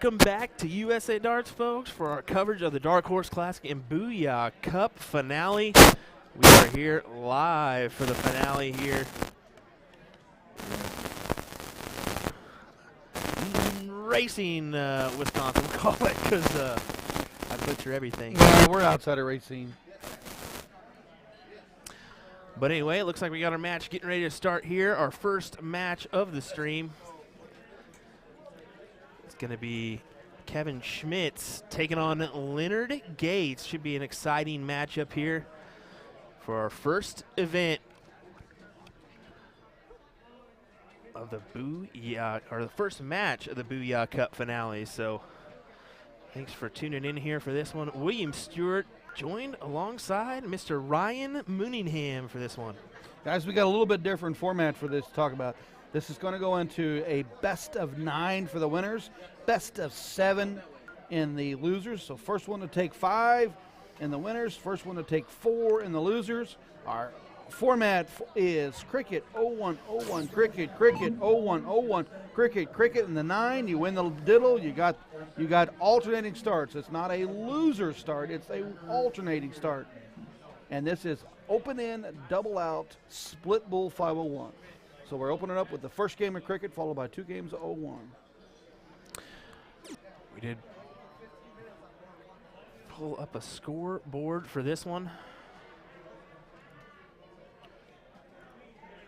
Welcome back to USA Darts, folks, for our coverage of the Darkhorse Classic and Booyah Cup finale. We are here live for the finale here. Racing, Wisconsin, we'll call it, because I butcher everything. Yeah, we're outside of racing. But anyway, it looks like we got our match getting ready to start here. Our first match of the stream. It's going to be Kevin Schmitz taking on Leonard Gates. Should be an exciting matchup here for our first event of the Booyah, or the first match of the Booyah Cup finale. So thanks for tuning in here for this one. William Stuart joined alongside Mr. Ryan Mooningham for this one. Guys, we got a little bit different format for this to talk about. This is going to go into a best of 9 for the winners, best of 7 in the losers. So first one to take 5 in the winners, first one to take 4 in the losers. Our format is cricket, 0-1-0-1, cricket, cricket, 0-1-0-1, cricket, cricket. In the 9, you win the diddle. You got alternating starts. It's not a loser start. It's a alternating start. And this is open in, double out, split bull 501. So we're opening up with the first game of cricket, followed by 2 games of 0-1. We did pull up a scoreboard for this one.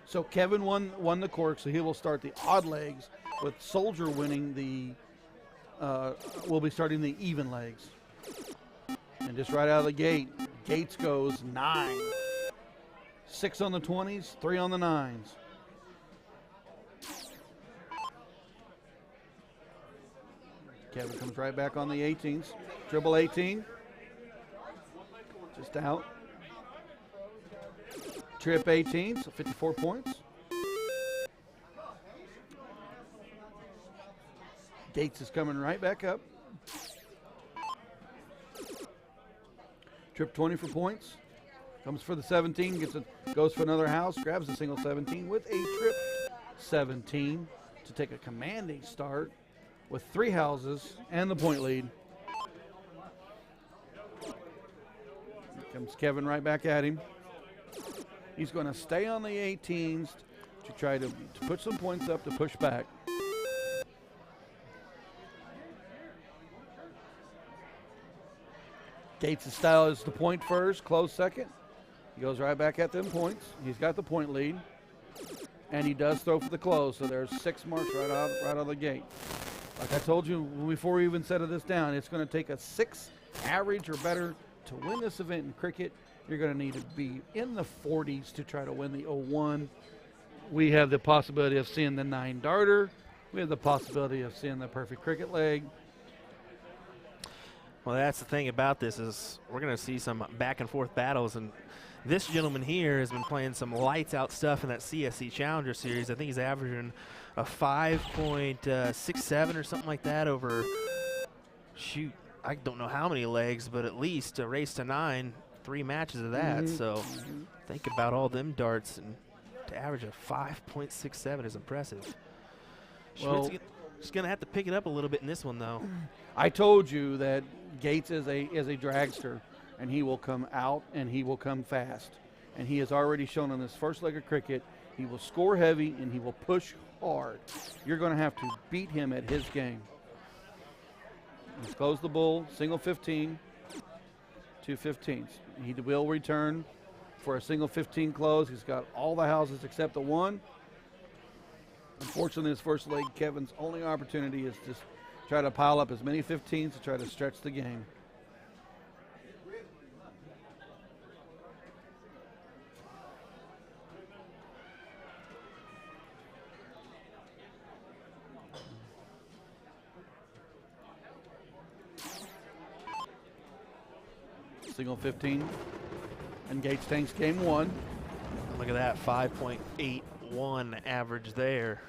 So Kevin won the cork, so he will start the odd legs, with Soldier winning the, will be starting the even legs. And just right out of the gate, Gates goes 9. 6 on the 20s, 3 on the 9s. Kevin comes right back on the 18s. Dribble 18. Just out. Trip 18, so 54 points. Gates is coming right back up. Trip 20 for points. Comes for the 17, goes for another house, grabs a single 17 with a trip 17 to take a commanding start with 3 houses and the point lead. Here comes Kevin right back at him. He's going to stay on the 18s to try to put some points up to push back. Gates' style is the point first, close second. He goes right back at them points. He's got the point lead. And he does throw for the close, so there's 6 marks right out of the gate. Like I told you before we even settled this down, it's going to take a 6 average or better to win this event in cricket. You're going to need to be in the 40s to try to win the 0-1. We have the possibility of seeing the 9 darter. We have the possibility of seeing the perfect cricket leg. Well, that's the thing about this is we're going to see some back and forth battles, and this gentleman here has been playing some lights out stuff in that CSC Challenger Series. I think he's averaging a 5.67 or something like that over, shoot, I don't know how many legs, but at least a race to 9, 3 matches of that. So think about all them darts, and to average a 5.67 is impressive. Well, Schmitz going to have to pick it up a little bit in this one, though. I told you that Gates is a dragster, and he will come out and he will come fast. And he has already shown on this first leg of cricket, he will score heavy and he will push hard. You're going to have to beat him at his game. He's closed the bull, single 15, 2 15s. He will return for a single 15 close. He's got all the houses except the 1. Unfortunately, his first leg, Kevin's only opportunity is just try to pile up as many 15s to try to stretch the game. Single 15, and Gates takes game 1. Look at that, 5.81 average there.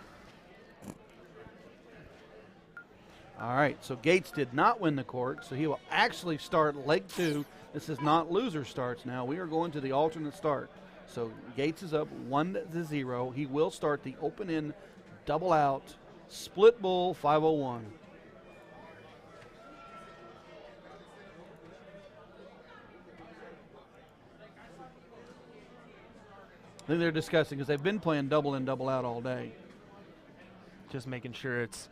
All right, so Gates did not win the cork, so he will actually start leg 2. This is not loser starts now. We are going to the alternate start. So Gates is up 1-0. He will start the open in, double out, split bull 501. I think they're discussing because they've been playing double in, double out all day. Just making sure it's.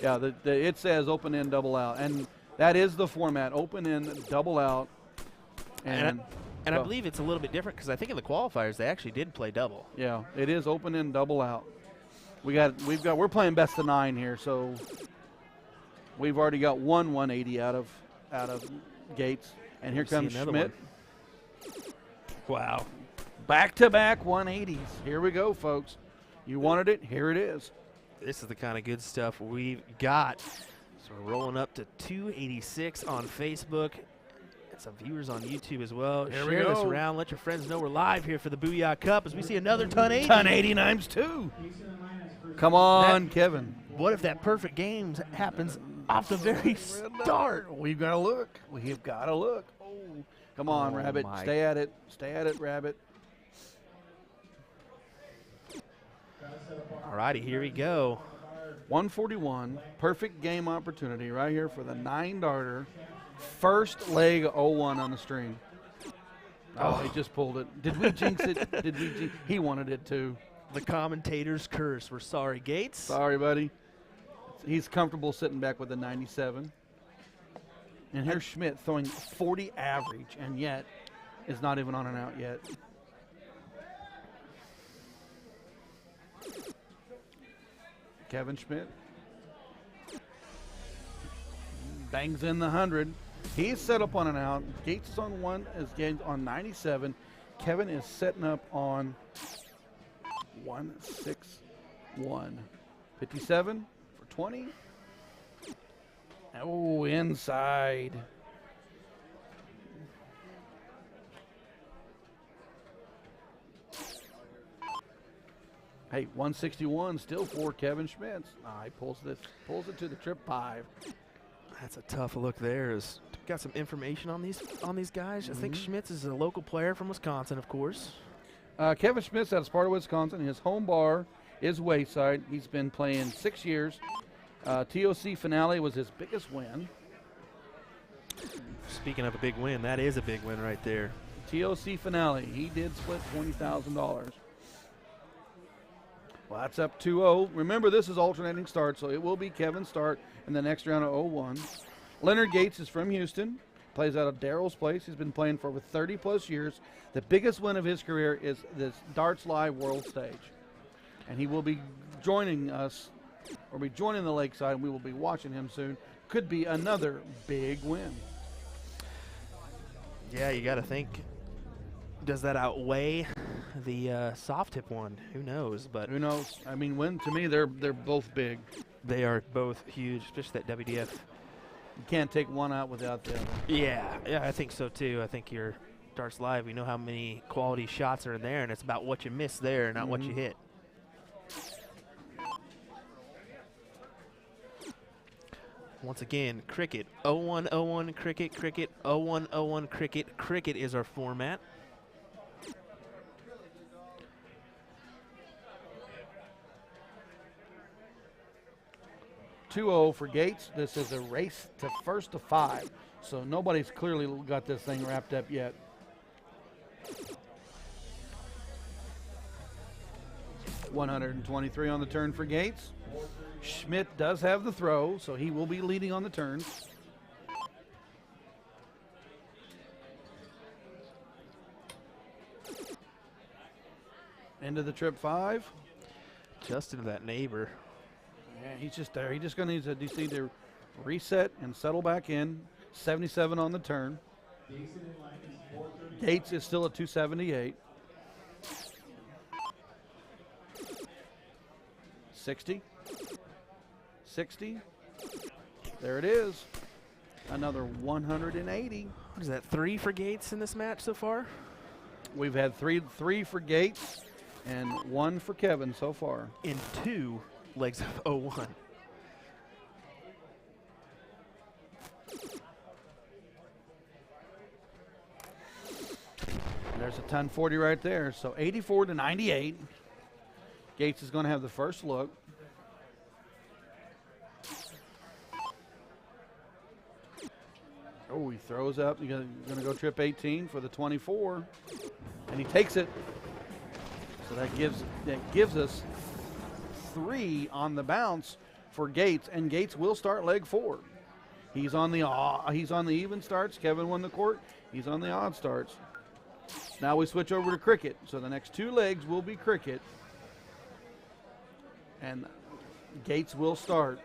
Yeah, it says open in, double out, and that is the format: open in, double out. And I believe it's a little bit different because I think in the qualifiers they actually did play double. Yeah, it is open in, double out. We're playing best of 9 here, so we've already got one 180 out of Gates, and here comes Schmidt. Wow. Back-to-back 180s. Here we go, folks. You wanted it. Here it is. This is the kind of good stuff we've got. So we're rolling up to 286 on Facebook. And some viewers on YouTube as well. Here Share this around. Let your friends know we're live here for the Booyah Cup as we see another ton 80. Ton 89s, too. Come on, Kevin. What if that perfect game happens off the very start? We've got to look. We've got to look. Oh, come on, Rabbit. Stay at it. Stay at it, Rabbit. All righty, here we go. 141, perfect game opportunity right here for the 9-darter. First leg 0-1 on the string. Oh, he just pulled it. Did we jinx it? He wanted it too. The commentator's curse. We're sorry, Gates. Sorry, buddy. He's comfortable sitting back with the 97. And here's Schmidt throwing 40 average, and yet is not even on and out yet. Kevin Schmidt bangs in the 100. He's set up on an out. Gates is on 1, is Gates on 97. Kevin is setting up on 161. 57 for 20. Oh, inside. Hey, 161 still for Kevin Schmitz. He pulls it to the trip 5. That's a tough look there. Got some information on these guys. I think Schmitz is a local player from Wisconsin, of course. Kevin Schmitz out of Sparta, Wisconsin. His home bar is Wayside. He's been playing 6 years. TOC finale was his biggest win. Speaking of a big win, that is a big win right there. TOC finale. He did split $20,000. Well, that's up 2-0. Remember, this is alternating start, so it will be Kevin's start in the next round of 0-1. Leonard Gates is from Houston, plays out of Darrell's Place. He's been playing for over 30-plus years. The biggest win of his career is this Darts Live World Stage. And he will be joining us, or be joining the Lakeside, and we will be watching him soon. Could be another big win. Yeah, you got to think, does that outweigh the soft tip one? Who knows? But who knows? I mean, to me, they're both big. They are both huge, especially that WDF. You can't take one out without the other. Yeah, I think so too. I think your Darts Live, we know how many quality shots are in there, and it's about what you miss there, not what you hit. Once again, cricket, 0-1, 0-1, cricket, cricket, 0-1, 0-1, cricket. Cricket is our format. $2-0 for Gates. This is a race to first to 5, so nobody's clearly got this thing wrapped up yet. $123 on the turn for Gates. Schmidt does have the throw, so he will be leading on the turns. Into the trip 5. Just into that neighbor. Yeah, he's just there. He just going to need to reset and settle back in. 77 on the turn. Gates is still at 278. 60. 60. There it is. Another 180. What is that, 3 for Gates in this match so far? We've had three for Gates and 1 for Kevin so far. In 2 legs of 0-1. There's a 1040 right there. So 84 to 98. Gates is going to have the first look. Oh, he throws up. He's going to go trip 18 for the 24. And he takes it. So that gives us 3 on the bounce for Gates, and Gates will start leg 4. He's on the even starts. Kevin won the court. He's on the odd starts. Now we switch over to cricket. So the next 2 legs will be cricket, and Gates will start.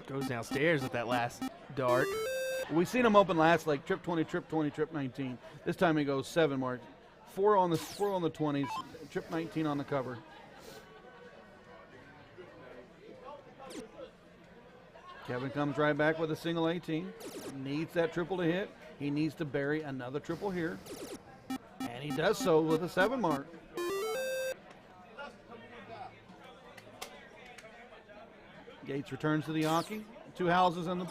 Goes downstairs with that last dart. We've seen him open last leg, trip 20, trip 20, trip 19. This time he goes 7 mark. 4 on the 20s, trip 19 on the cover. Kevin comes right back with a single 18. Needs that triple to hit. He needs to bury another triple here. And he does so with a 7 mark. Gates returns to the Yankee. 2 houses and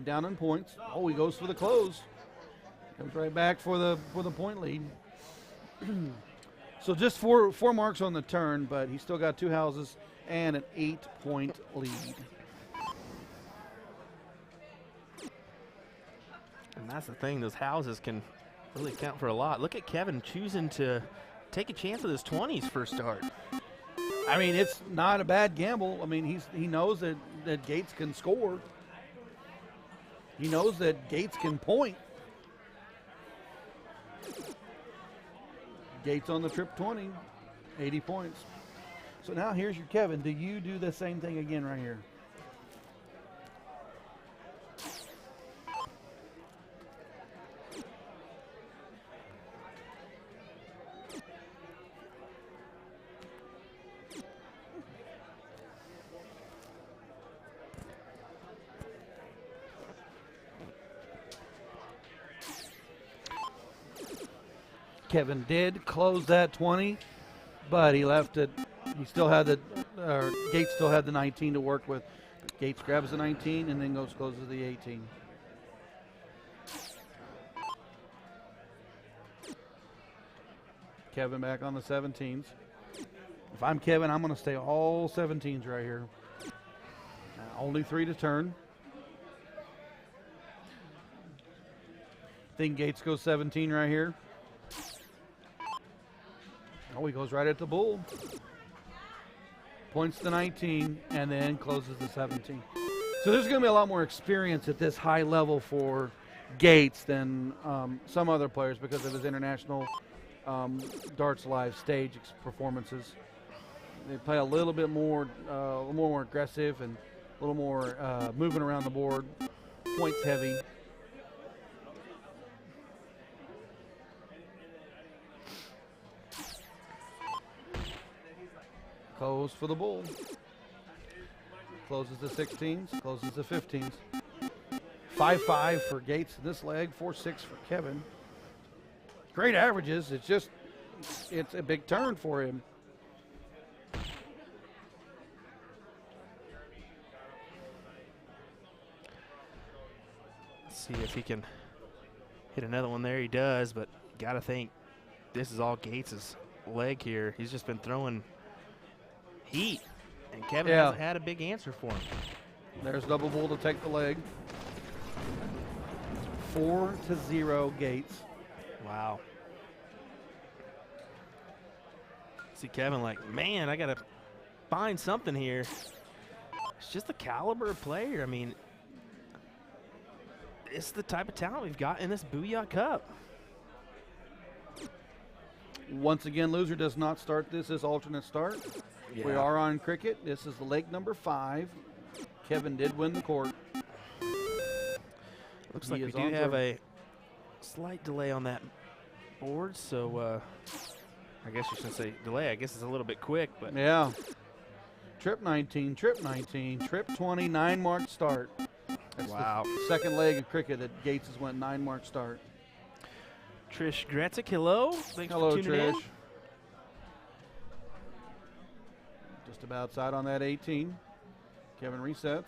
down in points. Oh, he goes for the close. Comes right back for the point lead. So just four marks on the turn, but he's still got 2 houses and an 8-point lead. And that's the thing, those houses can really count for a lot. Look at Kevin choosing to take a chance with his 20s first start. I mean, it's not a bad gamble. I mean, he knows that Gates can score. He knows that Gates can point. Gates on the trip 20, 80 points. So now here's your Kevin. Do you do the same thing again right here? Kevin did close that 20, but he left it. He still had Gates still had the 19 to work with. Gates grabs the 19 and then closes the 18. Kevin back on the 17s. If I'm Kevin, I'm going to stay all 17s right here. Only 3 to turn. Think Gates goes 17 right here. Oh, he goes right at the bull. Points the 19 and then closes the 17. So there's going to be a lot more experience at this high level for Gates than some other players because of his international darts live stage performances. They play a little bit more, more aggressive and a little more moving around the board, points heavy. Close for the bull. Closes the 16s, closes the 15s. 5-5 for Gates in this leg, 4-6 for Kevin. Great averages. It's a big turn for him. Let's see if he can hit another one there. He does, but got to think this is all Gates's leg here. He's just been throwing heat, and Kevin hasn't had a big answer for him. There's double bull to take the leg. 4-0 Gates. Wow. See Kevin like, man, I got to find something here. It's just the caliber of player. I mean, it's the type of talent we've got in this Booyah Cup. Once again, loser does not start this as alternate start. Yeah. We are on cricket. This is the leg number 5. Kevin did win the court. Looks like we do have a slight delay on that board, so I guess you shouldn't say delay. I guess it's a little bit quick, but yeah. Trip 19, trip 19, trip 20, 9-mark start. That's wow. The second leg of cricket that Gates has went 9-mark start. Trish Gretzik, hello. Thanks hello, for tuning Trish. in. Just about outside on that 18. Kevin resets.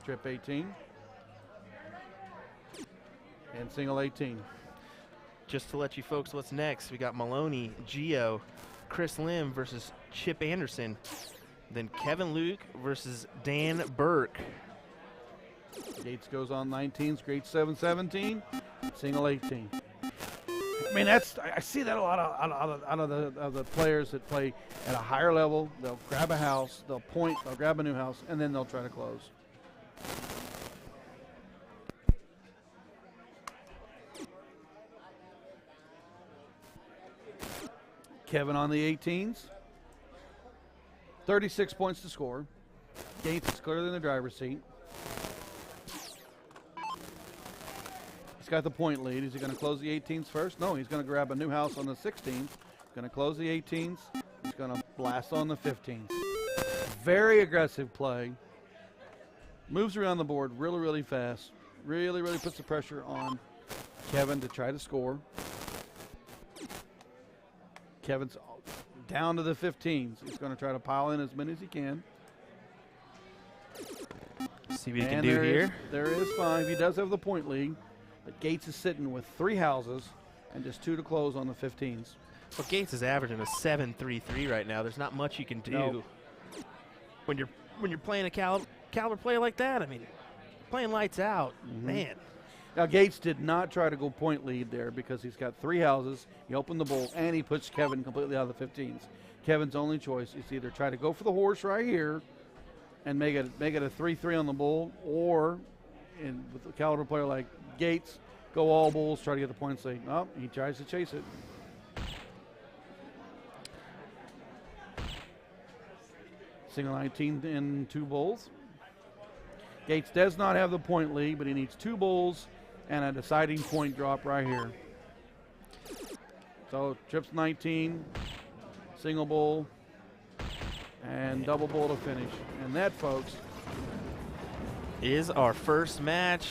Trip 18. And single 18. Just to let you folks what's next, we got Maloney, Gio, Chris Lim versus Chip Anderson. Then Kevin Luke versus Dan Burke. Gates goes on 19s, grade 7, 17. Single 18. I mean, I see that a lot out of the players that play at a higher level. They'll grab a house, they'll point, they'll grab a new house, and then they'll try to close. Kevin on the 18s. 36 points to score. Gates is clearly in the driver's seat. He's got the point lead. Is he going to close the 18s first? No, he's going to grab a new house on the 16s. He's going to close the 18s. He's going to blast on the 15s. Very aggressive play. Moves around the board really, really fast. Really, really puts the pressure on Kevin to try to score. Kevin's down to the 15s. He's going to try to pile in as many as he can. See what he can do here. There is 5. He does have the point lead, but Gates is sitting with 3 houses and just 2 to close on the 15s. Well, Gates is averaging a 7.33 right now. There's not much you can do when you're playing a caliber player like that. I mean, playing lights out, man. Now, Gates did not try to go point lead there because he's got 3 houses. He opened the bowl, and he puts Kevin completely out of the 15s. Kevin's only choice is either try to go for the horse right here and make it a 3-3 on the bull, or with a caliber player like Gates, go all bulls, try to get the points lead. Oh, he tries to chase it. Single 19 and 2 bulls. Gates does not have the point lead, but he needs 2 bulls and a deciding point drop right here. So trips 19, single bull, and double bull to finish. And that, folks, is our first match.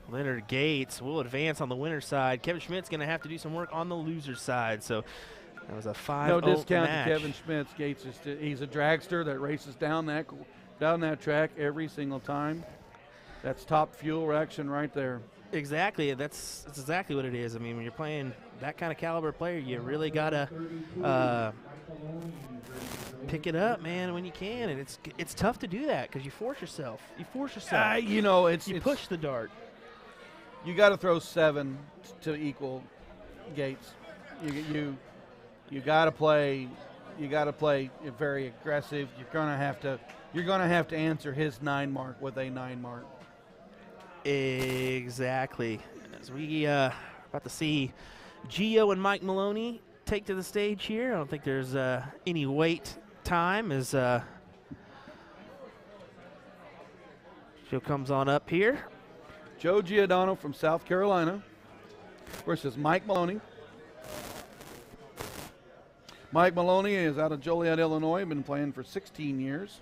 Leonard Gates will advance on the winner's side. Kevin Schmitz going to have to do some work on the loser's side. So that was a 5-0 no discount match. to Kevin Schmitz. Gates he's a dragster that races down that track every single time. That's top fuel action right there. Exactly. That's exactly what it is. I mean, when you're playing that kind of caliber player, you really got to pick it up, man, when you can. And it's tough to do that because you force yourself. You push the dart. You got to throw 7 to equal Gates. You got to play. You got to play very aggressive. You're gonna have to answer his 9 mark with a 9 mark. Exactly. As we about to see Gio and Mike Maloney take to the stage here. I don't think there's any wait time as Gio comes on up here. Joe Giodano from South Carolina versus Mike Maloney. Mike Maloney is out of Joliet, Illinois, been playing for 16 years.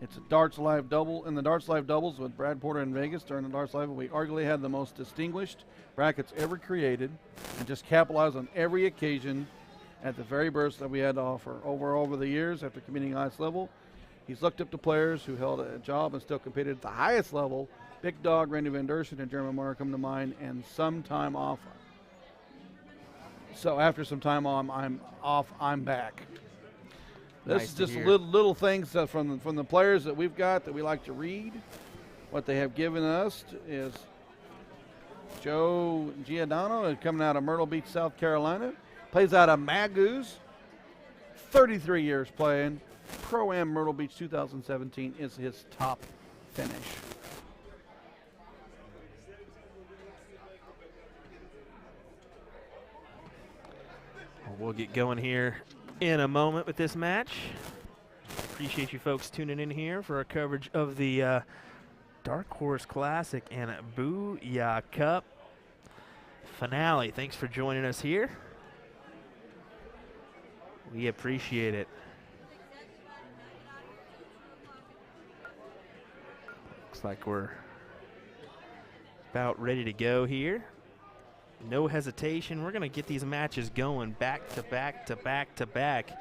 It's a Darts Live double. In the Darts Live doubles with Brad Porter in Vegas during the Darts Live, we arguably had the most distinguished brackets ever created and just capitalized on every occasion at the very burst that we had to offer. Over the years, after competing at the highest level, he's looked up to players who held a job and still competed at the highest level. Big Dog, Randy Van Dersen, and Jeremy Moore come to mind, and some time off. So after some time I'm back. This is just little things from the players that we've got that we like to read. What they have given us is Joe Giodano coming out of Myrtle Beach, South Carolina. Plays out of Magoo's. 33 years playing. Pro-Am Myrtle Beach 2017 is his top finish. We'll get going here in a moment with this match. Appreciate you folks tuning in here for our coverage of the Darkhorse Classic and Booyah Cup finale. Thanks for joining us here. We appreciate it. Looks like we're about ready to go here. No hesitation. We're going to get these matches going back to back to back to back.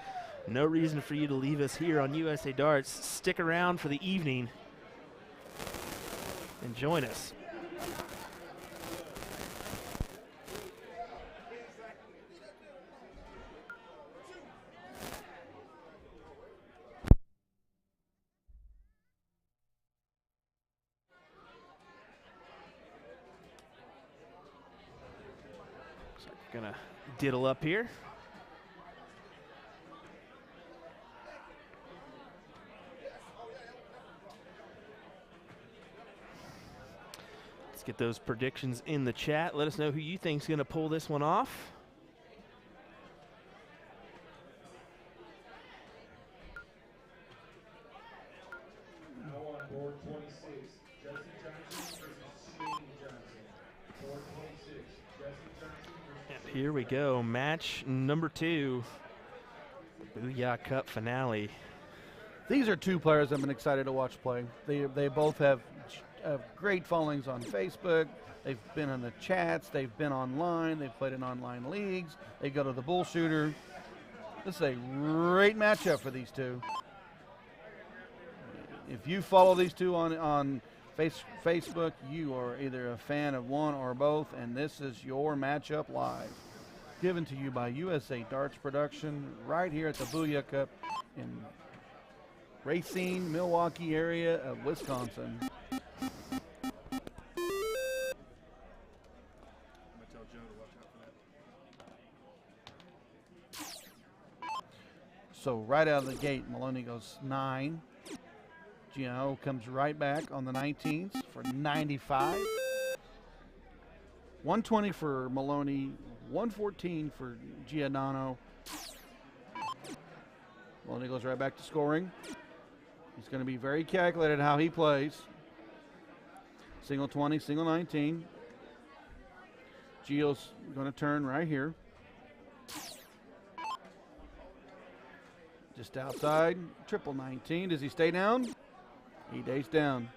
No reason for you to leave us here on USA Darts. Stick around for the evening and join us. Gonna diddle up here. Let's get those predictions in the chat. Let us know who you think's gonna pull this one off. Here we go, match number 2, Booyah Cup finale. These are two players I've been excited to watch play. They both have great followings on Facebook. They've been in the chats. They've been online. They've played in online leagues. They go to the bull shooter. This is a great matchup for these two. If you follow these two on Facebook, you are either a fan of one or both, and this is your matchup live. Given to you by USA Darts Production right here at the Booyah Cup in Racine, Milwaukee area of Wisconsin. So right out of the gate, Maloney goes 9. Giodano comes right back on the 19th for 95. 120 for Maloney, 114 for Giodano. Maloney goes right back to scoring. He's going to be very calculated how he plays. Single 20, single 19. Gio's going to turn right here. Just outside, triple 19. Does he stay down? He stays down.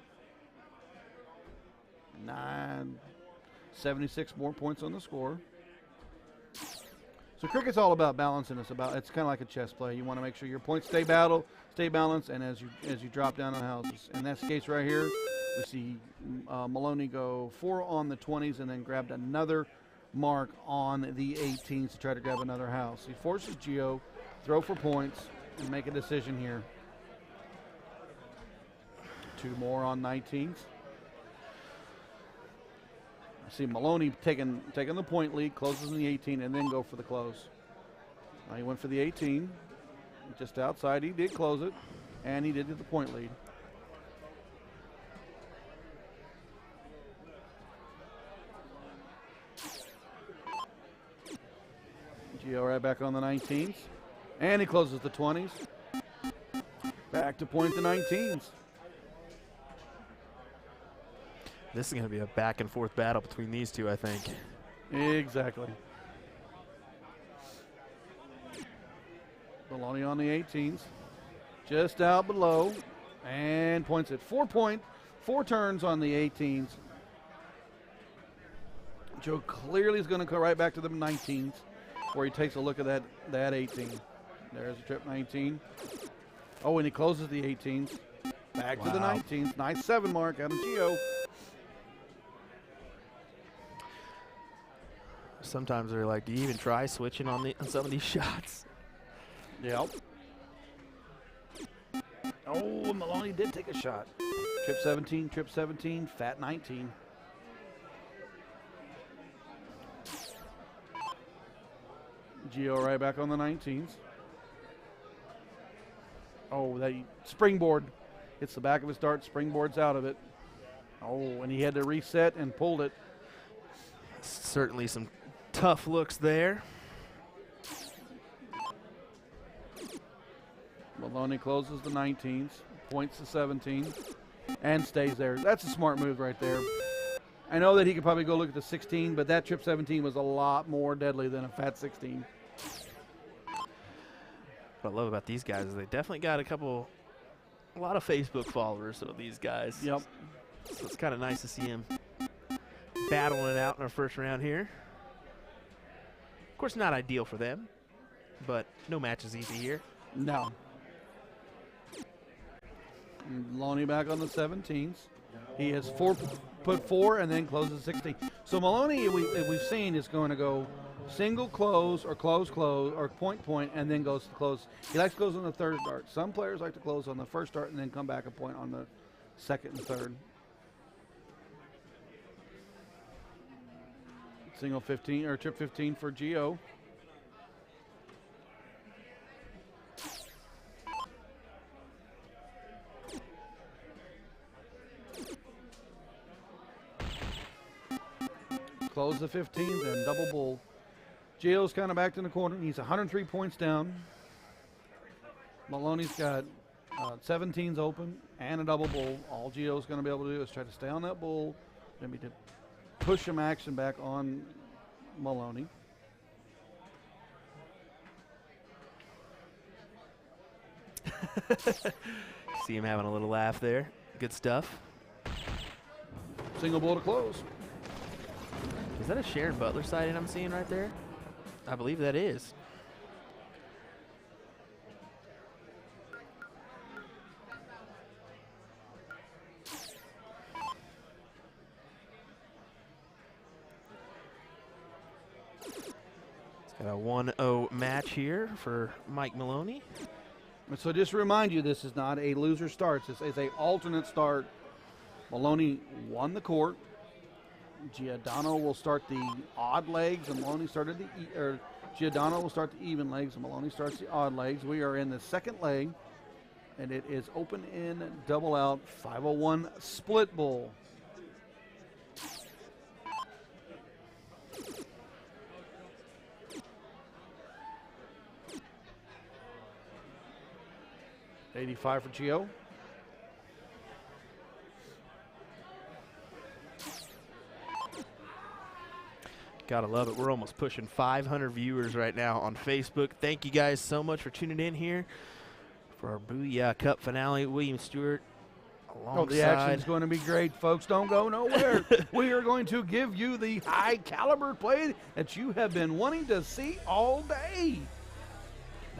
76 more points on the score. So cricket's all about balance, and it's kind of like a chess play. You want to make sure your points stay balanced, and as you drop down on houses. And that's the case right here. We see Maloney go 4 on the 20s and then grabbed another mark on the 18s to try to grab another house. He forces Gio, throw for points, and make a decision here. 2 more on 19s. I see Maloney taking the point lead, closes in the 18, and then go for the close. He went for the 18, just outside. He did close it, and he did get the point lead. Gio right back on the 19s, and he closes the 20s. Back to point the 19s. This is going to be a back and forth battle between these two, I think. Exactly. Maloney on the 18s, just out below, and points at 4 turns on the 18s. Joe clearly is going to go right back to the 19s, where he takes a look at that 18. There's a trip 19. Oh, and he closes the 18s. Back to the 19s. Nice 7 mark out of Gio. Sometimes they're like, do you even try switching on some of these shots? Yep. Oh, Maloney did take a shot. Trip 17, fat 19. Gio right back on the 19s. Oh, that springboard. Hits the back of his dart, springboards out of it. Oh, and he had to reset and pulled it. Certainly some tough looks there. Maloney closes the 19s, points the 17, and stays there. That's a smart move right there. I know that he could probably go look at the 16, but that trip 17 was a lot more deadly than a fat 16. What I love about these guys is they definitely got a lot of Facebook followers of these guys. Yep. So it's kind of nice to see him battling it out in our first round here. Of course, not ideal for them, but no match is easy here. No. Maloney back on the 17s. He has put 4 and then closes 16. So Maloney, we've seen, is going to go single close or close or point, and then goes to close. He likes to close on the third dart. Some players like to close on the first dart and then come back a point on the second and third. Single 15 or trip 15 for Gio. Close the 15th and double bull. Gio's kind of backed in the corner. He's 103 points down. Maloney's got 17s open and a double bull. All Gio's going to be able to do is try to stay on that bull, maybe to push some action back on Maloney. See him having a little laugh there. Good stuff. Single bull to close. Is that a Sharon Butler sighting I'm seeing right there? I believe that is. Got a 1-0 match here for Mike Maloney. So just to remind you, this is not a loser starts. This is a alternate start. Maloney won the court. Giodano will start the odd legs, and Maloney started the Giodano will start the even legs, and Maloney starts the odd legs. We are in the second leg, and it is open in, double out, 501 split bull. $85 for Gio. Gotta love it. We're almost pushing 500 viewers right now on Facebook. Thank you guys so much for tuning in here for our Booyah Cup finale. William Stuart alongside. Oh, the action's going to be great, folks. Don't go nowhere. We are going to give you the high caliber play that you have been wanting to see all day.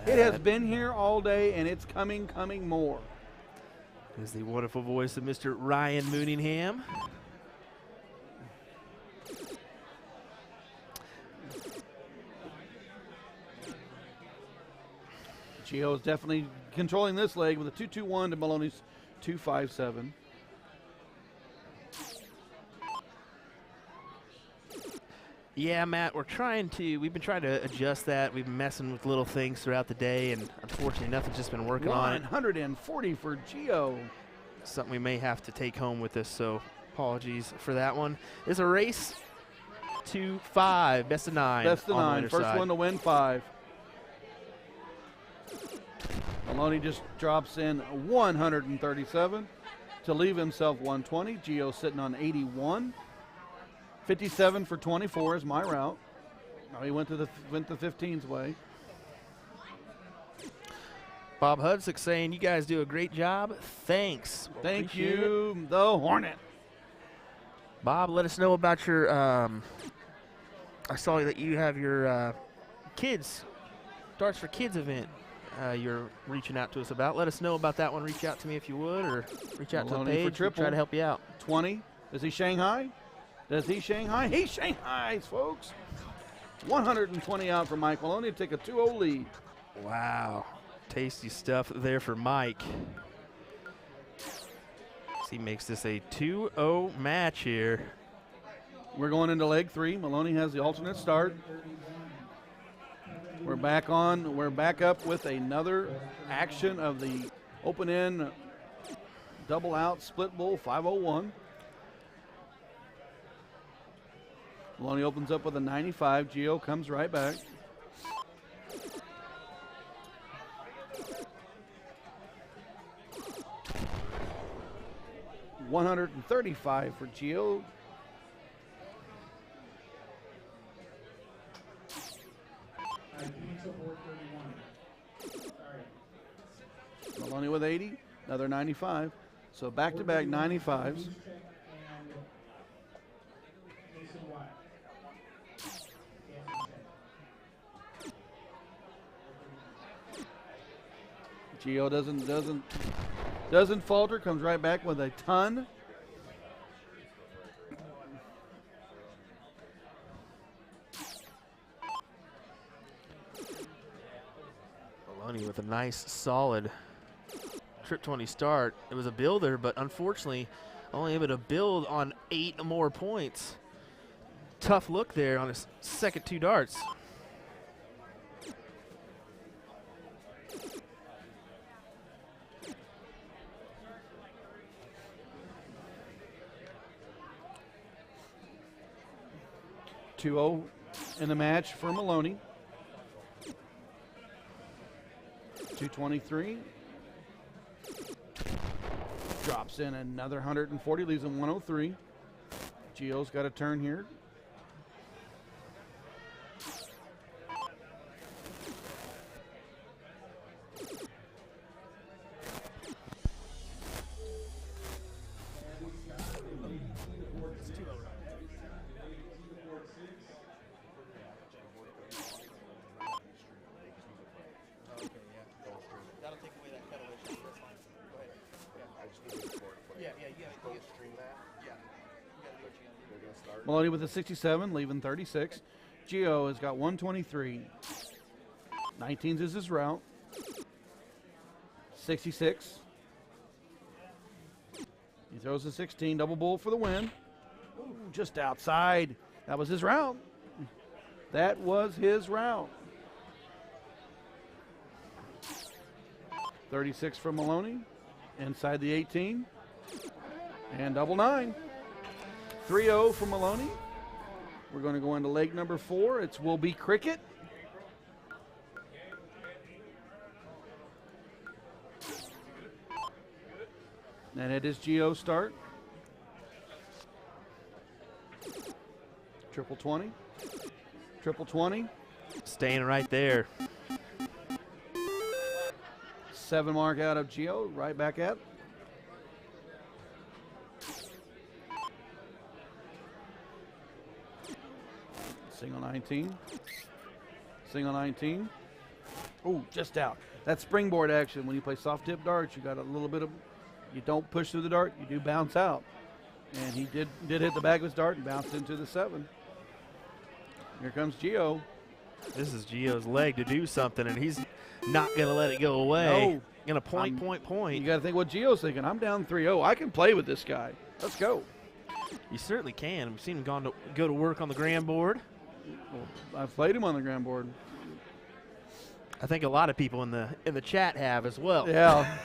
It has been here all day, and it's coming more. Is the wonderful voice of Mr. Ryan Mooningham. Gio is definitely controlling this leg with a 2-2-1 to Maloney's 2-5-7. Yeah, Matt, we've been trying to adjust that. We've been messing with little things throughout the day, and unfortunately nothing's just been working on it. 140 for Gio. Something we may have to take home with us, so apologies for that one. It's a race to 5, best of 9. Best of 9, first side. one to win 5. Maloney just drops in 137 to leave himself 120. Gio sitting on 81. 57 for 24 is my route. Now he went the 15's way. Bob Hudsick saying, you guys do a great job. Thanks. Thank you, the Hornet. Bob, let us know about your, I saw that you have your kids, Darts for Kids event you're reaching out to us about. Let us know about that one. Reach out to me if you would, or reach out to the page. We'll try to help you out. 20. Is he Shanghai? Does he Shanghai? He Shanghai's, folks. 120 out for Mike Maloney to take a 2-0 lead. Wow. Tasty stuff there for Mike. He makes this a 2-0 match here. We're going into leg 3. Maloney has the alternate start. We're back up with another action of the open end double out split bull 501. Maloney opens up with a 95. Gio comes right back. $135 for Gio. Maloney with 80, another 95. So back-to-back 95s. Gio doesn't falter, comes right back with a ton. Maloney with a nice, solid trip 20 start. It was a builder, but unfortunately only able to build on 8 more points. tough look there on his second 2 darts. (2-0) in the match for Maloney. 223. Drops in another 140, leaves him 103. Gio's got a turn here. Maloney with a 67, leaving 36. Gio has got 123. 19s is his route. 66. He throws a 16, double bull for the win. Ooh, just outside. That was his route. That was his route. 36 from Maloney. Inside the 18. And double 9. 3-0 from Maloney. We're going to go into leg number 4. It will be cricket. And it is Gio's start. Triple 20. Triple 20. Staying right there. 7 mark out of Gio. Right back at. Single 19. Single 19. Oh, just out. That's springboard action. When you play soft tip darts, you got a little bit of, you don't push through the dart, you do bounce out. And he did hit the back of his dart and bounced into the 7. Here comes Gio. This is Gio's leg to do something, and he's not going to let it go away. No. Going to point. You got to think what Gio's thinking. I'm down 3-0. I can play with this guy. Let's go. You certainly can. We've seen him go to work on the grand board. Well, I've played him on the ground board. I think a lot of people in the chat have as well. Yeah.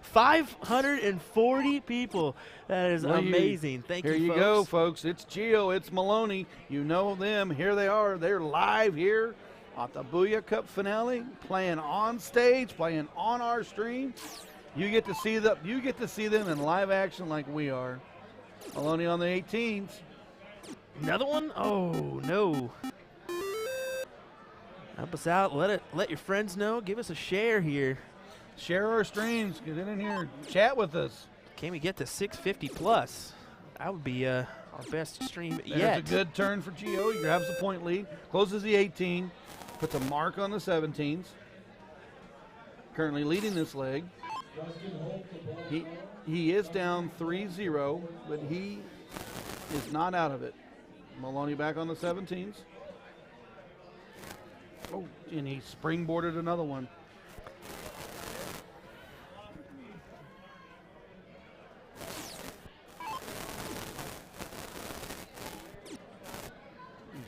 540 people. That is amazing. Thank you, folks. Here you go, folks. It's Gio. It's Maloney. You know them. Here they are. They're live here at the Booyah Cup finale, playing on stage, playing on our stream. You get to see them in live action like we are. Maloney on the 18s. Another one? Oh, no. Help us out. Let your friends know. Give us a share here. Share our streams. Get in here. Chat with us. Can we get to 650 plus? That would be our best stream yet. There's a good turn for Gio. He grabs the point lead. Closes the 18. Puts a mark on the 17s. Currently leading this leg. He is down 3-0, but he is not out of it. Maloney back on the 17s. Oh, and he springboarded another one.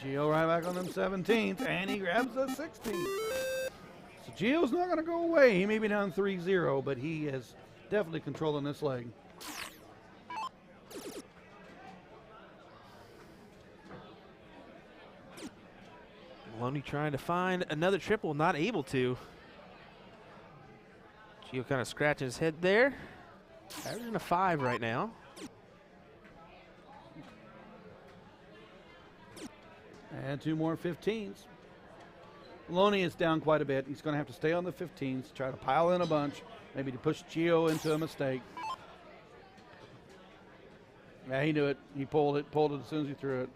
Gio right back on them 17s, and he grabs the 16. So Gio's not going to go away. He may be down 3-0, but he is definitely controlling this leg. Maloney trying to find another triple, not able to. Gio kind of scratching his head there. Averaging a 5 right now. And 2 more 15s. Maloney is down quite a bit. He's going to have to stay on the 15s, try to pile in a bunch, maybe to push Gio into a mistake. Yeah, he knew it. He pulled it as soon as he threw it.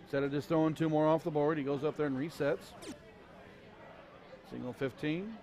Instead of just throwing 2 more off the board, he goes up there and resets. Single 15.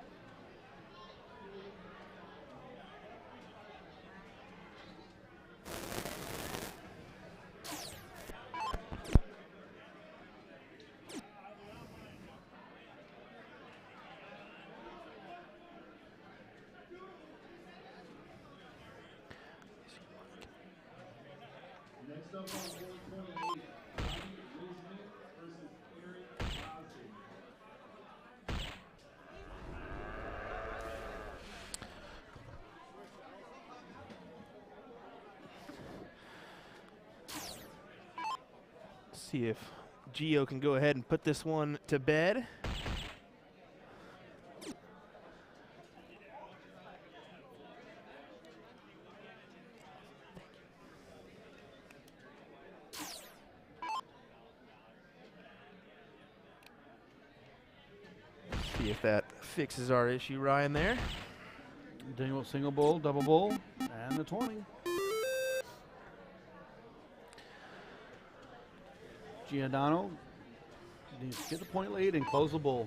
See if Gio can go ahead and put this one to bed. See if that fixes our issue, Ryan, there. Daniel single bull, double bull, and the 20. Giodano needs to get the point lead and close the bull.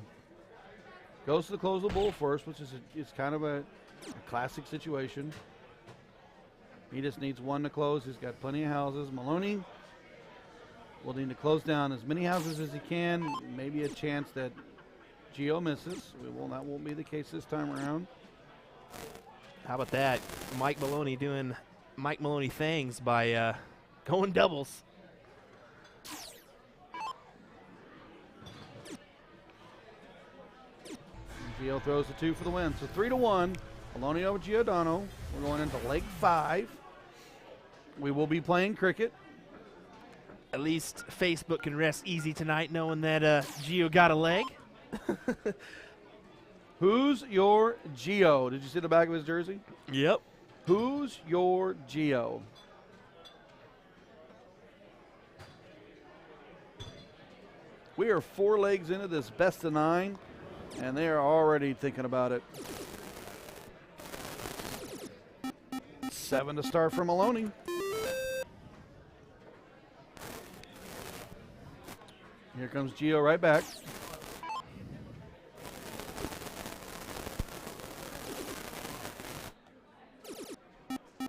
Goes to close the bull first, which is kind of a classic situation. He just needs one to close. He's got plenty of houses. Maloney will need to close down as many houses as he can. Maybe a chance that Gio misses. That won't be the case this time around. How about that? Mike Maloney doing Mike Maloney things by going doubles. Gio throws the 2 for the win. So 3-1. Maloney over Giodano. We're going into leg 5. We will be playing cricket. At least Facebook can rest easy tonight knowing that Gio got a leg. Who's your Gio? Did you see the back of his jersey? Yep. Who's your Gio? We are 4 legs into this best of 9, and they are already thinking about it. 7 to start for Maloney. Here comes Gio right back.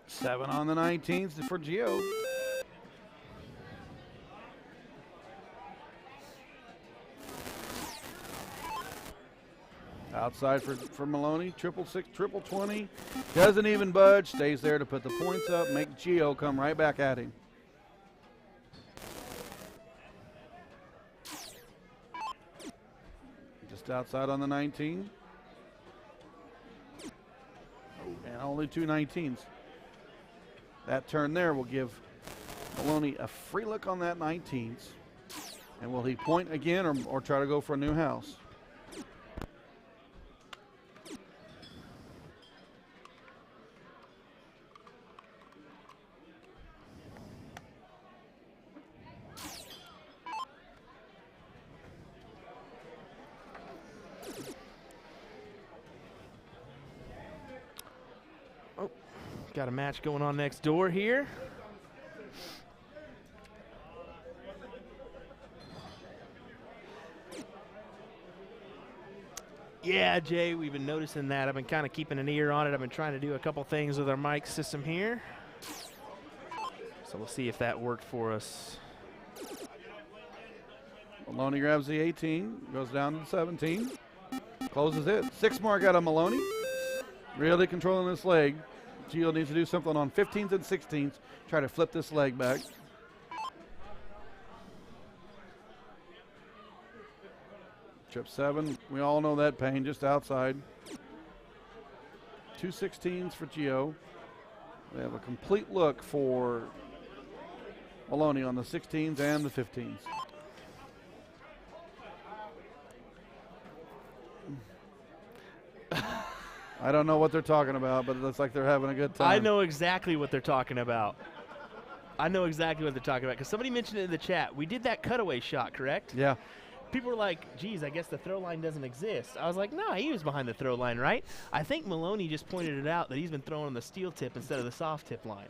Seven on the 19s for Gio. Outside for Maloney, 666, 20. Doesn't even budge, stays there to put the points up, make Gio come right back at him. Just outside on the 19. And only 2 19s. That turn there will give Maloney a free look on that 19s. And will he point again or try to go for a new house? Got a match going on next door here. Yeah, Jay, we've been noticing that. I've been kind of keeping an ear on it. I've been trying to do a couple things with our mic system here. So we'll see if that worked for us. Maloney grabs the 18, goes down to the 17, closes it. 6 mark out of Maloney. Really controlling this leg. Gio needs to do something on 15s and 16s. Try to flip this leg back. Trip 7. We all know that pain just outside. 2 16s for Gio. We have a complete look for Maloney on the 16s and the 15s. I don't know what they're talking about, but it looks like they're having a good time. I know exactly what they're talking about. I know exactly what they're talking about because somebody mentioned it in the chat. We did that cutaway shot, correct? Yeah. People were like, geez, I guess the throw line doesn't exist. I was like, no, he was behind the throw line, right? I think Maloney just pointed it out that he's been throwing on the steel tip instead of the soft tip line.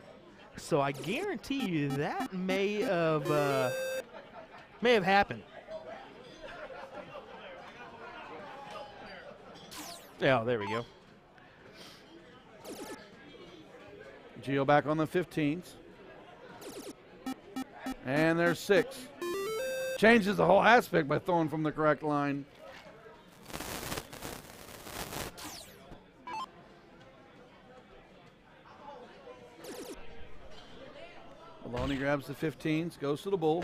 So I guarantee you that may have happened. Yeah, there we go. Gio back on the 15s. And there's 6. Changes the whole aspect by throwing from the correct line. Maloney grabs the 15s, goes to the bull.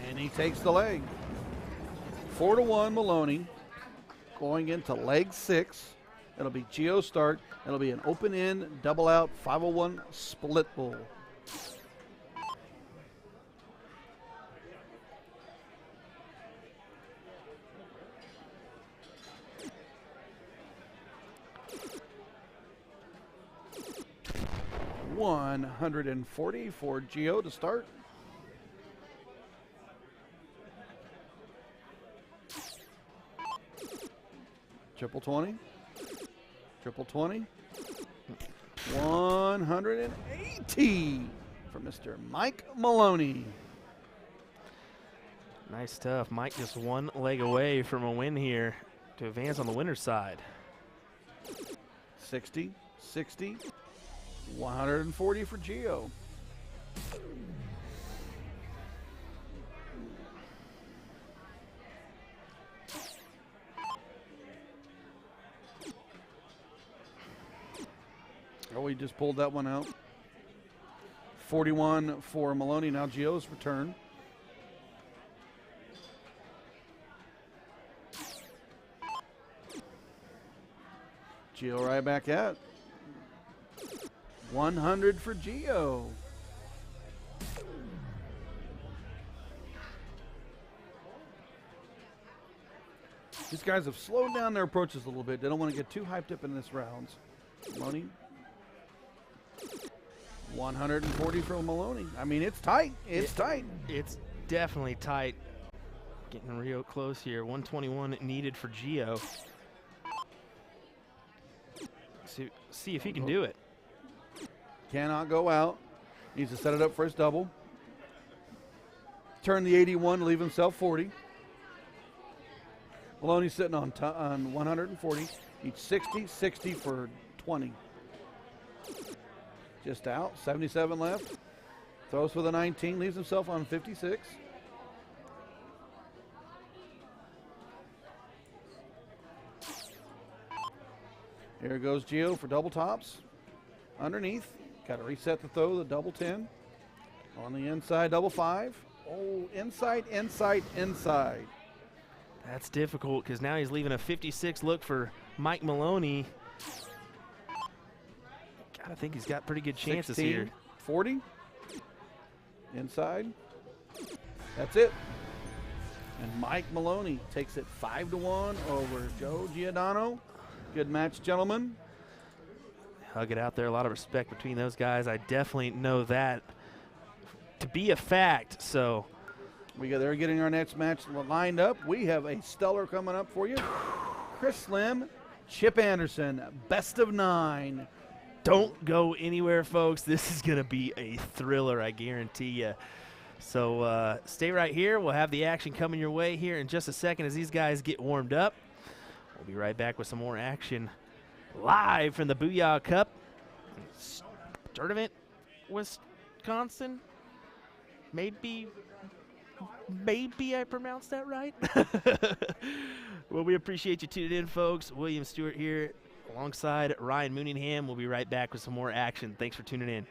And he takes the leg. 4-1 Maloney. Going into leg 6. It'll be Geo start. It'll be an open in, double out, 501 split bull. $140 for Geo to start. Triple 20. Triple 20. 180 for Mr. Mike Maloney. Nice stuff. Mike just one leg away from a win here to advance on the winner's side. 60, 60, 140 for Geo. Oh, he just pulled that one out. 41 for Maloney. Now Geo's return. Geo right back at 100 for Geo. These guys have slowed down their approaches a little bit. They don't want to get too hyped up in this rounds. Maloney. 140 for Maloney. I mean, it's tight. It's tight. It's definitely tight. Getting real close here. 121 needed for Geo. See if he can do it. Cannot go out. Needs to set it up for his double. Turn the 81, leave himself 40. Maloney's sitting on 140. Each 60, 60 for 20. Just out, 77 left. Throws for the 19, leaves himself on 56. Here goes Geo for double tops. Underneath, got to reset the throw, the double 10. On the inside, double 5. Oh, inside, inside, inside. That's difficult because now he's leaving a 56 look for Mike Maloney. I think he's got pretty good chances 16, here. 40. Inside. That's it. And Mike Maloney takes it 5-1 over Joe Giodano. Good match, gentlemen. Hug it out there. A lot of respect between those guys. I definitely know that to be a fact. So they're getting our next match lined up. We have a stellar coming up for you. Chris Slim, Chip Anderson, best of 9. Don't go anywhere, folks. This is going to be a thriller, I guarantee you. So stay right here. We'll have the action coming your way here in just a second as these guys get warmed up. We'll be right back with some more action live from the Booyah Cup. Tournament, Wisconsin. Maybe I pronounced that right. Well, we appreciate you tuning in, folks. William Stuart here alongside Ryan Mooningham. We'll be right back with some more action. Thanks for tuning in.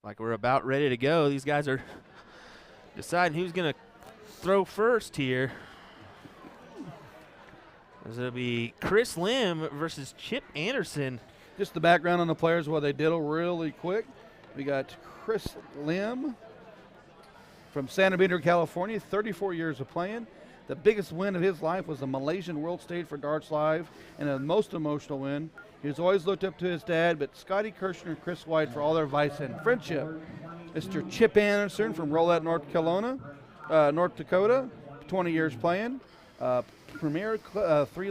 Like we're about ready to go. These guys are deciding who's going to throw first here. It'll be Chris Lim versus Chip Anderson. Just the background on the players while they diddle really quick. We got Chris Lim from Santa Barbara, California, 34 years of playing. The biggest win of his life was the Malaysian World Stage for Darts Live, and the most emotional win. He's always looked up to his dad, but Scotty Kirshner and Chris White for all their advice and friendship. Mr. Chip Anderson from Rolette, North Dakota, 20 years playing. Premier Cup 3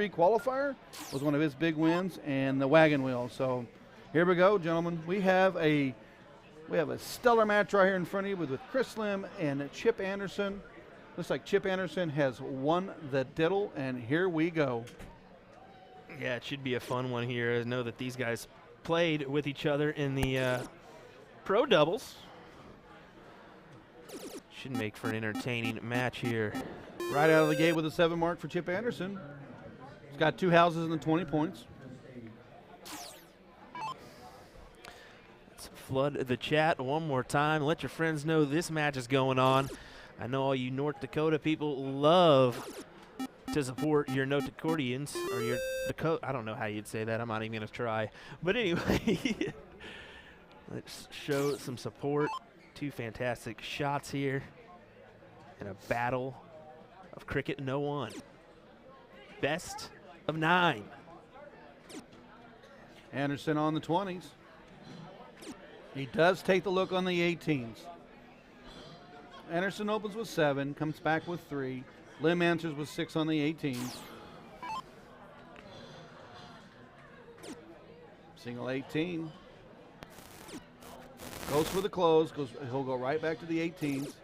qualifier was one of his big wins, and the wagon wheel. So here we go, gentlemen. We have a stellar match right here in front of you with Chris Lim and Chip Anderson. Looks like Chip Anderson has won the diddle, and here we go. Yeah, it should be a fun one here. I know that these guys played with each other in the pro doubles. Should make for an entertaining match here. Right out of the gate with a 7 mark for Chip Anderson. He's got 2 houses and 20 points. Let's flood the chat one more time. Let your friends know this match is going on. I know all you North Dakota people love to support your North Dakotians, or your Dakota. I don't know how you'd say that. I'm not even going to try. But anyway, let's show some support. 2 fantastic shots here in a battle of cricket 101. Best of 9. Anderson on the 20s. He does take the look on the 18s. Anderson opens with 7, comes back with 3. Lim answers with 6 on the 18s. Single 18. Goes for the close. He'll go right back to the 18s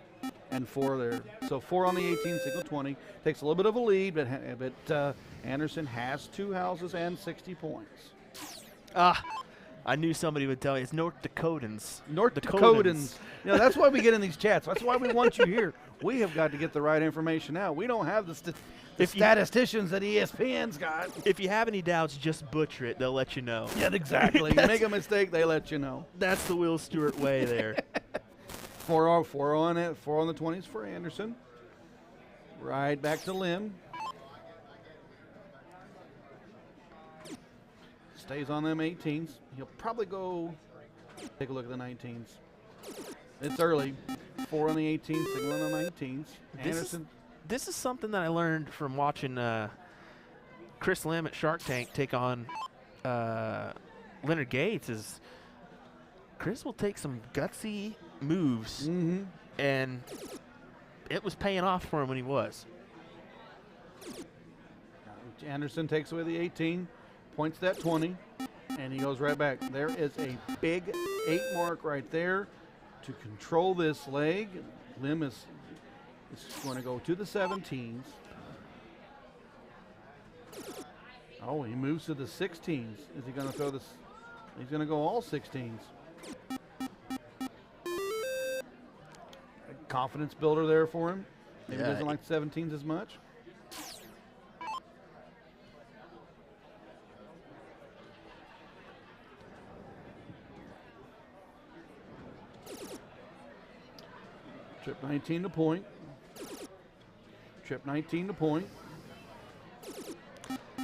and 4 there. So 4 on the 18, single 20. Takes a little bit of a lead, but Anderson has 2 houses and 60 points. I knew somebody would tell me. It's North Dakotans. North Dakotans. You know, that's why we get in these chats. That's why we want you here. We have got to get the right information out. We don't have the statisticians that ESPN's got. If you have any doubts, just butcher it. They'll let you know. Yeah, exactly. You make a mistake, they let you know. That's the Will Stewart way there. 4 on the 20s for Anderson. Right back to Lim. Stays on them 18s. He'll probably go take a look at the 19s. It's early. 4 on the 18s, single on the 19s. Anderson. This is something that I learned from watching Chris Lim at Shark Tank take on Leonard Gates. Is Chris will take some gutsy moves, and it was paying off for him when he was. Anderson takes away the 18, points that 20, and he goes right back. There is a big 8 mark right there to control this leg. Lim is going to go to the 17s. Oh, he moves to the 16s. Is he going to throw this? He's going to go all 16s. A confidence builder there for him. Maybe he doesn't like 17s as much. Trip 19 to point. Trip 19 to point.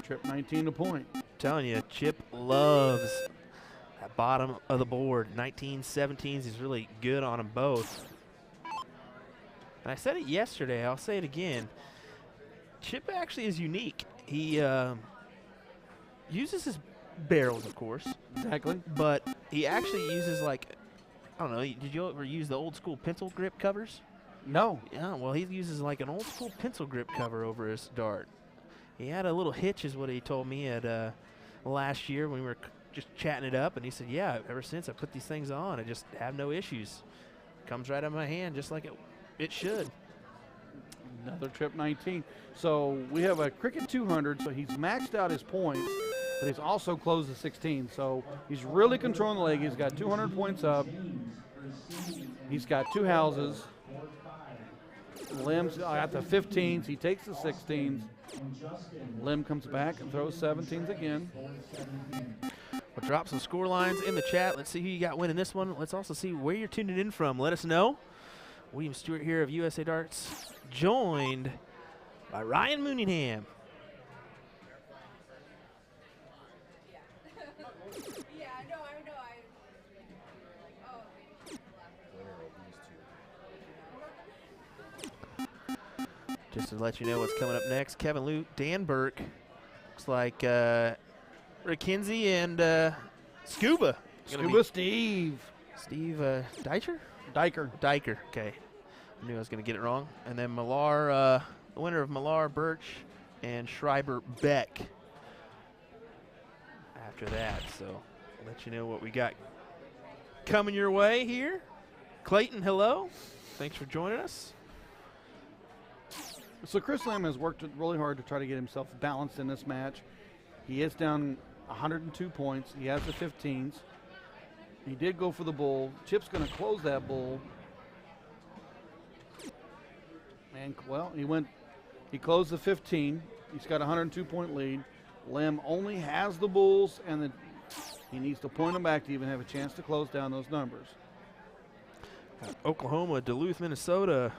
Trip 19 to point. I'm telling you, Chip loves that bottom of the board. 19s, 17s, he's really good on them both. And I said it yesterday, I'll say it again. Chip actually is unique. He uses his barrels, of course. Exactly. But he actually uses, like, I don't know, did you ever use the old school pencil grip covers? No. Yeah, well, he uses like an old school pencil grip cover over his dart. He had a little hitch, is what he told me at last year when we were just chatting it up, and he said, yeah, ever since I put these things on, I just have no issues. Comes right out of my hand just like it should. Another trip 19. So we have a cricket 200, so he's maxed out his points, but he's also closed the 16. So he's really controlling the leg. He's got 200 points up. He's got 2 houses. Lim's at the 15s. He takes the 16s. Lim comes back and throws 17s again. We'll drop some score lines in the chat. Let's see who you got winning this one. Let's also see where you're tuning in from. Let us know. William Stuart here of USA Darts, joined by Ryan Mooningham. Just to let you know what's coming up next, Kevin Luke, Dan Burke. Looks like Kinsey and Scuba. Scuba Steve. Steve Dyker? Dyker. Okay. I knew I was going to get it wrong. And then Milar, the winner of Milar, Birch, and Schreiber, Beck. After that, so I'll let you know what we got coming your way here. Clayton, hello. Thanks for joining us. So Chris Lamb has worked really hard to try to get himself balanced in this match. He is down 102 points. He has the 15s. He did go for the bull. Chip's going to close that bull. And, well, he closed the 15. He's got a 102-point lead. Lamb only has the bulls, and he needs to point them back to even have a chance to close down those numbers. Oklahoma, Duluth, Minnesota,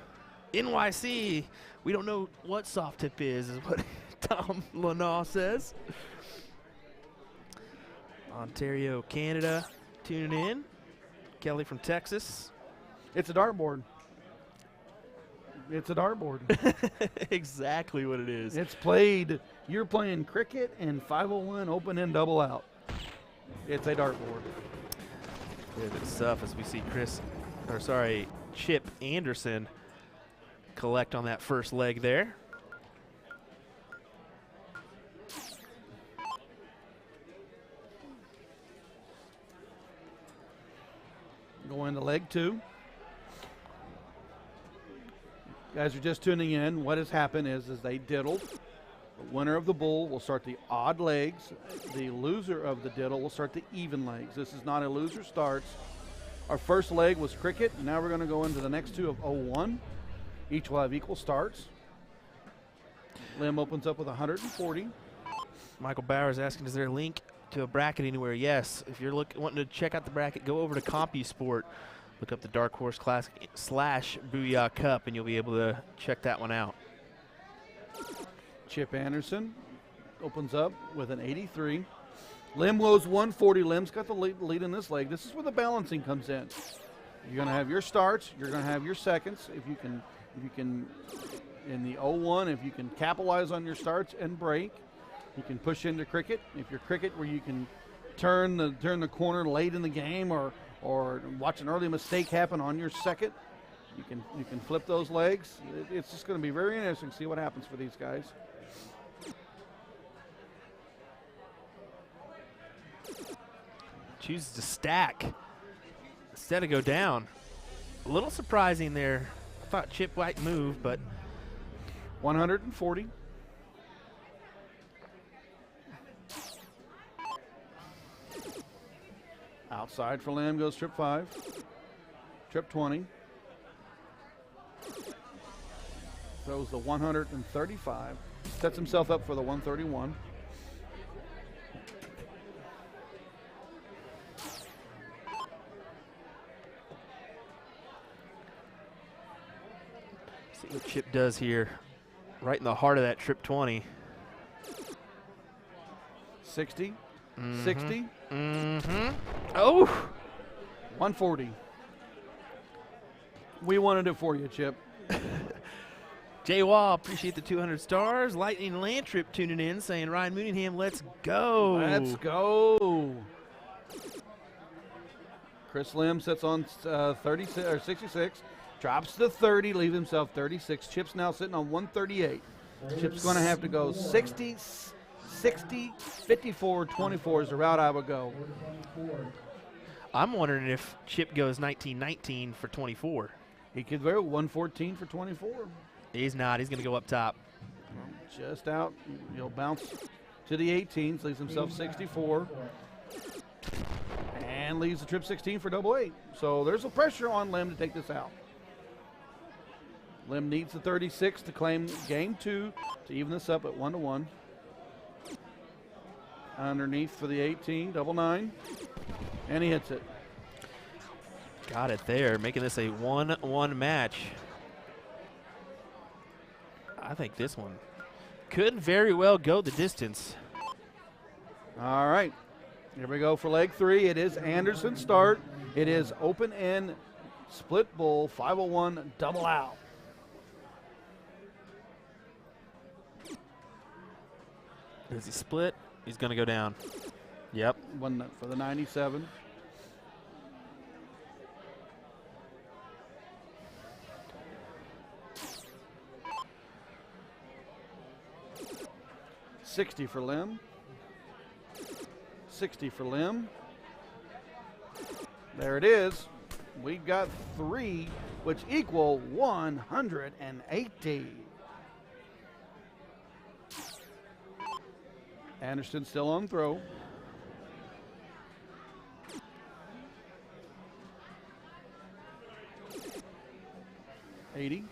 NYC. We don't know what soft tip is what Tom Lanaw says. Ontario, Canada, tuning in. Kelly from Texas. It's a dartboard. It's a dartboard. Exactly what it is. It's played. You're playing cricket and 501 open and double out. It's a dartboard. Good stuff as we see Chip Anderson collect on that first leg there. Go into leg 2. Guys are just tuning in. What has happened is they diddled. The winner of the bull will start the odd legs. The loser of the diddle will start the even legs. This is not a loser starts. Our first leg was cricket. Now we're going to go into the next two of 01. Each will have equal starts. Limb opens up with 140. Michael Bauer is asking, is there a link to a bracket anywhere? Yes. If you're wanting to check out the bracket, go over to CompuSport. Look up the Darkhorse Classic / Booyah Cup, and you'll be able to check that one out. Chip Anderson opens up with an 83. Lim goes 140. Lim's got the lead in this leg. This is where the balancing comes in. You're going to have your starts. You're going to have your seconds. If you can, in the 01, if you can capitalize on your starts and break, you can push into cricket. If you're cricket where you can turn the corner late in the game or watch an early mistake happen on your second, you can flip those legs. It's just going to be very interesting to see what happens for these guys. Chooses to stack instead of go down. A little surprising there. I thought Chip might move, but 140. Outside for Lamb goes trip 5. Trip 20. Throws the 135. Sets himself up for the 131. See what Chip does here. Right in the heart of that trip 20. 60. 60. Oh! 140. We wanted it for you, Chip. Jay Wall, appreciate the 200 stars. Lightning Landtrip tuning in, saying, Ryan Mooningham, let's go. Let's go. Chris Lim sits on 36 or 66, drops to 30, leaves himself 36. Chip's now sitting on 138. Chip's going to have to go 60, 54, 24 is the route I would go. I'm wondering if Chip goes 19-19 for 24. He could go 114 for 24. He's not. He's going to go up top. Just out. He'll bounce to the 18s, leaves himself 64. And leaves the trip 16 for double 8. So there's a pressure on Lim to take this out. Lim needs the 36 to claim game 2 to even this up at 1-1. Underneath for the 18, double 9. And he hits it. Got it there, making this a 1-1 match. I think this one could very well go the distance. All right. Here we go for leg 3. It is Anderson start. It is open end, split bull, 501, double out. Is he split? He's going to go down. Yep. One for the 97. $60 for Lim. 60 for Lim. There it is. We've got 3, which equal 180. Anderson still on throw. $80.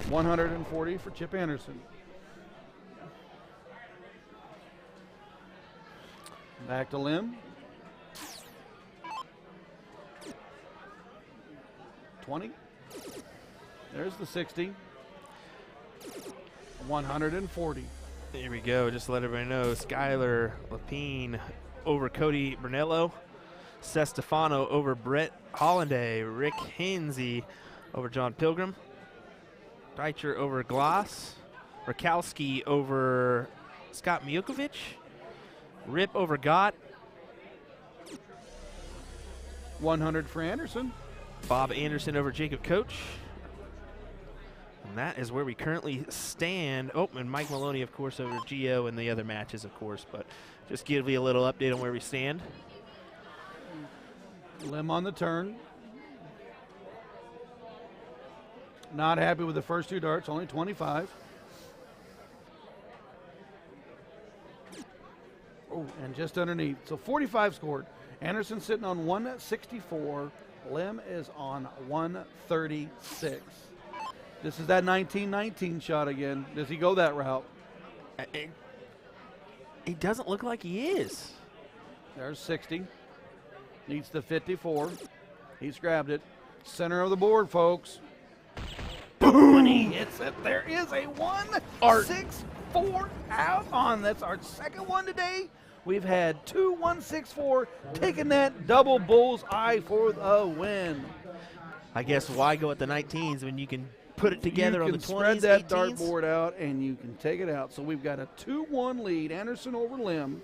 140 for Chip Anderson. Back to Lim. 20. There's the 60. 140. There we go. Just to let everybody know, Skylar Lapine over Cody Brunello. Sestefano over Brett Hollanday. Rick Hinzi over John Pilgrim. Dyker over Glass. Rakowski over Scott Miukovic. Rip over Gott. 100 for Anderson. Bob Anderson over Jacob Coach. And that is where we currently stand. Oh, and Mike Maloney, of course, over Gio and the other matches, of course. But just give you a little update on where we stand. Lim on the turn. Not happy with the first 2 darts, only 25. Oh, and just underneath. So 45 scored. Anderson sitting on 164. Lim is on 136. This is that 19-19 shot again. Does he go that route? He doesn't look like he is. There's 60. Needs the 54. He's grabbed it. Center of the board, folks. Boom! And he hits it. There is a 164 out on. That's our second one today. We've had 2 164, taking that double bullseye for the win. I guess why go at the 19s when you can put it together on the 20s, You can spread that 18s? dartboard out, and you can take it out. So we've got a 2-1 lead. Anderson over Lim.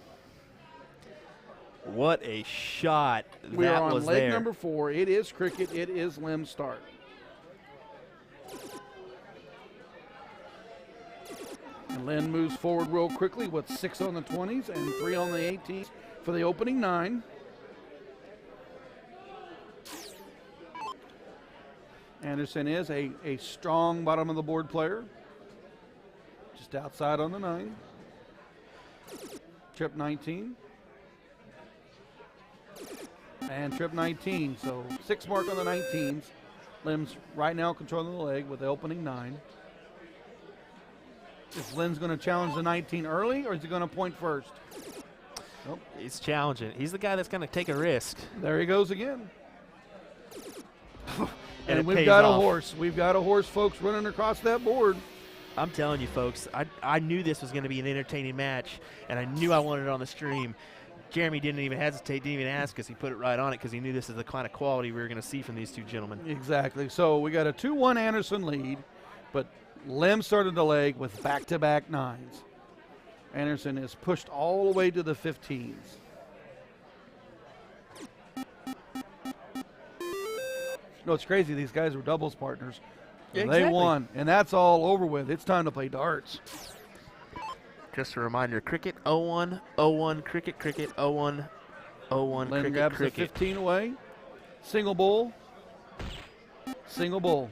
What a shot We that are on was leg there. number 4. It is cricket. It is Lim start. And Lynn moves forward real quickly with 6 on the 20s and 3 on the 18s for the opening 9. Anderson is a strong bottom of the board player. Just outside on the 9. Trip 19. And trip 19. So 6 mark on the 19s. Lim's right now controlling the leg with the opening 9. Is Lynn's going to challenge the 19 early, or is he going to point first? Nope. He's challenging. He's the guy that's going to take a risk. There he goes again. And it we've pays got off. a horse. We've got a horse, folks, running across that board. I'm telling you, folks, I knew this was going to be an entertaining match, and I knew I wanted it on the stream. Jeremy didn't even hesitate, didn't even ask us. He put it right on it because he knew this is the kind of quality we were going to see from these two gentlemen. Exactly. So we got a 2-1 Anderson lead, but Lim started the leg with back-to-back 9s. Anderson is pushed all the way to the 15s. No, it's crazy. These guys were doubles partners. Yeah, They exactly. won, and that's all over with. It's time to play darts. Just a reminder, cricket 0-1, 0-1, cricket, 0-1, 0-1, Lim cricket, grabs cricket. the 15 away. Single bull. Single bull.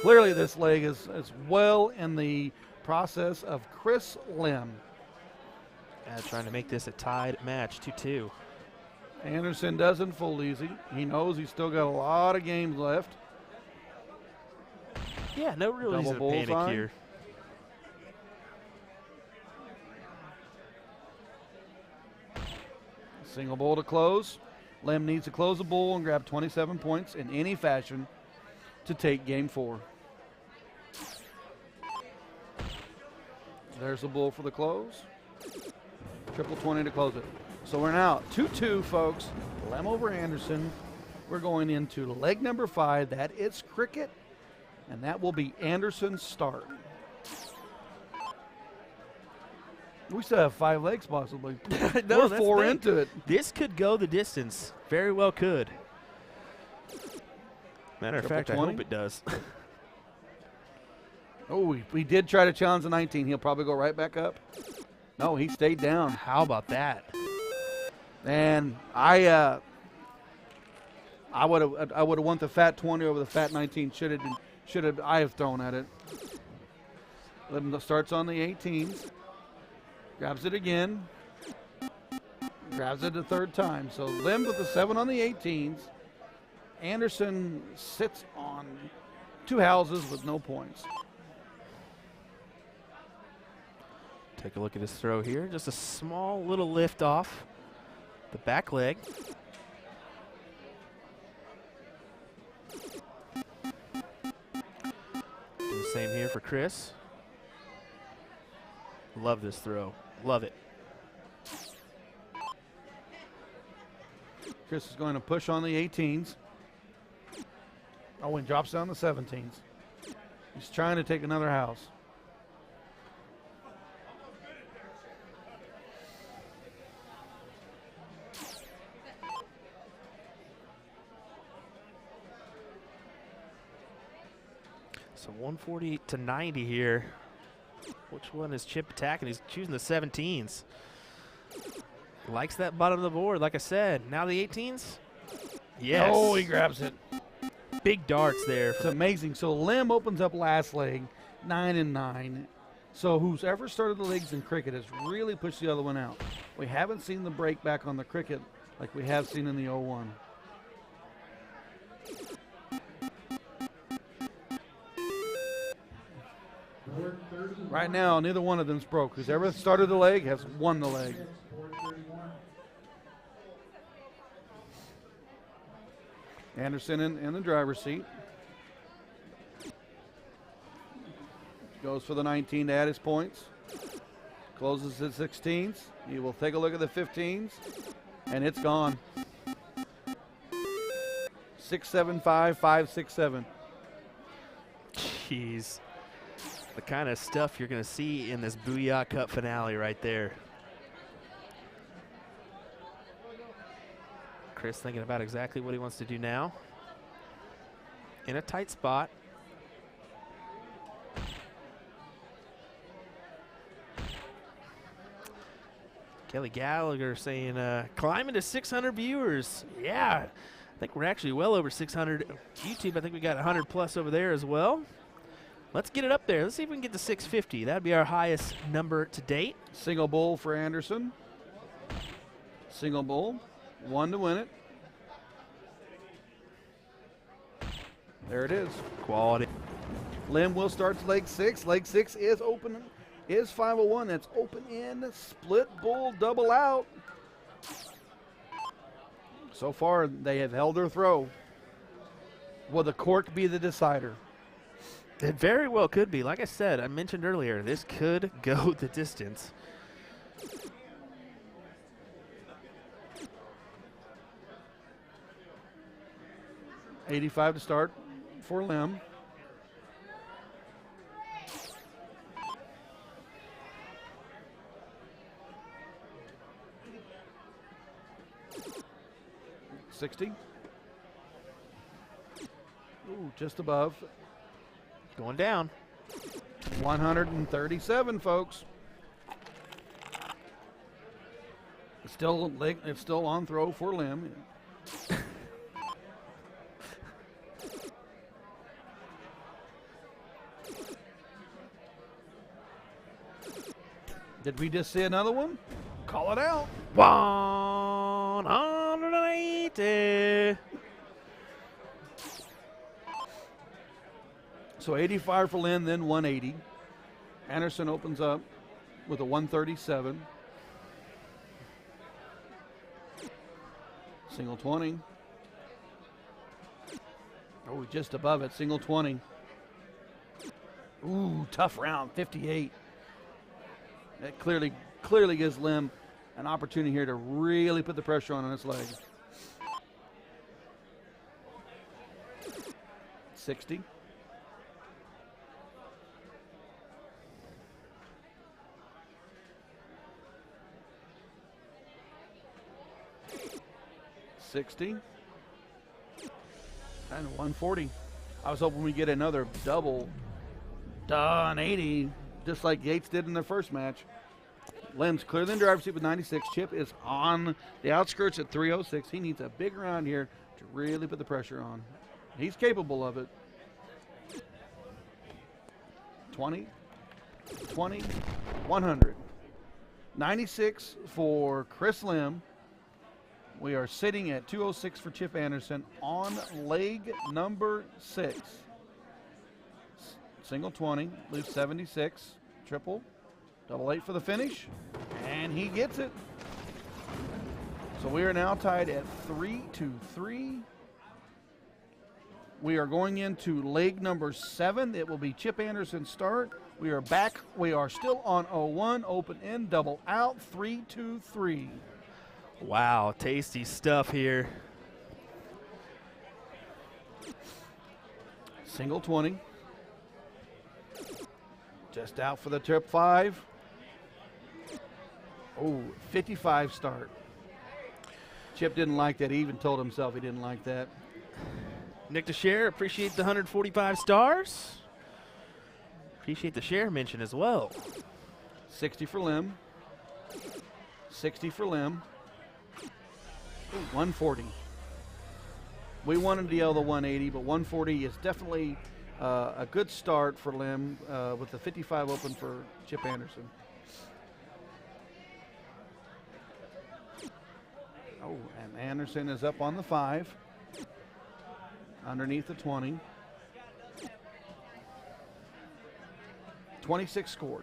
Clearly this leg is well in the process of Chris Lim. Trying to make this a tied match, 2-2. Anderson doesn't fold easy. He knows he's still got a lot of games left. Yeah, no real reason to Double panic bullseye. here. Single bowl to close. Lim needs to close the bowl and grab 27 points in any fashion to take game 4. There's the bull for the close. Triple 20 to close it. So we're now 2-2, folks. Lim over Anderson. We're going into leg number 5. That is cricket, and that will be Anderson's start. We still have 5 legs possibly. No, we're 4 into it. This could go the distance. Very well could. Matter of fact, 20? I hope it does. Oh, we did try to challenge the 19. He'll probably go right back up. No, he stayed down. How about that? And I would have won the fat 20 over the fat 19. Should have I have thrown at it. Lim starts on the 18s. Grabs it again. Grabs it the 3rd time. So Lim with the 7 on the 18s. Anderson sits on 2 houses with no points. Take a look at his throw here. Just a small little lift off the back leg. The same here for Chris. Love this throw. Love it. Chris is going to push on the 18s. Oh, and drops down the 17s. He's trying to take another house. So 140 to 90 here. Which one is Chip attacking? He's choosing the 17s. Likes that bottom of the board, like I said. Now the 18s? Yes. Oh, he grabs it. Big darts there. It's amazing. So Lim opens up last leg, 9 and 9. So who's ever started the legs in cricket has really pushed the other one out. We haven't seen the break back on the cricket like we have seen in the 0-1. Right now, neither one of them's broke. Who's ever started the leg has won the leg. Anderson in the driver's seat. Goes for the 19 to add his points. Closes his 16s. He will take a look at the 15s, and it's gone. 6-7-5, 5-6-7. Jeez. The kind of stuff you're going to see in this Booyah Cup finale right there. Chris thinking about exactly what he wants to do now. In a tight spot. Kelly Gallagher saying, climbing to 600 viewers. Yeah, I think we're actually well over 600 YouTube. I think we got 100 plus over there as well. Let's get it up there. Let's see if we can get to 650. That'd be our highest number to date. Single bull for Anderson. Single bull. 1 to win it. There it is. Quality. Lim will start leg 6. Leg 6 is open. Is 501. That's open in. Split bull double out. So far, they have held their throw. Will the cork be the decider? It very well could be. Like I said, I mentioned earlier, this could go the distance. $85 to start for Lim. $60. Ooh, just above. Going down. 137, folks. It's still on throw for Lim. Did we just see another one? Call it out. 180. So 85 for Lynn, then 180. Anderson opens up with a 137. Single 20. Oh, just above it, single 20. Ooh, tough round, 58. That clearly gives Lim an opportunity here to really put the pressure on his leg. 60. $60 and 140. I was hoping we get another double done 80, just like Yates did in the first match. Lim's clearly in the driver's seat with 96. Chip is on the outskirts at 306. He needs a big round here to really put the pressure on. He's capable of it. 20, 20, 100. 96 for Chris Lim. We are sitting at 206 for Chip Anderson on leg number 6. Single 20, leaves 76, triple, double 8 for the finish, and he gets it. So we are now tied at 3-3. We are going into leg number 7. It will be Chip Anderson's start. We are back. We are still on 01, open in, double out, 3-2-3. Wow, tasty stuff here. Single 20. Just out for the trip 5. Oh, 55 start. Chip didn't like that. He even told himself he didn't like that. Nick to share, appreciate the 145 stars. Appreciate the share mention as well. 60 for Lim. 60 for Lim. 140. We wanted to yell the 180, but 140 is definitely a good start for Lim with the 55 open for Chip Anderson. Oh, and Anderson is up on the 5. Underneath the 20. 26 scored.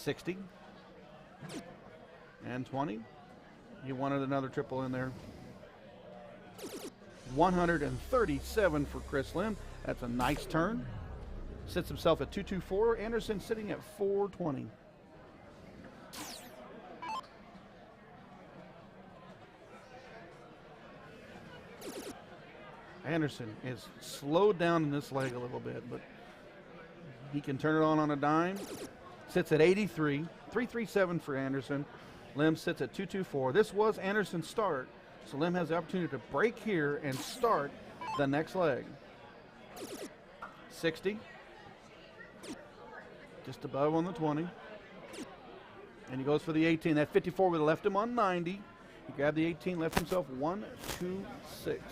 $60 and 20. He wanted another triple in there. 137 for Chris Lim. That's a nice turn. Sits himself at 224. Anderson sitting at 420. Anderson is slowed down in this leg a little bit, but he can turn it on a dime. Sits at 83. 337 for Anderson. Lim sits at 224. This was Anderson's start, so Lim has the opportunity to break here and start the next leg. 60. Just above on the 20. And he goes for the 18. That 54 would have left him on 90. He grabbed the 18, left himself 126.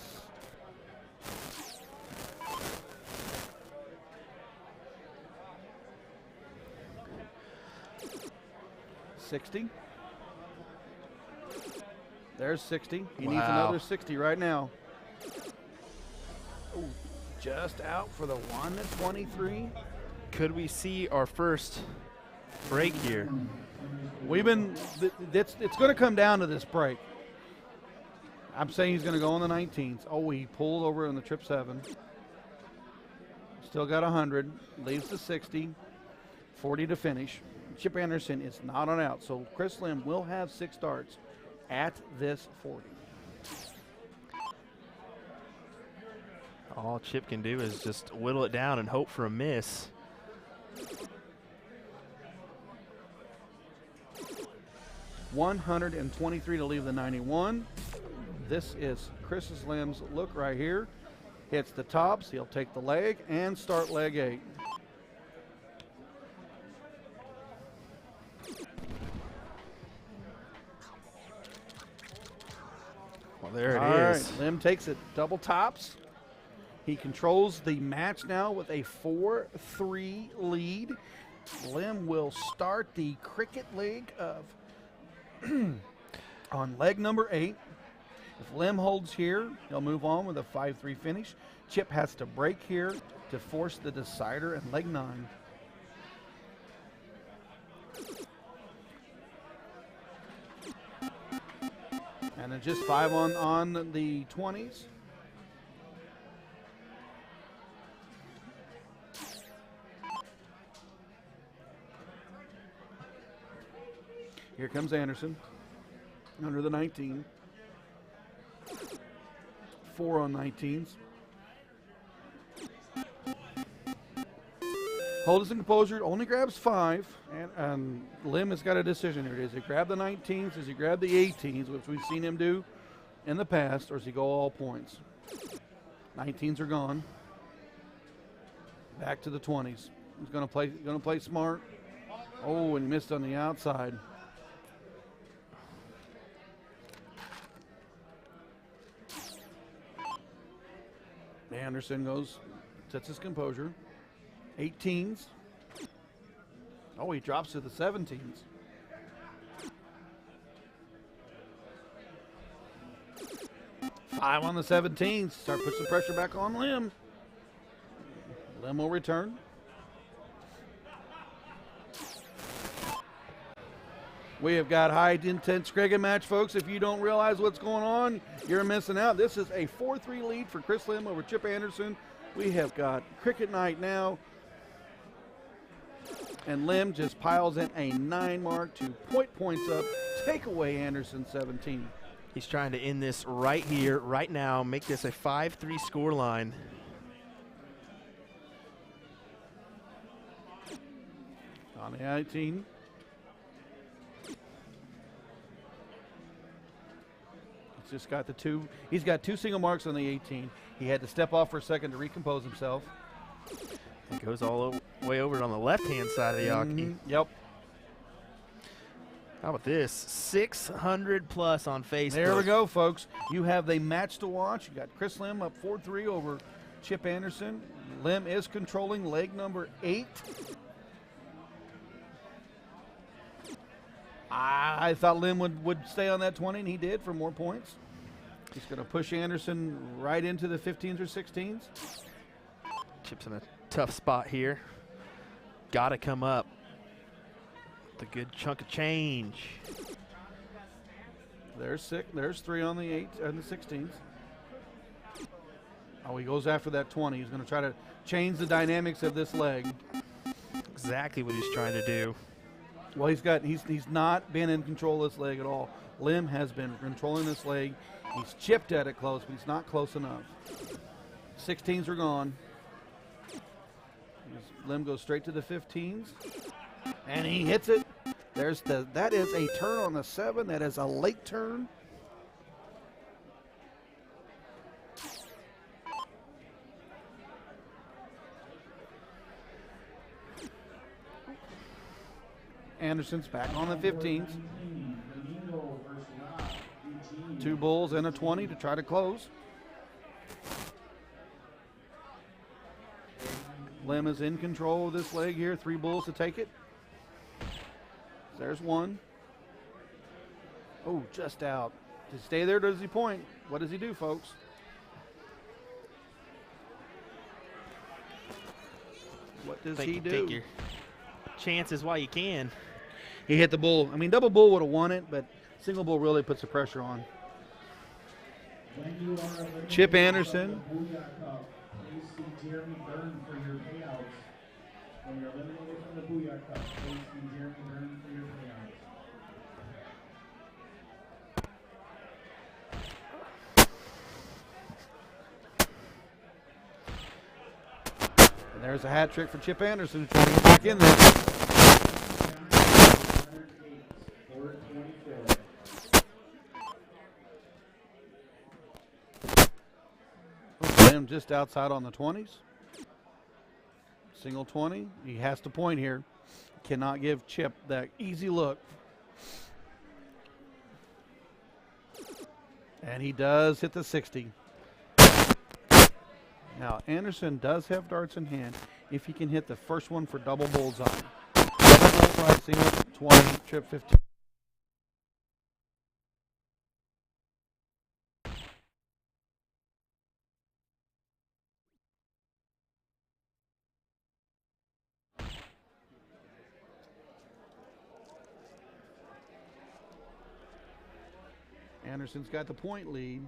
$60. There's 60. He needs another 60 right now. Ooh, just out for the 123. Could we see our first break here? It's going to come down to this break. I'm saying he's going to go on the 19th. Oh, he pulled over on the trip 7. Still got 100. Leaves the 60. 40 to finish. Chip Anderson is not on out, so Chris Lim will have 6 starts at this 40. All Chip can do is just whittle it down and hope for a miss. $123 to leave the 91. This is Chris Lim's look right here. Hits the tops. He'll take the leg and start leg 8. Well, there it is. Right, Lim takes it. Double tops. He controls the match now with a 4-3 lead. Lim will start the cricket leg of on leg number 8. If Lim holds here, he'll move on with a 5-3 finish. Chip has to break here to force the decider in leg 9. And then just 5 on the 20s. Here comes Anderson under the 19. 4 on 19s. Hold his composure, only grabs 5, and Lim has got a decision here. Does he grab the 19s, does he grab the 18s, which we've seen him do in the past, or does he go all points? 19s are gone. Back to the 20s. He's going to play smart. Oh, and he missed on the outside. Anderson sets his composure. 18s. Oh, he drops to the 17s. Five on the 17s. Start putting some pressure back on Lim. Lim will return. We have got high intense cricket match, folks. If you don't realize what's going on, you're missing out. This is a 4-3 lead for Chris Lim over Chip Anderson. We have got cricket night now. And Lim just piles in a 9 mark to points up, take away Anderson 17. He's trying to end this right here, right now, make this a 5-3 score line. On the 18. He's just got the 2. He's got 2 single marks on the 18. He had to step off for a second to recompose himself. It goes all the way over on the left-hand side of the hockey. Yep. How about this? 600 plus on Facebook. There we go, folks. You have the match to watch. You got Chris Lim up 4-3 over Chip Anderson. Lim is controlling leg number 8. I thought Lim would stay on that 20, and he did for more points. He's going to push Anderson right into the 15s or 16s. Chip's in a tough spot here. Got to come up. The good chunk of change. There's 6. There's 3 on the 8 and the 16s. Oh, he goes after that 20. He's going to try to change the dynamics of this leg. Exactly what he's trying to do. Well, he's not been in control of this leg at all. Lim has been controlling this leg. He's chipped at it close, but he's not close enough. 16s are gone. Lim goes straight to the 15s, and he hits it. That is a turn on the 7. That is a late turn. Anderson's back on the 15s. 2 bulls and a 20 to try to close. Lim is in control of this leg here. 3 bulls to take it. There's 1. Oh, just out. To stay there, does he point? What does he do, folks? What does he do? Take your chances while you can. He hit the bull. I mean, double bull would have won it, but single bull really puts the pressure on. Chip Anderson. Jeremy Byrne for your payouts. When you're eliminated from the Booyah Cup, please see Jeremy Byrne for your payouts. And there's a hat trick for Chip Anderson trying to get back in there. Just outside on the 20s. Single 20. He has to point here. Cannot give Chip that easy look. And he does hit the 60. Now, Anderson does have darts in hand if he can hit the first one for double bullseye. Double bullseye, single 20, Chip 15. Anderson's got the point lead,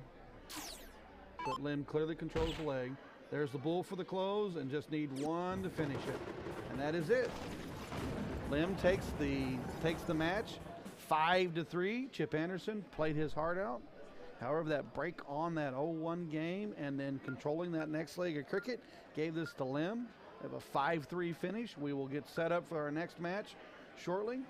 but Lim clearly controls the leg. There's the bull for the close, and just need one to finish it, and that is it. Lim takes the match, 5-3. Chip Anderson played his heart out. However, that break on that 0-1 game and then controlling that next leg of cricket gave this to Lim. We have a 5-3 finish. We will get set up for our next match shortly.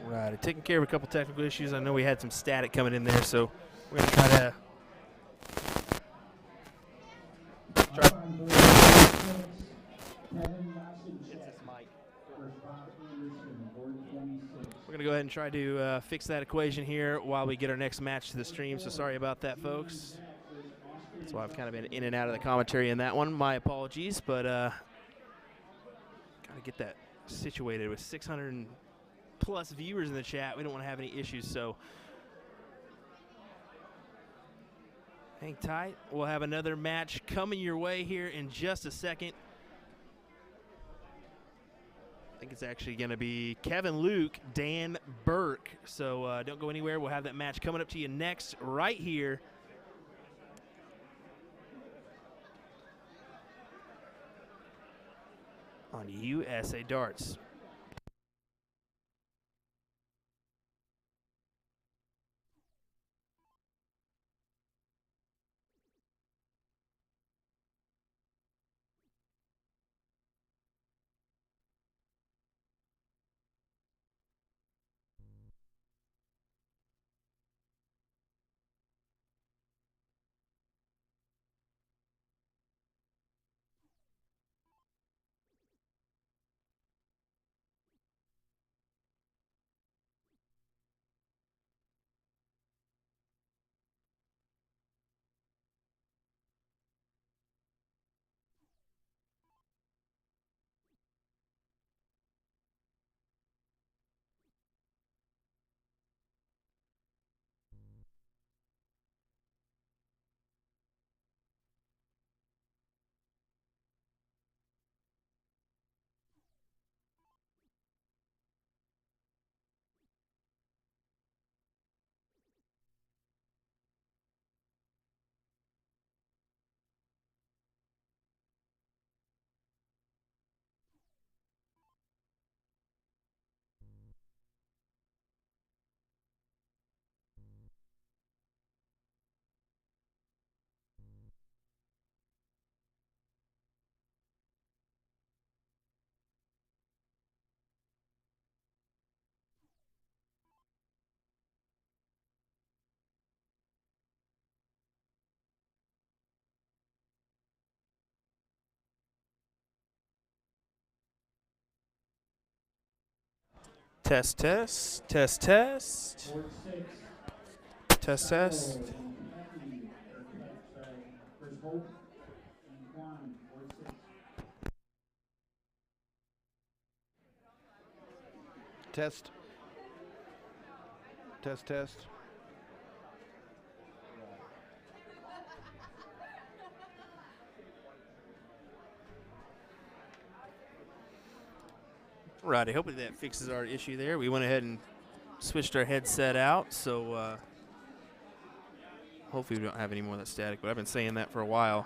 Right, taking care of a couple technical issues. I know we had some static coming in there, so we're going to try to We're going to go ahead and try to fix that equation here while we get our next match to the stream, so sorry about that, folks. That's why I've kind of been in and out of the commentary in that one. My apologies, but got to get that situated with 600 plus viewers in the chat. We don't want to have any issues, so hang tight. We'll have another match coming your way here in just a second. I think it's actually going to be Kevin Luke, Dan Burke. So don't go anywhere. We'll have that match coming up to you next right here. On USA Darts. Test, test, test, test. Test, test. Test. Test, test. Righty, hopefully that fixes our issue there. We went ahead and switched our headset out, so hopefully we don't have any more of that static, but I've been saying that for a while.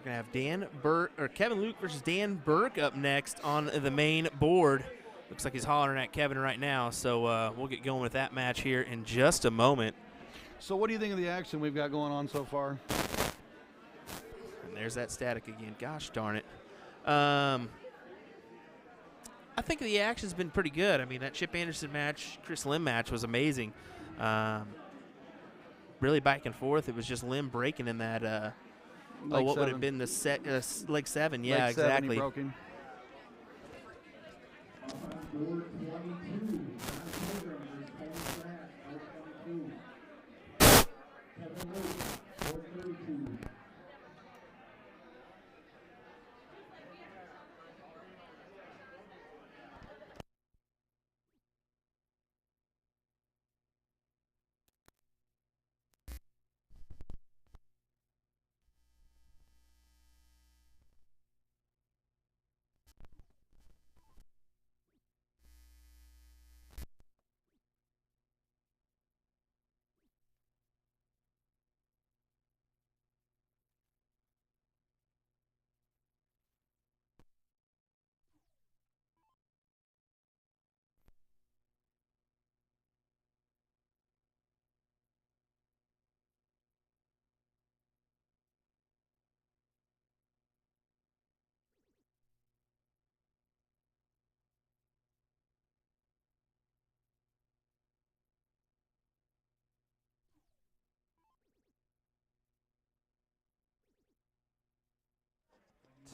We're going to have Kevin Luke versus Dan Burke up next on the main board. Looks like he's hollering at Kevin right now, so we'll get going with that match here in just a moment. So what do you think of the action we've got going on so far? And there's that static again. Gosh darn it. I think the action's been pretty good. I mean, that Chip Anderson match, Chris Lim match was amazing. Really back and forth. It was just Lim breaking in that, what would have been the set, leg 7. Yeah, leg exactly. 7, he broke him.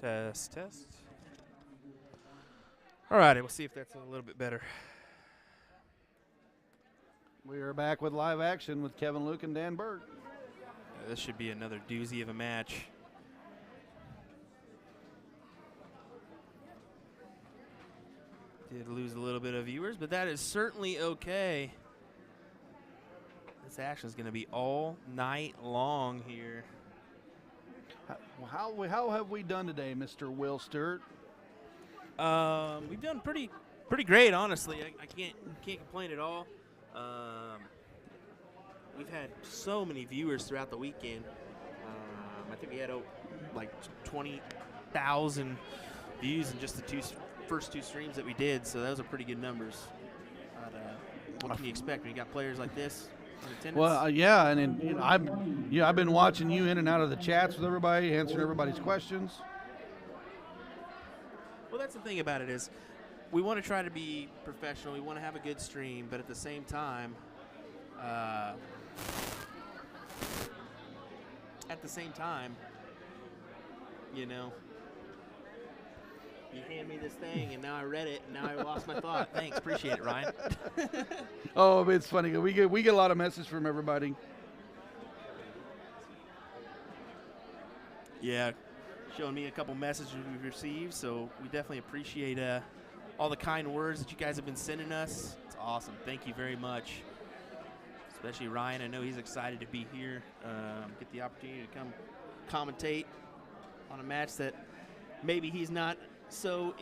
Test, test. All right, we'll see if that's a little bit better. We are back with live action with Kevin Luke and Dan Burke. This should be another doozy of a match. Did lose a little bit of viewers, but that is certainly okay. This action is going to be all night long here. How have we done today, Mr. Will Stewart? We've done pretty great, honestly. I can't complain at all. We've had so many viewers throughout the weekend. I think we had like 20,000 views in just the first two streams that we did, so those are pretty good numbers. But, what can you expect when you got players like this in attendance? Well, yeah, and I've been watching you in and out of the chats with everybody, answering everybody's questions. Well, that's the thing about it is we want to try to be professional. We want to have a good stream, but at the same time, you know, you hand me this thing, and now I read it, and now I lost my thought. Thanks, appreciate it, Ryan. Oh, it's funny. We get a lot of messages from everybody. Yeah, showing me a couple messages we've received, so we definitely appreciate all the kind words that you guys have been sending us. It's awesome. Thank you very much. Especially Ryan. I know he's excited to be here, get the opportunity to come commentate on a match that maybe he's not so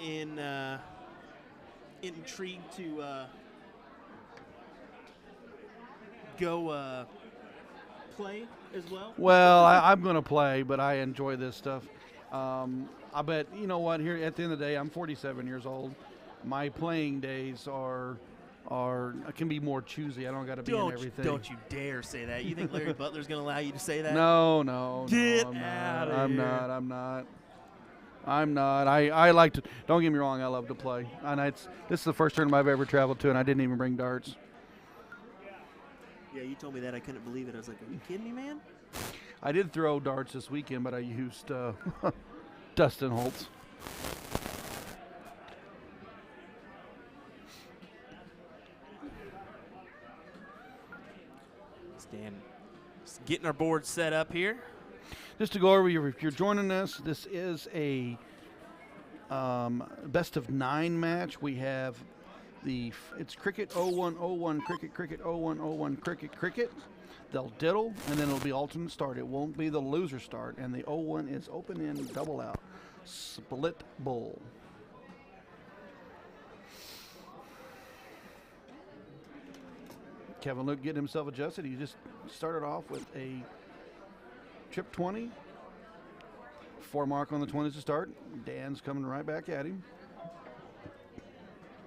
intrigued to go play as well. Well, I'm going to play, but I enjoy this stuff. I bet, you know what, here at the end of the day, I'm 47 years old. My playing days can be more choosy. I don't got to be in everything. Don't you dare say that. You think Larry Butler's going to allow you to say that? No. Get I'm out not. of here. I'm not. I like to. Don't get me wrong. I love to play. And this is the first tournament I've ever traveled to, and I didn't even bring darts. Yeah, you told me that. I couldn't believe it. I was like, are you kidding me, man? I did throw darts this weekend, but I used Dustin Holtz. Stan, just getting our board set up here. Just to go over, if you're joining us, this is a best of 9 match. We have it's cricket 0101 cricket 0101 cricket. They'll diddle, and then it'll be alternate start. It won't be the loser start, and the 01 is open in, double out, split bull. Kevin Luke getting himself adjusted. He just started off with a trip 20. 4 mark on the 20s to start. Dan's coming right back at him.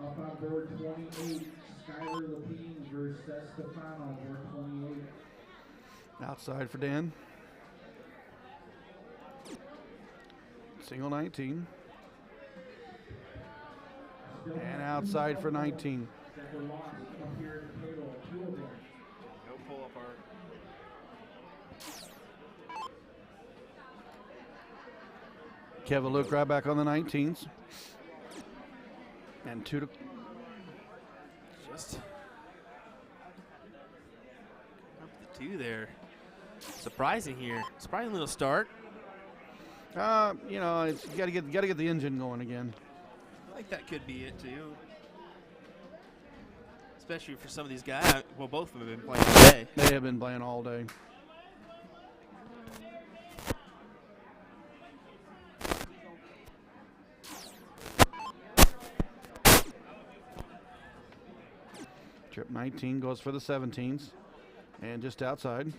Up on board 28, Skylar Lapine versus Stefano, board 28. Outside for Dan. Single 19. And outside for 19. Second loss up here at the table, 2 of them. No pull up our. Kevin Luke right back on the 19s. And 2 to. Just up the 2 there. Surprising here. Surprising little start. You know, you got to get the engine going again. I think that could be it too. Especially for some of these guys. Well, both of them have been playing today. They have been playing all day. Trip 19 goes for the 17s. And just outside.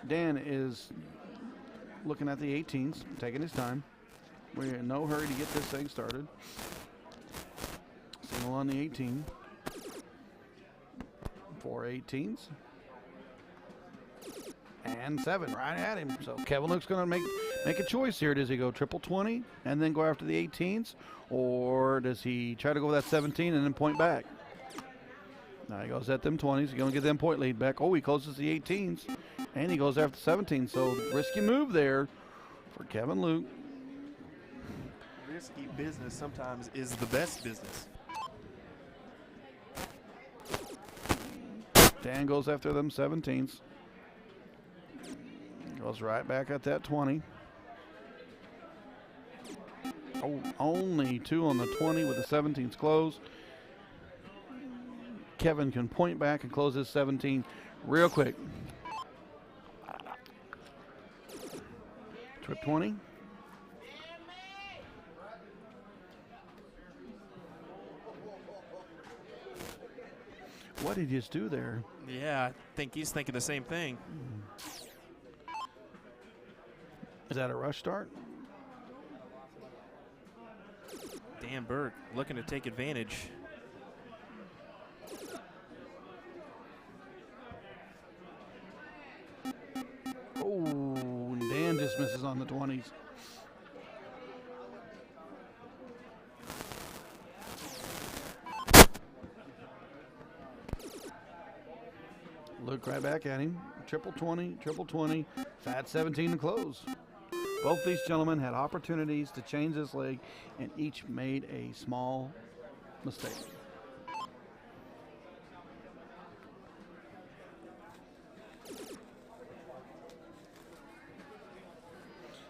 Dan is looking at the 18s, taking his time. We're in no hurry to get this thing started. Single on the 18. 4 18s. And 7 right at him. So Kevin Luke's going to make a choice here. Does he go triple 20 and then go after the 18s? Or does he try to go with that 17 and then point back? Now he goes at them 20s. He's going to get them point lead back. Oh, he closes the 18s. And he goes after 17. So risky move there for Kevin Luke. Risky business sometimes is the best business. Dan goes after them 17s. Goes right back at that 20. Oh, only 2 on the 20 with the 17s closed. Kevin can point back and close his 17 real quick. Trip 20. What did he just do there? Yeah, I think he's thinking the same thing. Is that a rush start? Dan Burke looking to take advantage. Oh, and Dan just misses on the 20s. Look right back at him. Triple 20, triple 20, fat 17 to close. Both these gentlemen had opportunities to change this leg and each made a small mistake.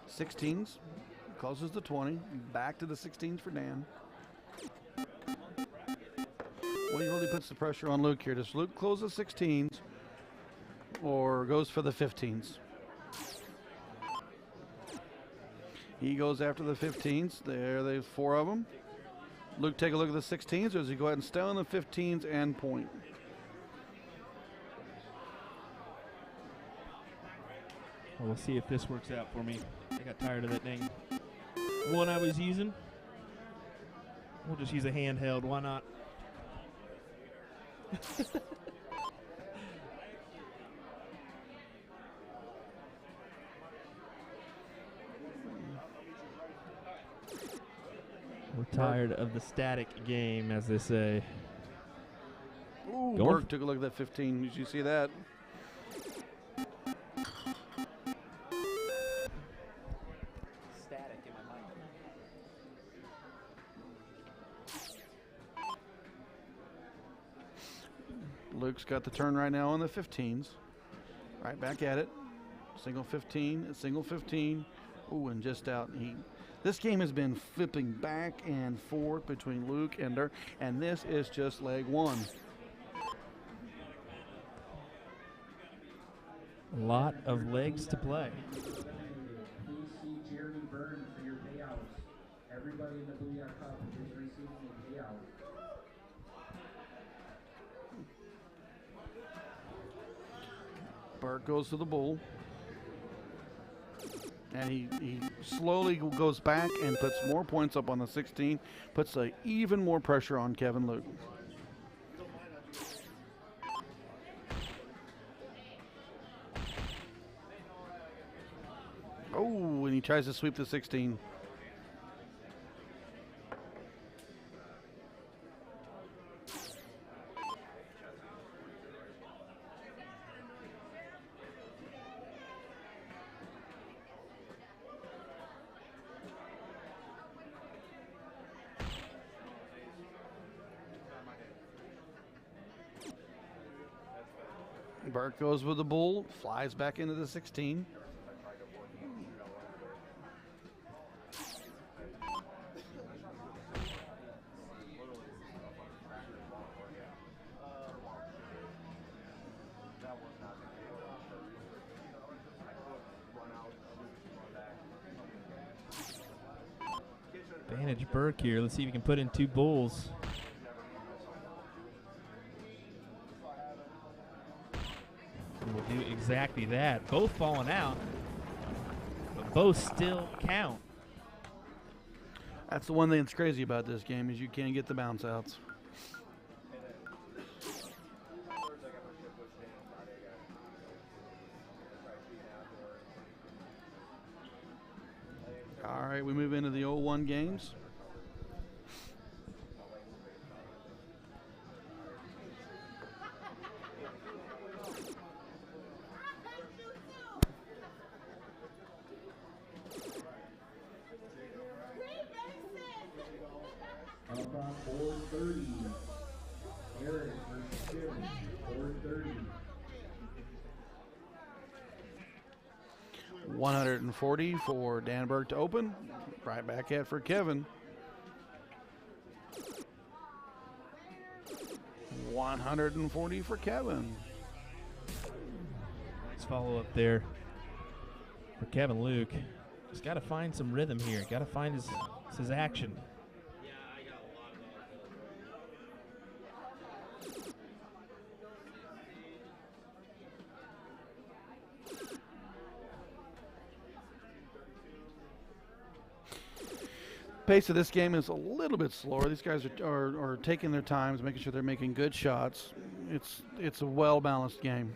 Sixteens, closes the 20, back to the 16s for Dan. Well, he really puts the pressure on Luke here. Does Luke close the 16s or goes for the 15s? He goes after the 15s. There's 4 of them. Luke, take a look at the 16s, or does he go ahead and stay on the 15s and point? Well, we'll see if this works out for me. I got tired of that dang one I was using. We'll just use a handheld. Why not? We're tired of the static game, as they say. Ooh, Going Burke took a look at that 15. Did you see that? Static in my mind. Luke's got the turn right now on the 15s. Right back at it. Single 15, single 15. Ooh, and just out. This game has been flipping back and forth between Luke and Dirk, and this is just leg 1. A lot of legs to play. Everybody in the Booyah Cup is receiving a payout. Burke goes to the bull. And he slowly goes back and puts more points up on the 16, puts even more pressure on Kevin Luke. Oh, and he tries to sweep the 16. Burke goes with the bull, flies back into the 16. Advantage Burke here. Let's see if he can put in 2 bulls. We'll do exactly that. Both falling out, but both still count. That's the one thing that's crazy about this game is you can't get the bounce outs. All right, we move into the 0-1 games. Up on board 30. Eric versus Kevin, board 30. 140 for Dan Burke to open. Right back at for Kevin. 140 for Kevin. Let's follow up there for Kevin Luke. He's got to find some rhythm here. Got to find his action. Pace of this game is a little bit slower. These guys are taking their times, making sure they're making good shots. It's a well-balanced game.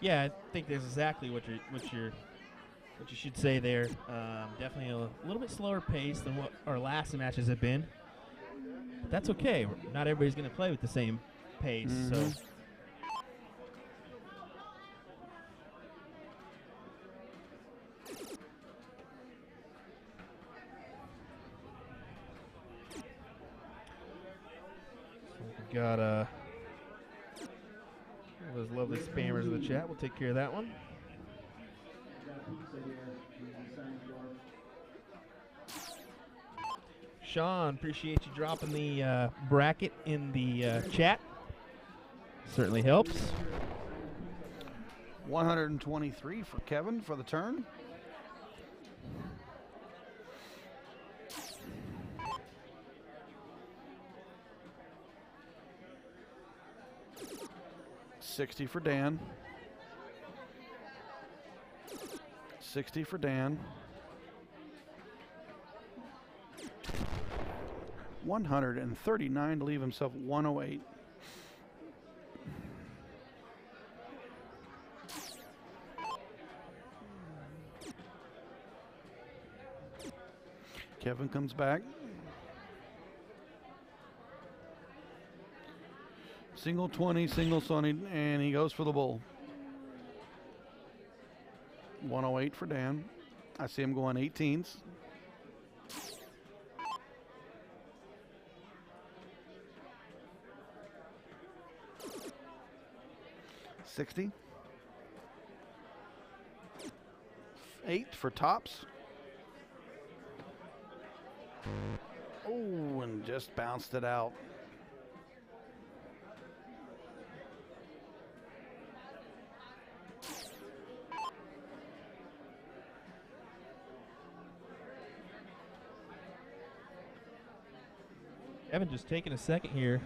Yeah, I think that's exactly what you should say there. Definitely a little bit slower pace than what our last matches have been. But that's okay. Not everybody's going to play with the same pace. So. Got those lovely spammers in the chat. We'll take care of that one. Sean, appreciate you dropping the bracket in the chat. Certainly helps. 123 for Kevin for the turn. $60 for Dan. 60 for Dan. 139 to leave himself 108. Kevin comes back. Single 20, single Sonny, and he goes for the bull. 108 for Dan. I see him going 18s. $60. 8 for tops. Oh, and just bounced it out. Evan just taking a second here.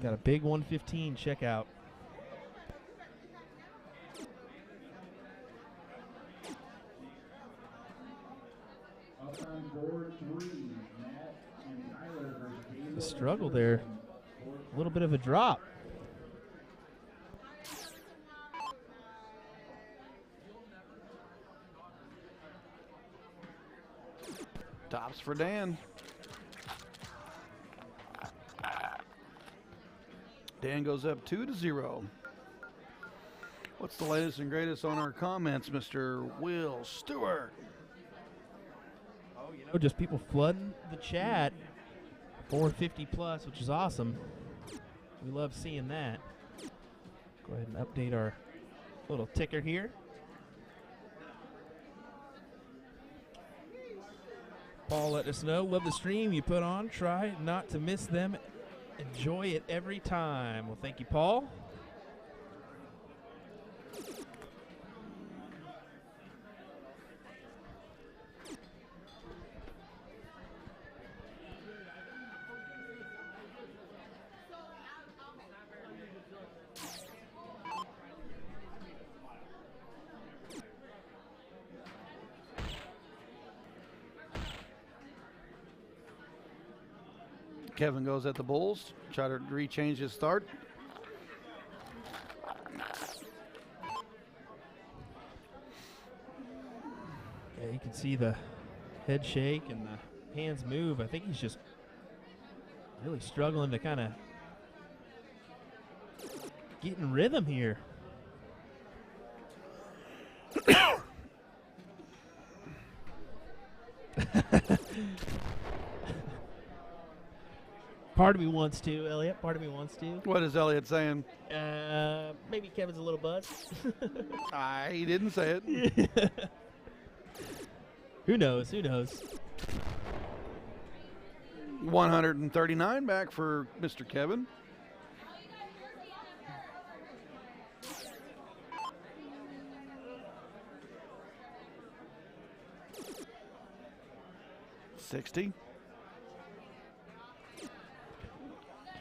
Got a big 115 checkout. Up on board 3, Matt and Tyler versus The struggle there. A little bit of a drop. Tops for Dan. Dan goes up 2-0. What's the latest and greatest on our comments, Mr. Will Stuart? Oh, you know, just people flooding the chat. 450 plus, which is awesome. We love seeing that. Go ahead and update our little ticker here. Paul let us know, love the stream you put on. Try not to miss them. Enjoy it every time. Well, thank you, Paul. Kevin goes at the Bulls, try to rechange his start. Yeah, you can see the head shake and the hands move. I think he's just really struggling to kind of get in rhythm here. Part of me wants to, Elliot. Part of me wants to. What is Elliot saying? Maybe Kevin's a little buzzed. He didn't say it. Who knows? Who knows? 139 back for Mr. Kevin. $60.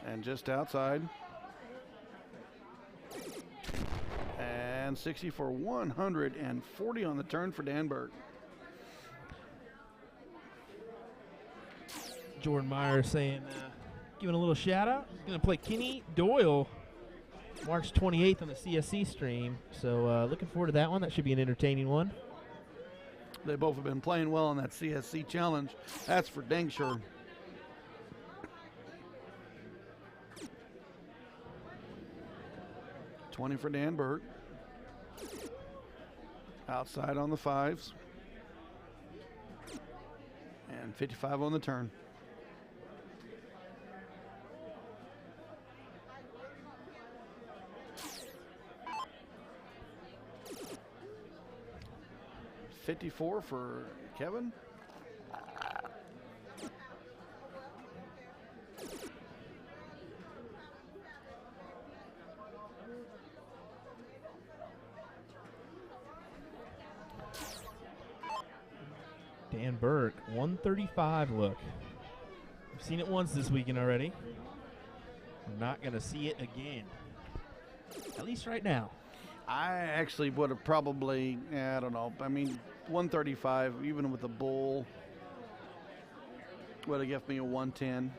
And just outside. And 60 for 140 on the turn for Dan Burke. Jordan Meyer saying, giving a little shout out. He's going to play Kenny Doyle March 28th on the CSC stream. So looking forward to that one. That should be an entertaining one. They both have been playing well in that CSC challenge. That's for dang sure. $20 for Dan Burke. Outside on the 5s. And 55 on the turn. $54 for Kevin. Dan Burke, 135 look. We've seen it once this weekend already. We're not going to see it again. At least right now. I actually would have probably, I don't know. I mean, 135, even with the bull, would have given me a 110.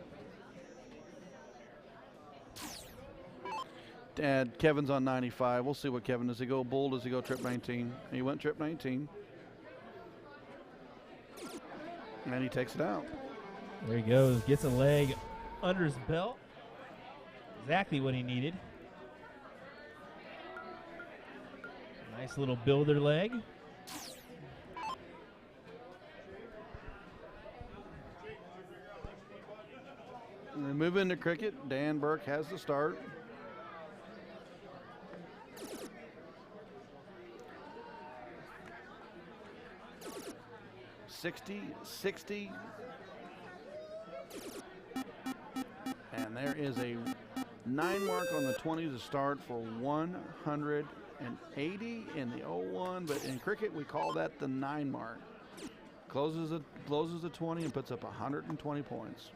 Dad, Kevin's on 95. We'll see what Kevin does. He go bull? Does he go trip 19? He went trip 19. And he takes it out. There he goes. Gets a leg under his belt. Exactly what he needed. Nice little builder leg. And they move into cricket. Dan Burke has the start. $60. And there is a 9 mark on the 20 to start for 180 in the 01, but in cricket we call that the 9 mark. Closes the 20 and puts up 120 points.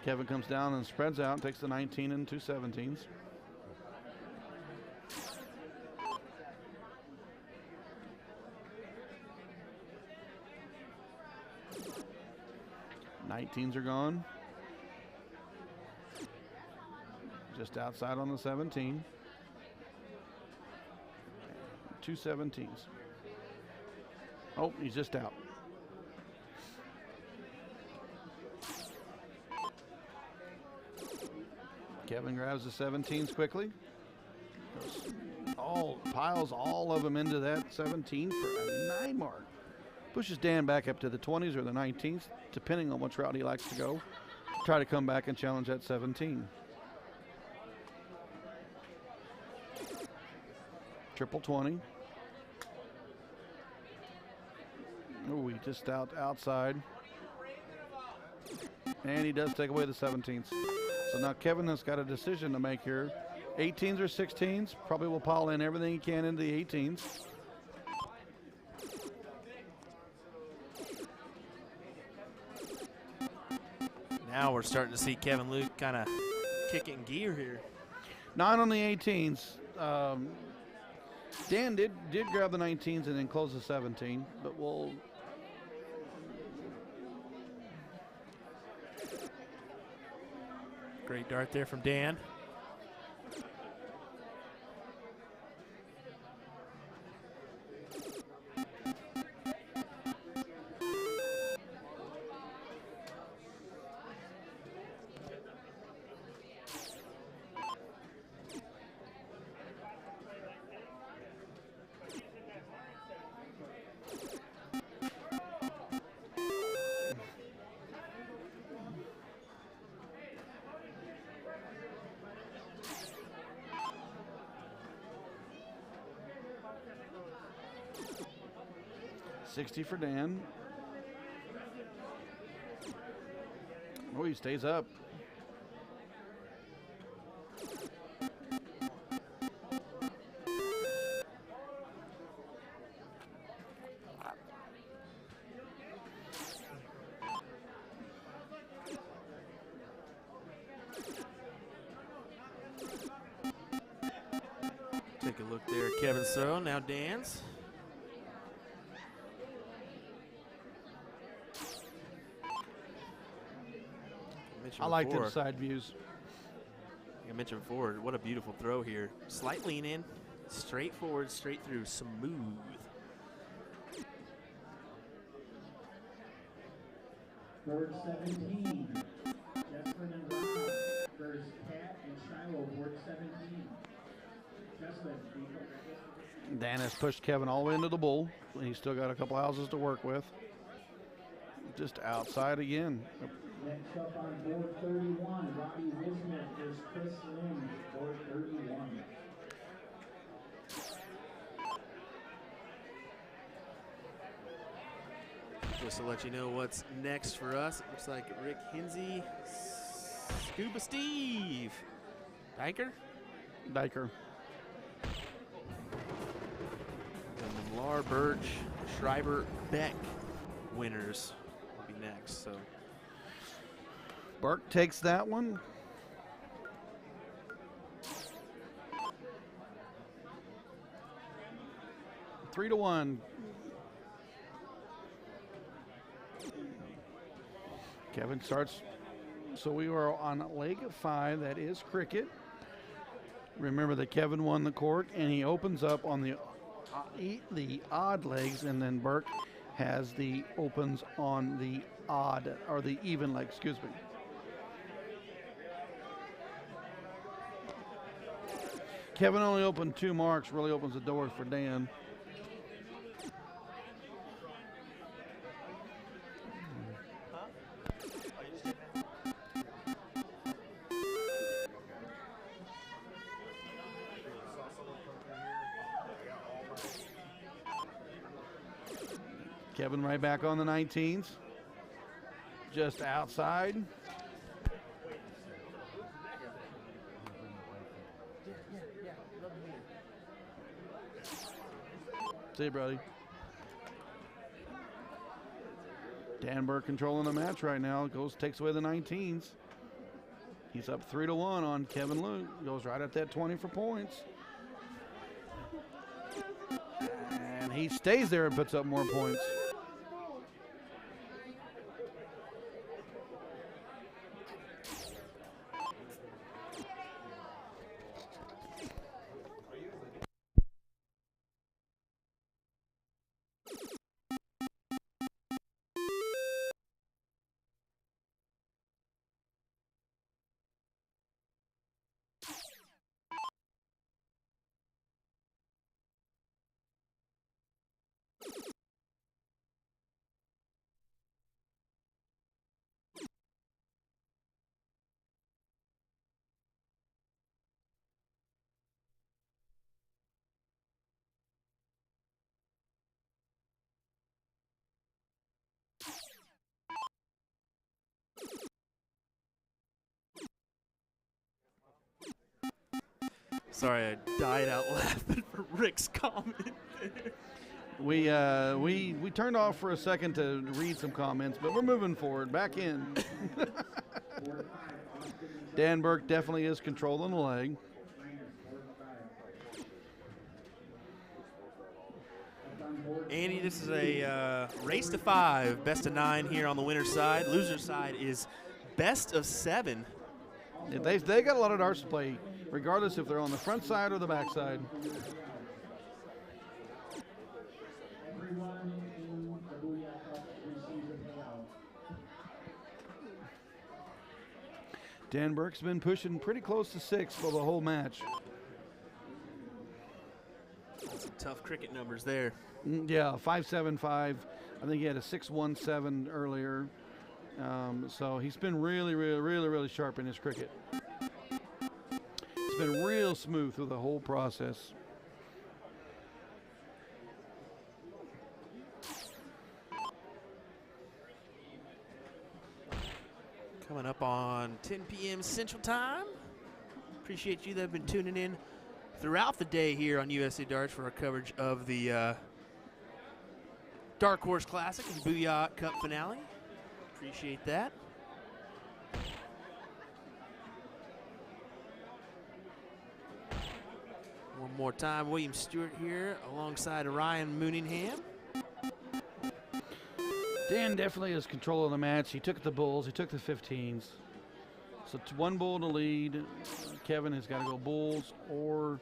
Kevin comes down and spreads out, takes the 19 and 2 17s. Nineteens are gone. Just outside on the 17. 2 17s. Oh, he's just out. Kevin grabs the 17s quickly. Piles all of them into that 17 for a 9 mark. Pushes Dan back up to the 20s or the 19s, depending on which route he likes to go. Try to come back and challenge that 17. Triple 20. Oh, he just outside. And he does take away the 17s. So now Kevin has got a decision to make here. 18s or 16s. Probably will pile in everything he can into the 18s. Now we're starting to see Kevin Luke kind of kicking gear here. 9 on the 18s. Dan did grab the 19s and then close the 17, but we'll. Great dart there from Dan. 60 for Dan. Oh, he stays up. Take a look there at Kevin's throw. Now Dan's. I like the side views. Like I mentioned before, what a beautiful throw here. Slight lean in, straight forward, straight through, smooth. Board 17, Jesslyn and Rob versus Pat and Shiloh, board 17. Jesslyn, Dan has pushed Kevin all the way into the bull. He's still got a couple houses to work with. Just outside again. next up on board 31, Robbie Wisnick versus Chris Lynn, board 31. Just to let you know what's next for us, it looks like Rick Hinzi, Scuba Steve, Dyker, Dyker. and the Milar, Burke, Schreiber, Beck winners will be next. So Burke takes that one. Three to one. Kevin starts, so we are on leg 5, that is cricket. Remember that Kevin won the cork, and he opens up on the odd legs, and then Burke has the opens on the odd, or the even leg, excuse me. Kevin only opened 2 marks, really opens the door for Dan. Kevin right back on the 19s, just outside. See you, buddy. Dan Burke controlling the match right now. Takes away the 19s. He's up 3 to 1 on Kevin Luke. Goes right at that 20 for points. And he stays there and puts up more points. sorry, I died out laughing for Rick's comment there. We turned off for a second to read some comments, but we're moving forward. Back in. Dan Burke definitely is controlling the leg. Andy, this is a race to 5, best of 9 here on the winner's side. Loser's side is best of 7. Yeah, they got a lot of darts to play, regardless if they're on the front side or the back side. Everyone in the Booyah Cup receives a payout. Dan Burke's been pushing pretty close to 6 for the whole match. Some tough cricket numbers there. Yeah, 5.75. I think he had a 6.17 earlier. So he's been really sharp in his cricket. It's been real smooth through the whole process. coming up on 10 p.m. Central Time. Appreciate you that have been tuning in throughout the day here on USA Darts for our coverage of the Darkhorse Classic and Booyah Cup finale. Appreciate that. One more time, William Stuart here alongside Ryan Mooningham. Dan definitely has control of the match. He took the bulls, he took the 15s. So it's one bull to lead. Kevin has got to go bulls or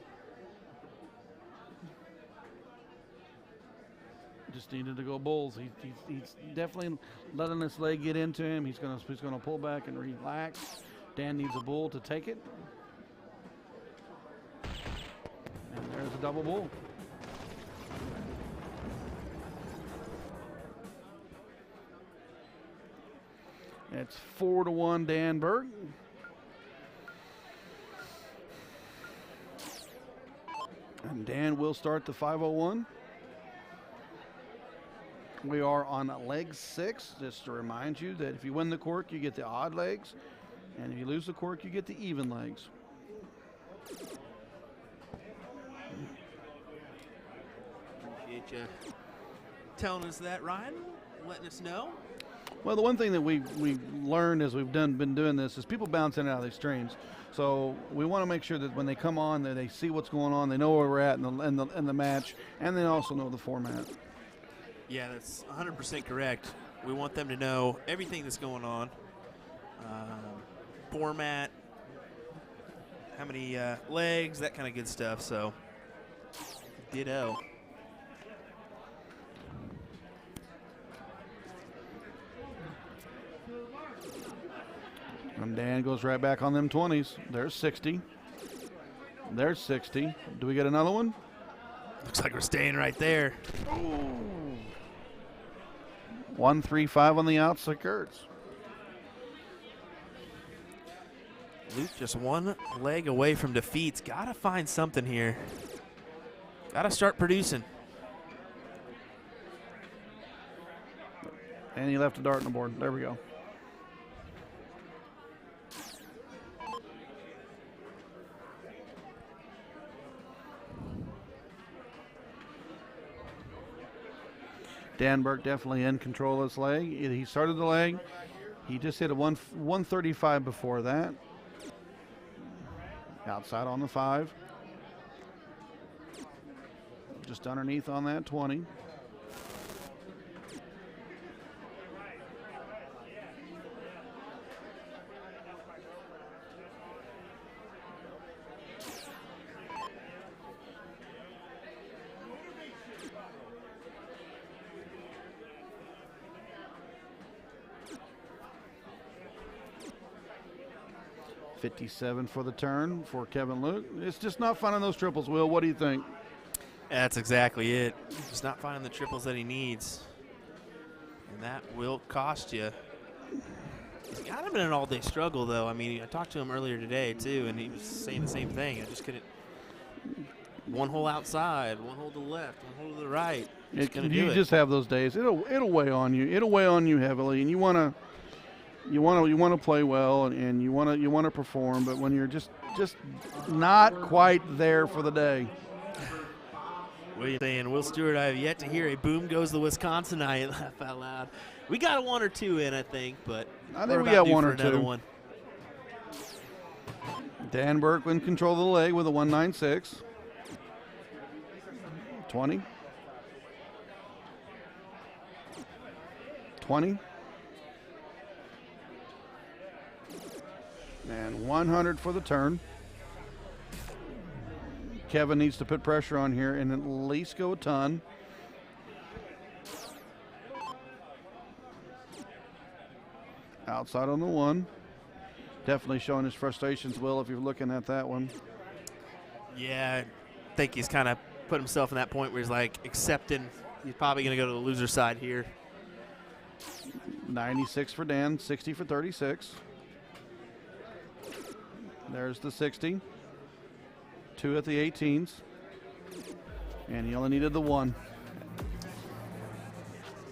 just needed to go bulls. He's definitely letting this leg get into him. He's gonna pull back and relax. Dan needs a bull to take it. And there's a double bull. It's 4-1 Dan Burke. And Dan will start the 501. We are on leg 6, just to remind you that if you win the cork, you get the odd legs. And if you lose the cork, you get the even legs. Appreciate you telling us that, Ryan, letting us know. Well, the one thing that we've learned as we've been doing this is people bounce in and out of these streams. So we want to make sure that when they come on, that they see what's going on, they know where we're at in the match, and they also know the format. Yeah, that's 100% correct. We want them to know everything that's going on, format, how many legs, that kind of good stuff. So, ditto. And Dan goes right back on them 20s. There's 60. There's 60. Do we get another one? Looks like we're staying right there. 135 on the outskirts. Luke just one leg away from defeats. Got to find something here. Got to start producing. And he left a dart on the board. There we go. Dan Burke definitely in control of this leg. He started the leg. He just hit a 135 before that. Outside on the 5. Just underneath on that 20. $57 for the turn for Kevin Luke. It's just not finding those triples, Will. What do you think? That's exactly it. Just not finding the triples that he needs. And that will cost you. He's kind of been an all-day struggle, though. I mean, I talked to him earlier today, too, and he was saying the same thing. I just couldn't. One hole outside, one hole to the left, one hole to the right. You just have those days. It'll weigh on you. It'll weigh on you heavily, and you want to play well, and you want to perform, but when you're just not quite there for the day. William saying, Will Stewart, I have yet to hear a boom goes the Wisconsinite. Laugh out loud. We got a 1 or 2 in, I think, but I think we got 1 or 2. One. Dan Burke in control of the leg with a 196. 20. 20. And 100 for the turn. Kevin needs to put pressure on here and at least go a ton. Outside on the 1. Definitely showing his frustrations, Will, if you're looking at that one. Yeah, I think he's kind of put himself in that point where he's like accepting he's probably going to go to the loser side here. 96 for Dan, 60 for 36. There's the 60. 2 at the 18s. And he only needed the 1.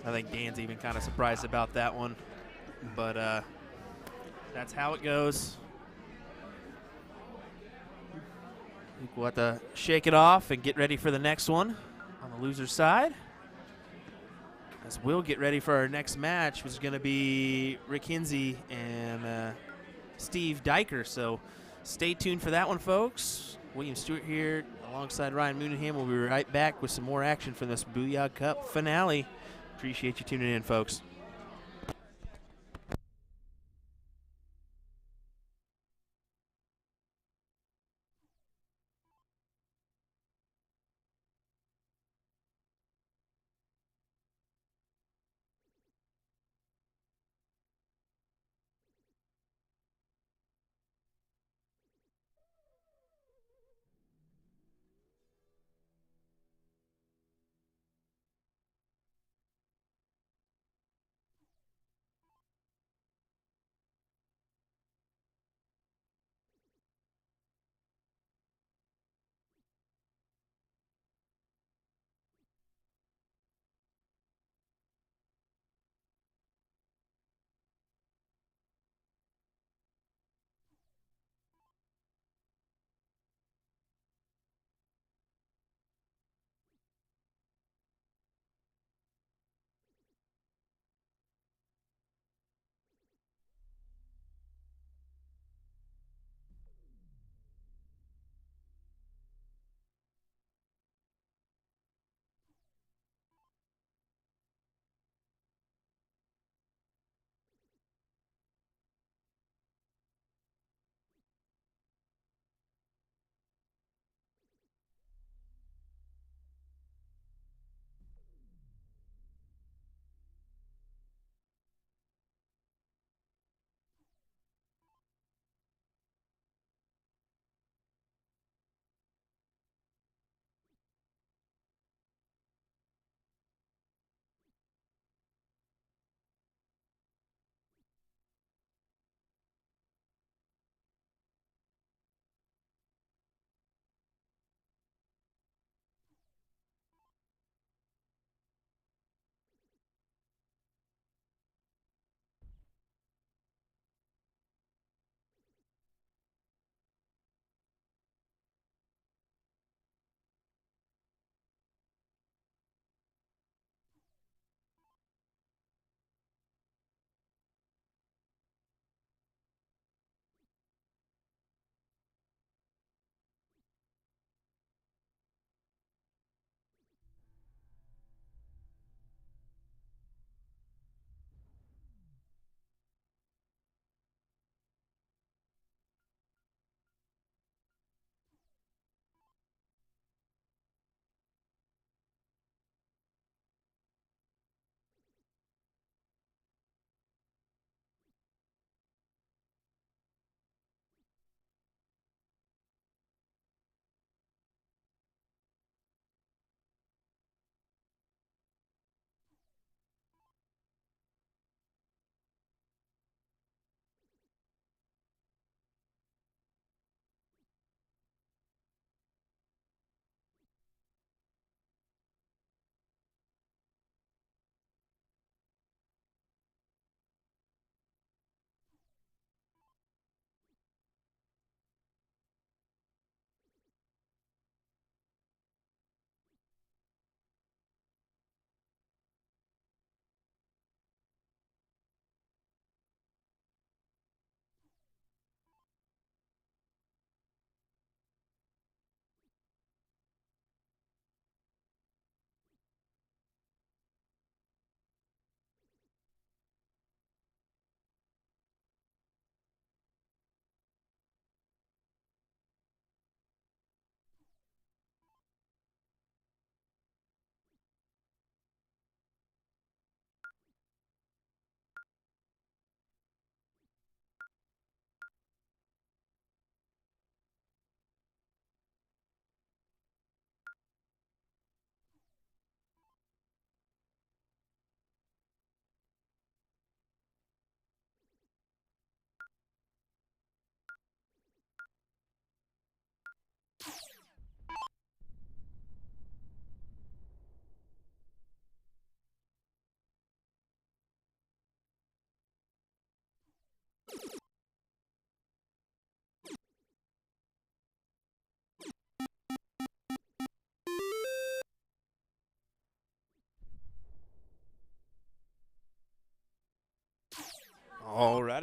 I think Dan's even kind of surprised about that one. But That's how it goes. I think we'll have to shake it off and get ready for the next one on the loser side. As we'll get ready for our next match, which is going to be Rick Hinzi and Steve Dyker. So stay tuned for that one, folks. William Stuart here alongside Ryan Mooneyham. We'll be right back with some more action for this Booyah Cup finale. Appreciate you tuning in, folks.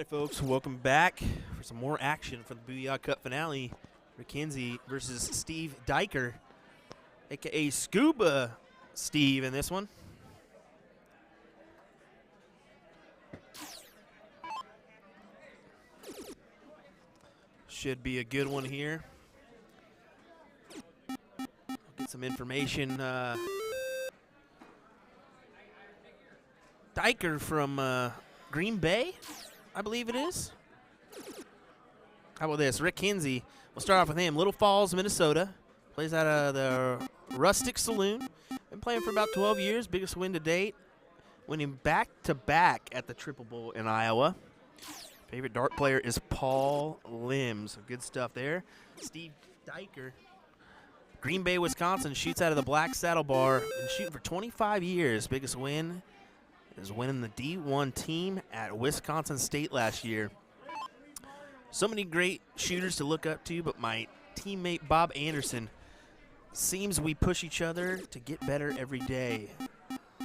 Howdy, folks. Welcome back for some more action for the Booyah Cup finale. Kinsey versus Steve Dyker, a.k.a. Scuba Steve in this one. Should be a good one here. Get some information. Dyker from Green Bay, I believe it is. How about this? Rick Kinsey. We'll start off with him. Little Falls, Minnesota. Plays out of the Rustic Saloon. Been playing for about 12 years. Biggest win to date. Winning back-to-back at the Triple Bowl in Iowa. Favorite dart player is Paul Lim. So good stuff there. Steve Dyker. Green Bay, Wisconsin. Shoots out of the Black Saddle Bar. Been shooting for 25 years. Biggest win is winning the D1 team at Wisconsin State last year. So many great shooters to look up to, but my teammate Bob Anderson seems we push each other to get better every day.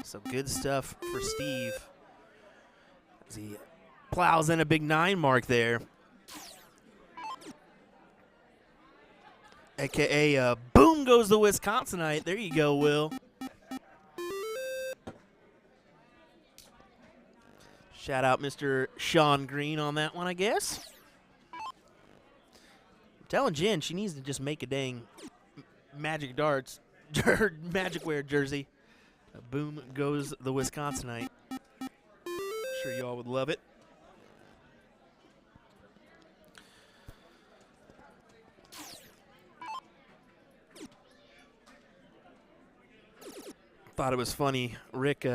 So good stuff for Steve as he plows in a big 9 mark there. AKA boom goes the Wisconsinite. There you go, Will. Shout out Mr. Sean Green on that one, I guess. I'm telling Jen she needs to just make a dang Magic Darts, Magic Wear jersey. Boom goes the Wisconsinite. Sure y'all would love it. Thought it was funny. Rick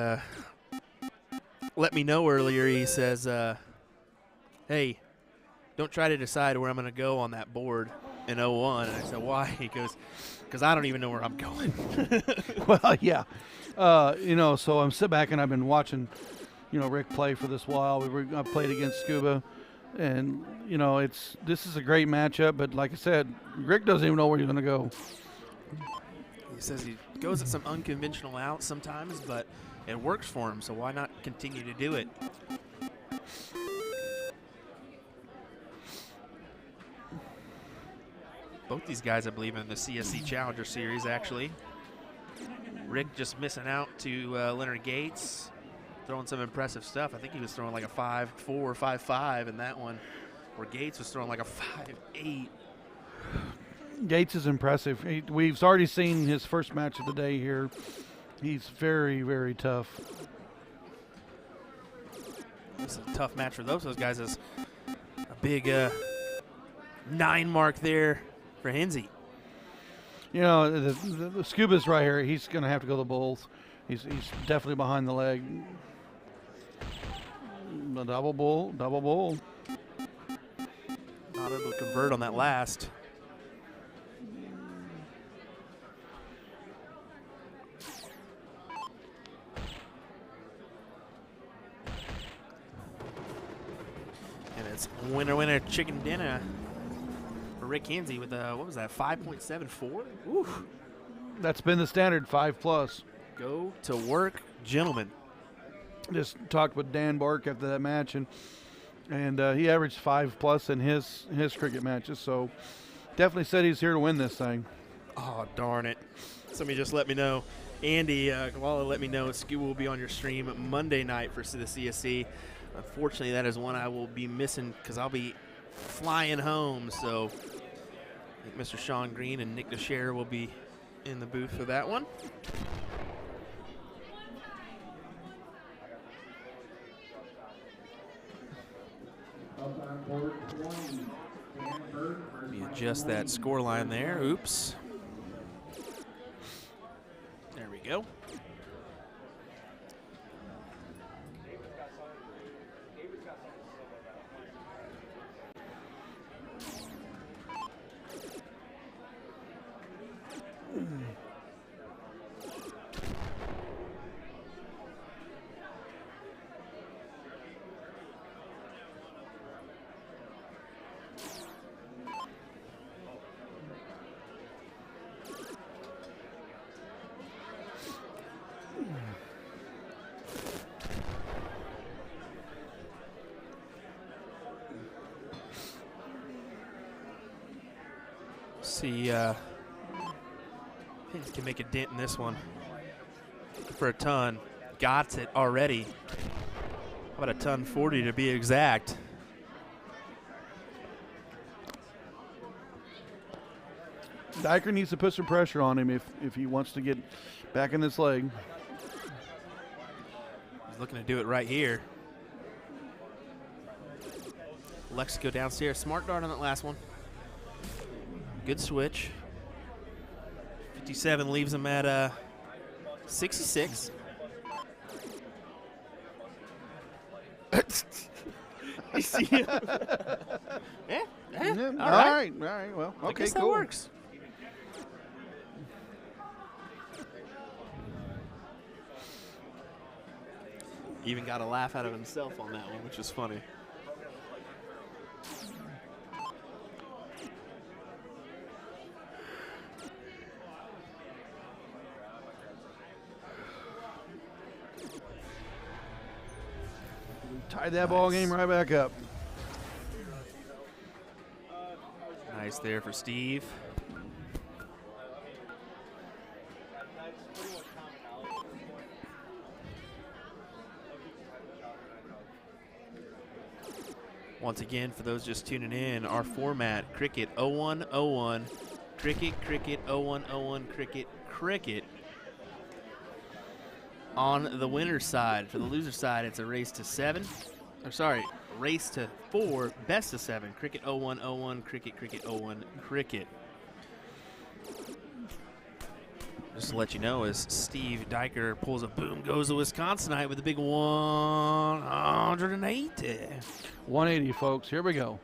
let me know earlier. He says, hey, don't try to decide where I'm going to go on that board in 01. And I said, why? He goes, because I don't even know where I'm going. Well, yeah. So I'm sitting back and I've been watching, Rick play for this while. I played against Scuba. And, this is a great matchup. But like I said, Rick doesn't even know where he's going to go. He says he goes at some unconventional outs sometimes, but it works for him, so why not continue to do it? Both these guys, I believe, in the CSC Challenger Series, actually. Rick just missing out to Leonard Gates, throwing some impressive stuff. I think he was throwing like a 5.4 or 5.5 in that one, where Gates was throwing like a 5.8. Gates is impressive. We've already seen his first match of the day here. He's very, very tough. This is a tough match for those guys. Is a big 9 mark there for Hinzi. The Scuba's right here. He's going to have to go to the Bulls. He's definitely behind the leg. A double bull. Not able to convert on that last. Winner chicken dinner for Rick Kinsey with what was that, 5.74? Oof. That's been the standard, 5+. Go to work, gentlemen. Just talked with Dan Burke after that match, and he averaged 5+ in his cricket matches. So definitely said he's here to win this thing. Oh, darn it. Somebody just let me know. Andy, let me know Scuba will be on your stream Monday night for the CSC. Unfortunately, that is one I will be missing because I'll be flying home. So I think Mr. Sean Green and Nick DeShare will be in the booth for that one. Let me adjust that score line there. Oops. There we go. See, Hinzi can make a dent in this one. For a ton. Got it already. How about a ton 40 to be exact? Dyker needs to put some pressure on him if he wants to get back in this leg. He's looking to do it right here. Lex go downstairs. Smart dart on that last one. Good switch. 57 leaves him at 66. You see him? All right. right. Well, I okay, guess cool. that works. Even got a laugh out of himself on that one, which was funny. Tied that ball game right back up. Nice there for Steve. Once again, for those just tuning in, our format, cricket 0101, cricket, 0101, cricket. On the winner's side. For the loser's side, it's a race to 7. I'm sorry, race to 4, best of 7. Cricket 0101, cricket 01, cricket. Just to let you know, as Steve Dyker pulls a boom, goes the Wisconsinite with a big 180. 180, folks. Here we go.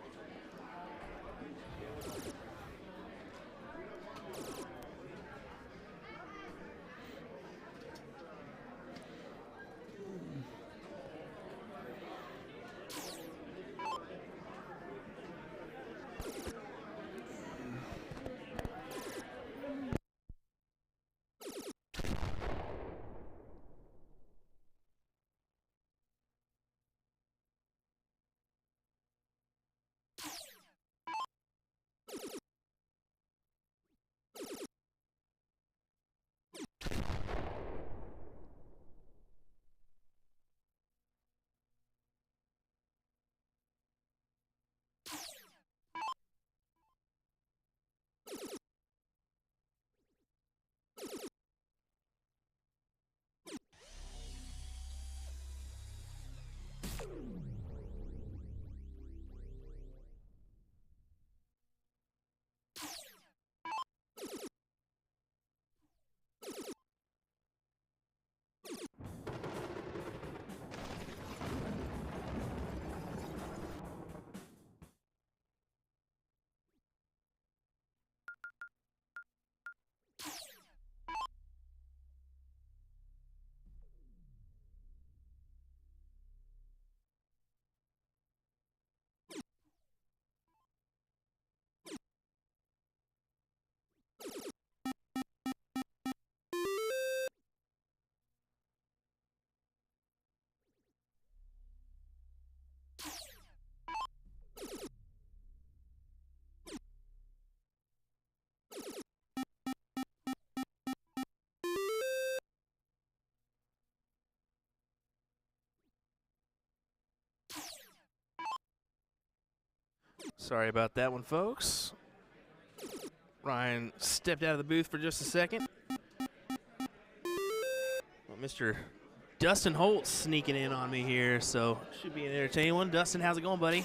Sorry about that one, folks. Ryan stepped out of the booth for just a second. Well, Mr. Dustin Holtz sneaking in on me here, so should be an entertaining one. Dustin, how's it going, buddy?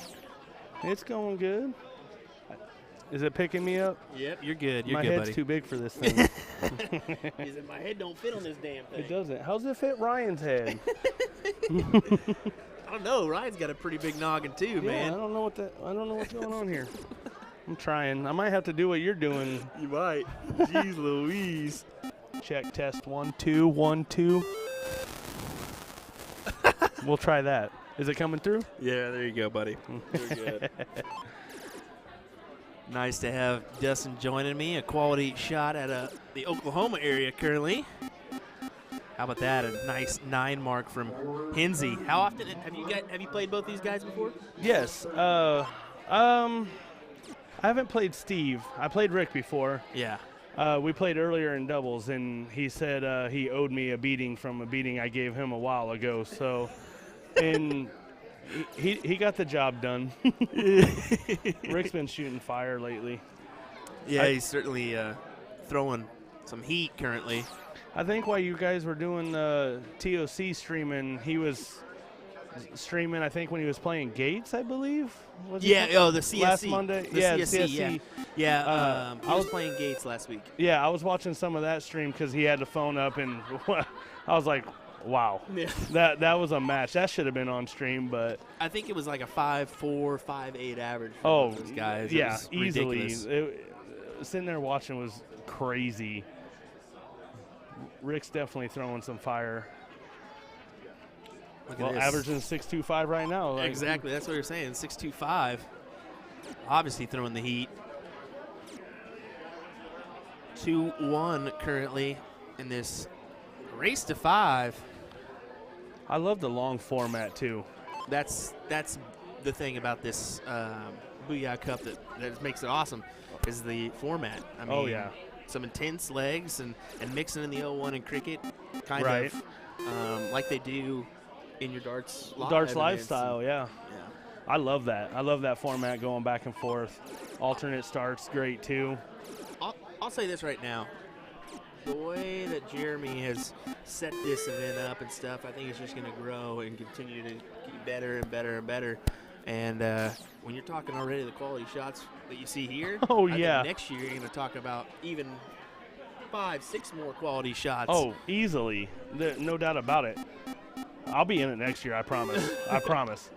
It's going good. Is it picking me up? Yep, you're good. You're my good, head's buddy. too big for this thing. He said, my head don't fit on this damn thing. It doesn't. How's it fit Ryan's head? I don't know. Ryan's got a pretty big noggin too, man. I don't know what's going on here. I'm trying. I might have to do what you're doing. You might. Jeez Louise. Check test 1 2 1 2. We'll try that. Is it coming through? Yeah, there you go, buddy. You're good. Nice to have Dustin joining me. A quality shot at the Oklahoma area currently. How about that? A nice 9 mark from Hinzi. How often have you played both these guys before? Yes. I haven't played Steve. I played Rick before. Yeah. We played earlier in doubles, and he said he owed me a beating from a beating I gave him a while ago. So, and he got the job done. Rick's been shooting fire lately. Yeah, he's certainly throwing some heat currently. I think while you guys were doing TOC streaming, he was streaming, I think, when he was playing Gates, I believe. Was Yeah, it? oh, the CSC. Last Monday. The yeah, CSC, CSC. Yeah, I was playing Gates last week. Yeah, I was watching some of that stream because he had the phone up, and I was like, wow. Yeah. That was a match. That should have been on stream, but. I think it was like a 5.4, 5.8 average for Oh, those guys. yeah, it was easily. ridiculous. Sitting there watching was crazy. Rick's definitely throwing some fire. Look at Well, this. averaging 6.25 right now. Like, Exactly, that's what you're saying, 6.25. Obviously throwing the heat. 2-1 currently in this race to 5. I love the long format, too. That's the thing about this Booyah Cup that makes it awesome is the format. I mean, Oh, yeah. Some intense legs and mixing in the 0-1 and cricket kind Right. of like they do in your darts live Darts events. lifestyle, yeah. Yeah. I love that. I love that format going back and forth. Alternate starts, great, too. I'll say this right now. The way that Jeremy has set this event up and stuff, I think it's just going to grow and continue to get better and better and better. And when you're talking already the quality shots that you see here, Oh, I yeah. think next year you're going to talk about even 5, 6 more quality shots. Oh, easily. No doubt about it. I'll be in it next year, I promise. I promise.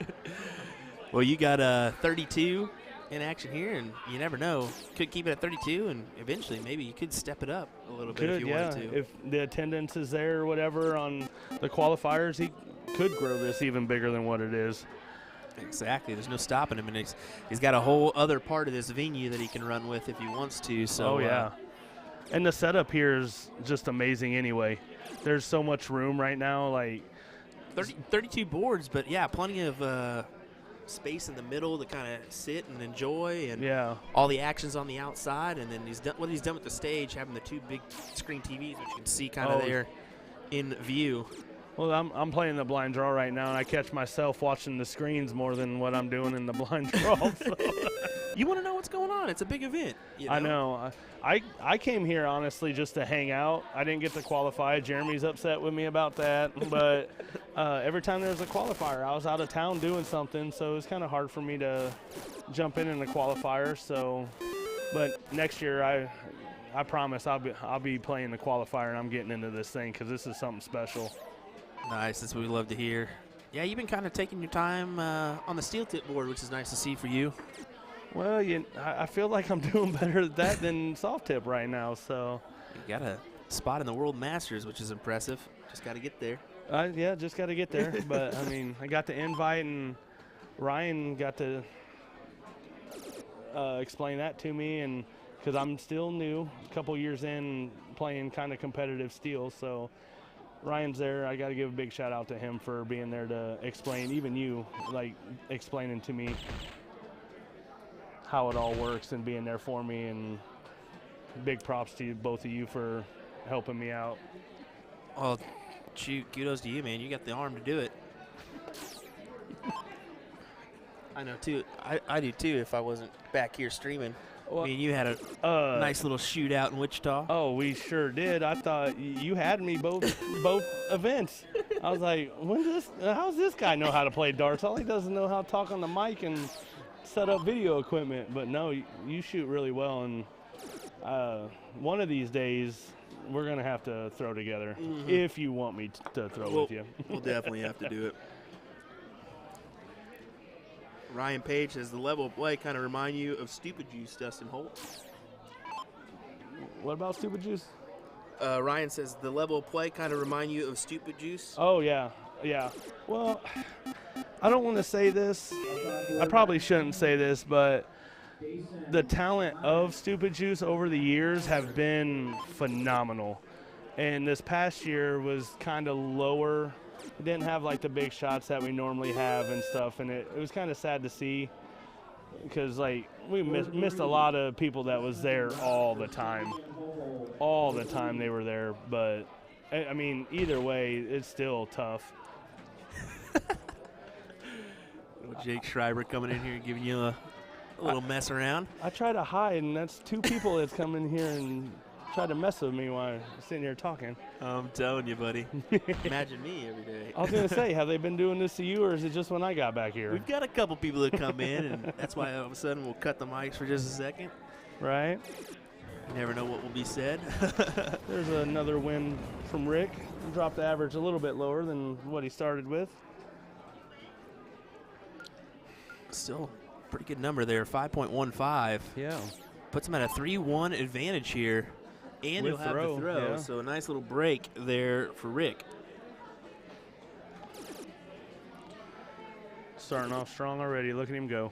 Well, you got 32 in action here, and you never know. Could keep it at 32, and eventually maybe you could step it up a little bit if you wanted to. If the attendance is there or whatever on the qualifiers, he could grow this even bigger than what it is. Exactly. There's no stopping him, and he's got a whole other part of this venue that he can run with if he wants to. So, Oh, yeah. And the setup here is just amazing anyway. There's so much room right now. Like 32 boards, but, yeah, plenty of space in the middle to kind of sit and enjoy, and yeah. all the action's on the outside. And then what he's done with the stage, having the 2 big screen TVs, which you can see kind of there in view. Well, I'm playing the blind draw right now, and I catch myself watching the screens more than what I'm doing in the blind draw. So. You want to know what's going on. It's a big event. You know? I know. I came here, honestly, just to hang out. I didn't get to qualify. Jeremy's upset with me about that. But every time there was a qualifier, I was out of town doing something, so it was kind of hard for me to jump in the qualifier. So, but next year, I promise I'll be playing the qualifier, and I'm getting into this thing because this is something special. Nice. That's what we love to hear. Yeah, you've been kind of taking your time on the steel tip board, which is nice to see for you. Well, I feel like I'm doing better at that than soft tip right now. So You got a spot in the World Masters, which is impressive. Just got to get there. yeah, just got to get there. But I mean, I got the invite, and Ryan got to explain that to me, and because I'm still new, a couple years in playing kind of competitive steel, so. Ryan's there. I got to give a big shout out to him for being there to explain, even you, like explaining to me how it all works and being there for me. And big props to you, both of you, for helping me out. Well, shoot, kudos to you, man. You got the arm to do it. I know, too. I do, too, if I wasn't back here streaming. Well, I mean, you had a nice little shootout in Wichita. Oh, we sure did. I thought you had me both events. I was like, how's this guy know how to play darts? All he does is know how to talk on the mic and set up video equipment. But no, you shoot really well, and one of these days we're gonna have to throw together if you want me to throw with you. We'll definitely have to do it. Ryan Page says the level of play kind of remind you of Stupid Juice, Dustin Holt. What about Stupid Juice? Ryan says the level of play kind of remind you of Stupid Juice. Oh, yeah. Well, I don't want to say this. I probably shouldn't say this, but the talent of Stupid Juice over the years have been phenomenal. And this past year was kind of lower. We didn't have like the big shots that we normally have and stuff, and it was kind of sad to see. because like we missed a lot of people that was there all the time. All the time they were there, but I mean, either way, it's still tough. Jake Schreiber coming in here and giving you a little mess around. I try to hide, and that's two people that's come in here and try to mess with me while I'm sitting here talking. I'm telling you, buddy. Imagine me every day. I was going to say, have they been doing this to you, or is it just when I got back here? We've got a couple people that come in, and that's why all of a sudden we'll cut the mics for just a second. Right. You never know what will be said. There's another win from Rick. Dropped the average a little bit lower than what he started with. Still pretty good number there, 5.15. Yeah. Puts him at a 3-1 advantage here. And With he'll have throw, the throw, yeah. so a nice little break there for Rick. Starting off strong already. Look at him go.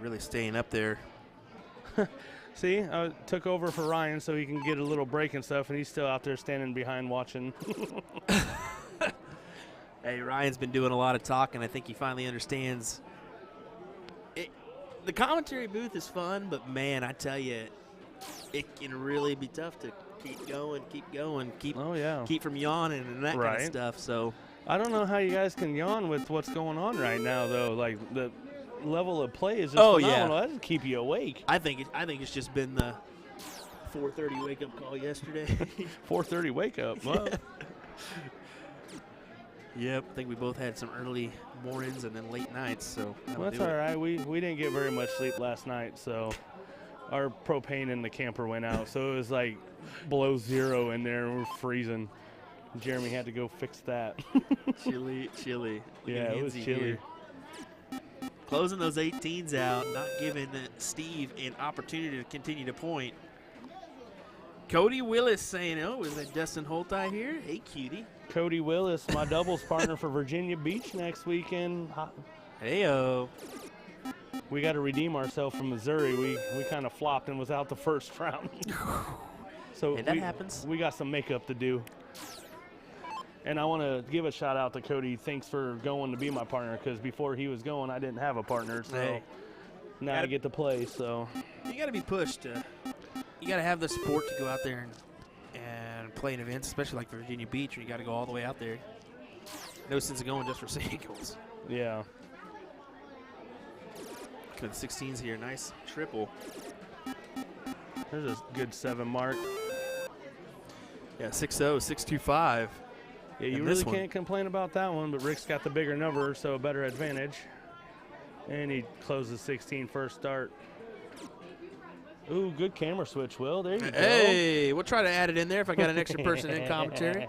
Really staying up there. See, I took over for Ryan so he can get a little break and stuff, and he's still out there standing behind watching. Hey, Ryan's been doing a lot of talking. I think he finally understands. The commentary booth is fun, but, man, I tell you, it can really be tough to keep going, keep from yawning and that kind of stuff. So I don't know how you guys can yawn with what's going on right now, though. Like, the level of play is just phenomenal. That doesn't keep you awake. I think it's just been the 4:30 wake-up call yesterday. 4:30 wake-up. Well, Yep, I think we both had some early mornings and then late nights. So well, that's all right. We didn't get very much sleep last night, so our propane in the camper went out. So it was like below zero in there, and we're freezing. Jeremy had to go fix that. Chilly. Yeah, it was chilly. Here. Closing those 18s out, not giving Steve an opportunity to continue to point. Cody Willis saying, oh, is that Dustin Holti here? Hey, cutie. Cody Willis, my doubles partner for Virginia Beach next weekend. Hey-o. We got to redeem ourselves from Missouri. We kind of flopped and was out the first round. So hey, that happens. We got some makeup to do. And I want to give a shout out to Cody. Thanks for going to be my partner, because before he was going, I didn't have a partner. So hey, now I get to play. So you got to be pushed. You got to have the support to go out there and play in events, especially like Virginia Beach, where you got to go all the way out there. No sense of going just for singles. Yeah. Good 16s here. Nice triple. There's a good 7 mark. Yeah, 6-0, 6-2-5. Yeah, you really can't complain about that one, but Rick's got the bigger number, so a better advantage. And he closes 16 first start. Ooh, good camera switch, Will. There you go. Hey, we'll try to add it in there if I got an extra person in commentary.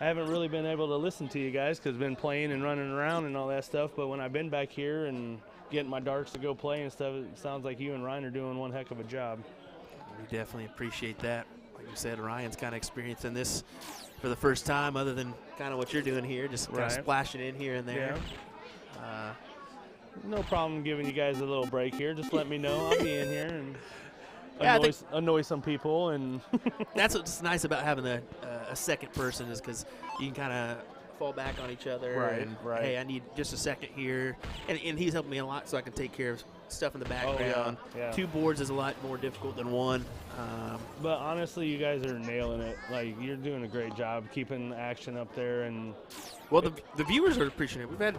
I haven't really been able to listen to you guys because I've been playing and running around and all that stuff, but when I've been back here and getting my darts to go play and stuff, it sounds like you and Ryan are doing one heck of a job. We definitely appreciate that. Like you said, Ryan's kind of experiencing this for the first time, other than kind of what you're doing here, just kind of splashing in here and there. Yeah. No problem giving you guys a little break here. Just let me know. I'll be in here and annoy some people. And that's what's nice about having a second person, is because you can kind of fall back on each other. Right. Hey, I need just a second here. And he's helping me a lot so I can take care of stuff in the background. Oh, yeah. 2 boards is a lot more difficult than 1. But honestly, you guys are nailing it. Like, you're doing a great job keeping the action up there. And well, the viewers are appreciative. We've had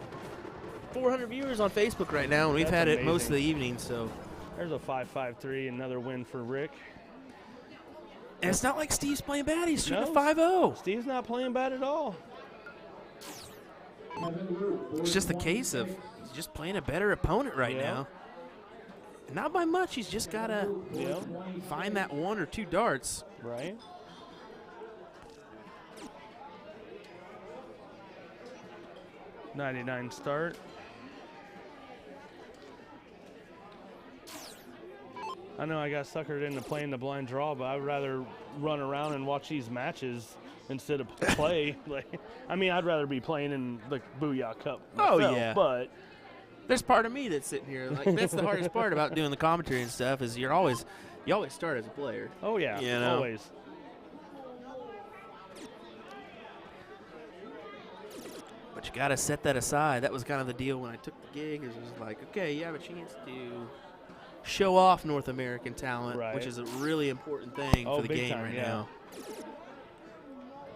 400 viewers on Facebook right now, and we've had it most of the evening. So there's a 5-5-3, another win for Rick. And it's not like Steve's playing bad. He's shooting a 5-0. Steve's not playing bad at all. It's just the case of he's just playing a better opponent right now. Not by much. He's just got to find that 1 or 2 darts. Right. .99 start. I know I got suckered into playing the blind draw, but I'd rather run around and watch these matches instead of play. I mean, I'd rather be playing in the Booyah Cup myself, but there's part of me that's sitting here. Like, that's the hardest part about doing the commentary and stuff, is you always start as a player. Oh, yeah, you know? Always. But you got to set that aside. That was kind of the deal when I took the gig. It was like, okay, you have a chance to show off North American talent, Right. which is a really important thing for the big game time, right yeah. now.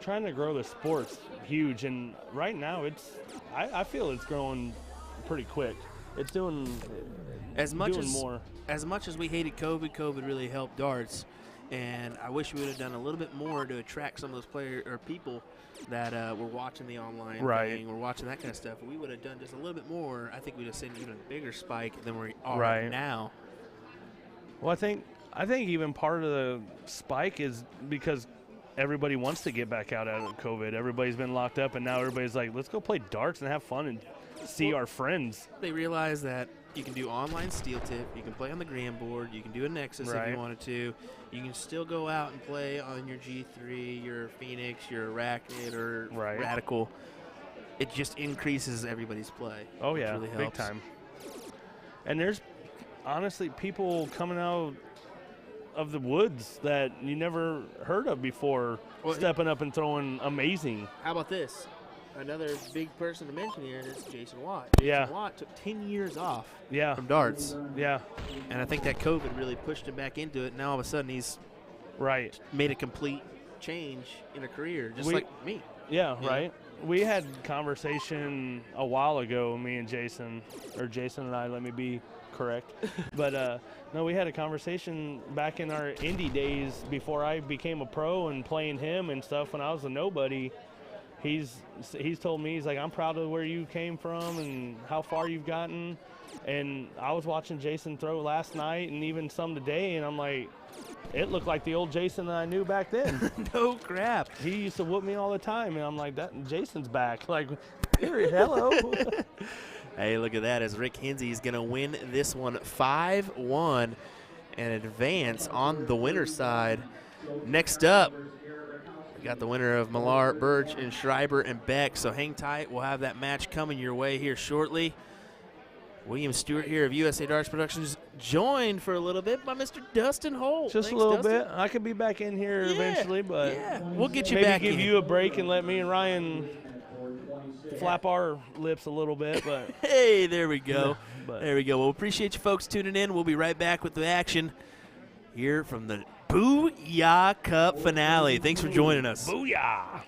Trying to grow the sport's huge, and right now I feel it's growing pretty quick. It's doing more. As much as we hated COVID, COVID really helped darts, and I wish we would have done a little bit more to attract some of those players or people that were watching the online thing, were watching that kind of stuff. If we would have done just a little bit more, I think we'd have seen even a bigger spike than we are right now. Well, I think even part of the spike is because everybody wants to get back out of COVID. Everybody's been locked up, and now everybody's like, let's go play darts and have fun and see our friends. They realize that you can do online steel tip, you can play on the gram board, you can do a Nexus if you wanted to. You can still go out and play on your G3, your Phoenix, your Arachnid, or Radical. It just increases everybody's play. Oh, yeah, really big time. And there's honestly people coming out of the woods that you never heard of before, stepping up and throwing amazing. How about this? Another big person to mention here is Jason Watt. Jason Watt took 10 years off Yeah. from darts. Yeah. And I think that COVID really pushed him back into it. Now all of a sudden he's made a complete change in a career, just like me. Yeah, right. We had conversation a while ago, me and Jason, or Jason and I, let me be correct. But no, we had a conversation back in our indie days before I became a pro and playing him and stuff when I was a nobody. He's told me, he's like, I'm proud of where you came from and how far you've gotten. And I was watching Jason throw last night and even some today, and I'm like, it looked like the old Jason that I knew back then. No crap. He used to whoop me all the time, and I'm like, that Jason's back. Like, hello. Hey, look at that, as Rick Hinzi is going to win this one 5-1 and advance on the winner's side. Next up, we got the winner of Milar, Burke, and Schreiber and Beck. So hang tight. We'll have that match coming your way here shortly. William Stuart here of USA Darts Productions, joined for a little bit by Mr. Dustin Holt. Just Thanks, a little Dustin. bit. I could be back in here eventually, but we'll get you maybe back give in. you a break and let me and Ryan flap our lips a little bit. But hey, there we go. But there we go. Well, appreciate you folks tuning in. We'll be right back with the action here from the Booyah Cup finale. Thanks for joining us. Booyah!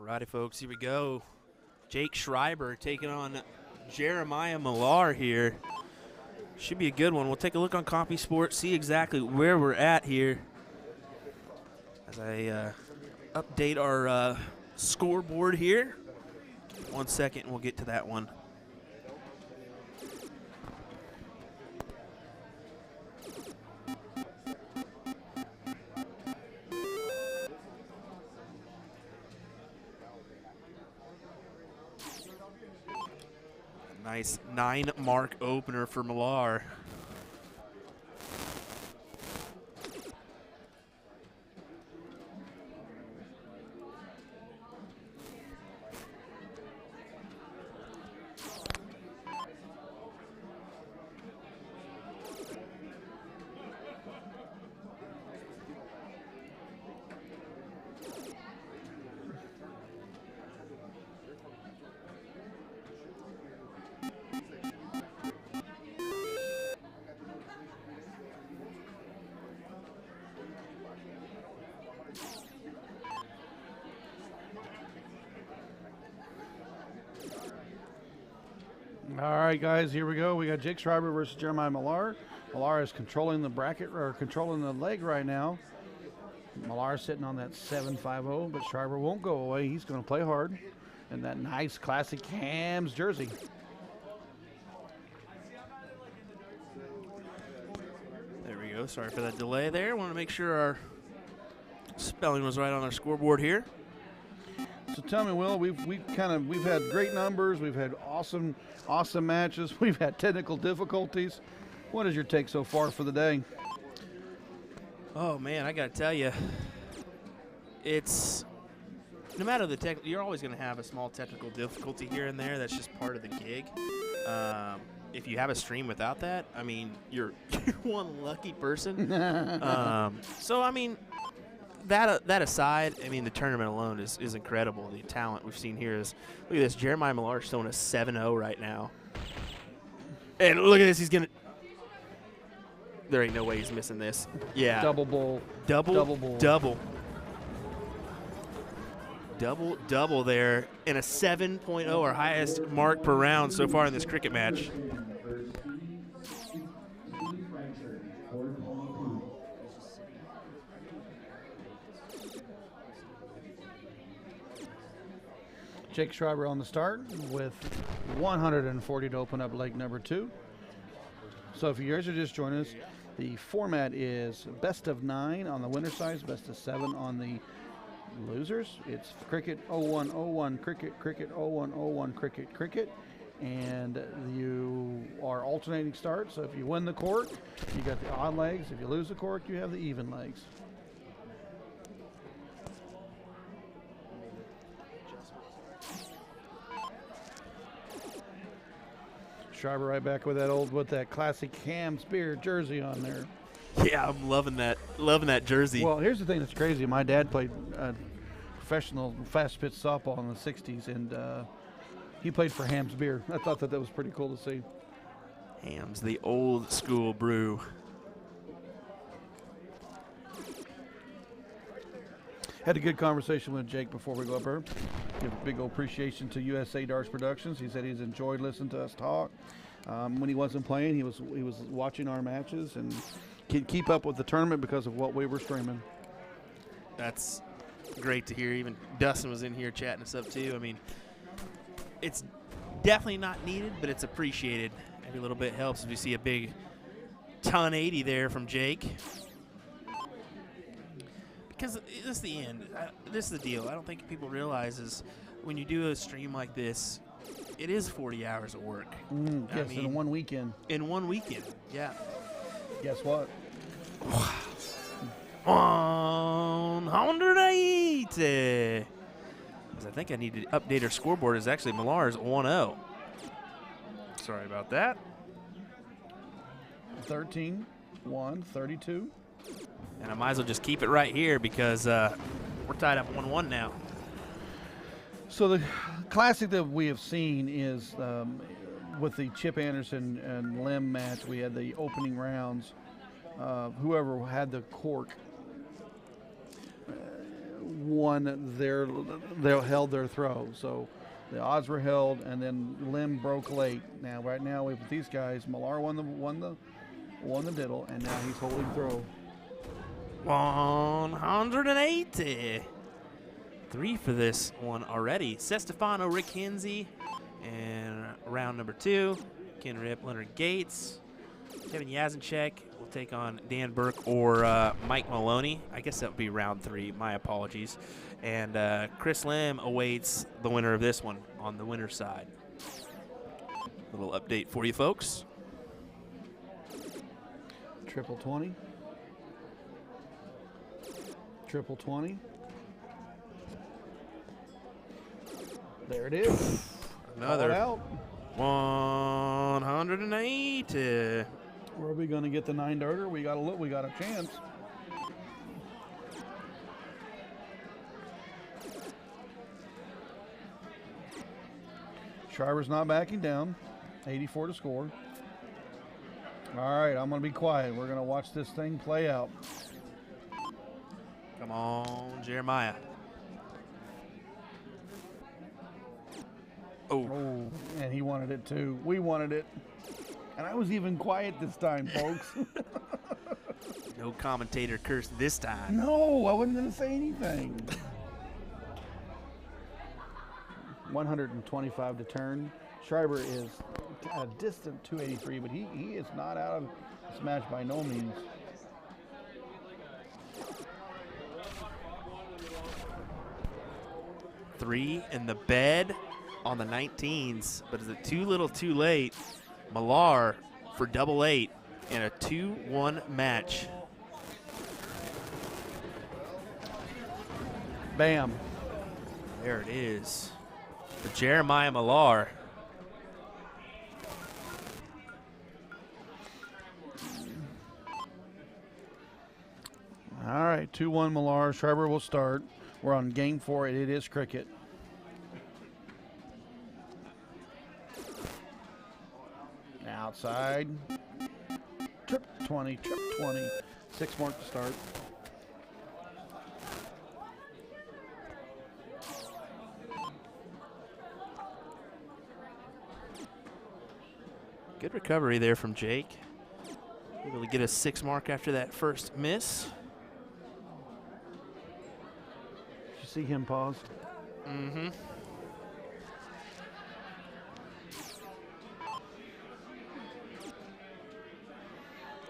Alrighty, folks, here we go. Jake Schreiber taking on Jeremiah Milar here. Should be a good one. We'll take a look on Copy Sports, see exactly where we're at here as I update our scoreboard here. 1 second, and we'll get to that one. Nice 9-mark opener for Milar. All right, guys, here we go. We got Jake Schreiber versus Jeremiah Milar. Milar is controlling the bracket, or controlling the leg right now. Milar is sitting on that 7-5-0, but Schreiber won't go away. He's going to play hard in that nice classic Hams jersey. There we go. Sorry for that delay there. Want to make sure our spelling was right on our scoreboard here. So tell me, Will, we've had great numbers. We've had awesome matches. We've had technical difficulties. What is your take so far for the day? Oh man, I gotta tell you, it's no matter the tech, you're always gonna have a small technical difficulty here and there. That's just part of the gig. If you have a stream without that, I mean, you're one lucky person. So I mean, that aside, I mean, the tournament alone is incredible. The talent we've seen here is, look at this, Jeremiah Milar showing a 7-0 right now. And look at this, he's gonna, there ain't no way he's missing this. Yeah. Double bowl. Double there, and a 7.0, our highest mark per round so far in this cricket match. Jake Schreiber on the start with 140 to open up leg number 2. So if you guys are just joining us, the format is best of 9 on the winner side, best of 7 on the losers. It's cricket 01-01, cricket 01-01, cricket. And you are alternating start. So if you win the cork, you got the odd legs. If you lose the cork, you have the even legs. Schreiber right back with that classic Hams beer jersey on there. Yeah, I'm loving that jersey. Well, here's the thing that's crazy. My dad played professional fast pitch softball in the 60s, and he played for Hams beer. I thought that was pretty cool to see. Hams, the old school brew. Had a good conversation with Jake before we go up here. Give a big old appreciation to USA Darts Productions. He said he's enjoyed listening to us talk. When he wasn't playing, he was watching our matches and keep up with the tournament because of what we were streaming. That's great to hear. Even Dustin was in here chatting us up too. I mean, it's definitely not needed, but it's appreciated. Every little bit helps. If you see a big ton 80 there from Jake. Because this is the end. This is the deal. I don't think people realize is when you do a stream like this, it is 40 hours of work. Yes, I mean, in one weekend. In one weekend, yeah. Guess what? 180. I think I need to update our scoreboard. Is actually Milar's 1-0. Sorry about that. 13, 1, 32. And I might as well just keep it right here because we're tied up 1-1 now. So the classic that we have seen is with the Chip Anderson and Lim match, we had the opening rounds. Whoever had the cork they held their throw. So the odds were held, and then Lim broke late. Now, right now, with these guys, Milar won the diddle, and now he's holding throw. 180. 3 for this one already. Sestefano, Rick Hinzi, and round number 2, Ken Rip, Leonard Gates. Kevin Yasincheck will take on Dan Burke or Mike Maloney. I guess that would be round 3. My apologies. And Chris Lim awaits the winner of this one on the winner's side. Little update for you folks. Triple 20. Triple 20. There it is. Another out. 180. Where are we going to get the 9-darter? We got to look. We got a chance. Schreiber's not backing down. 84 to score. All right, I'm going to be quiet. We're going to watch this thing play out. Come on, Jeremiah. Oh, And he wanted it too. We wanted it. And I was even quiet this time, folks. no commentator curse this time. No, I wasn't going to say anything. 125 to turn. Schreiber is a distant 283, but he is not out of this match by no means. Three in the bed on the 19s, but is it too little too late? Milar for double 8 in a 2-1 match. Bam. There it is. For Jeremiah Milar. All right, 2-1 Milar. Schreiber will start. We're on game 4. It is cricket. Outside. Trip 20, trip 20. 6 more to start. Good recovery there from Jake. Able to get a 6 mark after that first miss. Did you see him pause? Mm-hmm.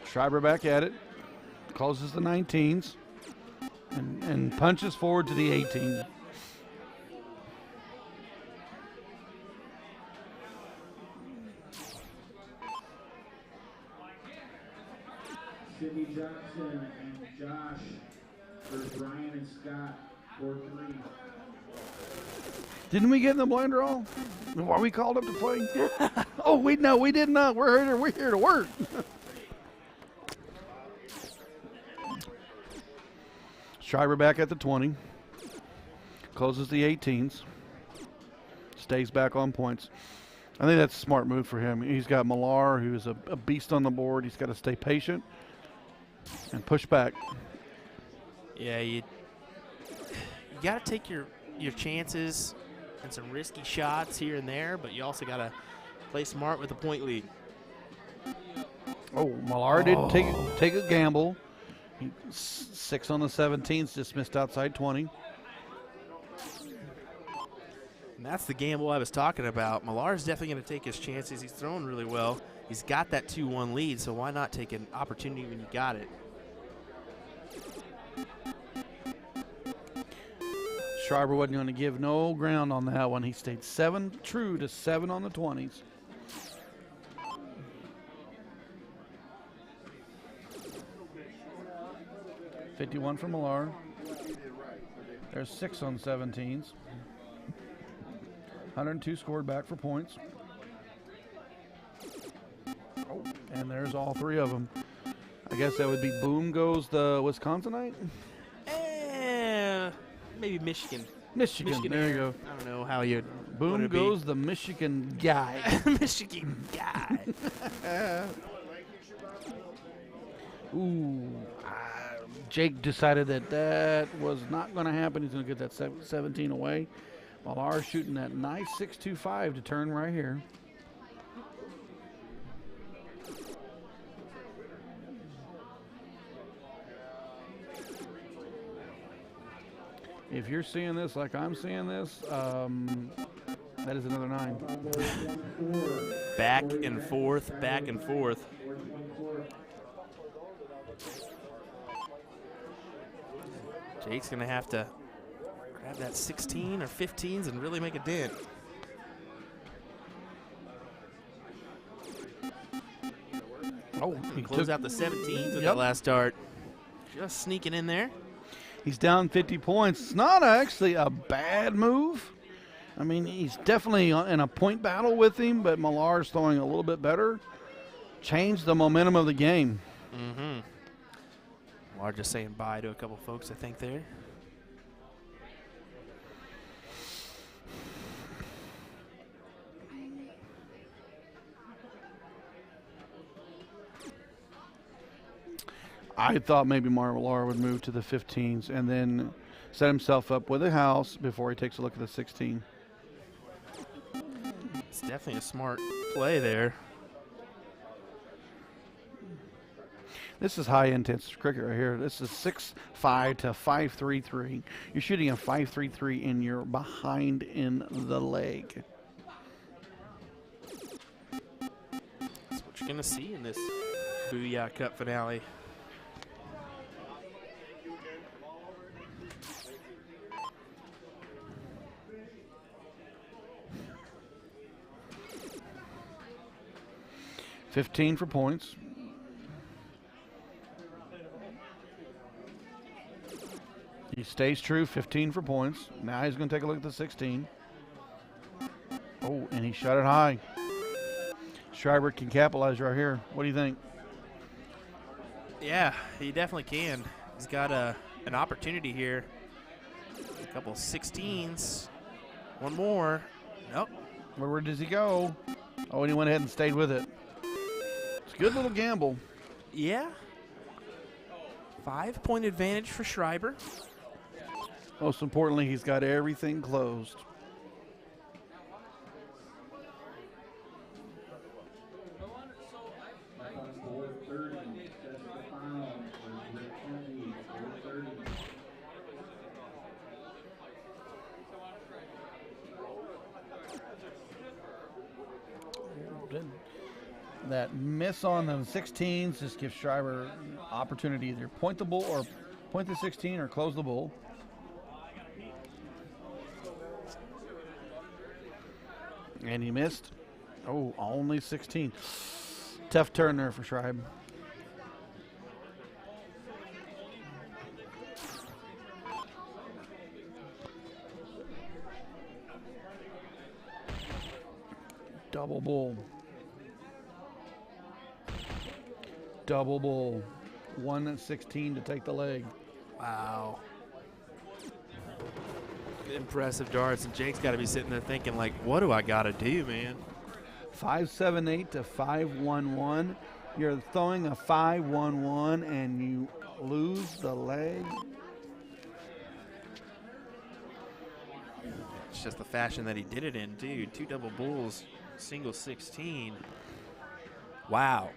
Schreiber back at it. Closes the 19s. And punches forward to the 18. Sidney Johnson and Josh versus Brian and Scott, 4-3. Didn't we get in the blind draw? Are we called up to play? Oh, we did not. We're here to work. Schreiber back at the 20. Closes the 18s. Stays back on points. I think that's a smart move for him. He's got Milar, who is a beast on the board. He's got to stay patient and push back. Yeah, you got to take your chances and some risky shots here and there, but you also got to play smart with a point lead. Oh, Milar did take a gamble. 6 on the 17s, just missed outside 20. And that's the gamble I was talking about. Milar's definitely going to take his chances. He's throwing really well. He's got that 2-1 lead, so why not take an opportunity when you got it? Schreiber wasn't going to give no ground on that one. He stayed true to 7 on the 20s. $51 for Milar. There's 6 on 17s. 102 scored back for points. Oh, and there's all 3 of them. I guess that would be boom goes the Wisconsinite? Maybe Michigan. Michigan, there you go. I don't know how you'd. Boom goes the Michigan guy. Michigan guy. Ooh, Jake decided that that was not going to happen. He's going to get that 17 away. Milar shooting that nice 6.25 to turn right here. If you're seeing this like I'm seeing this, that is another 9. Back and forth, back and forth. Jake's going to have to grab that 16 or 15s and really make a dent. Oh, He closed out the 17s with that last dart. Just sneaking in there. He's down 50 points. It's not actually a bad move. I mean, he's definitely in a point battle with him, but Milar's throwing a little bit better. Changed the momentum of the game. Mm-hmm. Milar just saying bye to a couple folks, I think, there. I thought maybe Milar would move to the 15s and then set himself up with a house before he takes a look at the 16. It's definitely a smart play there. This is high intense cricket right here. This is 6.5 to 5.33. You're shooting a 5.33 and you're behind in the leg. That's what you're going to see in this Booyah Cup finale. $15 for points. He stays true, 15 for points. Now he's going to take a look at the 16. Oh, and he shot it high. Schreiber can capitalize right here. What do you think? Yeah, he definitely can. He's got an opportunity here. A couple 16s. One more. Nope. Where does he go? Oh, and he went ahead and stayed with it. It's a good little gamble. Yeah. 5-point advantage for Schreiber. Most importantly, he's got everything closed. That miss on the 16s just gives Schreiber an opportunity to either point the bull or point the 16 or close the bull. And he missed. Oh, only 16. Tough turn there for Schreiber. Double bull. Double bull. 1-16 to take the leg. Wow. Impressive darts, and Jake's got to be sitting there thinking, like, what do I got to do, man? 5.78 to 5.11. You're throwing a 5.11 and you lose the leg. It's just the fashion that he did it in, dude. 2 double bulls, single 16. Wow.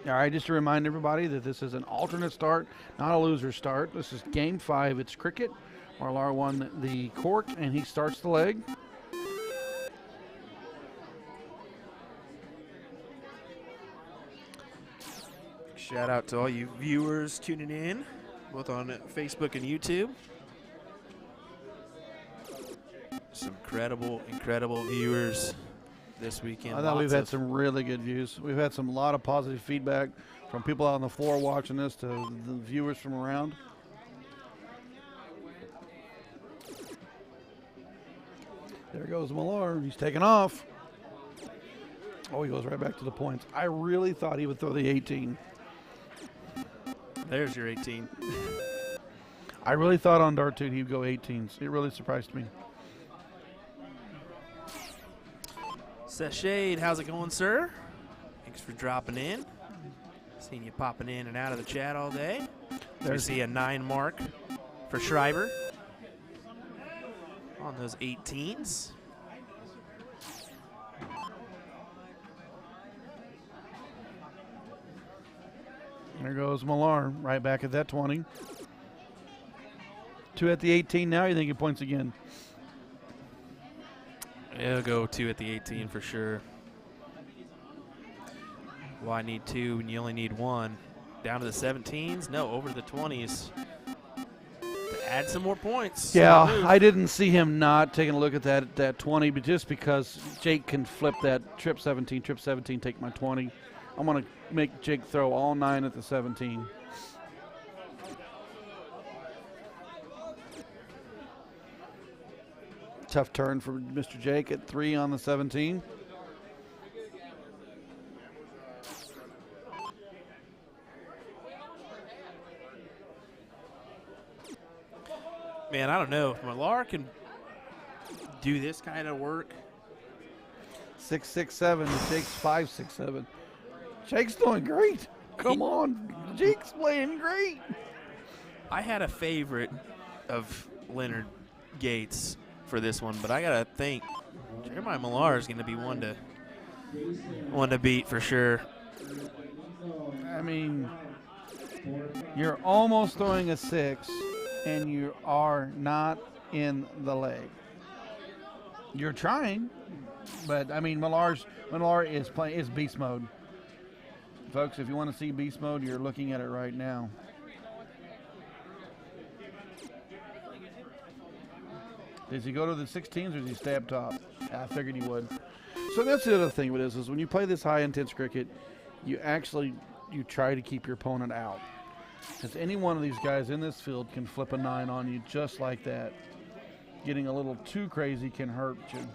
All right, just to remind everybody that this is an alternate start, not a loser start. This is game 5. It's cricket. Milar won the cork, and he starts the leg. Shout out to all you viewers tuning in, both on Facebook and YouTube. Some incredible viewers this weekend. I thought we've had some really good views. We've had a lot of positive feedback from people out on the floor watching this to the viewers from around. There goes Milar. He's taking off. Oh, he goes right back to the points. I really thought he would throw the 18. There's your 18. I really thought on dart 2 he'd go 18s. It really surprised me. Sashade, how's it going, sir? Thanks for dropping in. Seen you popping in and out of the chat all day. We see a 9 mark for Schreiber on those 18s. There goes Milar, right back at that 20. 2 at the 18 now. You think he points again? He'll go 2 at the 18 for sure. Why need 2 when you only need 1? Down to the 17s? No, over to the 20s. To add some more points. Yeah, I didn't see him not taking a look at that 20, but just because Jake can flip that trip 17, take my 20. I'm going to make Jake throw all 9 at the 17. Tough turn for Mr. Jake at 3 on the 17. Man, I don't know. If Milar can do this kind of work. 6-6-7. Jake's 5-6-7. Jake's doing great. Come on. Jake's playing great. I had a favorite of Leonard Gates for this one, but I got to think Jeremiah Milar is going to be one to beat for sure. I mean, you're almost throwing a 6, and you are not in the leg. You're trying, but I mean, Milar is beast mode. Folks, if you want to see beast mode, you're looking at it right now. Does he go to the 16s or does he stay up top? I figured he would. So that's the other thing with this is when you play this high intense cricket, you try to keep your opponent out. Because any one of these guys in this field can flip a 9 on you just like that. Getting a little too crazy can hurt you.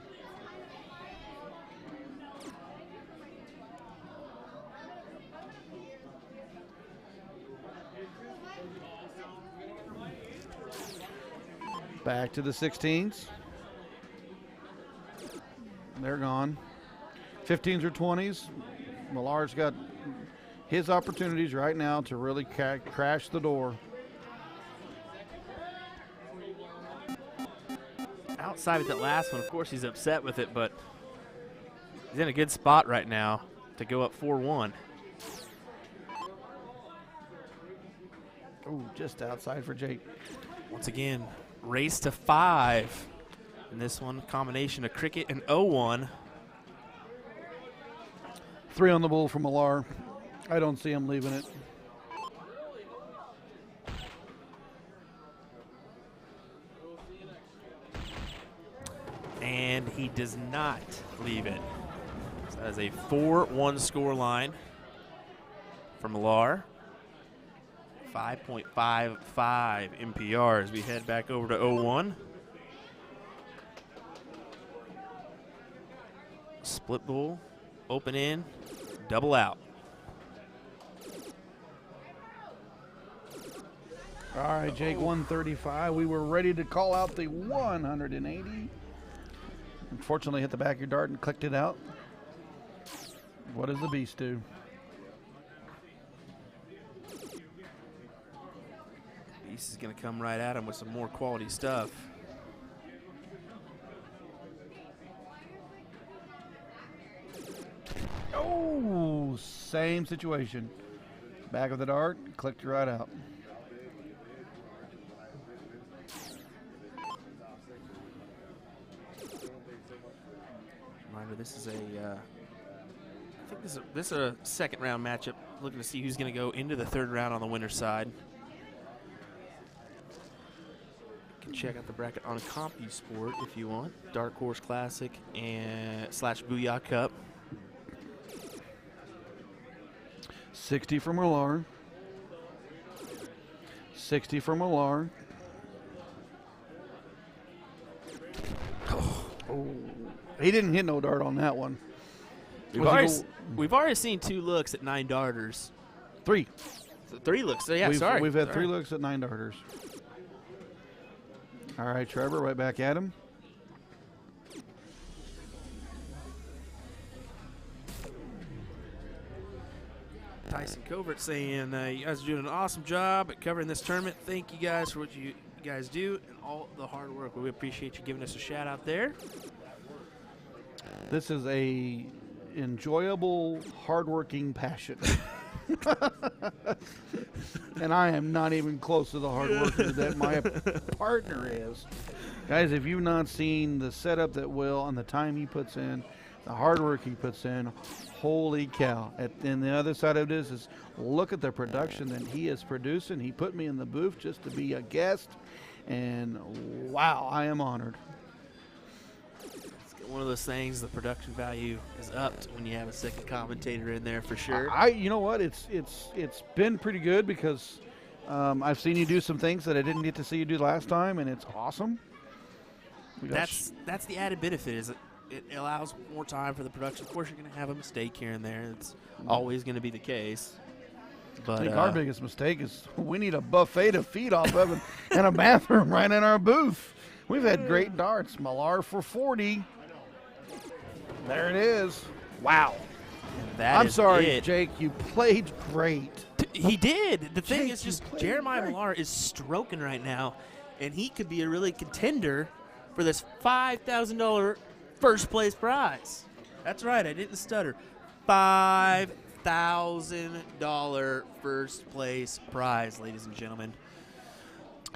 Back to the 16s. They're gone. 15s or 20s. Millar's got his opportunities right now to really crash the door. Outside with that last one, of course he's upset with it, but he's in a good spot right now to go up 4-1. Oh, just outside for Jake. Once again, race to 5. In this one, combination of cricket and 0-1. 3 on the bull from Milar. I don't see him leaving it. And he does not leave it. So that is a 4-1 score line from Milar. 5.55 MPR as we head back over to 0-1. Split bull, open in, double out. All right, Jake, 135. We were ready to call out the 180. Unfortunately, hit the back of your dart and clicked it out. What does the beast do? Beast is going to come right at him with some more quality stuff. Oh, same situation. Back of the dart, clicked right out. Reminder, this is I think this is a second round matchup. Looking to see who's going to go into the third round on the winner's side. You can check out the bracket on CompuSport if you want. Darkhorse Classic and / Booyah Cup. 60 from Milar. 60 from Milar. Oh, he didn't hit no dart on that one. We've already seen 2 looks at 9 darters. 3. 3 looks. So yeah, We've had 3 looks at 9 darters. All right, Schreiber, right back at him. Tyson Covert saying, you guys are doing an awesome job at covering this tournament. Thank you guys for what you guys do and all the hard work. We appreciate you giving us a shout out there. This is a enjoyable, hardworking passion. And I am not even close to the hard worker that my partner is. Guys, if you've not seen the setup that Will and the time he puts in, the hard work he puts in, holy cow. And the other side of this is look at the production that he is producing. He put me in the booth just to be a guest, and wow, I am honored. It's one of those things, the production value is upped when you have a second commentator in there for sure. You know what? It's been pretty good because I've seen you do some things that I didn't get to see you do last time, and it's awesome. That's the added benefit, is it allows more time for the production. Of course, you're going to have a mistake here and there. It's always going to be the case. But I think our biggest mistake is we need a buffet to feed off of and a bathroom right in our booth. We've had great darts. Milar for 40. There it is. Wow. I'm sorry, Jake. You played great. He did. The thing Jake, is just you played Jeremiah great. Milar is stroking right now, and he could be a really contender for this $5,000 first place prize. That's right. I didn't stutter. $5,000 first place prize, ladies and gentlemen.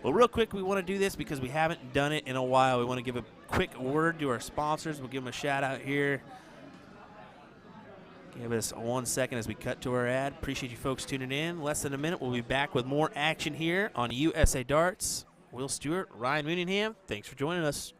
Well, real quick, we want to do this because we haven't done it in a while. We want to give a quick word to our sponsors. We'll give them a shout out here. Give us 1 second as we cut to our ad. Appreciate you folks tuning in. Less than a minute, we'll be back with more action here on USA Darts. Will Stewart, Ryan Mooningham, thanks for joining us.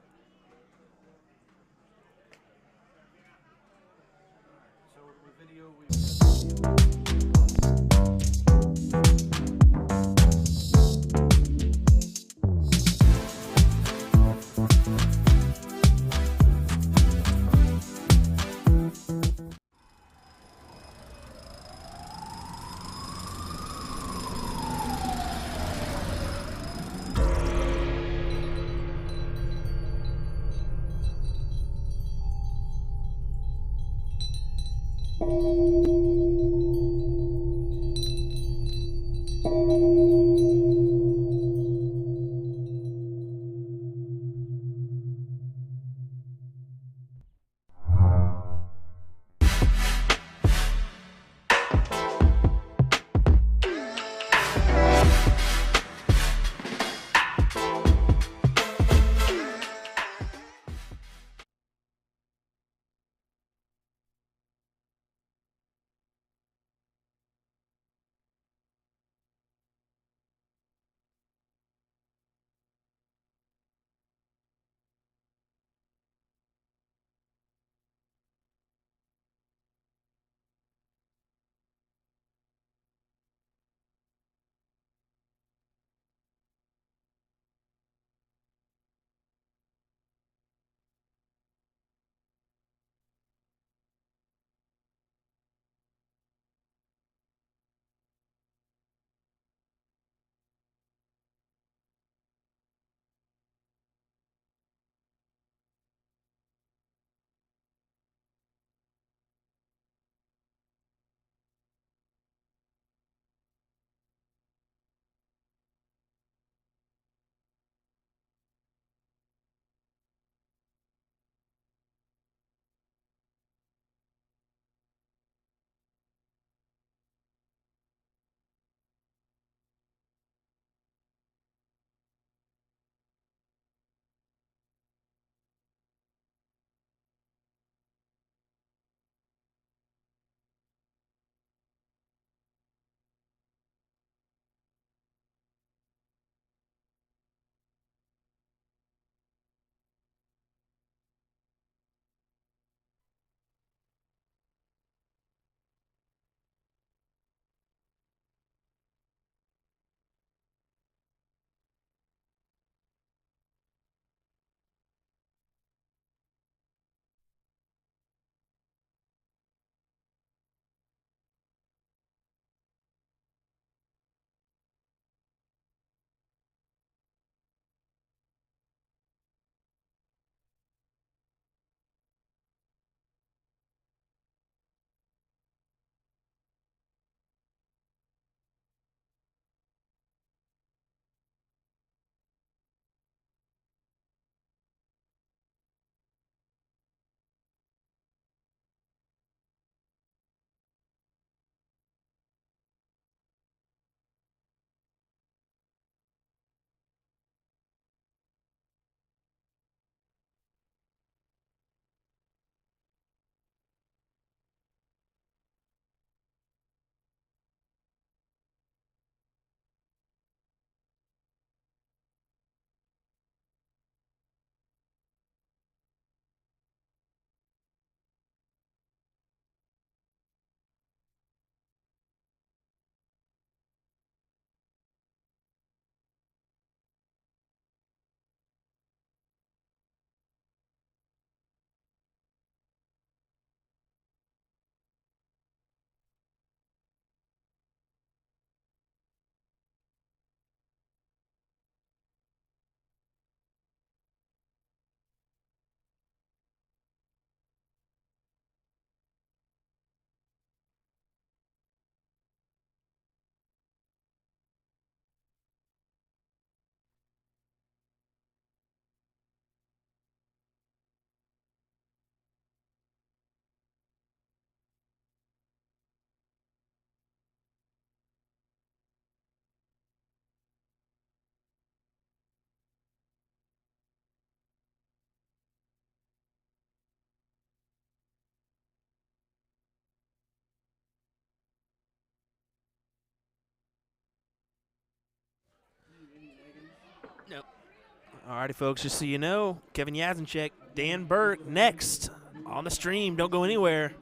All righty, folks, just so you know, Kevin Yasincheck, Dan Burke next on the stream. Don't go anywhere.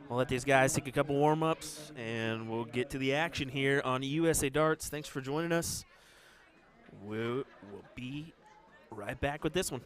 We'll let these guys take a couple warm-ups, and we'll get to the action here on USA Darts. Thanks for joining us. We'll be right back with this one.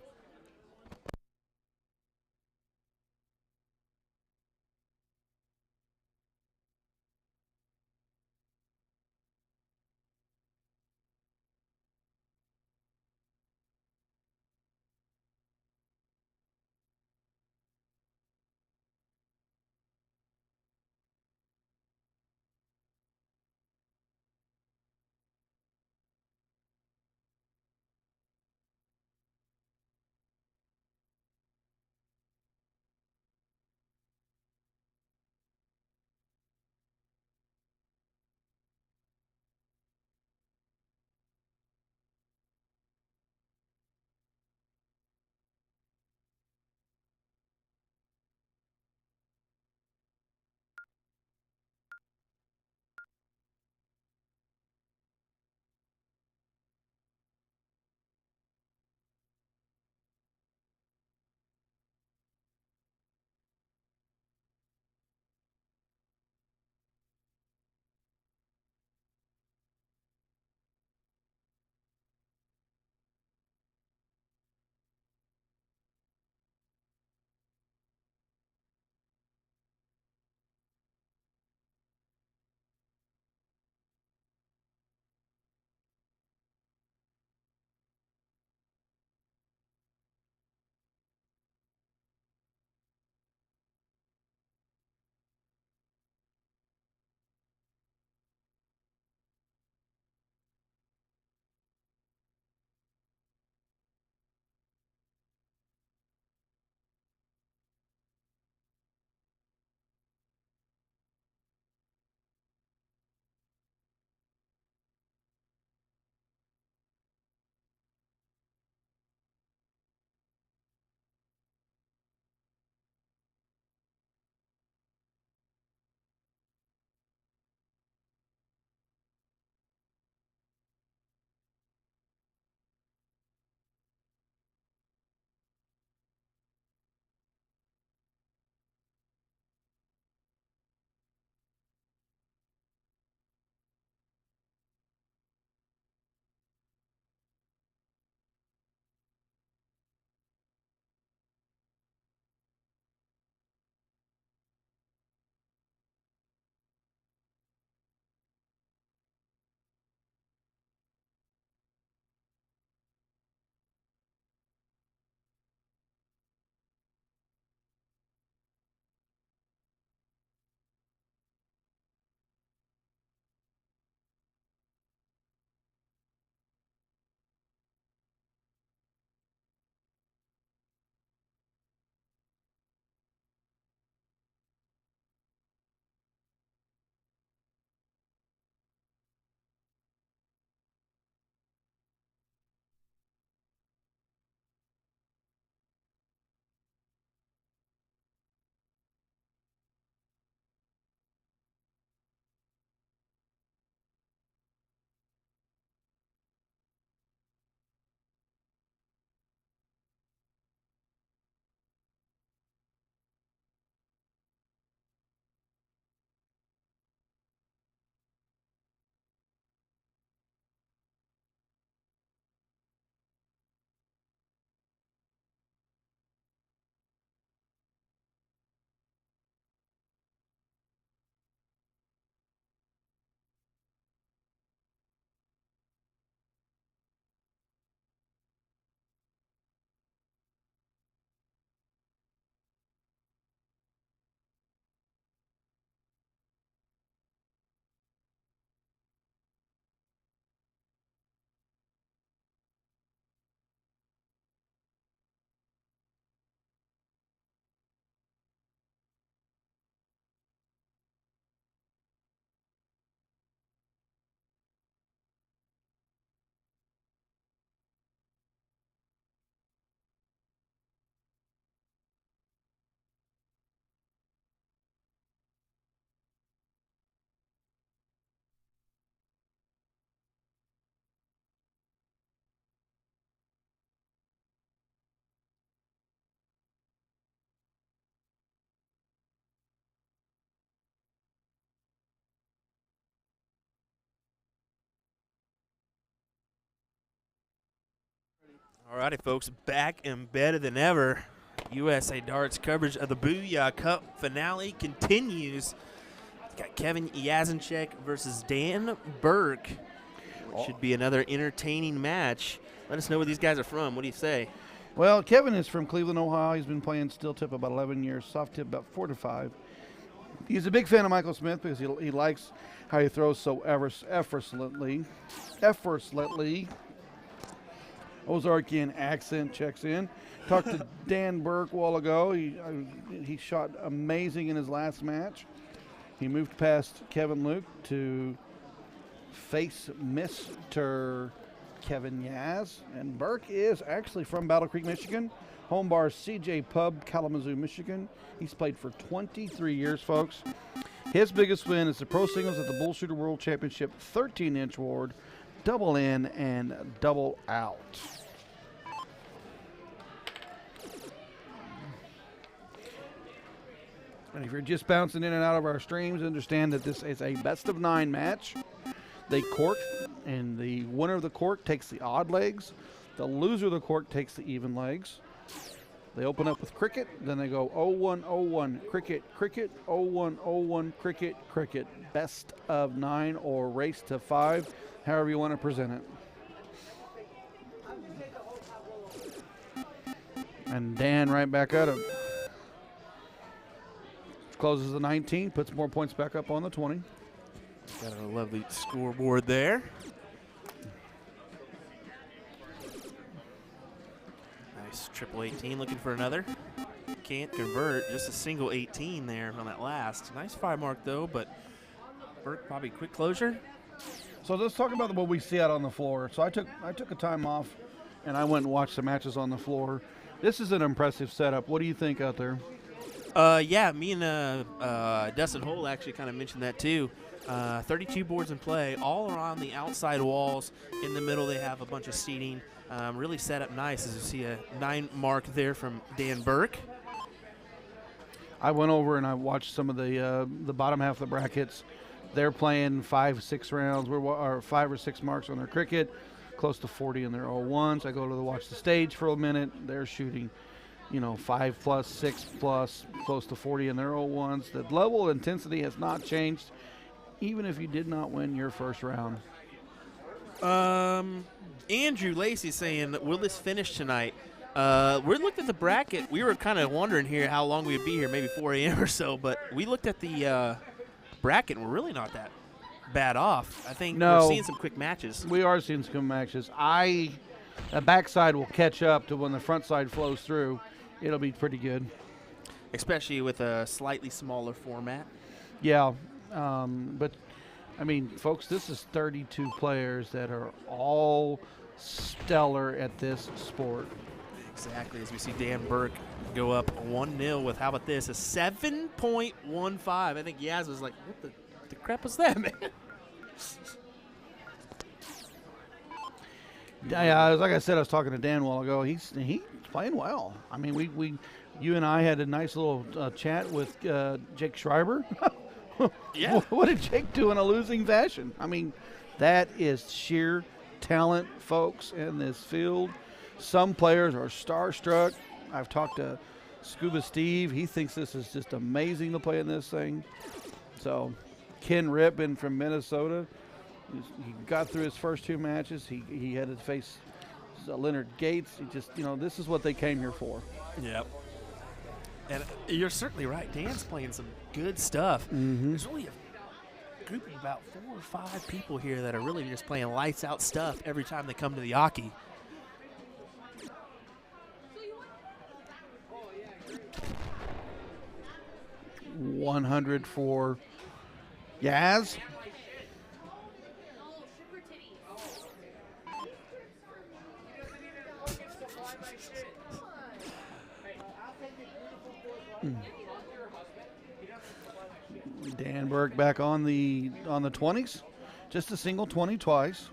Alrighty, folks, back and better than ever. USA Darts coverage of the Booyah Cup finale continues. It's got Kevin Yasincheck versus Dan Burke. Which should be another entertaining match. Let us know where these guys are from. What do you say? Well, Kevin is from Cleveland, Ohio. He's been playing steel tip about 11 years, soft tip about 4 to 5. He's a big fan of Michael Smith because he likes how he throws so effortlessly. Ozarkian accent checks in. Talked to Dan Burke a while ago. He shot amazing in his last match. He moved past Kevin Luke to face Mr. Kevin Yaz. And Burke is actually from Battle Creek, Michigan. Home bar CJ Pub, Kalamazoo, Michigan. He's played for 23 years, folks. His biggest win is the Pro Singles at the Bull Shooter World Championship 13-inch award, double in and double out. And if you're just bouncing in and out of our streams, understand that this is a best-of-9 match. They cork, and the winner of the cork takes the odd legs. The loser of the cork takes the even legs. They open up with cricket, then they go 0-1, 0-1, cricket, cricket, 0-1, 0-1, cricket, cricket. Best of 9 or race to 5, however you want to present it. And Dan right back at him. Closes the 19, puts more points back up on the 20. Got a lovely scoreboard there. Nice triple 18, looking for another. Can't convert, just a single 18 there on that last. Nice 5 mark though, but Burke probably quick closure. So let's talk about what we see out on the floor. So I took a time off, and I went and watched the matches on the floor. This is an impressive setup. What do you think out there? Yeah, me and Dustin Hole actually kind of mentioned that too. 32 boards in play, all around the outside walls. In the middle, they have a bunch of seating. Really set up nice, as you see a 9 mark there from Dan Burke. I went over and I watched some of the bottom half of the brackets. They're playing 5-6 rounds, or 5 or 6 marks on their cricket, close to 40 in their 0-1s. I go to watch the stage for a minute. They're shooting, 5+, 6+, close to 40 in their 0-1s. The level of intensity has not changed, even if you did not win your first round. Andrew Lacey saying, will this finish tonight? We looked at the bracket. We were kind of wondering here how long we'd be here, maybe 4 a.m. or so, but we looked at the bracket, and we're really not that bad off. I think we're seeing some quick matches. We are seeing some matches. The backside will catch up to when the front side flows through. It'll be pretty good. Especially with a slightly smaller format. Yeah, but, folks, this is 32 players that are all stellar at this sport. Exactly, as we see Dan Burke go up 1-0 with, how about this, a 7.15. I think Yaz was like, what the crap was that, man? Yeah, like I said, I was talking to Dan a while ago. He's playing well. You and I had a nice little chat with Jake Schreiber. Yeah. What did Jake do in a losing fashion? That is sheer talent, folks, in this field. Some players are starstruck. I've talked to Scuba Steve. He thinks this is just amazing to play in this thing. So, Ken Rippin from Minnesota. He got through his first 2 matches. He had to face Leonard Gates. He just, this is what they came here for. Yep. And you're certainly right. Dan's playing some good stuff. Mm-hmm. There's only a group of about 4 or 5 people here that are really just playing lights out stuff every time they come to the Yaki. $100 for Yaz. Dan Burke back on the 20s. Just a single 20 twice.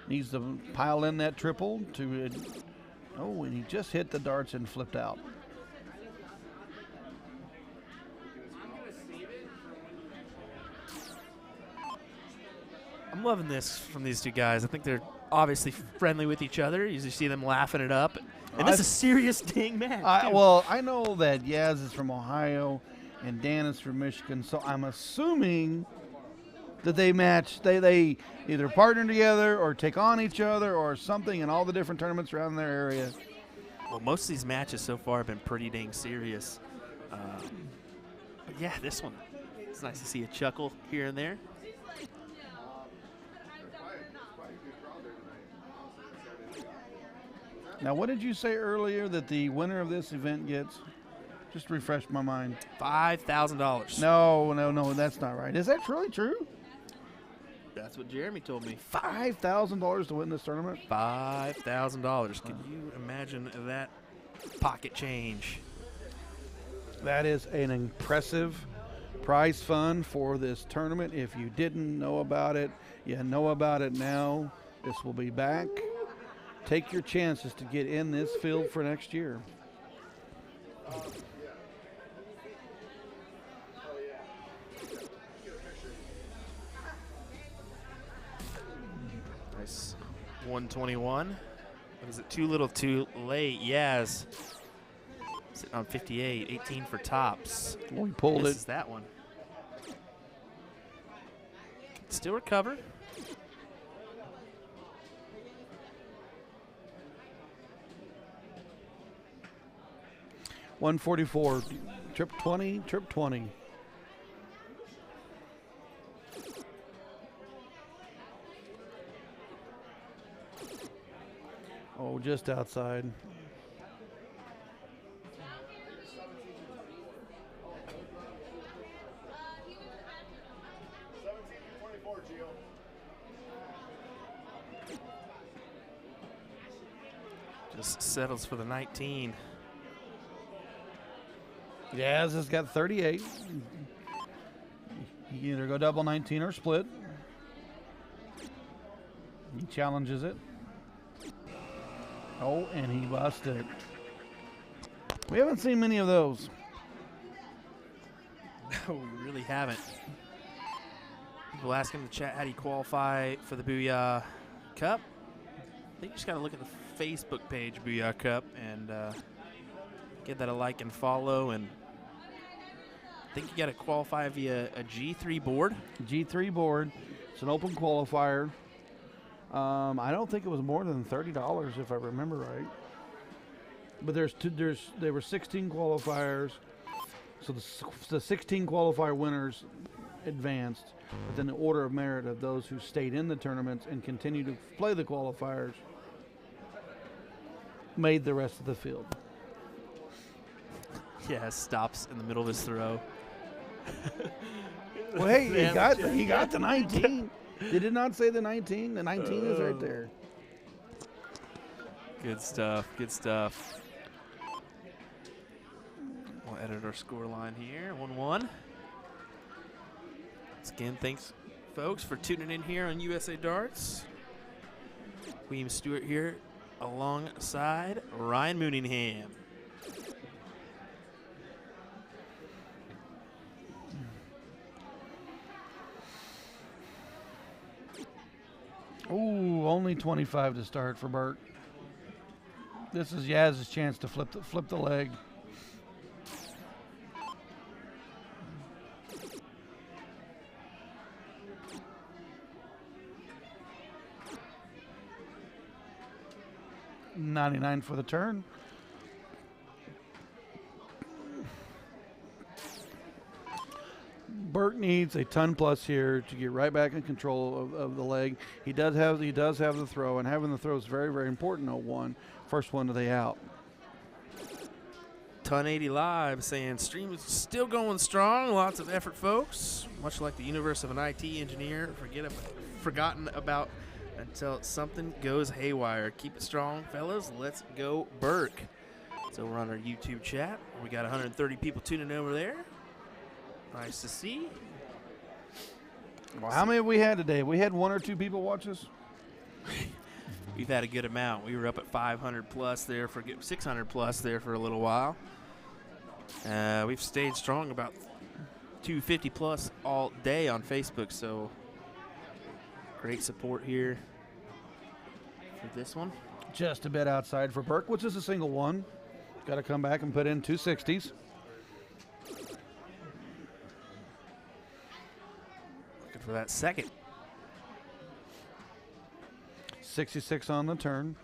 Needs to pile in that triple to. And he just hit the darts and flipped out. I'm loving this from these two guys. I think they're obviously friendly with each other. You usually see them laughing it up. And this is a serious dang match. Well, I know that Yaz is from Ohio and Dan is from Michigan, so I'm assuming that they match. They either partner together or take on each other or something in all the different tournaments around their area. Well, most of these matches so far have been pretty dang serious. But yeah, this one, it's nice to see a chuckle here and there. Now, what did you say earlier that the winner of this event gets? Just refresh my mind. $5,000. No, that's not right. Is that really true? That's what Jeremy told me. $5,000 to win this tournament? $5,000. Can you imagine that pocket change? That is an impressive prize fund for this tournament. If you didn't know about it, you know about it now. This will be back. Take your chances to get in this field for next year. Nice. 121. What is it? Too little, too late. Yaz. Sitting on 58. 18 for tops. We pulled This it. is that one. Still recover. 144. Trip 20, trip 20. Oh, just outside. Just settles for the 19. Yaz has got 38. You can either go double 19 or split. He challenges it. Oh, and he busted. We haven't seen many of those. No, we really haven't. People asking in the chat, how do you qualify for the Booyah Cup? I think you just got to look at the Facebook page, Booyah Cup, and give that a like and follow. And I think you got to qualify via a G3 board. G3 board. It's an open qualifier. I don't think it was more than $30 if I remember right. But there were 16 qualifiers, so the 16 qualifier winners advanced. But then the order of merit of those who stayed in the tournaments and continued to play the qualifiers made the rest of the field. Yeah, stops in the middle of his throw. Well, hey, he got the 19. Did it not say the 19? The 19 is right there. Good stuff. Good stuff. We'll edit our score line here. 1-1. Once again, thanks, folks, for tuning in here on USA Darts. William Stuart here alongside Ryan Mooningham. Ooh, only 25 to start for Burke. This is Yaz's chance to flip the leg. $99 for the turn. Burke needs a ton plus here to get right back in control of the leg. He does have the throw, and having the throw is very, very important. 0-1, first one to the out. Ton 80 Live saying stream is still going strong. Lots of effort, folks. Much like the universe of an IT engineer, forgotten about until something goes haywire. Keep it strong, fellas. Let's go, Burke. So we're on our YouTube chat. We got 130 people tuning over there. Nice to see. Well, how many have we had today? We had 1 or 2 people watch us? We've had a good amount. We were up at 500 plus there 600 plus there for a little while. We've stayed strong about 250 plus all day on Facebook, so great support here. for this one. Just a bit outside for Burke, which is a single one. Got to come back and put in 2 60s. Looking for that second. 66 on the turn.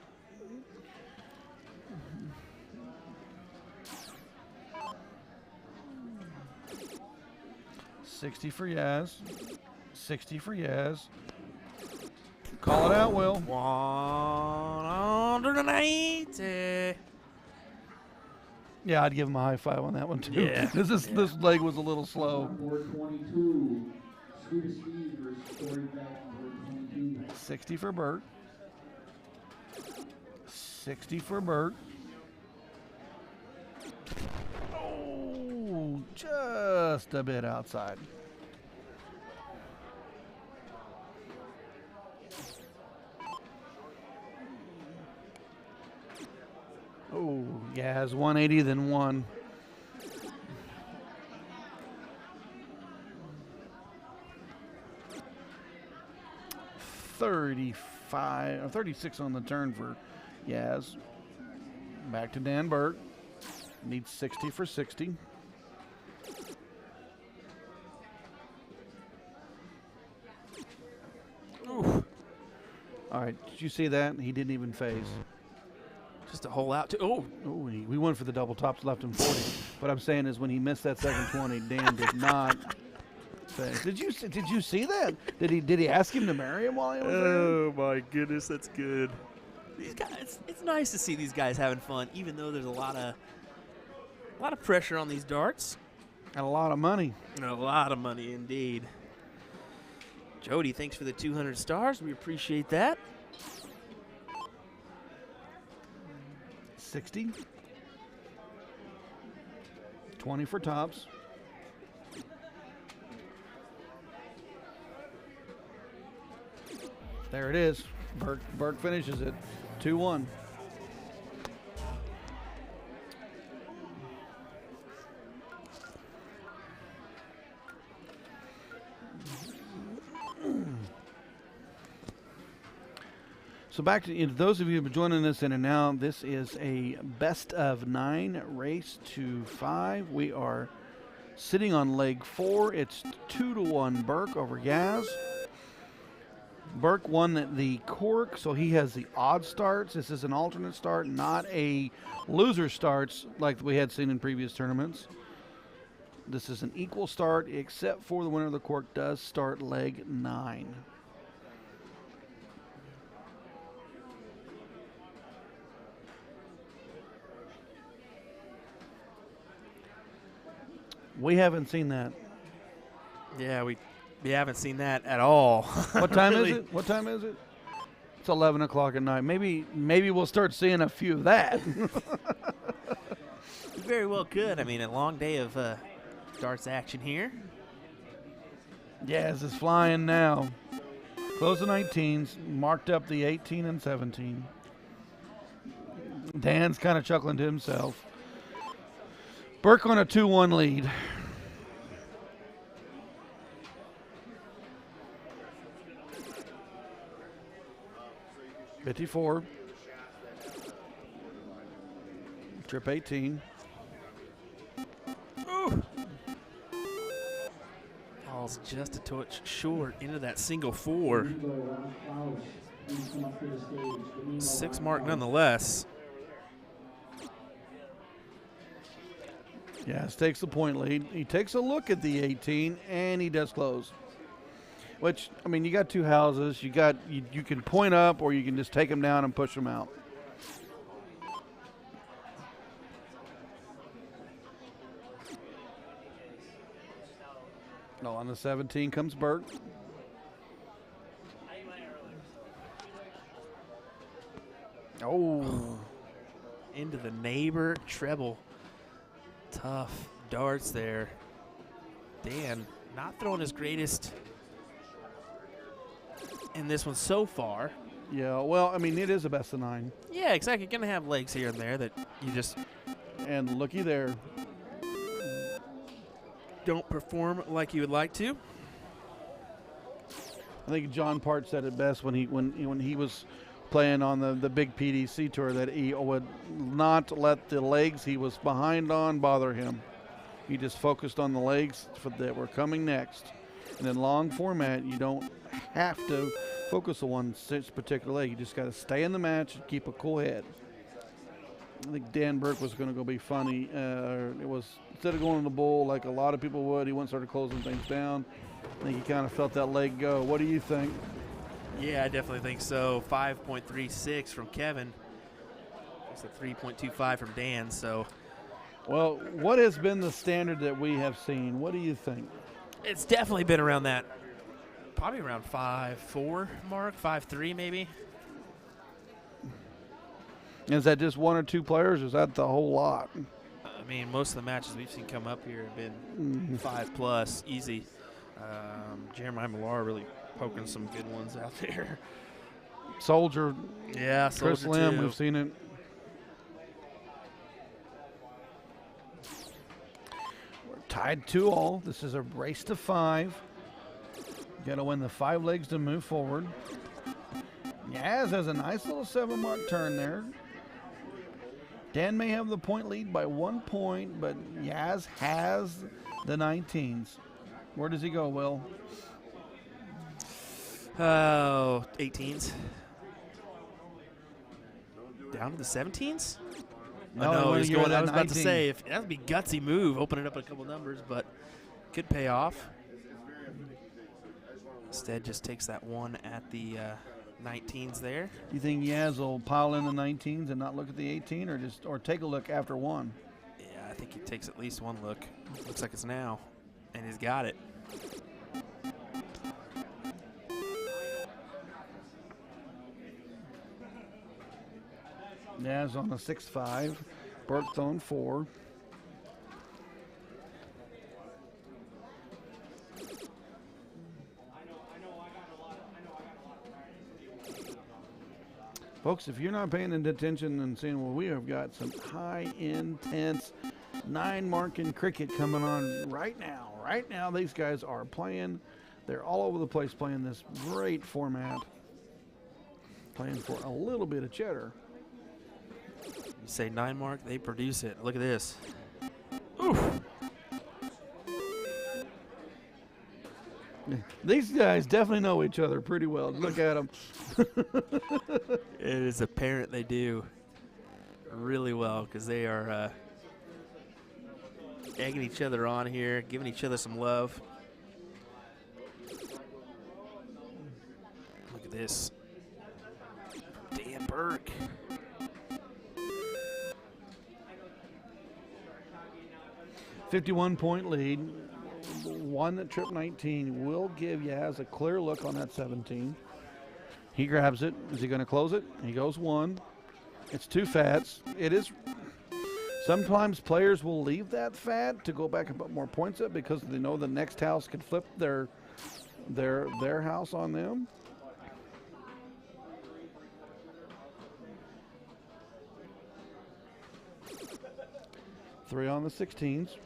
$60 for Yaz. 60 for Yaz. Call it out, Will. 180. Yeah, I'd give him a high five on that one too. Yeah. This leg was a little slow. 422. Sweetest Steve versus Corey Beck, 422. 60 for Burt. 60 for Burt. Oh, just a bit outside. Oh, yeah, has 180 then 1. $35 or 36 on the turn for Yaz. Back to Dan Burke. Needs 60 for 60. Oof. All right, did you see that? He didn't even phase. Just a hole out. Oh, Oh, we went for the double tops, left him 40. What I'm saying is when he missed that second 20, Dan did not phase. Did you see that? Did he ask him to marry him while he was there? oh my goodness, that's good. These guys, it's nice to see these guys having fun, even though there's a lot of pressure on these darts. And a lot of money. And a lot of money indeed. Jody, thanks for the 200 stars. We appreciate that. 60. 20 for tops. There it is. Burke finishes it. 2-1. So back to those of you who have been joining us in and now, this is a best of 9 race to 5. We are sitting on leg 4. It's 2-1 Burke over Yaz. Burke won the cork, so he has the odd starts. This is an alternate start, not a loser starts like we had seen in previous tournaments. This is an equal start, except for the winner of the cork does start leg 9. We haven't seen that. Yeah, we haven't seen that at all. What time Really. is it? What time is it? It's 11 o'clock at night. Maybe we'll start seeing a few of that. You very well could. I mean, a long day of darts action here. Yaz is flying now. Close the 19s, marked up the 18 and 17. Dan's kind of chuckling to himself. Burke on a 2-1 lead. $54. Trip 18. Ooh. Ball's just a touch short into that single 4. 6 mark nonetheless. Yes, takes the point lead. He takes a look at the 18, and he does close. Which, I mean, you got 2 houses. You can point up, or you can just take them down and push them out. No, on the 17 comes Burke. Oh. Into the neighbor treble. Tough darts there. Dan not throwing his greatest in this one so far. Yeah, well, I mean, it is a best of 9. Yeah, exactly. You're going to have legs here and there that you just And looky there. don't perform like you would like to. I think John Part said it best when he was playing on the big PDC tour that he would not let the legs he was behind on bother him. He just focused on the legs that were coming next. And in long format, you don't have to focus on one particular leg. You just got to stay in the match and keep a cool head. I think Dan Burke was going to go be funny. It was, instead of going in the bull like a lot of people would, he went and started closing things down. I think he kind of felt that leg go. What do you think? Yeah, I definitely think so. 5.36 from Kevin. It's a 3.25 from Dan, so. Well, what has been the standard that we have seen? What do you think? It's definitely been around that, probably around 5.4 mark, 5.3 maybe. Is that just one or two players, or is that the whole lot? I mean, most of the matches we've seen come up here have been 5+ easy. Jeremiah Milar really poking some good ones out there. Soldier. Yeah, Chris Soldier Lim, too. we've seen it. We're tied 2-all. This is a race to 5. Got to win the 5 legs to move forward. Yaz has a nice little 7-mark turn there. Dan may have the point lead by 1 point, but Yaz has the 19s. Where does he go, Will? Oh, 18s. Down to the 17s? No, he's you going. were I at was about to 19. say, if that would be gutsy move, opening up a couple numbers, but could pay off. Instead, just takes that one at the 19s there. Do you think Yaz will pile in the 19s and not look at the 18, or take a look after 1? Yeah, I think he takes at least one look. Looks like it's now, and he's got it. Yaz on a 6-5. Burke on 4. Folks, if you're not paying attention and seeing, well, we have got some high, intense, 9-marking cricket coming on right now. Right now, these guys are playing. They're all over the place playing this great format. Playing for a little bit of cheddar. You say 9 mark, they produce it. Look at this. Oof. These guys definitely know each other pretty well. Look at them. It is apparent they do really well because they are egging each other on here, giving each other some love. Look at this. Dan Burke. .51 lead. One trip 19 will give Yaz a clear look on that 17. He grabs it. Is he going to close it? He goes 1. It's 2 fats. It is. Sometimes players will leave that fat to go back and put more points up because they know the next house could flip their house on them. Three on the 16s.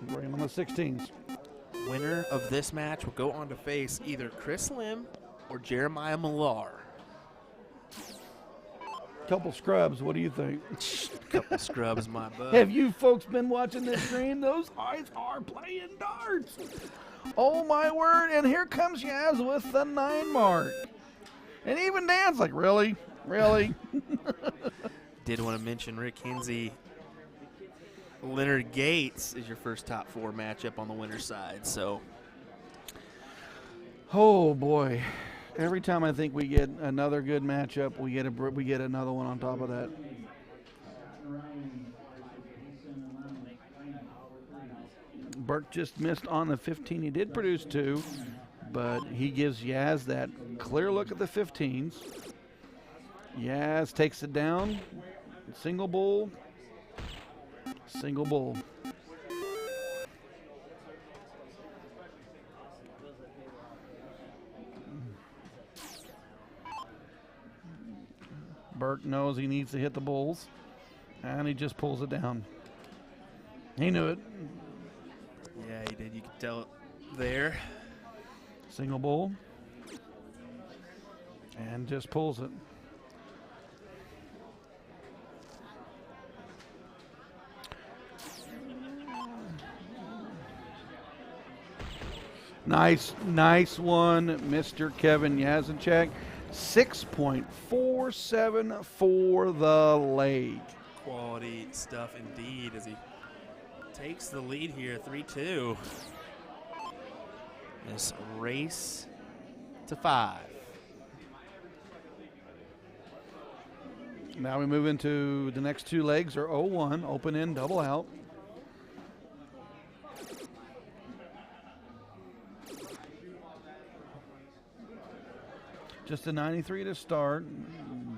Three on the 16s. Winner of this match will go on to face either Chris Lim or Jeremiah Milar. Couple scrubs, what do you think? Couple scrubs, my bud. Have you folks been watching this stream? Those guys are playing darts. Oh my word, and here comes Yaz with the 9 mark. And even Dan's like, really? Really? Did want to mention Rick Hinzi. Leonard Gates is your first top 4 matchup on the winner's side. So, oh boy, every time I think we get another good matchup, we get another one on top of that. Burke just missed on the 15. He did produce 2, but he gives Yaz that clear look at the 15s. Yaz takes it down. Single bull. Single bull. Burke knows he needs to hit the bulls, and he just pulls it down. He knew it. yeah, he did. You could tell it there. Single bull. And just pulls it. Nice one, Mr. Kevin Yasincheck. 6.47 for the leg. Quality stuff indeed as he takes the lead here, 3-2. This race to 5. Now we move into the next 2 legs are 0-1, open in, double out. Just a 93 to start.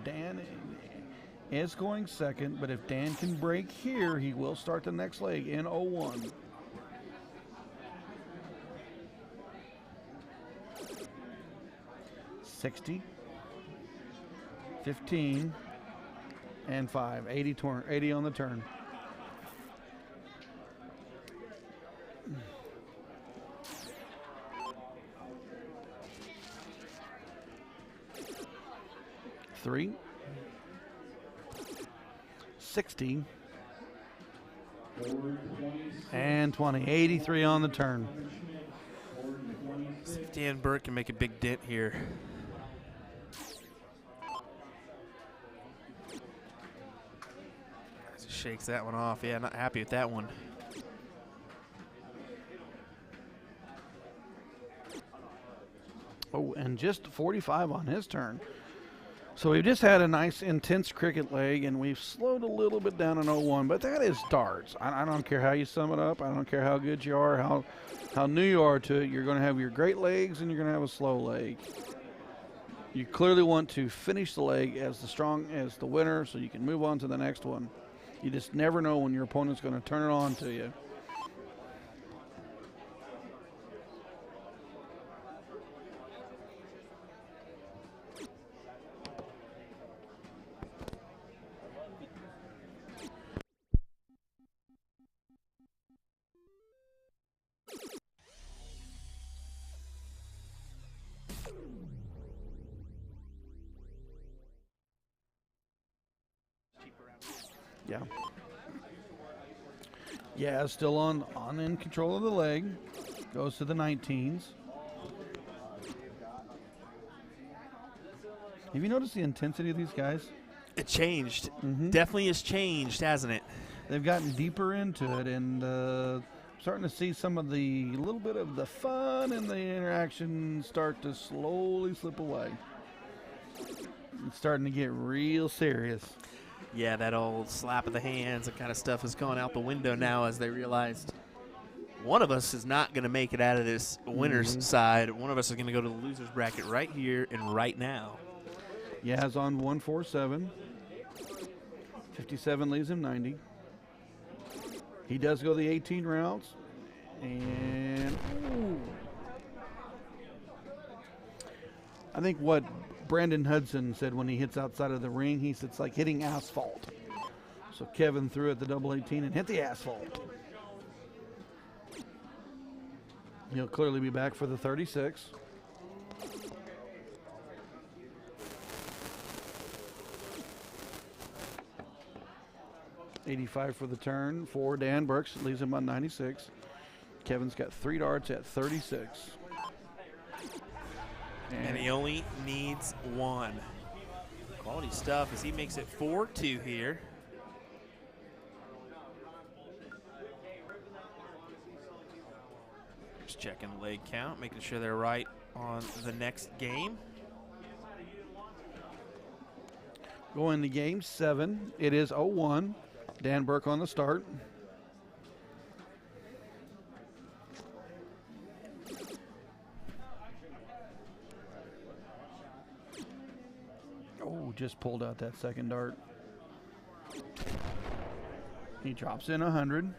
Dan is going second, but if Dan can break here, he will start the next leg in 0-1. $60, 15, and 5. 80 on the turn. Three, 60, and 20. 83 on the turn. See if Dan Burke can make a big dent here. Just shakes that one off. Yeah, not happy with that one. Oh, and just 45 on his turn. So we've just had a nice intense cricket leg, and we've slowed a little bit down in 0-1, but that is darts. I don't care how you sum it up. I don't care how good you are, how new you are to it. You're going to have your great legs, and you're going to have a slow leg. You clearly want to finish the leg as the winner so you can move on to the next one. You just never know when your opponent's going to turn it on to you. Yeah. Yeah, still on in control of the leg. Goes to the 19s. Have you noticed the intensity of these guys? It changed. Mm-hmm. Definitely has changed, hasn't it? They've gotten deeper into it, and starting to see some of the little bit of the fun and the interaction start to slowly slip away. It's starting to get real serious. Yeah, that old slap of the hands and kind of stuff has gone out the window now as they realized one of us is not going to make it out of this winner's side. One of us is going to go to the loser's bracket right here and right now. Yaz on 147. 57 leaves him 90. He does go the 18 rounds. And ooh. I think what Brandon Hudson said when he hits outside of the ring, he said it's like hitting asphalt. So Kevin threw at the double 18 and hit the asphalt. He'll clearly be back for the 36. $85 for the turn for Dan Burke, leaves him on 96. Kevin's got 3 darts at 36. And he only needs 1. Quality stuff as he makes it 4-2 here. Just checking the leg count, making sure they're right on the next game. Going to game 7. It is 0-1. Dan Burke on the start. Oh, just pulled out that second dart. He drops in 100.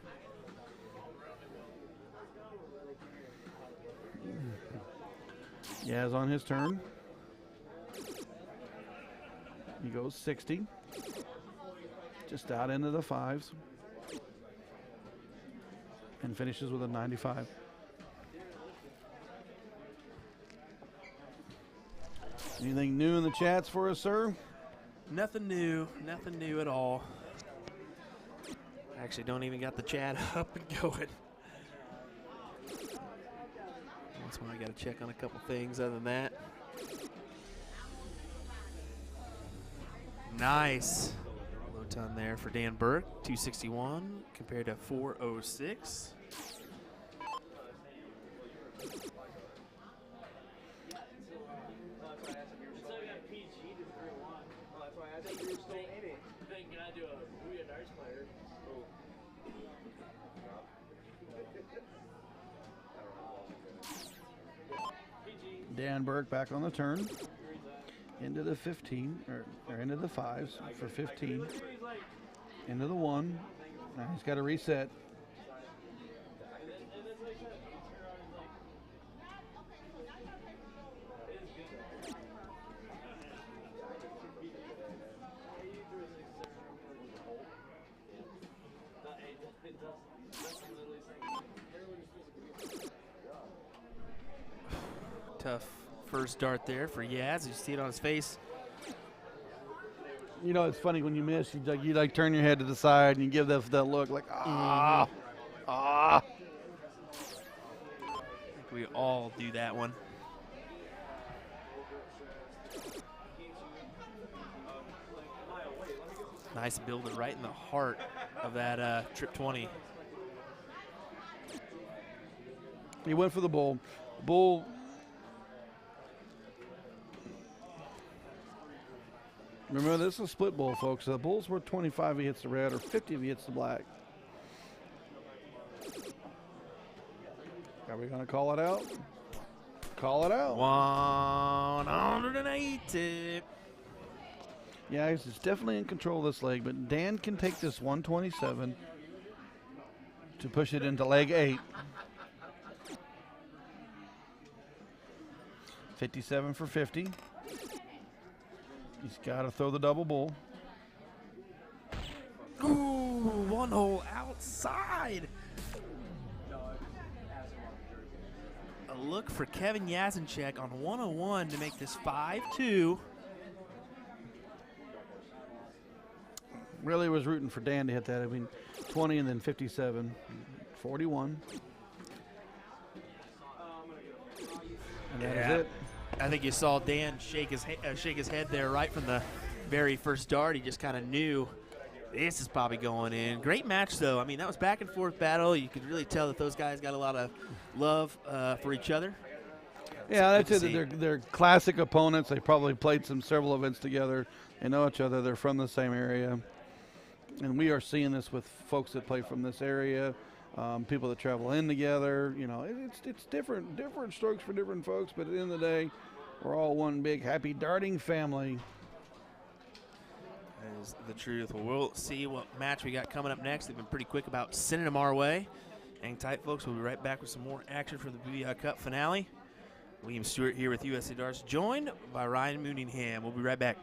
Yaz on his turn. He goes 60. Just out into the 5s. And finishes with a 95. Anything new in the chats for us, sir? Nothing new at all. Actually, don't even got the chat up and going. That's why I got to check on a couple things other than that. Nice. Low ton there for Dan Burke, 261 compared to 406. Dan Burke back on the turn. Into the 15, or into the 5s for 15. Into the 1. Now he's got to reset. Tough first dart there for Yaz. You see it on his face. You know, it's funny when you miss, you like turn your head to the side and you give that look like, ah, ah. I think we all do that one. Nice builder right in the heart of that trip 20. He went for the bull. Bull. Remember, this is a split bull, folks. The bull's worth 25 if he hits the red or 50 if he hits the black. Are we going to call it out? Call it out. 180. Yeah, he's definitely in control of this leg, but Dan can take this 127 to push it into leg 8. 57 for 50. He's got to throw the double bull. Ooh, one hole outside. A look for Kevin Yasincheck on 101 to make this 5-2. Really was rooting for Dan to hit that. I mean, 20 and then 57, 41. And that is it. I think you saw Dan shake his head there right from the very first dart. He just kind of knew this is probably going in. Great match, though. I mean, that was back and forth battle. You could really tell that those guys got a lot of love for each other. Yeah, that's it. They're classic opponents. They probably played several events together. They know each other. They're from the same area. And we are seeing this with folks that play from this area, people that travel in together. You know, it's different strokes for different folks, but at the end of the day, we're all one big happy darting family. That is the truth. Well, we'll see what match we got coming up next. They've been pretty quick about sending them our way. Hang tight, folks. We'll be right back with some more action for the Booyah Cup finale. William Stewart here with USA Darts, joined by Ryan Mooningham. We'll be right back.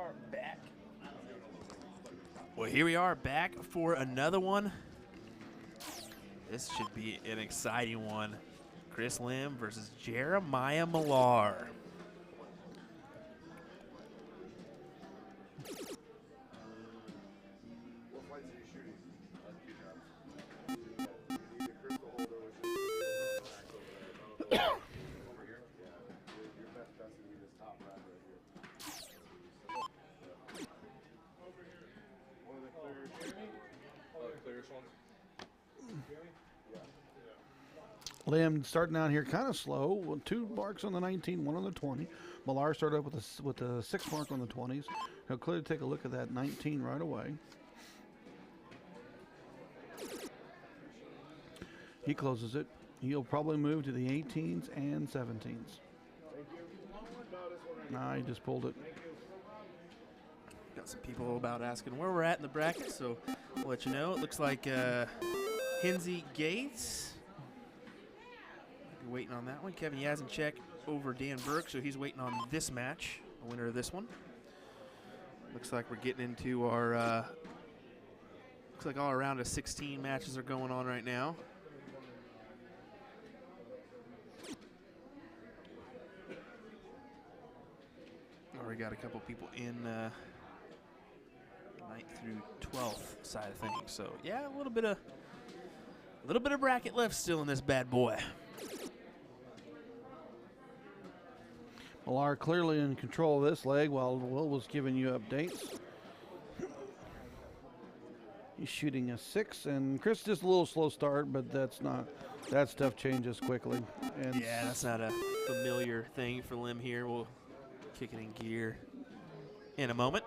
are back. Well, here we are back for another one. This should be an exciting one. Chris Lim versus Jeremiah Milar. Lim starting out here kind of slow. 2 marks on the 19, 1 on the 20. Milar started up with a 6 mark on the 20s. He'll clearly take a look at that 19 right away. He closes it. He'll probably move to the 18s and 17s. Nah, he just pulled it. Got some people about asking where we're at in the bracket, so we'll let you know. It looks like Hinzi Gates. Waiting on that one. Kevin Yasincheck over Dan Burke, so he's waiting on this match, the winner of this one. Looks like we're getting into our, looks like all around of 16 matches are going on right now. Already got a couple people in 9th through 12th side of things. So yeah, a little bit of bracket left still in this bad boy. Milar clearly in control of this leg while Will was giving you updates. He's shooting a 6, and Chris just a little slow start, but that stuff changes quickly. And yeah, that's not a familiar thing for Lim here. We'll kick it in gear in a moment.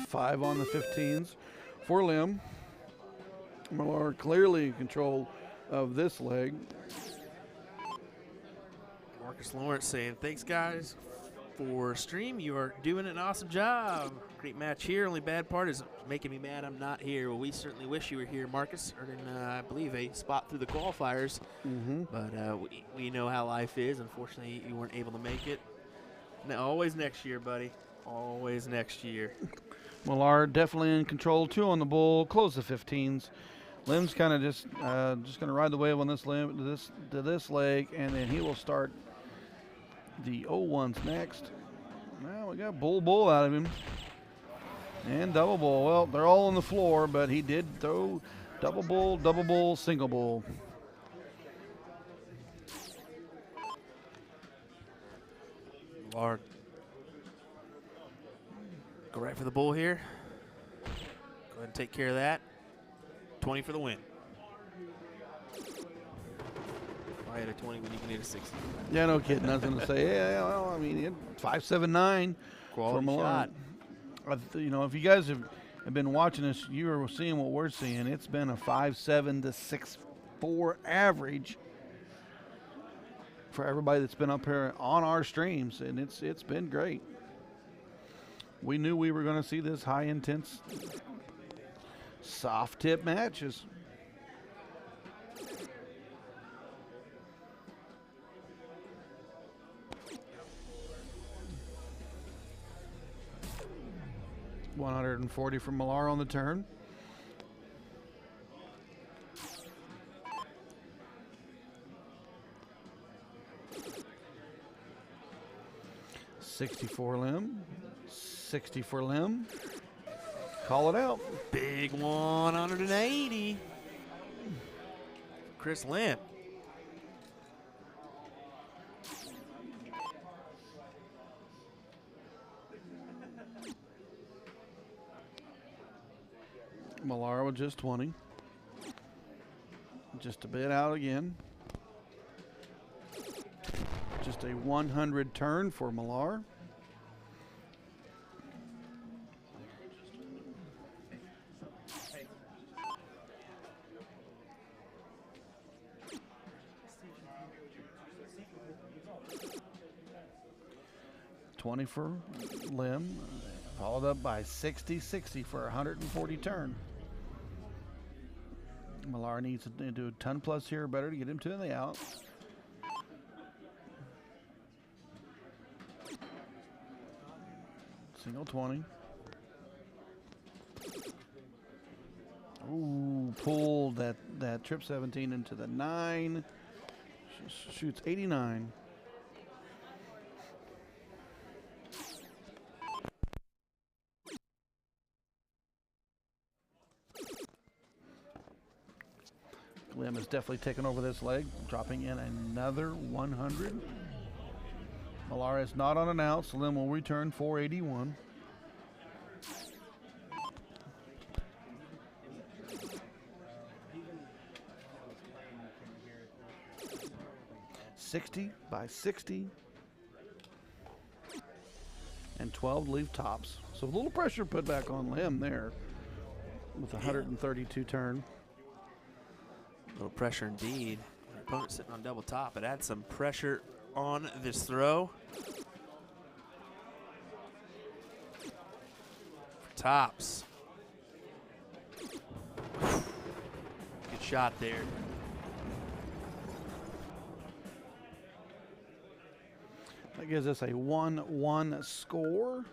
Five on the 15s for Lim. Milar clearly in control of this leg. Marcus Lawrence saying, thanks guys for stream. You are doing an awesome job. Great match here. Only bad part is making me mad I'm not here. Well, we certainly wish you were here, Marcus. Earning, I believe, a spot through the qualifiers. But we know how life is. Unfortunately, you weren't able to make it. No, always next year, buddy. Always next year. Milar definitely in control. 2 on the bull. Close the 15s. Lim's kind of just going to ride the wave on this limb to this leg, and then he will start the 0-1s next. Now we got bull out of him. And double bull. Well, they're all on the floor, but he did throw double bull, single bull. Milar, go right for the bull here. Go ahead and take care of that. 20 for the win. I had a 20 when you can hit a 60. Yeah, no kidding. I was going to say, yeah, well, I mean, 5.79 for Milar. Shot. You know, if you guys have been watching this, you are seeing what we're seeing. It's been a 5.7 to 6.4 average for everybody that's been up here on our streams, and it's been great. We knew we were going to see this high intense, soft tip matches. $140 from Milar on the turn. $60 Lim. 60 for Lim. Call it out. Big 180. Chris Lim. Milar with just 20. Just a bit out again. Just a 100 turn for Milar. $20 for Lim, followed up by 60 for 140 turn. Milar needs to do a ton plus here, better to get him to the out. Single 20. Ooh, pulled that trip 17 into the 9. Shoots 89. Lim has definitely taken over this leg, dropping in another 100. Milar is not on an out, so Lim will return 481. $60 by 60. And 12 leave tops. So a little pressure put back on Lim there with 132 turn. A little pressure indeed. Opponent sitting on double top. It adds some pressure on this throw. For tops. Good shot there. That gives us a 1-1 score.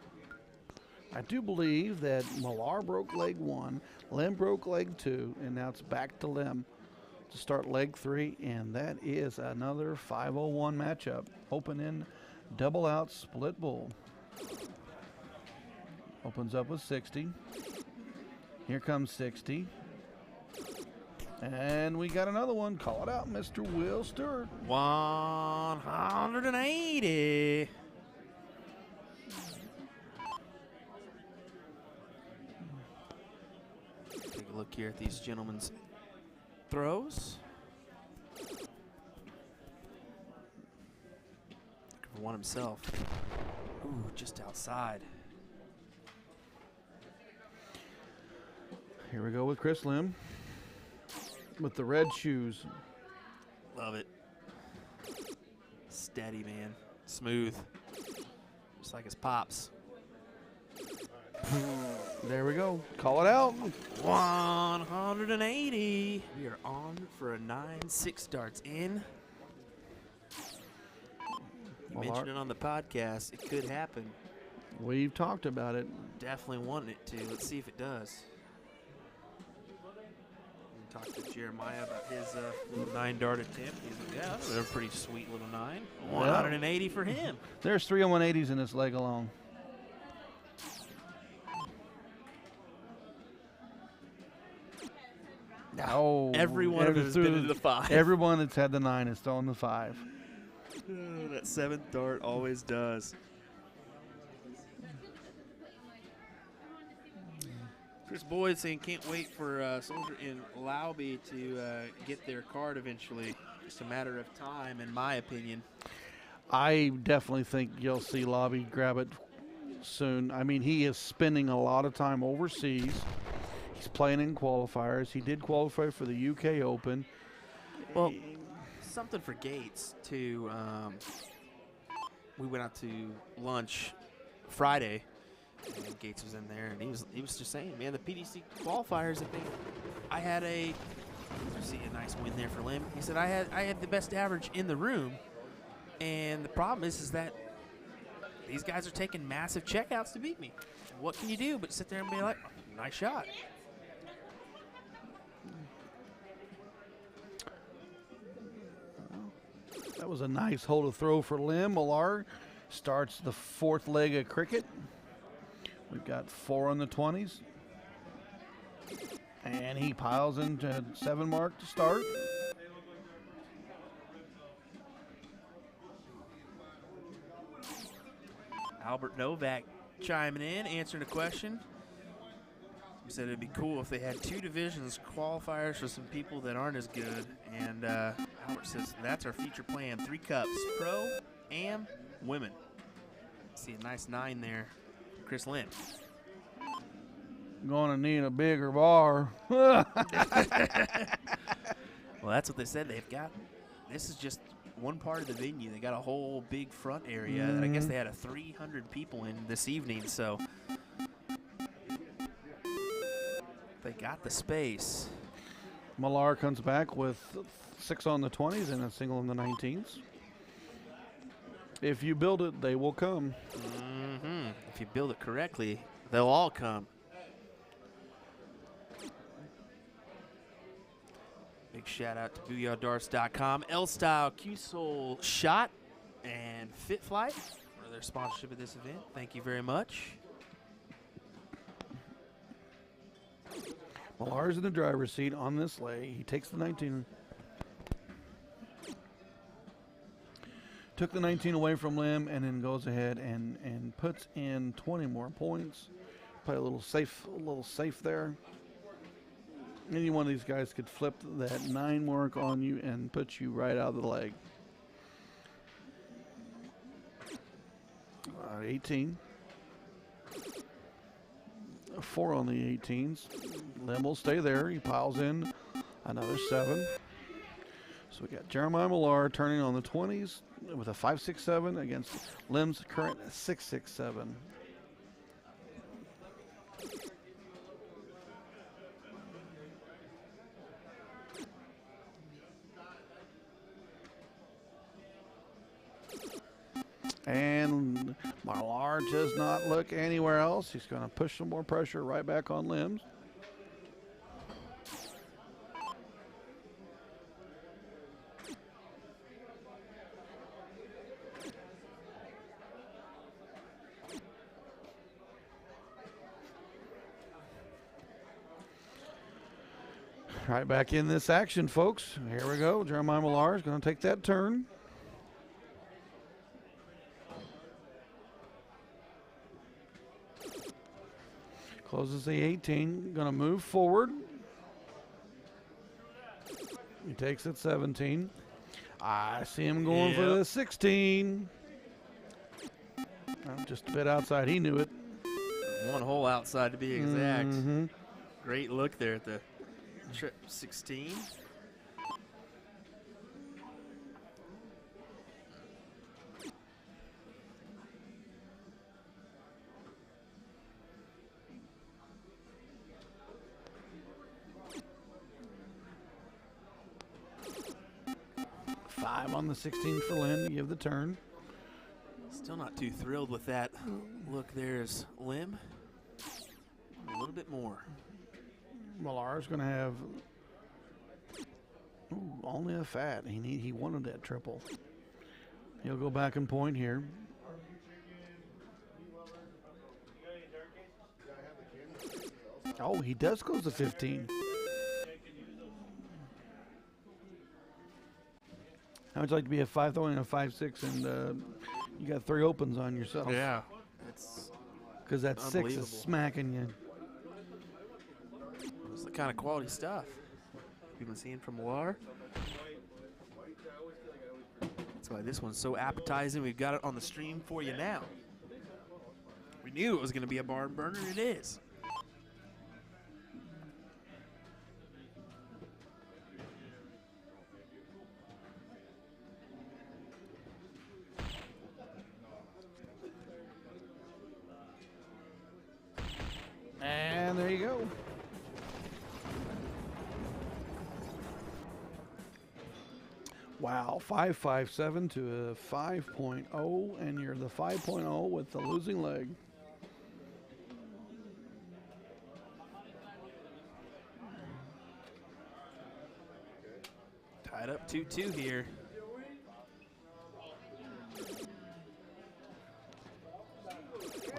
I do believe that Milar broke leg 1, Lim broke leg 2, and now it's back to Lim to start leg 3, and that is another 501 matchup. Open in, double out, split bull. Opens up with 60. Here comes 60. And we got another one. Call it out, Mr. Will Stuart. 180. Take a look here at these gentlemen's throws. Looking for one himself. Ooh, just outside. Here we go with Chris Lim with the red shoes. Love it. Steady, man. Smooth. Just like his pops. There we go. Call it out. 180. We are on for a 9-6 darts in. You mentioned it on the podcast. It could happen. We've talked about it. Definitely wanting it to. Let's see if it does. Talk to Jeremiah about his little 9-dart attempt. He's like, yeah, that's a pretty sweet little 9. 180 for him. There's 3 on 180s in this leg alone. Oh, Every one of them has been into the 5. Everyone that's had the 9 is throwing the 5. That 7th dart always does. Chris Boyd saying can't wait for Soldier and Lauby to get their card eventually. Just a matter of time, in my opinion. I definitely think you'll see Lauby grab it soon. I mean, he is spending a lot of time overseas. He's playing in qualifiers. He did qualify for the UK Open. Well, something for Gates, too. We went out to lunch Friday. And Gates was in there, and he was just saying, man, the PDC qualifiers. I had a nice win there for Lim. He said I had the best average in the room, and the problem is that these guys are taking massive checkouts to beat me. What can you do but sit there and be like, nice shot? That was a nice hole to throw for Lim. Milar starts the 4th leg of cricket. We've got 4 on the 20s. And he piles into 7 mark to start. Albert Novak chiming in, answering a question. He said it'd be cool if they had 2 divisions qualifiers for some people that aren't as good. And Albert says that's our future plan. 3 cups, pro, am, women. See a nice 9 there. Chris Lim. Going to need a bigger bar. Well, that's what they said. They've got, this is just one part of the venue. They got a whole big front area that I guess they had a 300 people in this evening. So they got the space. Milar comes back with 6 on the 20s and a single on the 19s. If you build it, they will come. If you build it correctly, they'll all come. Big shout out to BooyahDarts.com, L-Style, Q-Soul Shot, and Fit Flight for their sponsorship of this event. Thank you very much. Milar's in the driver's seat on this lay. He takes the 19. Took the 19 away from Lim and then goes ahead and puts in 20 more points. Play a little safe there. Any one of these guys could flip that 9 mark on you and put you right out of the leg. 18. 4 on the 18s. Lim will stay there. He piles in another 7. So we got Jeremiah Milar turning on the 20s with a 5.67 against Lim's current 6.67. And Milar does not look anywhere else. He's going to push some more pressure right back on Limbs. Right back in this action, folks. Here we go. Jeremiah Milar is going to take that turn. Closes the 18, going to move forward. He takes it 17. I see him going for the 16. Just a bit outside, he knew it. 1 hole outside to be exact. Great look there at the trip 16. On the 16 for Lynn to give the turn. Still not too thrilled with that look. There's Lim. A little bit more. Milar's going to have only a fat. He wanted that triple. He'll go back and point here. Oh, he does close the 15. How would you like to be a 5 throwing a 5.6 and you got 3 opens on yourself? Yeah, it's because that 6 is smacking you. It's the kind of quality stuff we've been seeing from Milar. That's why this one's so appetizing. We've got it on the stream for you now. We knew it was going to be a barn burner. It is. And there you go. Wow, 5.57 to a 5.0, and you're the 5.0 with the losing leg. Tied up 2-2 here.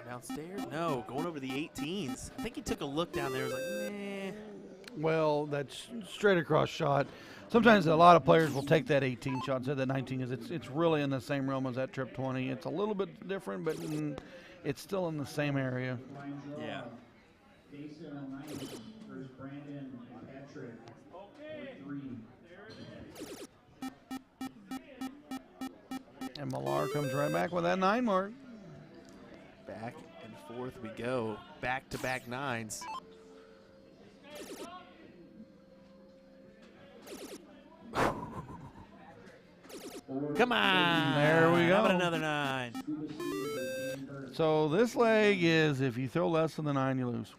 Downstairs? No, going over the 18s. I think he took a look down there. Was like, nah. Well, that's straight across shot. Sometimes a lot of players will take that 18 shot instead of the 19 because it's really in the same realm as that trip 20. It's a little bit different, but it's still in the same area. Yeah. And Milar comes right back with that 9 mark. Back and forth we go. Back-to-back 9s. Come on. There we go. How about another 9? So this leg is if you throw less than the 9, you lose.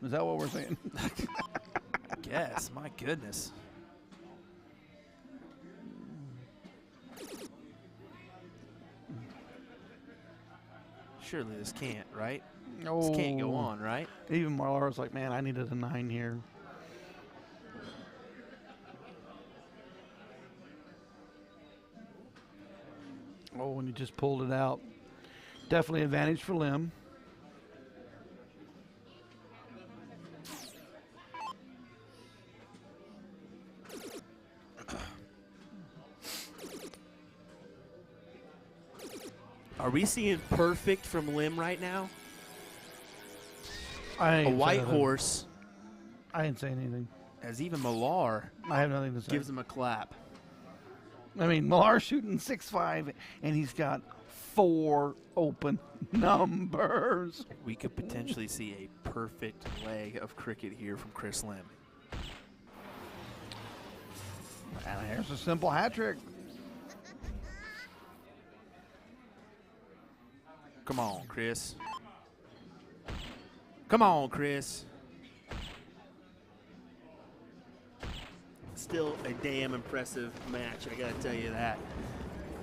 Is that what we're saying? guess. My goodness. Surely this can't, right? This can't go on, right? Even Milar was like, man, I needed a 9 here. Oh, when you just pulled it out. Definitely advantage for Lim. Are we seeing perfect from Lim right now? A white horse, I didn't say anything. as even Milar I have nothing to say. gives him a clap. I mean, Milar's shooting 6.5, and he's got 4 open numbers. We could potentially see a perfect leg of cricket here from Chris Lim. And here's a simple hat trick. Come on, Chris. Come on, Chris. Still a damn impressive match, I gotta tell you that.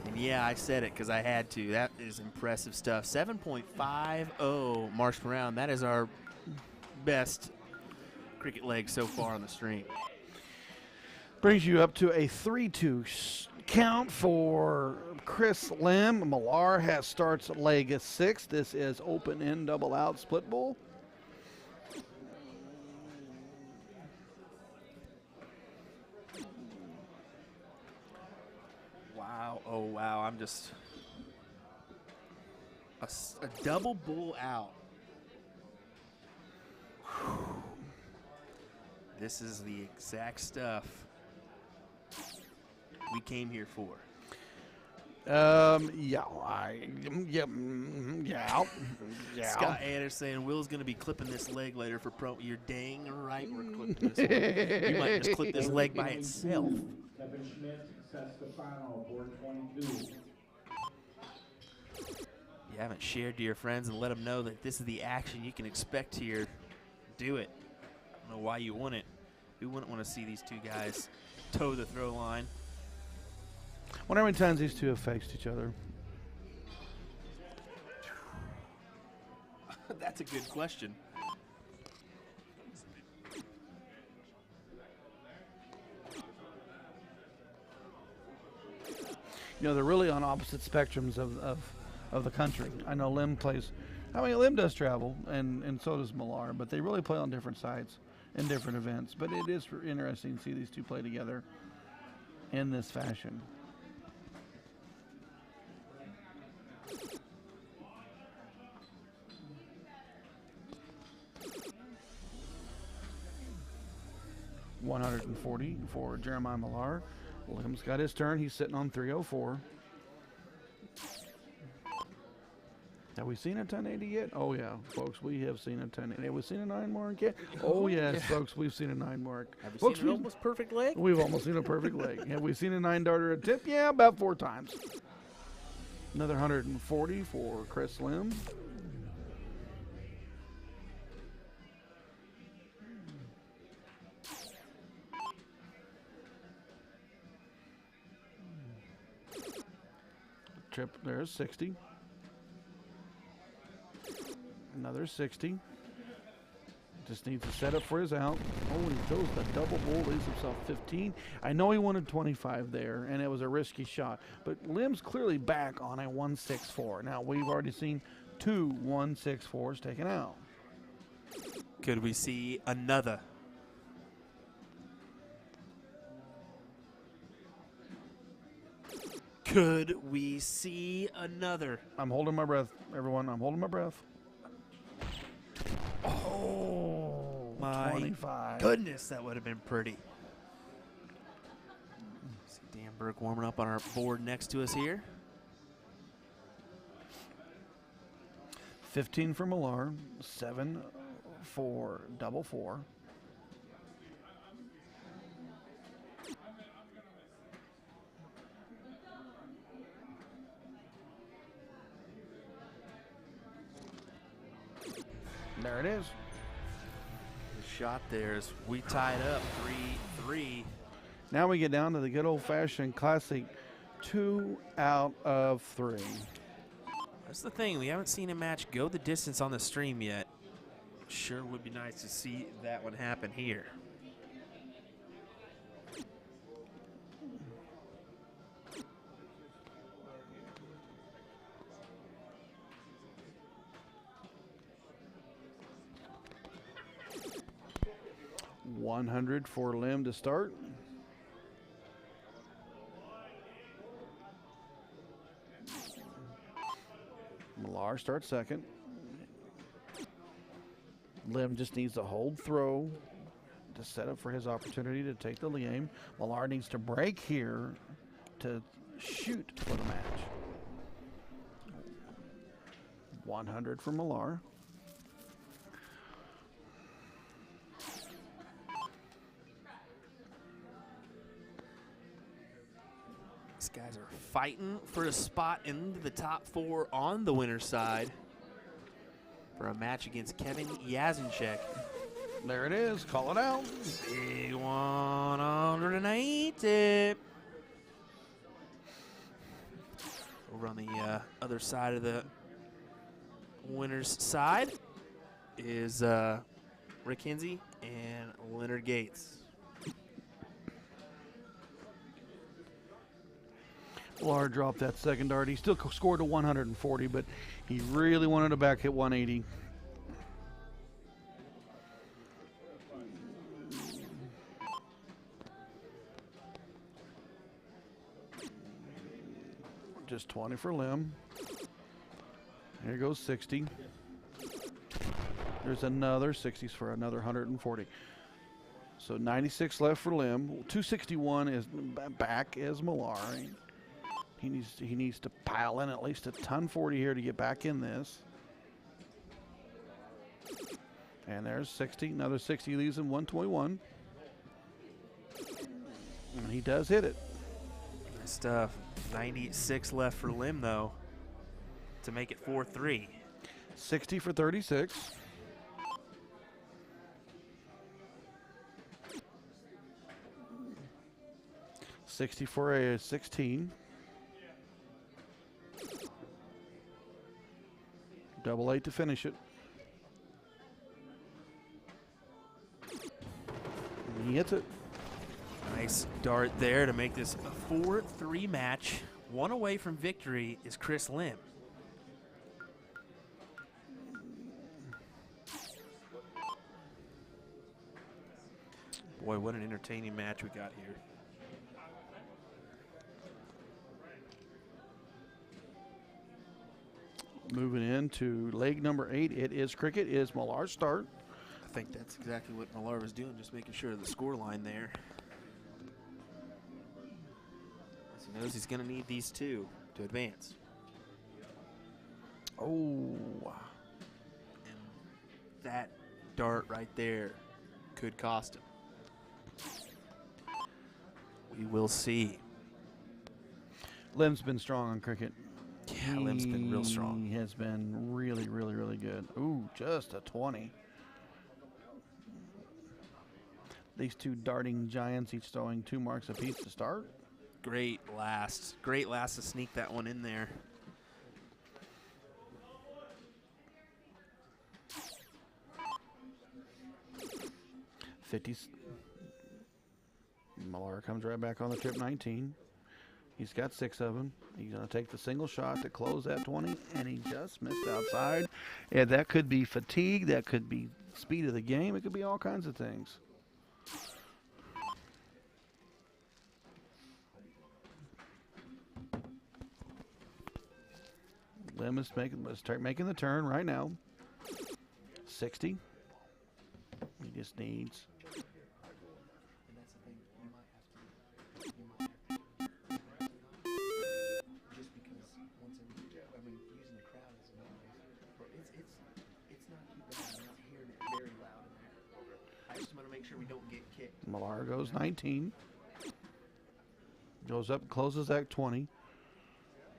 And yeah, I said it because I had to. That is impressive stuff. 7.50 marched around. That is our best cricket leg so far on the stream. Brings you up to a 3-2 count for Chris Lim. Milar starts leg 6. This is open in, double out, split bull. Wow. Oh, wow. I'm just a double bull out. Whew. This is the exact stuff we came here for. Yeah. Scott Anderson, Will's going to be clipping this leg later for pro. You're dang right we're clipping this one. You might just clip this leg by itself. Kevin Schmitz sets the final, board 22. You haven't shared to your friends and let them know that this is the action you can expect here. Do it. I don't know why you wouldn't. Who wouldn't want to see these two guys toe the throw line? Wonder how many times these two have faced each other. That's a good question. You know, they're really on opposite spectrums of the country. I know Lim plays, Lim does travel, and so does Milar, but they really play on different sides in different events. But it is interesting to see these two play together in this fashion. $140 for Jeremiah Milar. Lim's got his turn. He's sitting on 304. Have we seen a 1080 yet? Oh, yeah, folks, we have seen a 1080. Have we seen a 9 mark yet? Oh, yes, folks, we've seen a 9 mark. Have you Folks, seen an almost perfect leg? We've almost seen a perfect leg. Have we seen a 9-darter at tip? Yeah, about 4 times. Another 140 for Chris Lim. Trip, there's 60. Another 60. Just needs to set up for his out. Oh, he chose the double bull, leaves himself 15. I know he wanted 25 there, and it was a risky shot. But Lim's clearly back on a 164. Now, we've already seen 2 164s taken out. Could we see another? Could we see another? I'm holding my breath, everyone. I'm holding my breath. Oh, My 25. goodness, that would have been pretty. See Dan Burke warming up on our board next to us here. 15 for Milar, 7 for double 4. There it is. shot there as we tied up 3-3. Now we get down to the good old-fashioned classic 2 out of 3. That's the thing. We haven't seen a match go the distance on the stream yet. Sure would be nice to see that one happen here. $100 for Lim to start. Milar starts second. Lim just needs to hold throw to set up for his opportunity to take the aim. Milar needs to break here to shoot for the match. 100 for Milar. These guys are fighting for a spot into the top 4 on the winner's side for a match against Kevin Yasincheck. There it is. Call it out. Big 180. Over on the other side of the winner's side is Rick Kinsey and Leonard Gates. Milar dropped that second dart. He still scored a 140, but he really wanted to back hit 180. Just 20 for Lim. Here goes 60. There's another 60s for another 140. So 96 left for Lim. 261 is back as Milar. He needs to pile in at least a ton 40 here to get back in this. And there's 60. Another 60 leaves him 121. And he does hit it. Nice stuff. 96 left for Lim, though, to make it 4-3. 60 for 36. $60 for a 16. Double 8 to finish it. And he hits it. Nice dart there to make this a 4-3 match. One away from victory is Chris Lim. Boy, what an entertaining match we got here. Moving into leg number 8, it is cricket. It is Milar's start. I think that's exactly what Milar was doing, just making sure of the score line there. He knows he's going to need these two to advance. Oh. And that dart right there could cost him. We will see. Lim's been strong on cricket. Yeah, Lim's been real strong. He has been really, really, really good. Ooh, just a 20. These two darting giants, each throwing 2 marks apiece to start. Great last. Great last to sneak that one in there. '50s. Milar comes right back on the trip 19. He's got 6 of them. He's going to take the single shot to close that 20, and he just missed outside. Yeah, that could be fatigue. That could be speed of the game. It could be all kinds of things. Lim is making the turn right now. 60. He just needs. Milar goes 19. Goes up, closes that 20.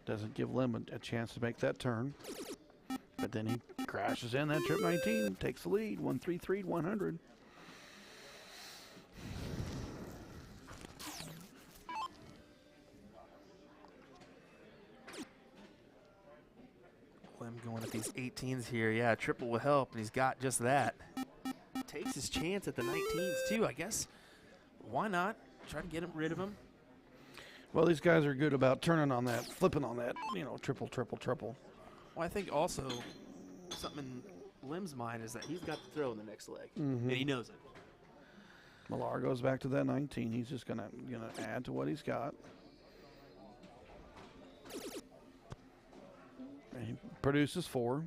Doesn't give Lim a chance to make that turn. But then he crashes in that trip 19, takes the lead, 133, 100. one of these 18s here. Yeah, triple will help, and he's got just that. Takes his chance at the 19s, too, I guess. Why not? Try to get rid of him. Well, these guys are good about turning on that, flipping on that, you know, triple, triple, triple. Well, I think also something in Lim's mind is that he's got to throw in the next leg, and he knows it. Milar goes back to that 19. He's just gonna add to what he's got. And he produces 4.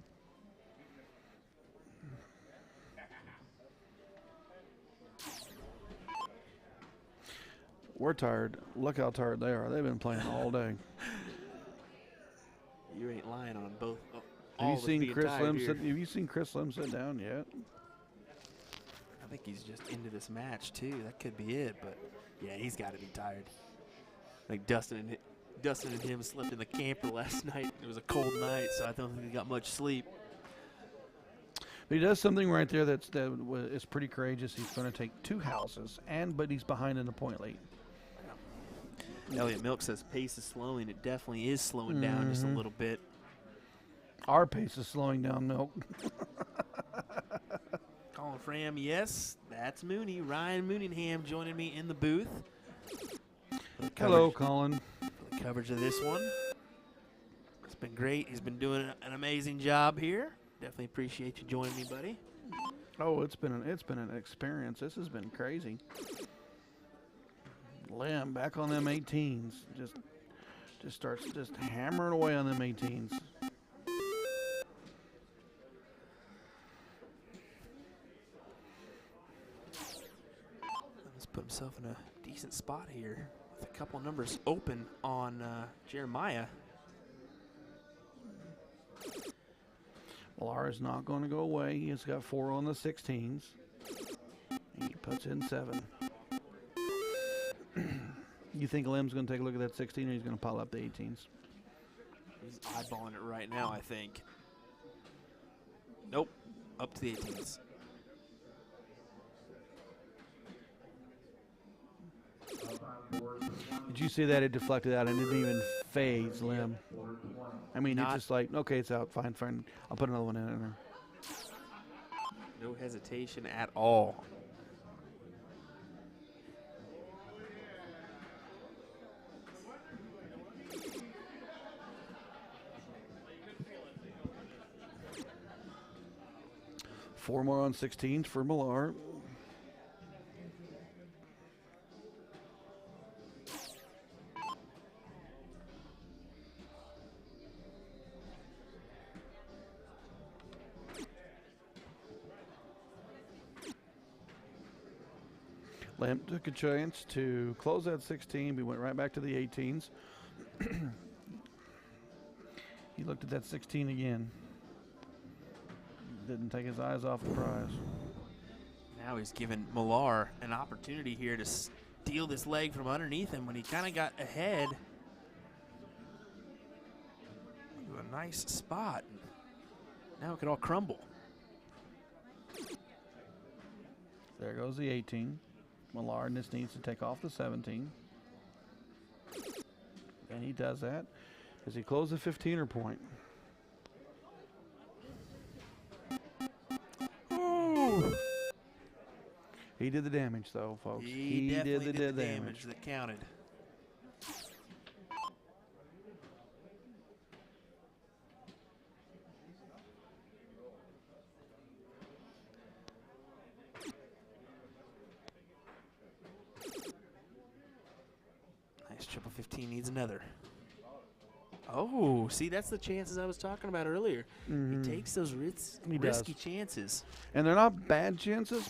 We're tired. Look how tired they are. They've been playing all day. You ain't lying on both. Have you seen Chris Lim sit down yet? I think he's just into this match too. That could be it, but yeah, he's got to be tired. Like Dustin and him slept in the camper last night. It was a cold night, so I don't think he got much sleep. But he does something right there that is pretty courageous. He's going to take 2 houses, but he's behind in the point lead. Elliot Milk says pace is slowing. It definitely is slowing down just a little bit. Our pace is slowing down, Milk. Colin Fram, yes, that's Mooney. Ryan Mooningham joining me in the booth. Hello, Colin. For the coverage of this one. It's been great. He's been doing an amazing job here. Definitely appreciate you joining me, buddy. Oh, it's been an experience. This has been crazy. Lim back on them 18s. Just starts hammering away on them 18s. Let's put himself in a decent spot here with a couple numbers open on Jeremiah. Milar is not going to go away. He's got 4 on the 16s. He puts in 7. You think Lim's going to take a look at that 16, or he's going to pile up the 18s? He's eyeballing it right now, I think. Nope. Up to the 18s. Did you see that? It deflected out and didn't even phase Lim. I mean, it's just like, okay, it's out. Fine. I'll put another one in there. No hesitation at all. Four more on 16s for Milar. Lamp took a chance to close that 16. We went right back to the 18s. He looked at that 16 again. Didn't take his eyes off the prize. Now he's given Milar an opportunity here to steal this leg from underneath him when he kind of got ahead. To a nice spot. Now it could all crumble. There goes the 18. Milar just needs to take off the 17. And he does that. Does he close the 15er point? Ooh. He did the damage, though, folks. He definitely did the damage that counted. Nice triple 15 needs another. Oh, see, that's the chances I was talking about earlier. He takes those risky chances. And they're not bad chances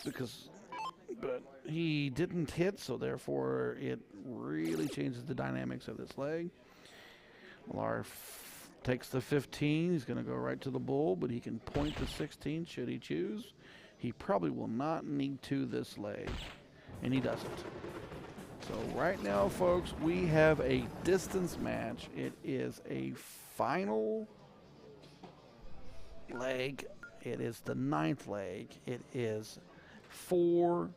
but he didn't hit, so therefore it really changes the dynamics of this leg. Milar takes the 15. He's going to go right to the bull, but he can point the 16 should he choose. He probably will not need to this leg, and he doesn't. So right now, folks, we have a distance match. It is a final leg. It is the 9th leg. It is 4-4.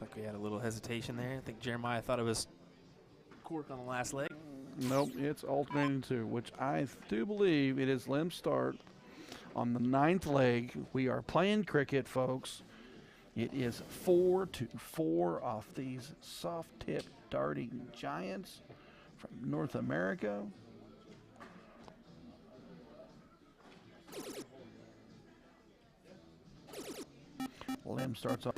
like we had a little hesitation there. I think Jeremiah thought it was cork on the last leg. Nope, it's alternating two, which I do believe it is Lim's start on the 9th leg. We are playing cricket, folks. It is 4-4 off these soft-tip darting giants from North America. Lim starts off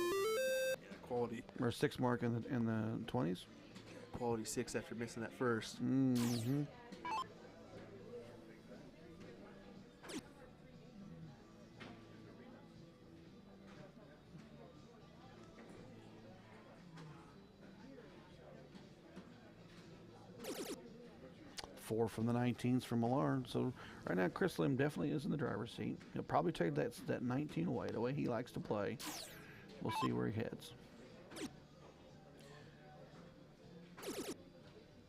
Quality. or 6 mark in the 20s. Quality 6 after missing that first. Mm-hmm. Four from the 19s from Milar. So right now, Chris Lim definitely is in the driver's seat. He'll probably take that 19 away, the way he likes to play. We'll see where he heads.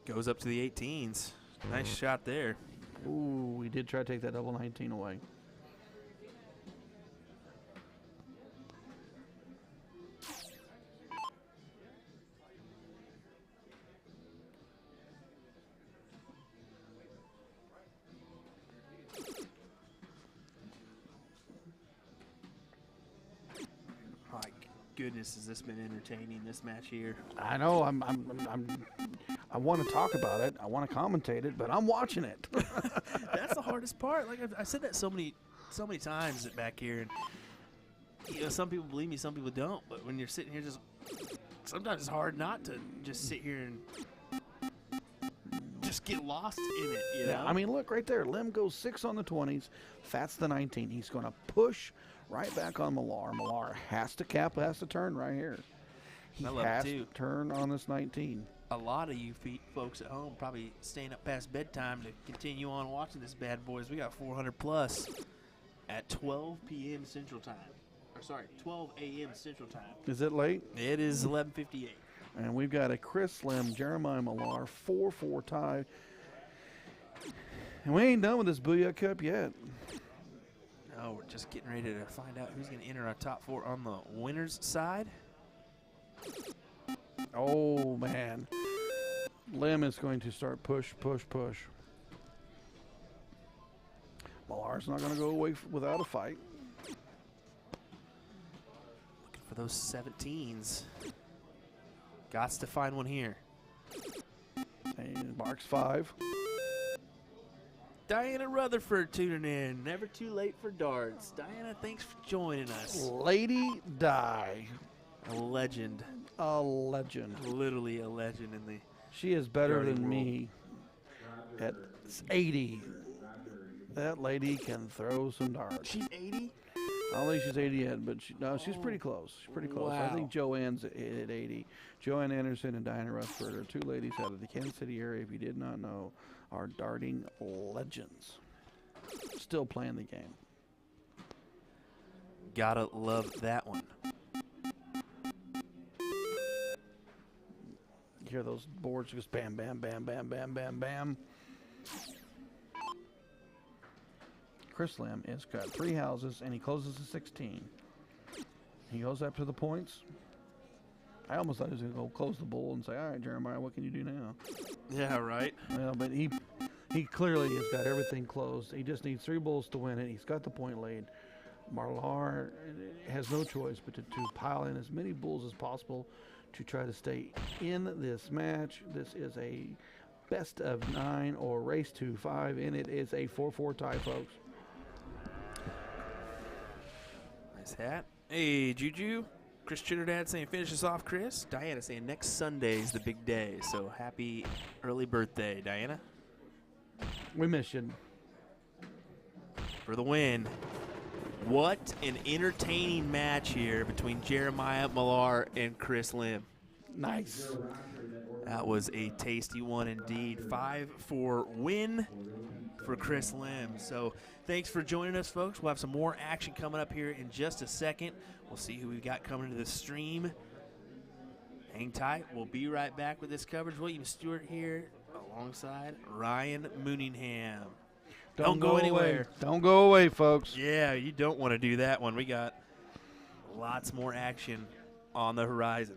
Goes up to the 18s. Nice shot there. Ooh, we did try to take that double 19 away. My goodness, has this been entertaining, this match here? I know. I want to talk about it. I want to commentate it, but I'm watching it. That's the hardest part. Like I said that so many times back here, and you know, some people believe me, some people don't. But when you're sitting here, just sometimes it's hard not to just sit here and just get lost in it. You know? I mean, look right there. Lim goes 6 on the 20s. That's the 19. He's going to push right back on Milar. Milar has to turn right here. He I love it has too. to turn on this 19. A lot of you folks at home probably staying up past bedtime to continue on watching this bad boys. We got 400 plus at 12 p.m. Central Time. Or sorry, 12 a.m. Central Time. Is it late? It is 11:58. And we've got a Chris Lim, Jeremiah Milar, 4-4 tie. And we ain't done with this Booyah Cup yet. No, we're just getting ready to find out who's going to enter our top 4 on the winners' side. Oh, man. Lim is going to start push. Milar's not going to go away without a fight. Looking for those 17s. Gots to find one here. And marks 5. Diana Rutherford tuning in. Never too late for darts. Diana, thanks for joining us. Lady Di. A legend. A legend. Literally a legend in the... She is better Darting than world. me at 80. That lady can throw some darts. She's 80? I don't think she's 80 yet, but she's pretty close. She's pretty close. I think Wow. Joanne's at 80. Joanne Anderson and Diana Rutherford are 2 ladies out of the Kansas City area, if you did not know, are darting legends. Still playing the game. Gotta love that one. You hear those boards just bam, bam, bam, bam, bam, bam, bam. Chris Lim has got 3 houses, and he closes to 16. He goes up to the points. I almost thought he was going to go close the bull and say, all right, Jeremiah, what can you do now? Yeah, right. Well, but he clearly has got everything closed. He just needs 3 bulls to win it. He's got the point laid. Milar has no choice but to pile in as many bulls as possible to try to stay in this match. This is a best of 9 or race to 5, and it is a 4-4 tie, folks. Nice hat. Hey, Juju. Chris Trinidad saying finish us off, Chris. Diana saying next Sunday is the big day. So happy early birthday, Diana. We miss you. For the win. What an entertaining match here between Jeremiah Milar and Chris Lim. Nice. That was a tasty one indeed. 5-4 win for Chris Lim. So thanks for joining us, folks. We'll have some more action coming up here in just a second. We'll see who we've got coming to the stream. Hang tight. We'll be right back with this coverage. William Stuart here alongside Ryan Mooningham. Don't go anywhere. Don't go away, folks. Yeah, you don't want to do that one. We got lots more action on the horizon.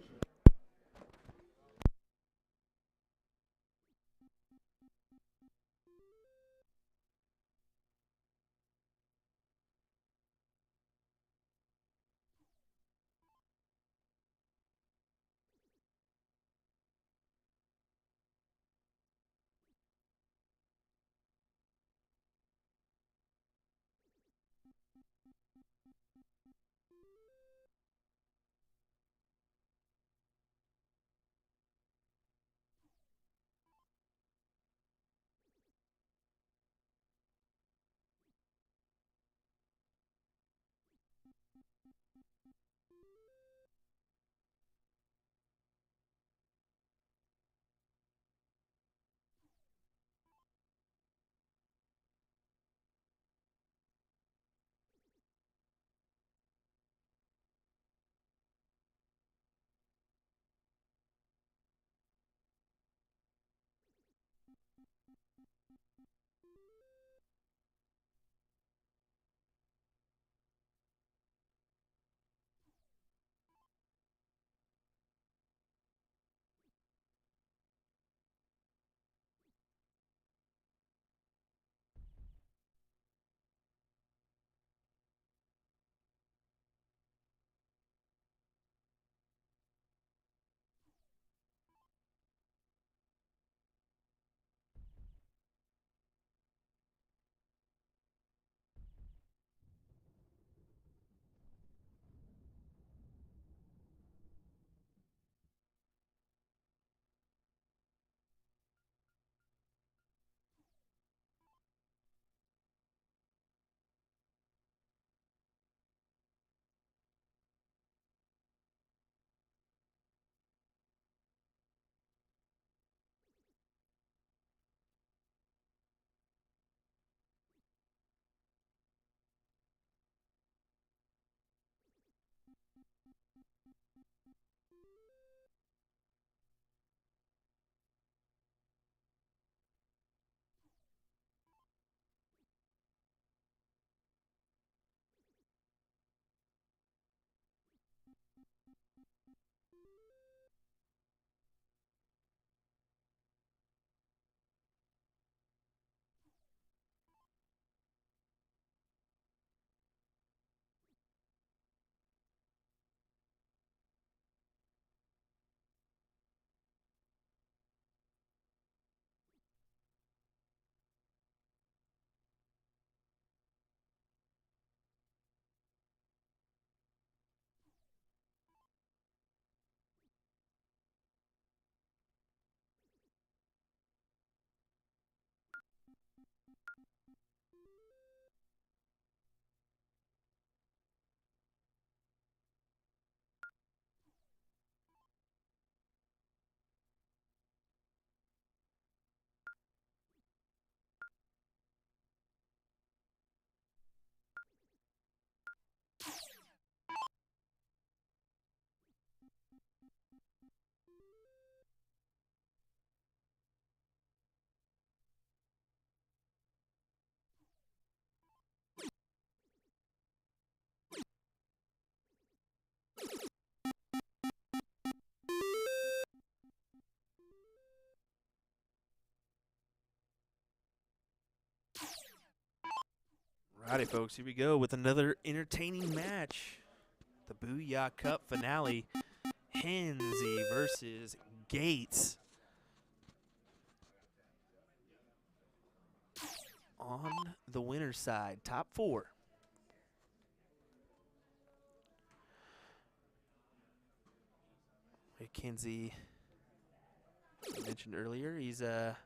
Alrighty, folks, here we go with another entertaining match. The Booyah Cup finale. Hinzi versus Gates. On the winner's side, top 4. Kinsey, I mentioned earlier, he's out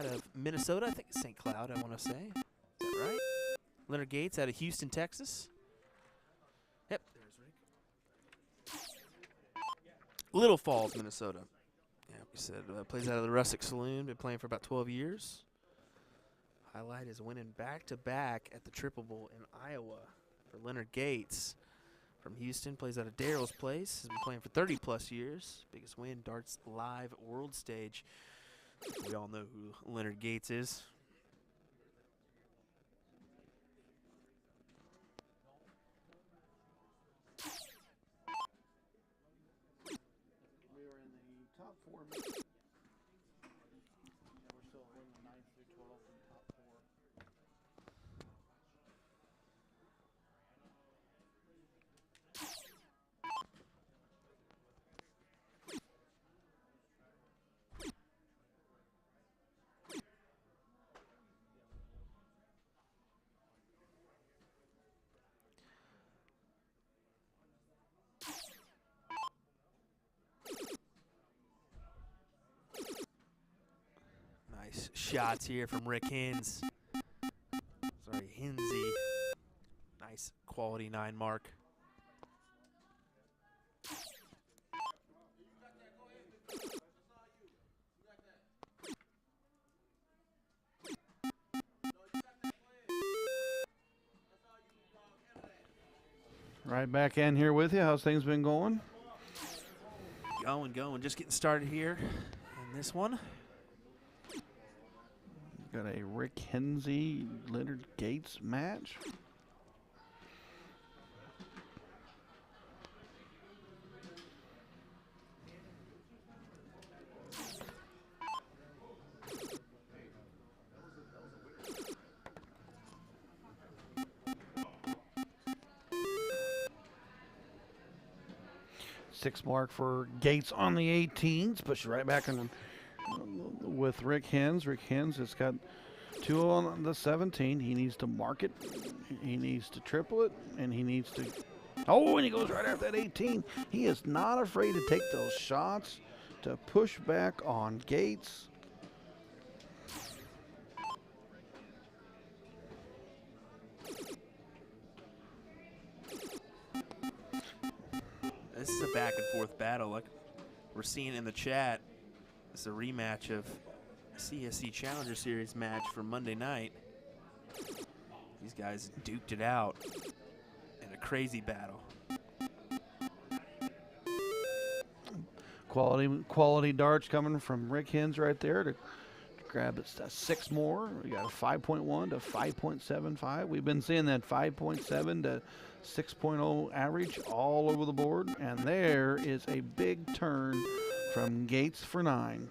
of Minnesota, I think St. Cloud, I want to say. Is that right? Leonard Gates out of Houston, Texas. Yep, there's Rick. Little Falls, Minnesota. Yeah, we said plays out of the Rustic Saloon, been playing for about 12 years. Highlight is winning back-to-back at the Triple Bowl in Iowa for Leonard Gates. From Houston, plays out of Daryl's Place, has been playing for 30-plus years. Biggest win, Darts Live World Stage. We all know who Leonard Gates is. We were in the top 4 minutes. We're still in the 9th through 12th in the top 4. Nice shots here from Rick Hinz. Sorry, Hinzi. Nice quality 9 mark. Right back in here with you. How's things been going? Going. Just getting started here in this one. Got a Rick Hinzi, Leonard Gates match. Six mark for Gates on the 18s. Push right back in with Rick Hinz. Rick Hinz has got 2 on the 17. He needs to mark it. He needs to triple it. And he needs to... Oh, and he goes right after that 18. He is not afraid to take those shots to push back on Gates. This is a back-and-forth battle like we're seeing in the chat. It's a rematch of CSC Challenger Series match from Monday night. These guys duked it out in a crazy battle. Quality darts coming from Rick Hinz right there to grab 6 more. We got a 5.1 to 5.75. We've been seeing that 5.7 to 6.0 average all over the board. And there is a big turn from Gates for 9.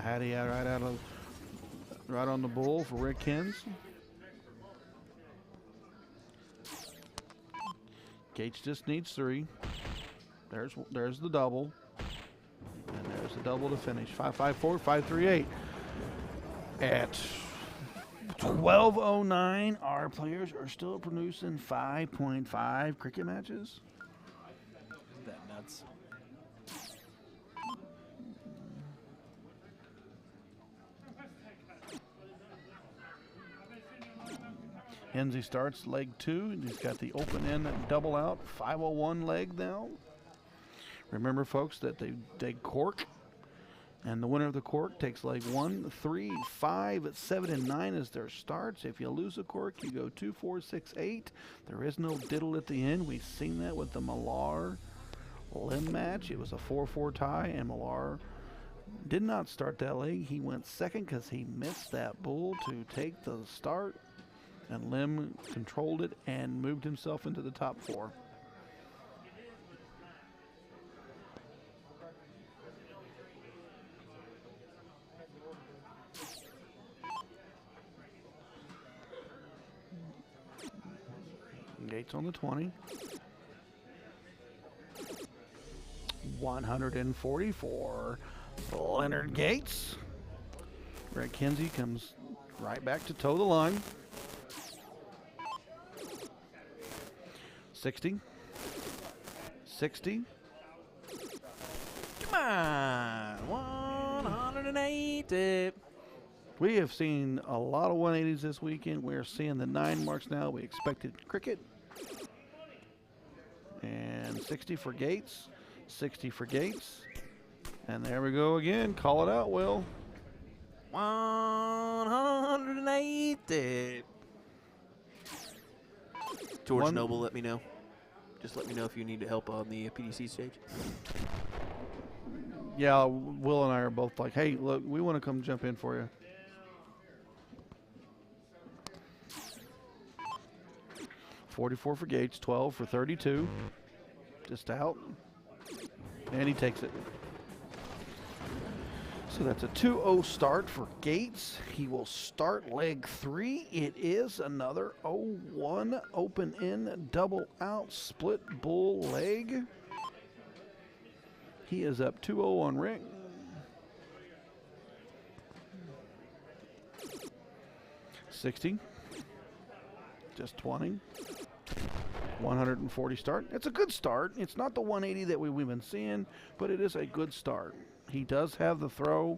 Hattie right on the bull for Rick Hinz. Gates just needs 3. There's the double. And there's the double to finish. 5.54, 5.38. At 12:09, our players are still producing 5.5 cricket matches. Isn't that nuts? Hinzi starts leg 2. He's got the open end double out. 5:01 leg now. Remember, folks, that they cork. And the winner of the cork takes leg 1, 3, 5, 7, and 9 as their starts. If you lose a cork, you go 2, 4, 6, 8. There is no diddle at the end. We've seen that with the Milar limb match. It was a 4-4 tie, and Milar did not start that leg. He went second because he missed that bull to take the start. And Lim controlled it and moved himself into the top 4. Gates on the 20. 144. Leonard Gates. Greg Kinsey comes right back to toe the line. 60. 60. Come on. 180. We have seen a lot of 180s this weekend. We're seeing the 9 marks now. We expected cricket. And 60 for Gates. 60 for Gates. And there we go again. Call it out, Will. 180. George Noble, let me know. Just let me know if you need help on the PDC stage. Yeah, Will and I are both like, hey, look, we want to come jump in for you. $44 for Gates, 12 for 32. Just out. And he takes it. So that's a 2-0 start for Gates. He will start leg 3. It is another 0-1 open in, double out, split bull leg. He is up 2-0 on Rick. $60. Just 20. 140 start. It's a good start. It's not the 180 that we've been seeing, but it is a good start. He does have the throw,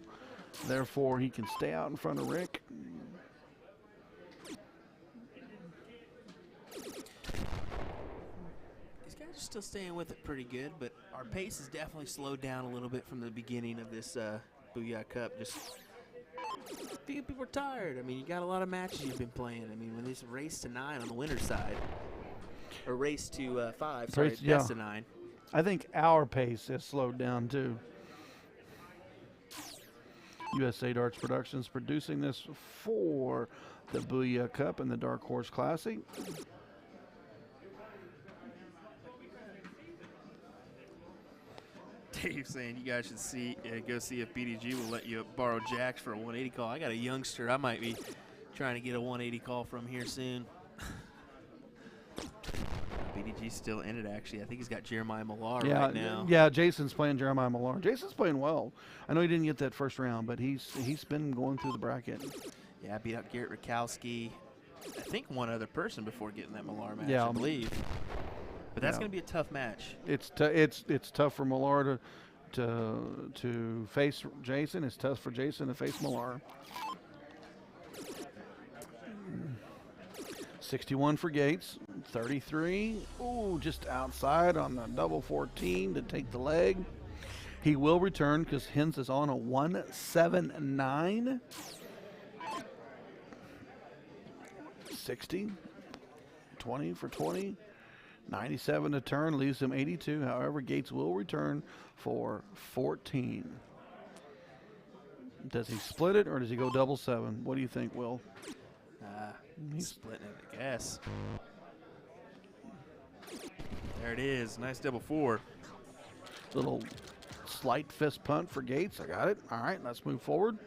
therefore he can stay out in front of Rick. These guys are still staying with it pretty good, but our pace has definitely slowed down a little bit from the beginning of this Booyah Cup. Just a few people are tired. I mean, you got a lot of matches you've been playing. I mean, when this race to 9 on the winner's side, or race to 5, sorry, best of 9. I think our pace has slowed down too. USA Darts Productions producing this for the Booyah Cup and the Darkhorse Classic. Dave saying you guys should go see if BDG will let you borrow jacks for a 180 call. I got a youngster I might be trying to get a 180 call from here soon. BDG's still in it, actually. I think he's got Jeremiah Milar right now. Yeah, Jason's playing Jeremiah Milar. Jason's playing well. I know he didn't get that first round, but he's been going through the bracket. Yeah, beat out Garrett Rakowski. I think one other person before getting that Milar match, Yeah, I believe. But that's going to be a tough match. It's tough for Milar to face Jason. It's tough for Jason to face Milar. 61 for Gates, 33. Ooh, just outside on the double 14 to take the leg. He will return because Hinzi is on a 179. 60, 20 for 20. 97 to turn, leaves him 82. However, Gates will return for 14. Does he split it or does he go double 7? What do you think, Will? He's splitting it, I guess. There it is. Nice double 4. Little slight fist punt for Gates. I got it. All right, let's move forward.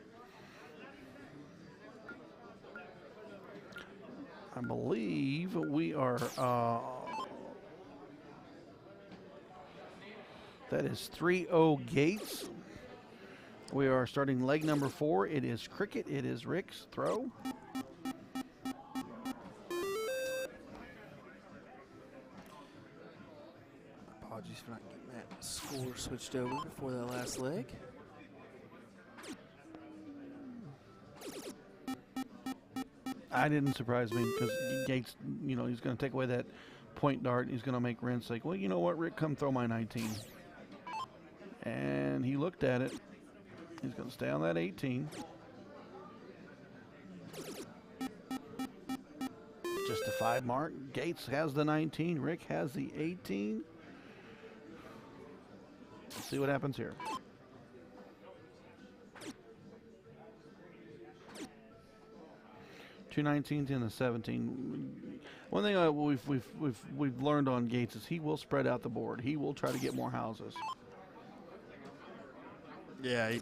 I believe we are, that is 3-0 Gates. We are starting leg number 4. It is cricket. It is Rick's throw. Apologies for not getting that score switched over before that last leg. I didn't surprise me because Gates, you know, he's going to take away that point dart. He's going to make Rentz like, well, you know what, Rick, come throw my 19. And he looked at it. He's going to stay on that 18. Just a 5 mark. Gates has the 19. Rick has the 18. Let's see what happens here. 2 19s and a 17. One thing we've learned on Gates is he will spread out the board. He will try to get more houses. Yeah, he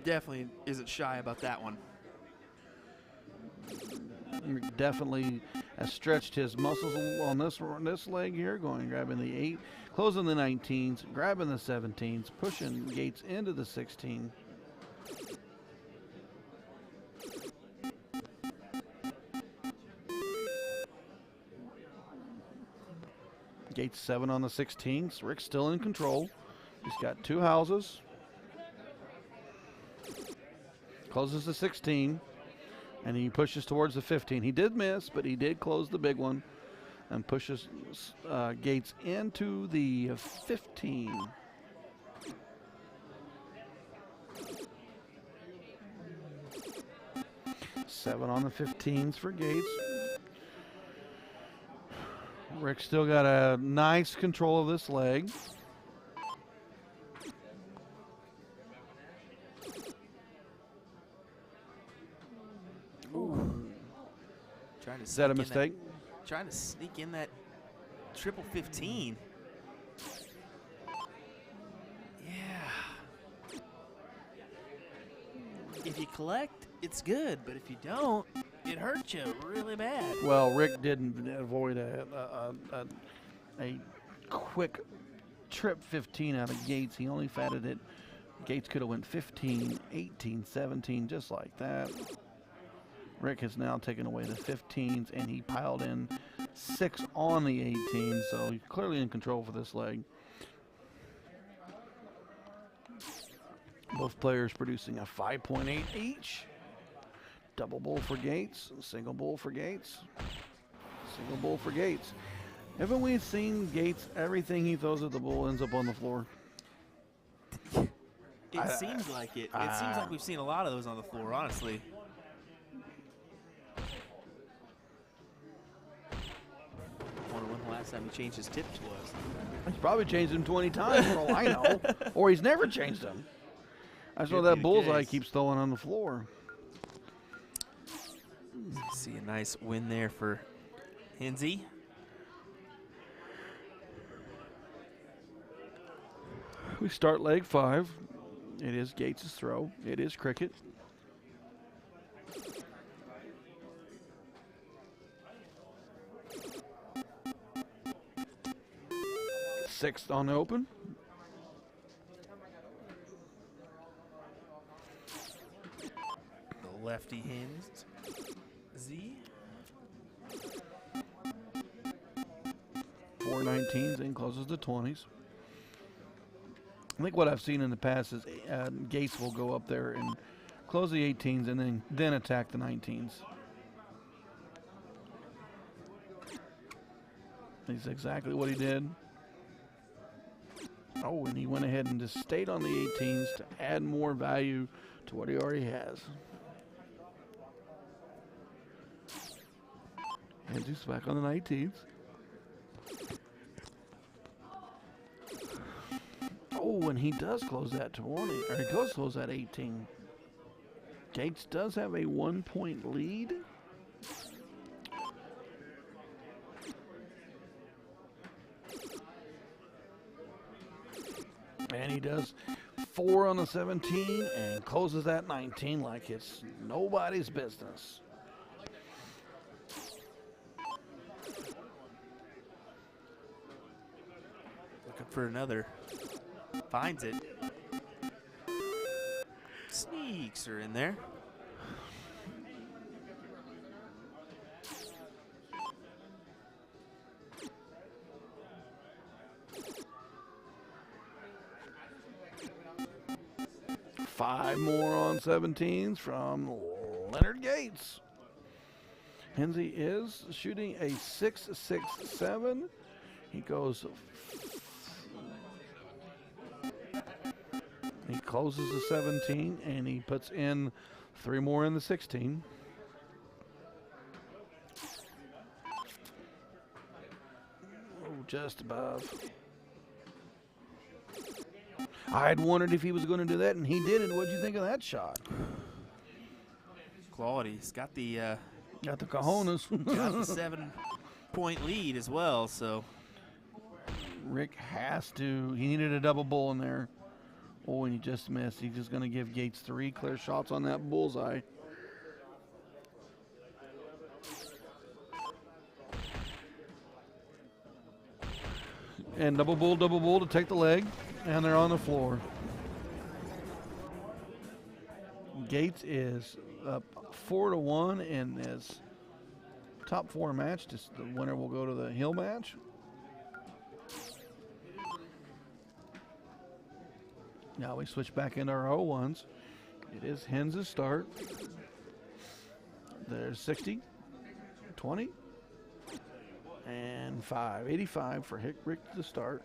definitely isn't shy about that one. Definitely has stretched his muscles on this leg here, grabbing the 8, closing the 19s, grabbing the 17s, pushing Gates into the 16. Gates 7 on the 16s. Rick's still in control. He's got 2 houses. Closes the 16. And he pushes towards the 15. He did miss, but he did close the big one and pushes Gates into the 15. Seven on the 15s for Gates. Rick still got a nice control of this leg. Is that a mistake? Trying to sneak in that triple 15. Yeah. If you collect, it's good, but if you don't, it hurts you really bad. Well, Rick didn't avoid a quick trip 15 out of Gates. He only fatted it. Gates could have went 15, 18, 17, just like that. Rick has now taken away the 15s, and he piled in 6 on the 18s, so he's clearly in control for this leg. Both players producing a 5.8 each. Double bull for Gates, single bull for Gates, single bull for Gates. Haven't we seen Gates, everything he throws at the bull ends up on the floor? It seems like it. It seems like we've seen a lot of those on the floor, honestly. I wonder when the last time he changed his tips was. He's probably changed them 20 times for all I know. Or he's never changed them. I saw that bullseye keeps throwing on the floor. See a nice win there for Hinzi. We start leg 5. It is Gates' throw. It is cricket. Sixth on the open. The lefty Hinzi. 4 19s and closes the 20s. I think what I've seen in the past is Gates will go up there and close the 18s and then attack the 19s. That's exactly what he did. Oh, and he went ahead and just stayed on the 18s to add more value to what he already has. And he's back on the 19s. Oh, and he does close that 20, or he does close that 18. Gates does have a 1-point lead. And he does 4 on the 17 and closes that 19 like it's nobody's business. Looking for another. Finds it. Sneaks her in there. Five more on 17s from Leonard Gates. Hinzi is shooting a 6-6-7. He goes. He closes the 17 and he puts in 3 more in the 16. Oh, just above. I had wondered if he was going to do that, and he did it. What did you think of that shot? Quality. He's got the Got the cojones. got the 7-point lead as well. So Rick has to. He needed a double bull in there. Oh, and he just missed. He's just going to give Gates 3 clear shots on that bullseye. And double bull to take the leg. And they're on the floor. Gates is up 4-1 in his top 4 match. Just the winner will go to the hill match. Now we switch back into our 0-1s. It is Hinzi's start. There's 60, 20, and 5. 85 for Rick to start.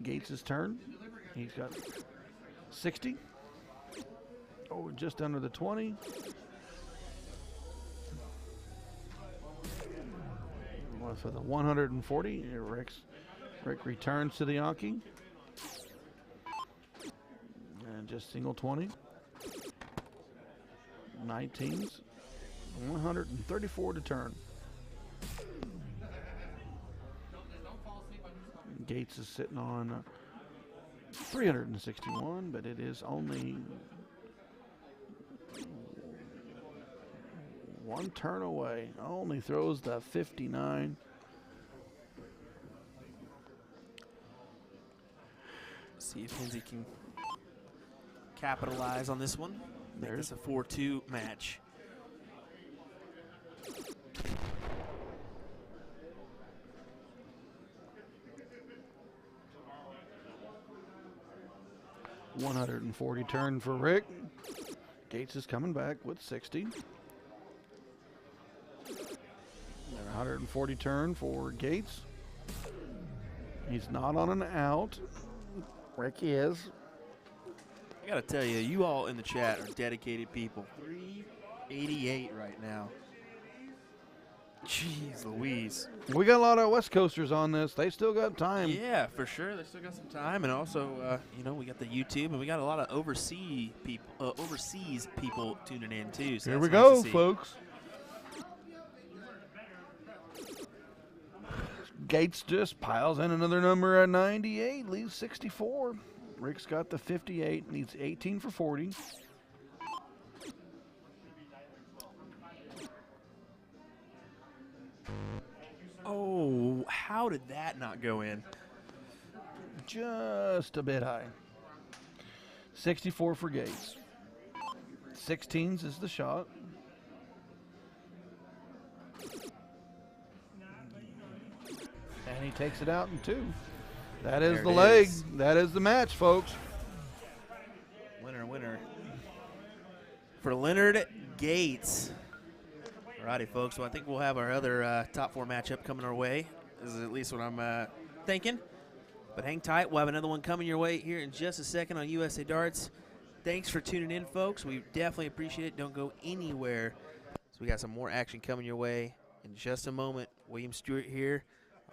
Gates' turn. He's got 60. Oh, just under the 20. For the 140, Rick returns to the Yankee. And just single 20. 19s. 134 to turn. Gates is sitting on 361, but it is only one turn away. Only throws the 59. See if Kinsey can capitalize on this one. Make this a 4-2 match. $140 turn for Rick. Gates is coming back with 60. 140 turn for Gates. He's not on an out. Rick is. I gotta tell you, you all in the chat are dedicated people. 388 right now. Jeez Louise. We got a lot of West Coasters on this. They still got time. Yeah, for sure. They still got some time, and also, you know, we got the YouTube, and we got a lot of overseas people tuning in too. So here we that's nice go, to see. folks. Gates just piles in another number at 98, leaves 64. Rick's got the 58, needs 18 for 40. Oh, how did that not go in? Just a bit high. 64 for Gates. 16s is the shot. And he takes it out in 2. That is There the it leg. is. That is the match, folks. Winner, winner. For Leonard Gates. Alrighty, folks. Well, I think we'll have our other top 4 matchup coming our way. This is at least what I'm thinking. But hang tight. We'll have another one coming your way here in just a second on USA Darts. Thanks for tuning in, folks. We definitely appreciate it. Don't go anywhere. So we got some more action coming your way in just a moment. William Stuart here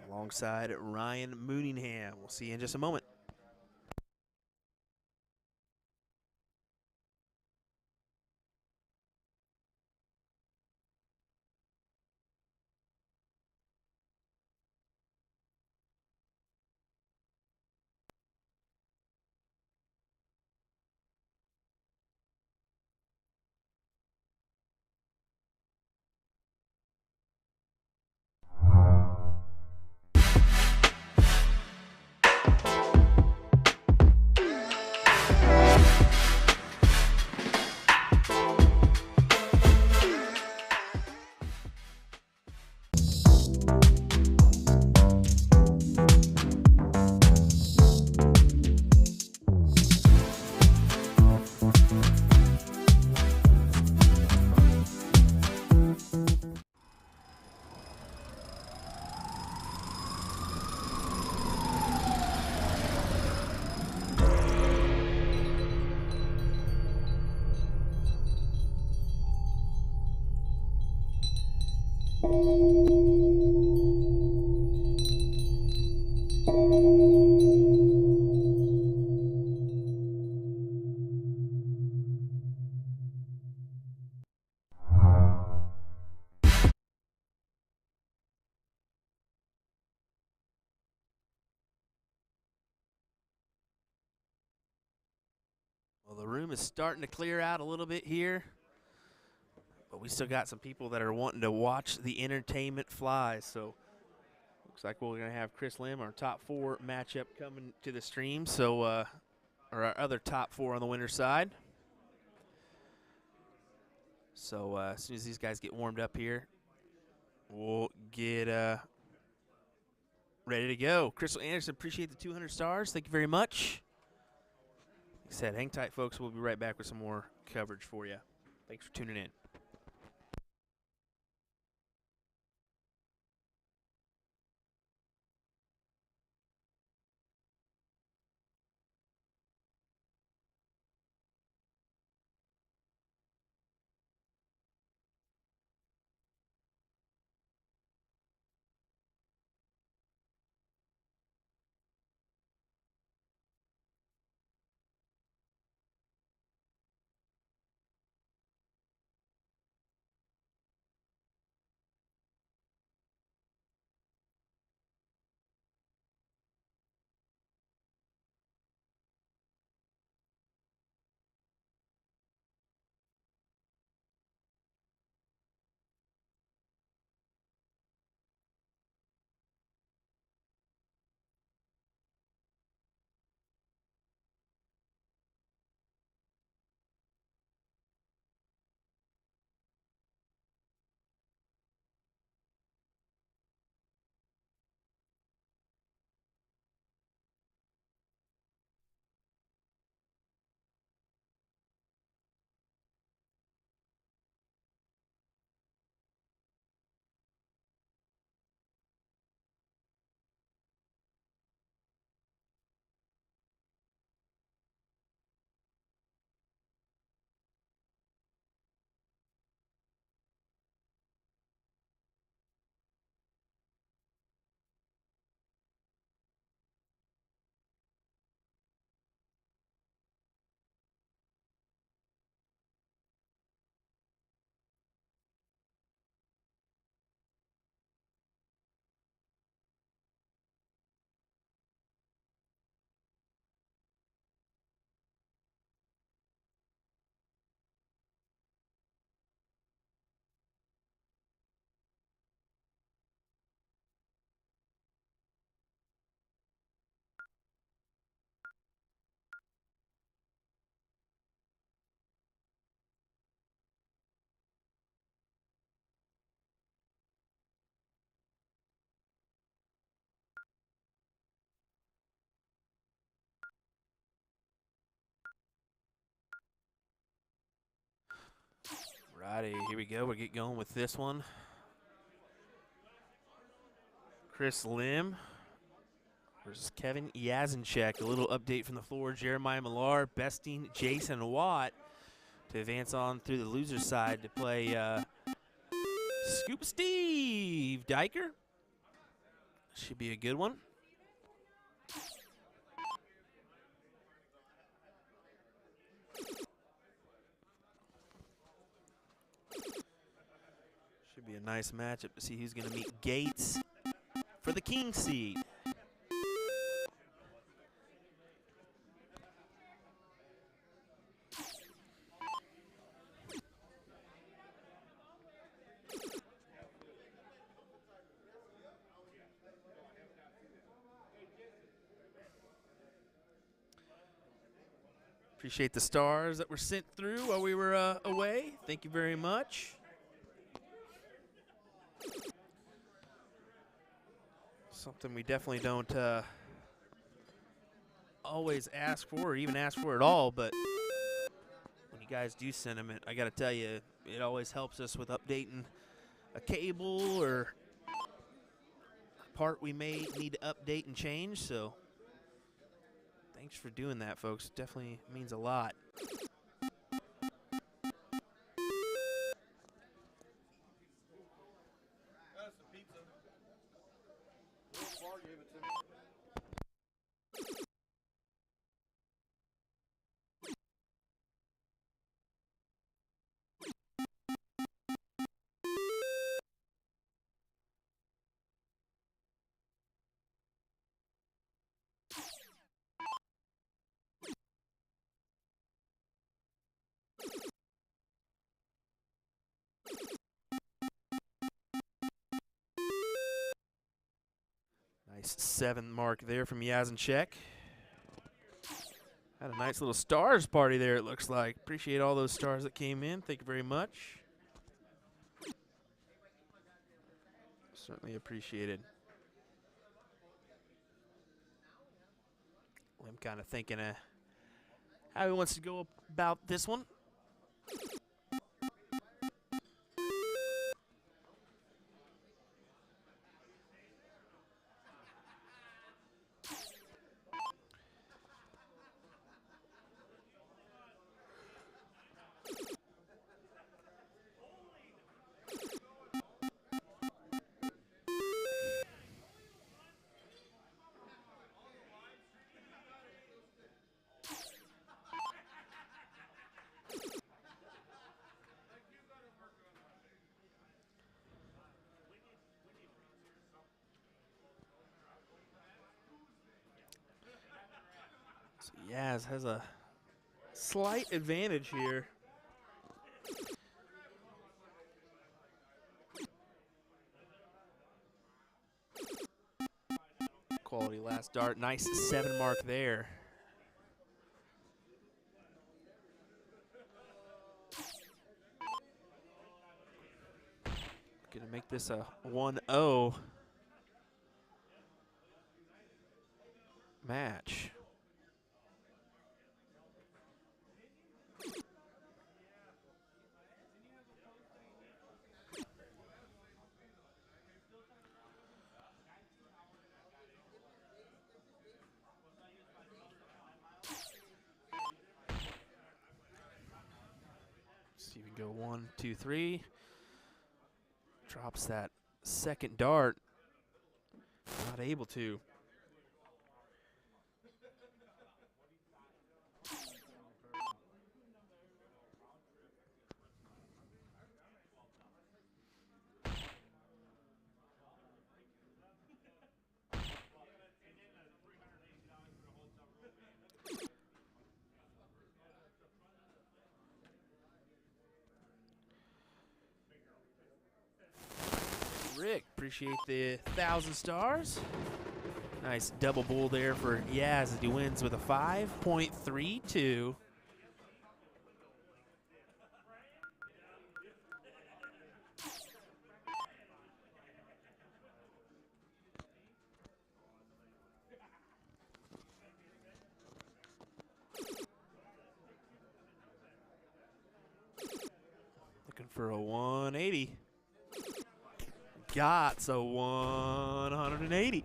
alongside Ryan Mooningham. We'll see you in just a moment. the room is starting to clear out a little bit here, but we still got some people that are wanting to watch the entertainment fly. So looks like we're going to have Chris Lim, our top 4 matchup, coming to the stream. So, or our other top 4 on the winner's side. So as soon as these guys get warmed up here, we'll get ready to go. Crystal Anderson, appreciate the 200 stars. Thank you very much. Like I said, hang tight, folks. We'll be right back with some more coverage for you. Thanks for tuning in. Righty, here we go. We'll get going with this one. Chris Lim versus Kevin Yasincheck. A little update from the floor. Jeremiah Milar besting Jason Watt to advance on through the loser side to play Scoop Steve Dyker. Should be a good one. Should be a nice matchup to see who's going to meet Gates for the king seed. Appreciate the stars that were sent through while we were away. Thank you very much. Something we definitely don't always ask for or even ask for at all, but when you guys do send them, I got to tell you, it always helps us with updating a cable or a part we may need to update and change, so thanks for doing that, folks. Definitely means a lot. Nice 7 mark there from Yasincheck. Had a nice little stars party there, it looks like. Appreciate all those stars that came in. Thank you very much. Certainly appreciated. I'm kind of thinking how he wants to go about this one. So Yaz has a slight advantage here. Quality last dart. Nice 7 mark there. Gonna make this a 1-0 match. See, we go 1, 2, 3. Drops that second dart. Not able to. Rick, appreciate the 1,000 stars. Nice double bull there for Yaz as he wins with a 5.32. Looking for a 180. Got so 180.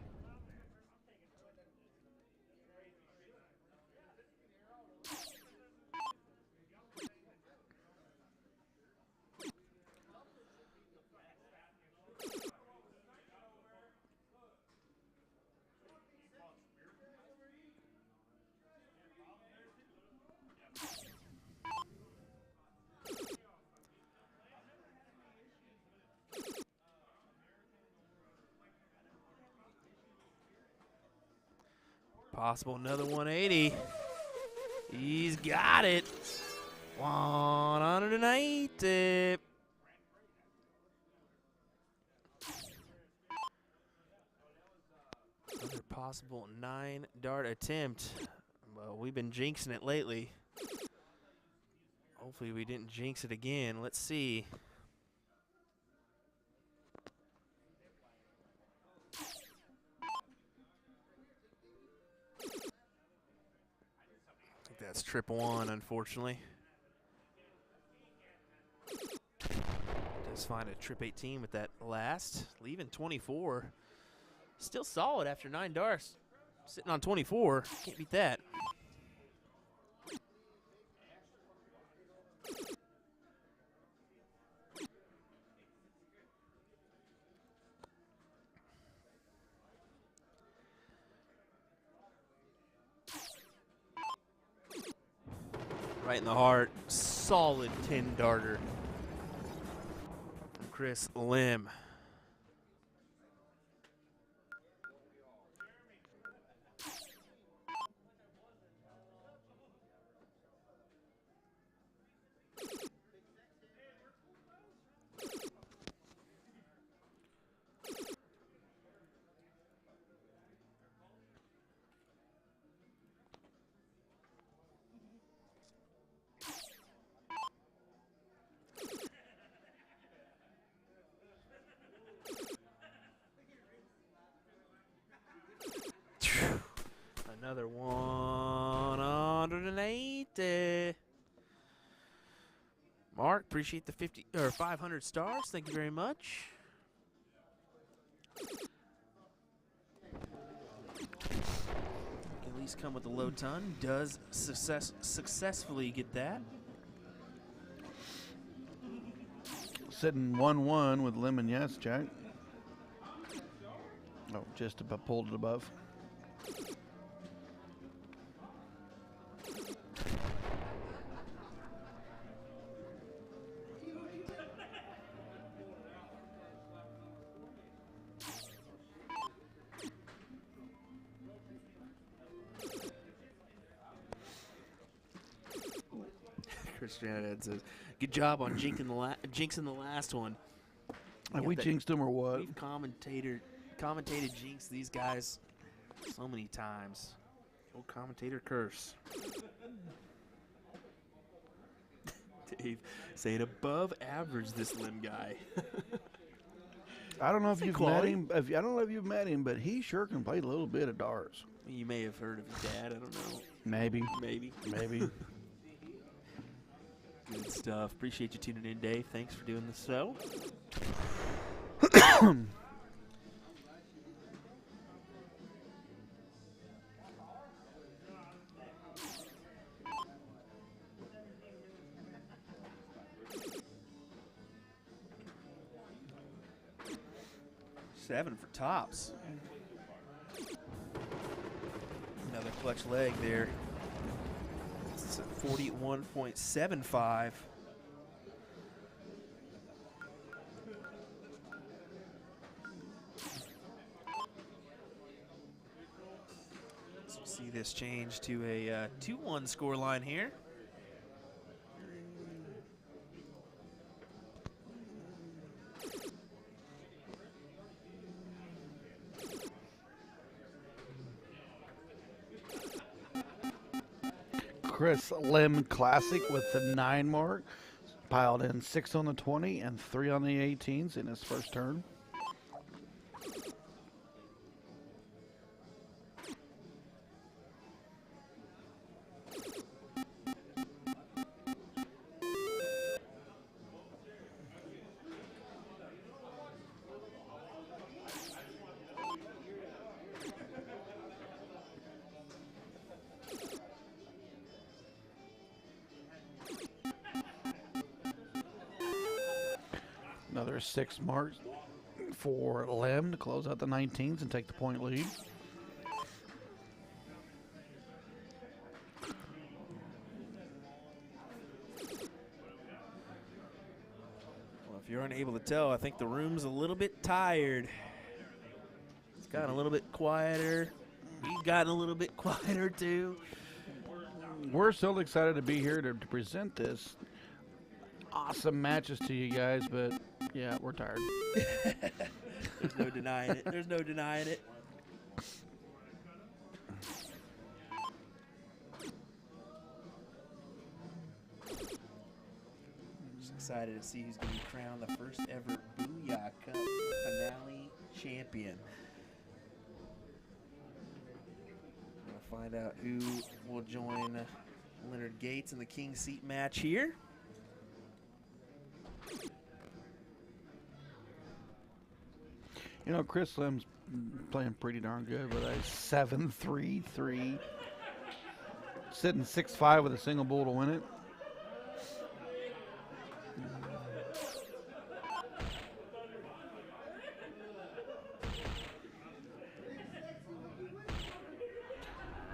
Possible another 180. He's got it. 180. Another possible 9-dart attempt. Well, we've been jinxing it lately. Hopefully we didn't jinx it again. Let's see. That's trip 1, unfortunately. Does find a trip 18 with that last, leaving 24. Still solid after 9 darts. Sitting on 24, can't beat that. Right in the heart, solid 10-darter from Chris Lim. Another 180. Mark, appreciate the 50 or 500 stars. Thank you very much. At least come with a low ton. Does successfully get that. Sitting 1-1 with Lemon Yasincheck. Oh, just about pulled it above. Christian says, "Good job on jinxing the last one." Like we jinxed them or what? We've commentated jinx these guys so many times. Old commentator curse. Dave saying above average this Lim guy. I don't know if Say you've quality. met him. I don't know if you've met him, but he sure can play a little bit of darts. You may have heard of his dad. I don't know. Maybe. Maybe. Good stuff. Appreciate you tuning in, Dave. Thanks for doing the show. Seven for tops. Another clutch leg there. It's a 41.75. So we'll see this change to a 2-1 score line here. Chris Lim Classic with the 9 mark. Piled in 6 on the 20 and 3 on the 18s in his first turn. Another 6 marks for Lim to close out the 19s and take the point lead. Well, if you're unable to tell, I think the room's a little bit tired. It's gotten a little bit quieter. We've gotten a little bit quieter too. We're so excited to be here to present this awesome matches to you guys, but yeah, we're tired. There's no denying it. There's no denying it. Just excited to see who's going to be crowned the first ever Booyah Cup finale champion. We're going to find out who will join Leonard Gates in the King Seat match here. You know, Chris Lim's playing pretty darn good with a 7-3-3. Sitting 6-5 with a single bull to win it.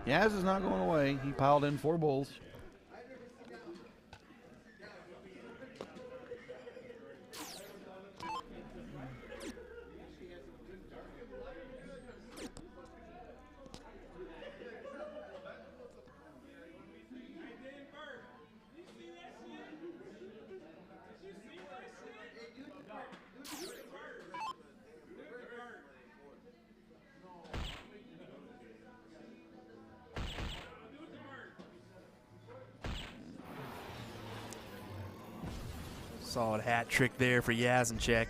Yaz is not going away. He piled in 4 bulls. Solid hat trick there for Yasincheck.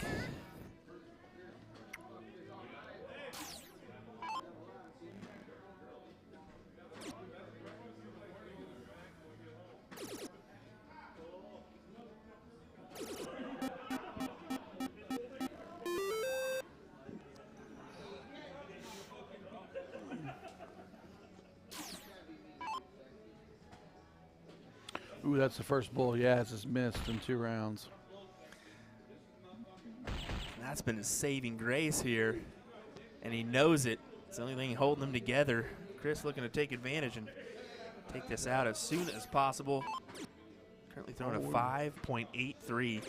Ooh, that's the first bull Yaz has missed in 2 rounds. That's been his saving grace here, and he knows it. It's the only thing holding them together. Chris looking to take advantage and take this out as soon as possible. Currently throwing a 5.83.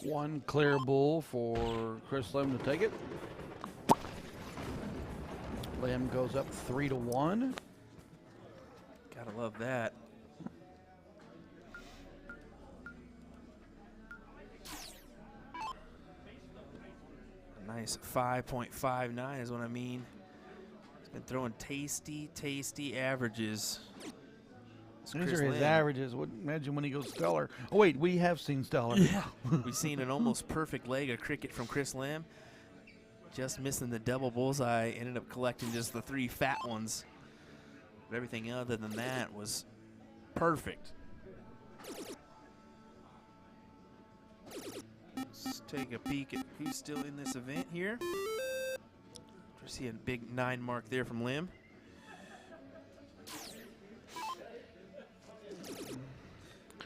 One clear bull for Chris Lim to take it. Lim goes up 3-1. Gotta love that. A nice 5.59 is what I mean. He's been throwing tasty, tasty averages. It's These Chris are his Lim. averages. Imagine when he goes stellar. Oh, wait, we have seen stellar. Yeah. We've seen an almost perfect leg of cricket from Chris Lim. Just missing the double bullseye. Ended up collecting just the 3 fat ones. But everything other than that was perfect. Let's take a peek at who's still in this event here. We see a big 9 mark there from Lim.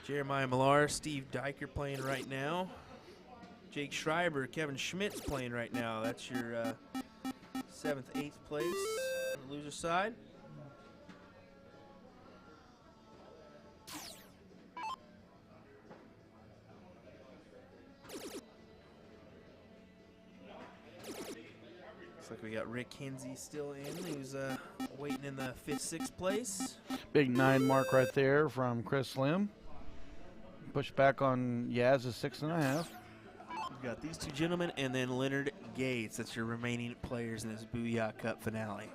Jeremiah Milar, Steve Dyker playing right now. Jake Schreiber, Kevin Schmitz playing right now. That's your 7th, 8th place on the loser side. Looks like we got Rick Kinsey still in, who's waiting in the 5th, 6th place. Big 9 mark right there from Chris Lim. Push back on Yaz's 6.5. We've got these 2 gentlemen and then Leonard Gates. That's your remaining players in this Booyah Cup finale.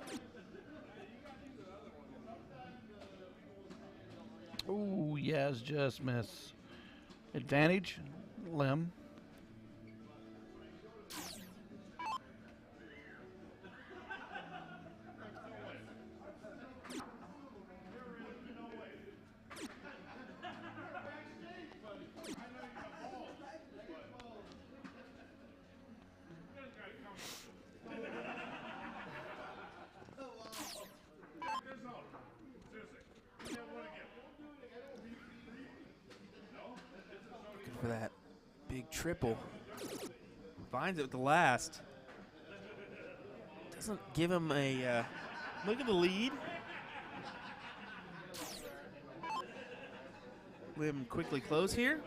Ooh, Yaz just missed. Advantage, Lim. For that big triple. Finds it with the last. Doesn't give him a look at the lead. Lim quickly close here.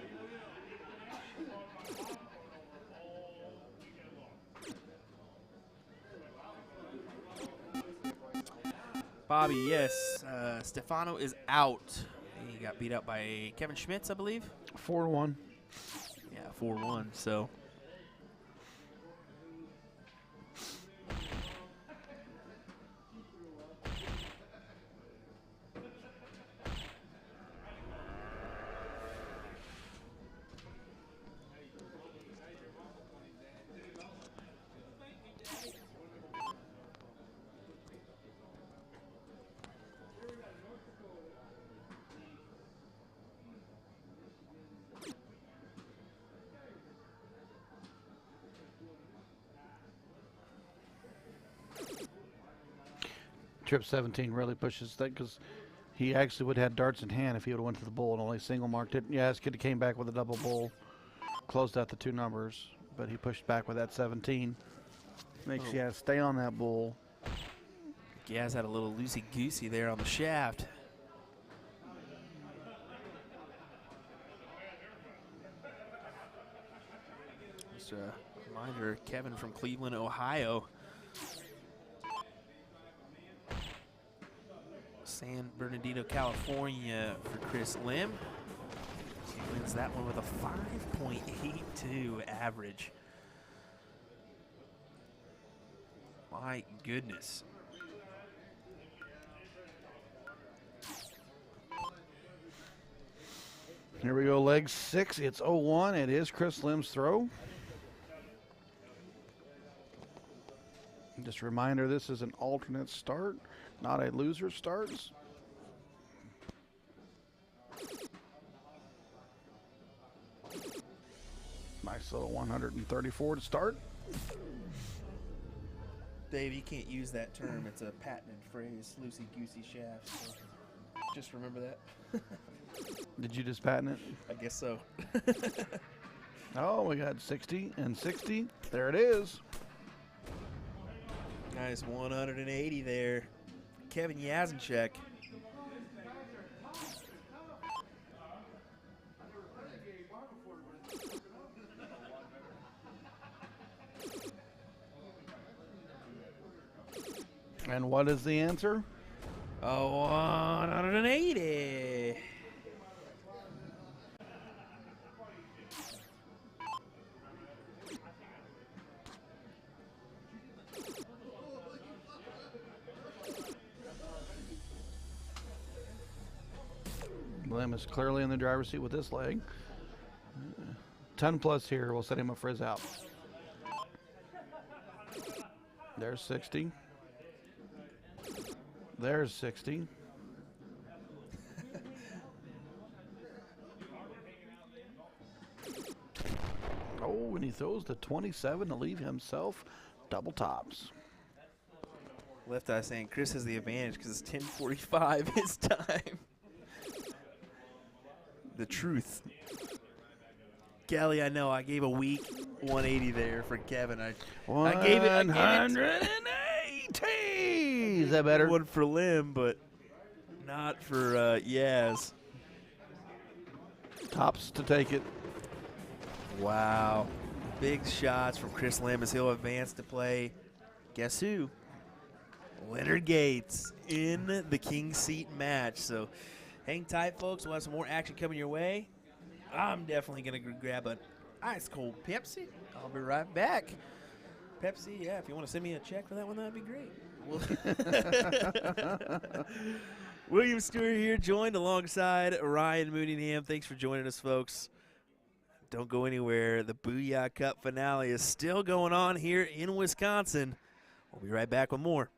Bobby, yes. Stefano is out. He got beat up by Kevin Schmitz, I believe. 4-1. Yeah, 4-1, so. Trip 17 really pushes that because he actually would have had darts in hand if he would have went to the bull and only single marked it. Yeah, this kid came back with a double bull, closed out the 2 numbers, but he pushed back with that 17. Makes Yaz stay on that bull. Yaz had a little loosey-goosey there on the shaft. Just a reminder, Kevin from Cleveland, Ohio. San Bernardino, California for Chris Lim. He wins that one with a 5.82 average. My goodness. Here we go, leg 6. It's 0-1. It is Chris Lim's throw. Just a reminder, this is an alternate start, not a loser starts. Nice little 134 to start. Dave, you can't use that term. It's a patented phrase, loosey-goosey shaft. So just remember that. Did you just patent it? I guess so. Oh, we got 60 and 60. There it is. Nice 180 there. Kevin Yasincheck. And what is the answer? Oh, 180. Lim is clearly in the driver's seat with this leg. 10 plus here will set him up for his out. There's 60. There's 60. Oh, and he throws the 27 to leave himself double tops. Left eye saying Chris has the advantage because it's 10:45 his time. The truth. Kelly, I know I gave a weak 180 there for Kevin. I gave it 180. Is that better? One for Lim, but not for Yaz. Tops to take it. Wow. Big shots from Chris Lim as he'll advance to play. Guess who? Leonard Gates in the King Seat match. So hang tight, folks. We'll have some more action coming your way. I'm definitely going to grab an ice cold Pepsi. I'll be right back. Pepsi, yeah, if you want to send me a check for that one, that'd be great. William Stewart here, joined alongside Ryan Mooneyham. Thanks for joining us, folks. Don't go anywhere. The Booyah Cup finale is still going on here in Wisconsin. We'll be right back with more.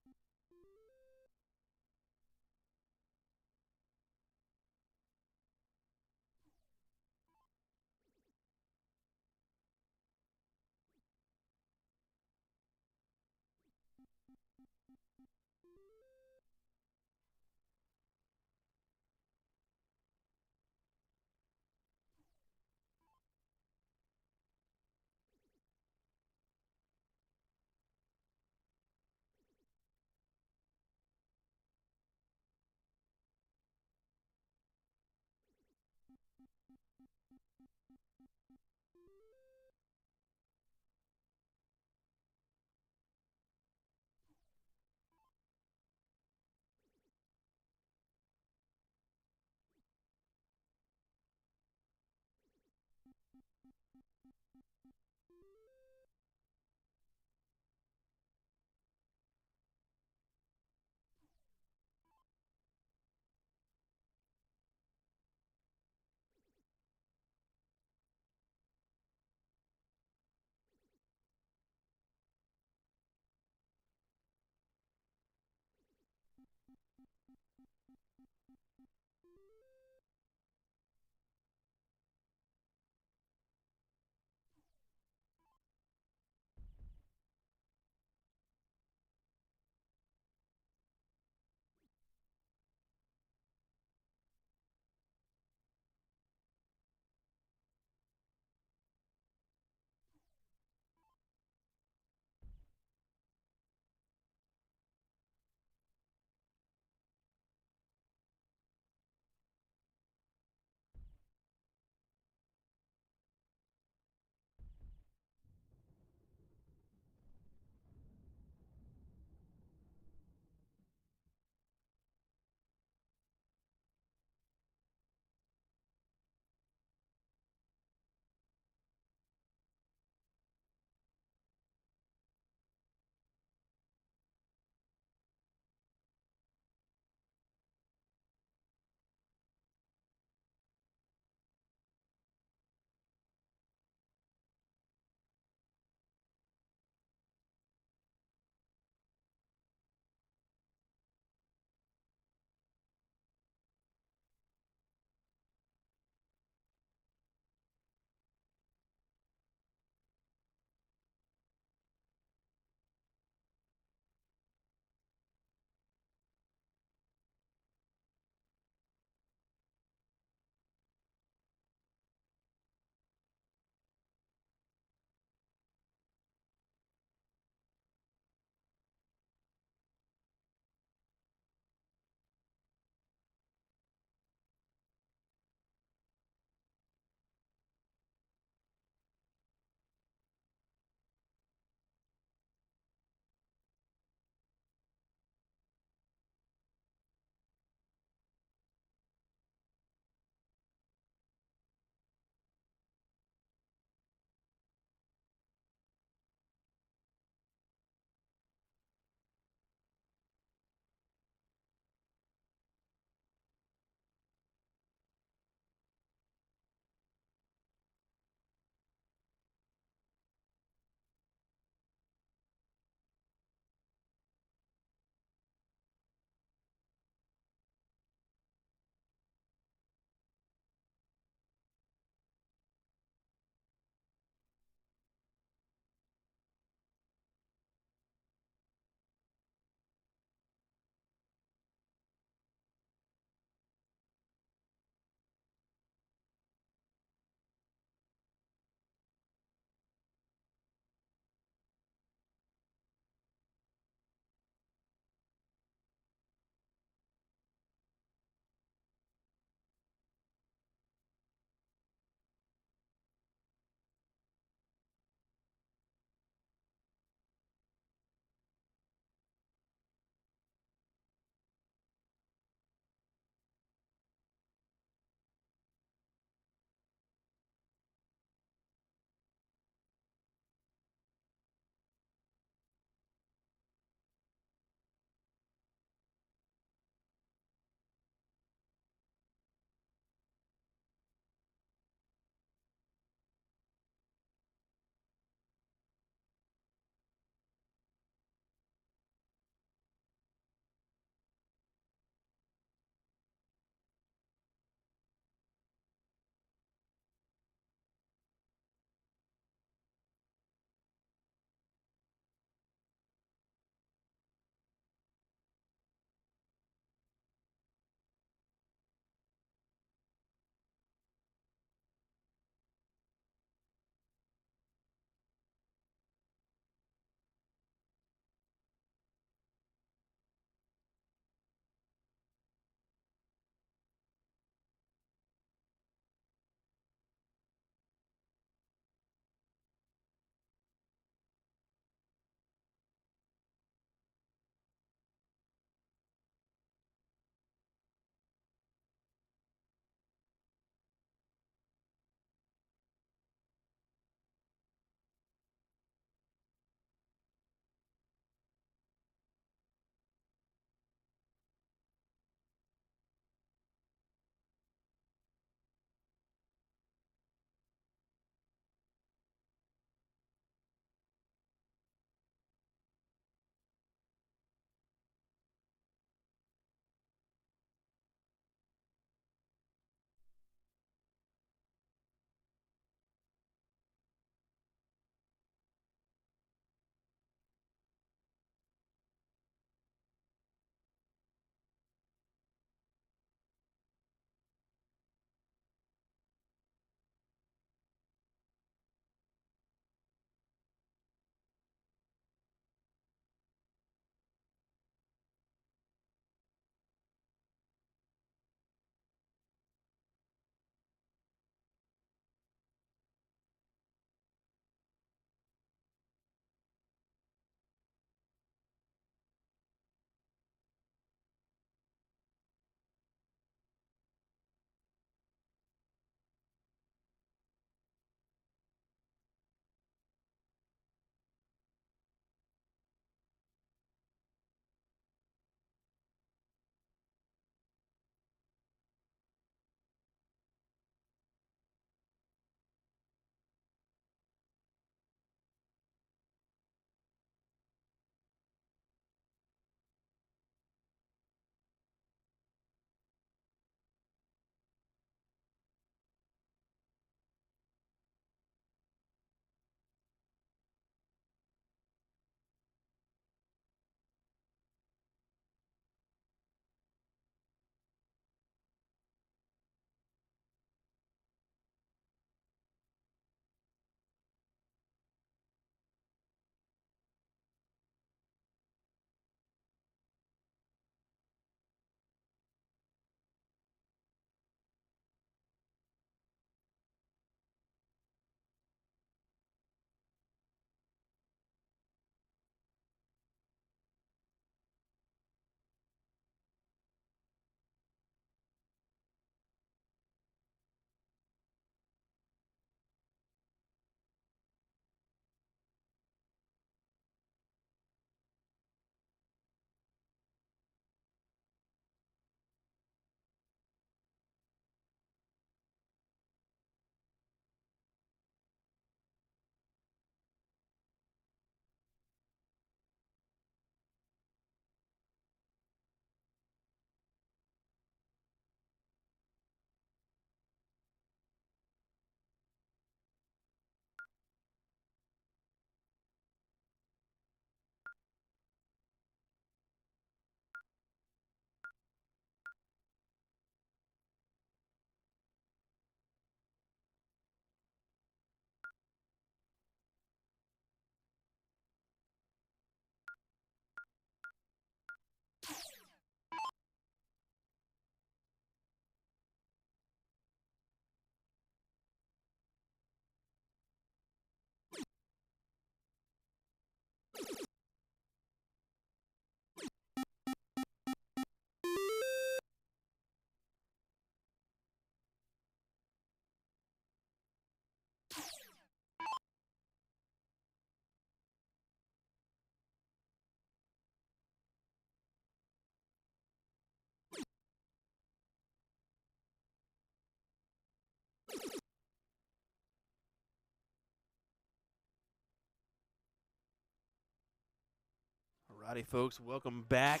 Howdy, folks. Welcome back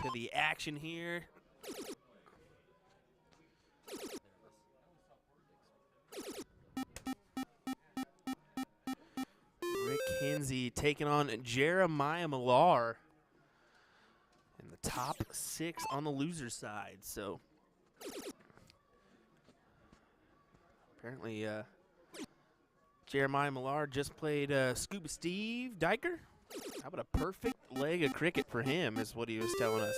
to the action here. Rick Kinsey taking on Jeremiah Milar in the top 6 on the loser side. So apparently Jeremiah Milar just played Scuba Steve Dyker. How about a perfect leg of cricket for him is what he was telling us.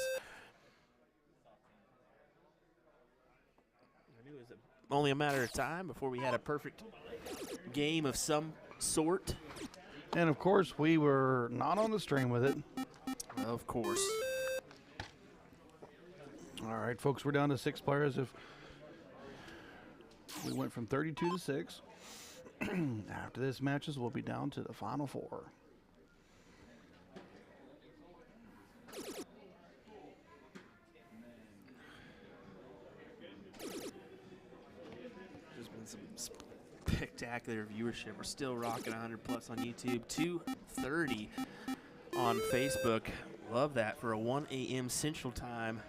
I knew it was only a matter of time before we had a perfect game of some sort. And, of course, we were not on the stream with it. Of course. All right, folks, we're down to 6 players. If we went from 32 to 6. After this matches, we'll be down to the final 4. There's been some spectacular viewership. We're still rocking 100 plus on YouTube, 230 on Facebook. Love that for a 1 a.m. Central Time.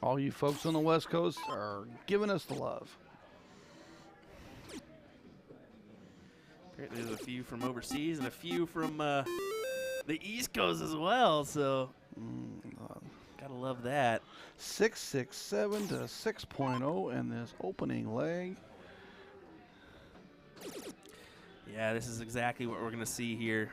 All you folks on the West Coast are giving us the love. Apparently there's a few from overseas and a few from the East Coast as well, so gotta love that. 667 to 6.0 in this opening leg. Yeah, this is exactly what we're gonna see here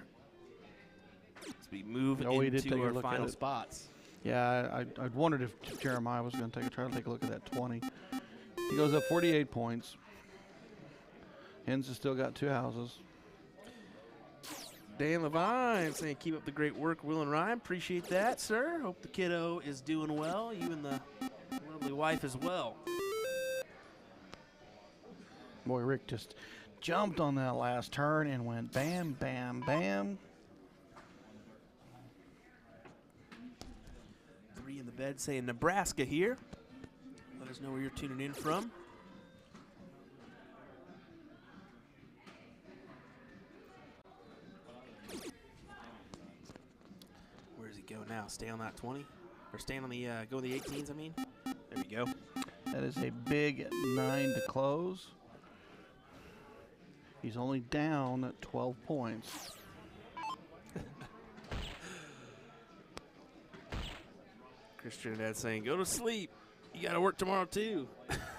as we move Oh, we did take into a our look at final it. spots. Yeah, I wondered if Jeremiah was going to try to take a look at that 20. He goes up 48 points. Hinzi has still got 2 houses. Dan Levine saying, keep up the great work, Will and Ryan. Appreciate that, sir. Hope the kiddo is doing well. You and the lovely wife as well. Boy, Rick just jumped on that last turn and went bam, bam, bam. 3 in the bed saying Nebraska here. Let us know where you're tuning in from. Where does he go now? Stay on that 20? Or stay on the, go the 18s, I mean? There we go. That is a big 9 to close. He's only down at 12 points. Christian Dad saying, go to sleep. You got to work tomorrow, too.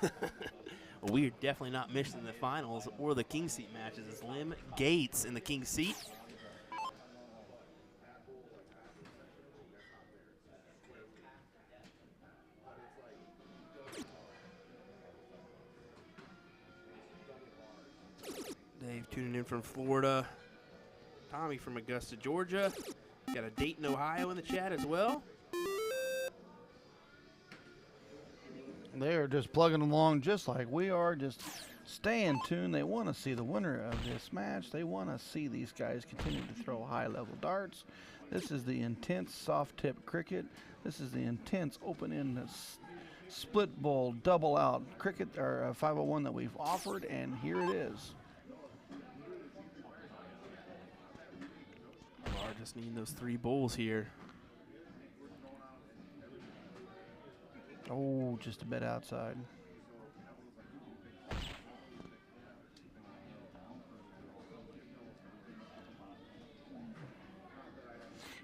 Well, we're definitely not missing the finals or the king seat matches. It's Lim Gates in the king seat. Dave tuning in from Florida. Tommy from Augusta, Georgia. Got a Dayton, Ohio in the chat as well. They are just plugging along just like we are, just staying tuned. They want to see the winner of this match. They want to see these guys continue to throw high-level darts. This is the intense soft-tip cricket. This is the intense open-end split bowl double-out cricket, or 501 that we've offered, and here it is. Milar just needing those 3 bowls here. Oh, just a bit outside.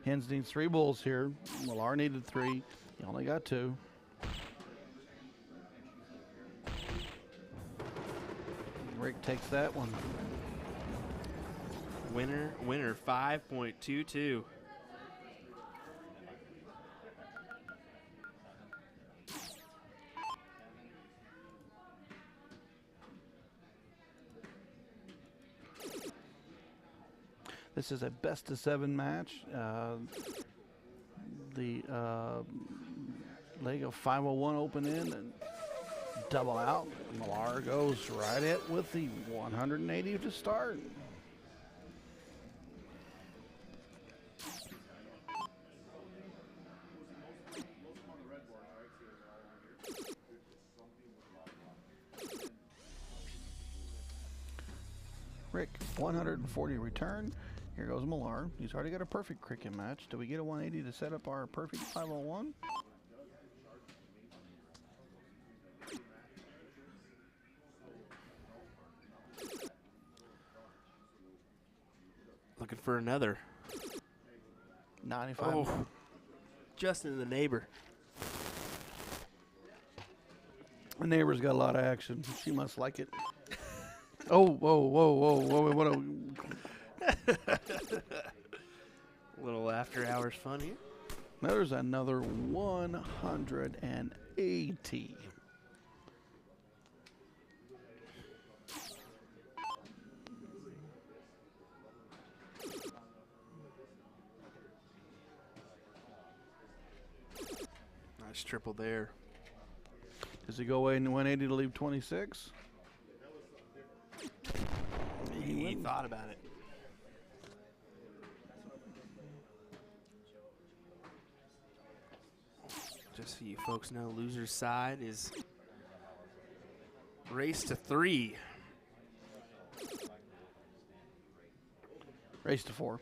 Hens needs 3 bulls here. Milar needed 3. He only got 2. Rick takes that one. Winner 5.22. This is a best-of-7 match. The leg of 501 open in and double out. Milar goes right at with the 180 to start. Rick, 140 return. Here goes Milar. He's already got a perfect cricket match. Do we get a 180 to set up our perfect 501? Looking for another. 95. Oh, just in the neighbor. The neighbor's got a lot of action. She must like it. Oh, whoa, whoa, whoa, whoa, what a... A little after hours fun here. There's another 180. Nice triple there. Does he go away in 180 to leave 26? He thought about it. Just so you folks know, loser's side is race to 3. Race to 4.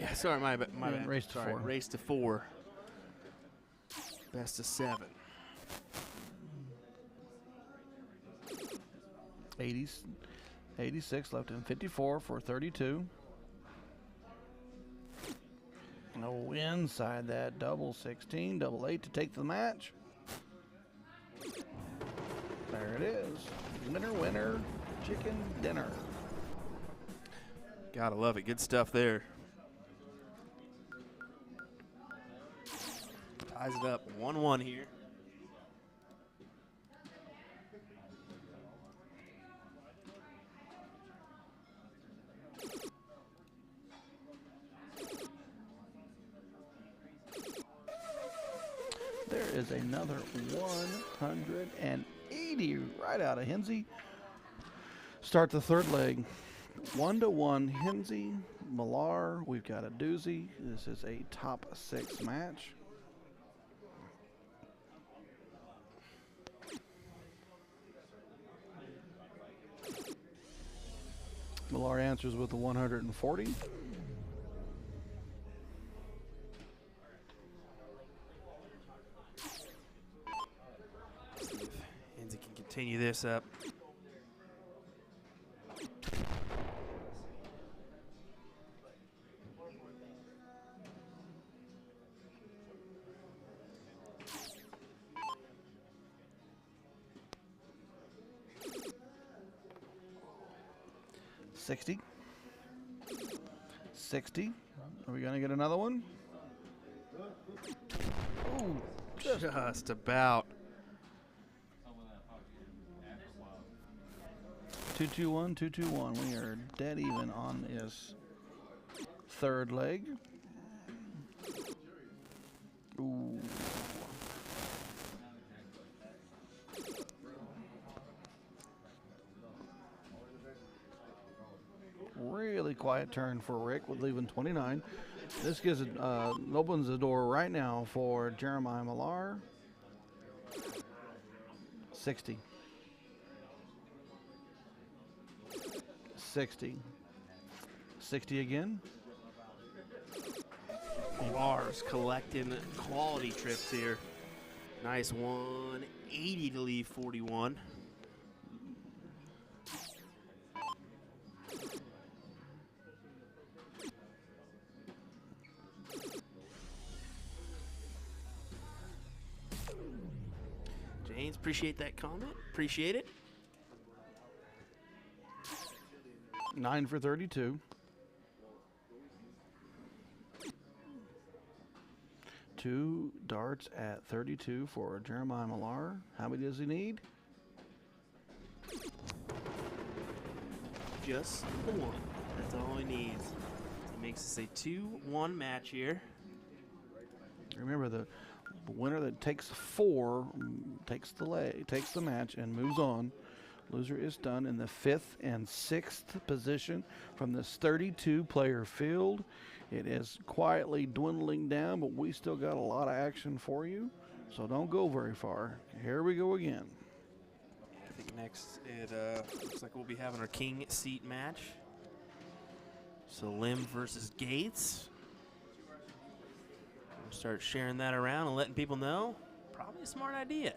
Yeah, sorry, my bad. Race to Sorry, 4. Race to 4. Best of 7. 86 left in 54 for 32. No inside that double 16, double 8 to take the match. There it is. Winner, winner, chicken dinner. Gotta love it. Good stuff there. Ties it up 1-1 here. There is another 180 right out of Hinzi. Start the third leg. 1-1 Hinzi, Milar. We've got a doozy. This is a top 6 match. Milar answers with a 140. Hinzi can continue this up. $60. $60. Are we going to get another one? Oh, Just about. 2-2-1, 2-2-1. We are dead even on this third leg. Ooh. Really quiet turn for Rick with leaving 29. This gives it, opens the door right now for Jeremiah Milar. 60. 60. 60 again. Milar's collecting quality trips here. Nice 180 to leave 41. James, appreciate that comment. Appreciate it. 9 for 32. 2 darts at 32 for Jeremiah Milar. How many does he need? Just the one. That's all he needs. He makes us a 2-1 match here. Remember, the winner that takes 4 takes the match and moves on. Loser is done in the 5th and 6th position from this 32-player field. It is quietly dwindling down, but we still got a lot of action for you, so don't go very far. Here we go again. I think next it looks like we'll be having our king seat match. So Lim versus Gates. We'll start sharing that around and letting people know. Probably a smart idea.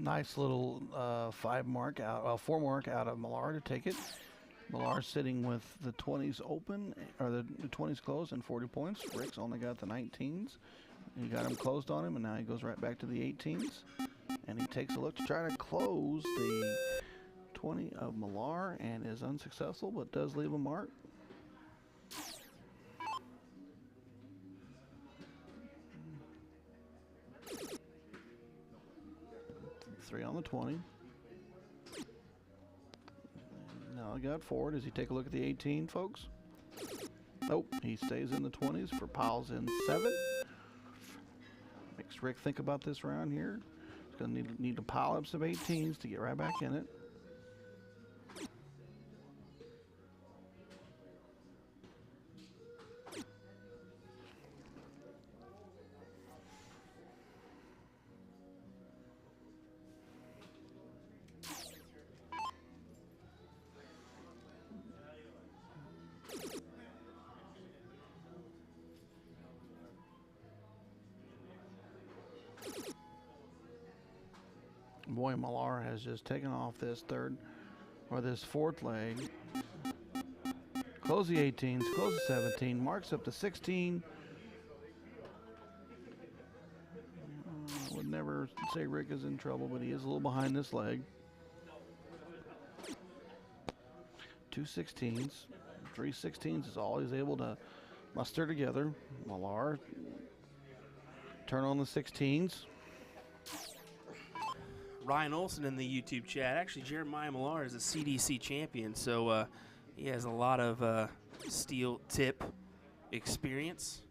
Nice little 4 mark out of Milar to take it. Milar sitting with the 20s open, or the 20s closed and 40 points. Rick's only got the 19s. He got him closed on him, and now he goes right back to the 18s. And he takes a look to try to close the 20 of Milar and is unsuccessful, but does leave a mark. Three on the 20. Now I got 4. Does he take a look at the 18, folks? Nope. He stays in the 20s for piles in 7. Makes Rick think about this round here. He's going to need to pile up some 18s to get right back in it. Boy, Milar has just taken off this this 4th leg. Close the 18s, close the 17, marks up to 16. I would never say Rick is in trouble, but he is a little behind this leg. 2 16s, 3 16s is all he's able to muster together. Milar, turn on the 16s. Ryan Olson in the YouTube chat. Actually, Jeremiah Milar is a CDC champion, so he has a lot of steel tip experience.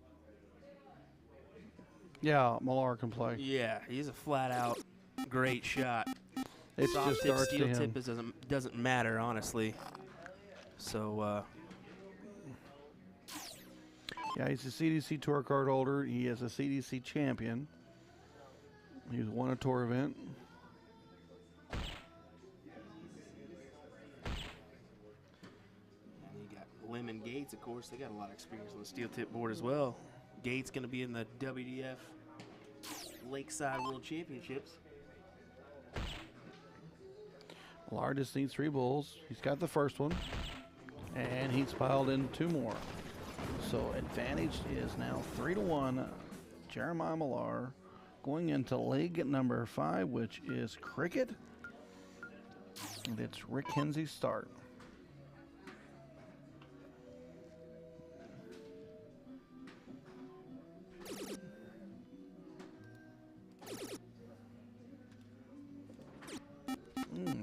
Yeah, Milar can play. Yeah, he's a flat-out great shot. It's Soft just tip, darts to steel him. tip doesn't matter, honestly. So, yeah, he's a CDC tour card holder. He is a CDC champion. He's won a tour event. Lim and Gates, of course, they got a lot of experience on the steel tip board as well. Gates going to be in the WDF Lakeside World Championships. Milar just needs 3 bulls. He's got the first one, and he's piled in 2 more. So advantage is now 3-1. Jeremiah Milar going into leg number 5, which is cricket. And it's Rick Kinsey's start.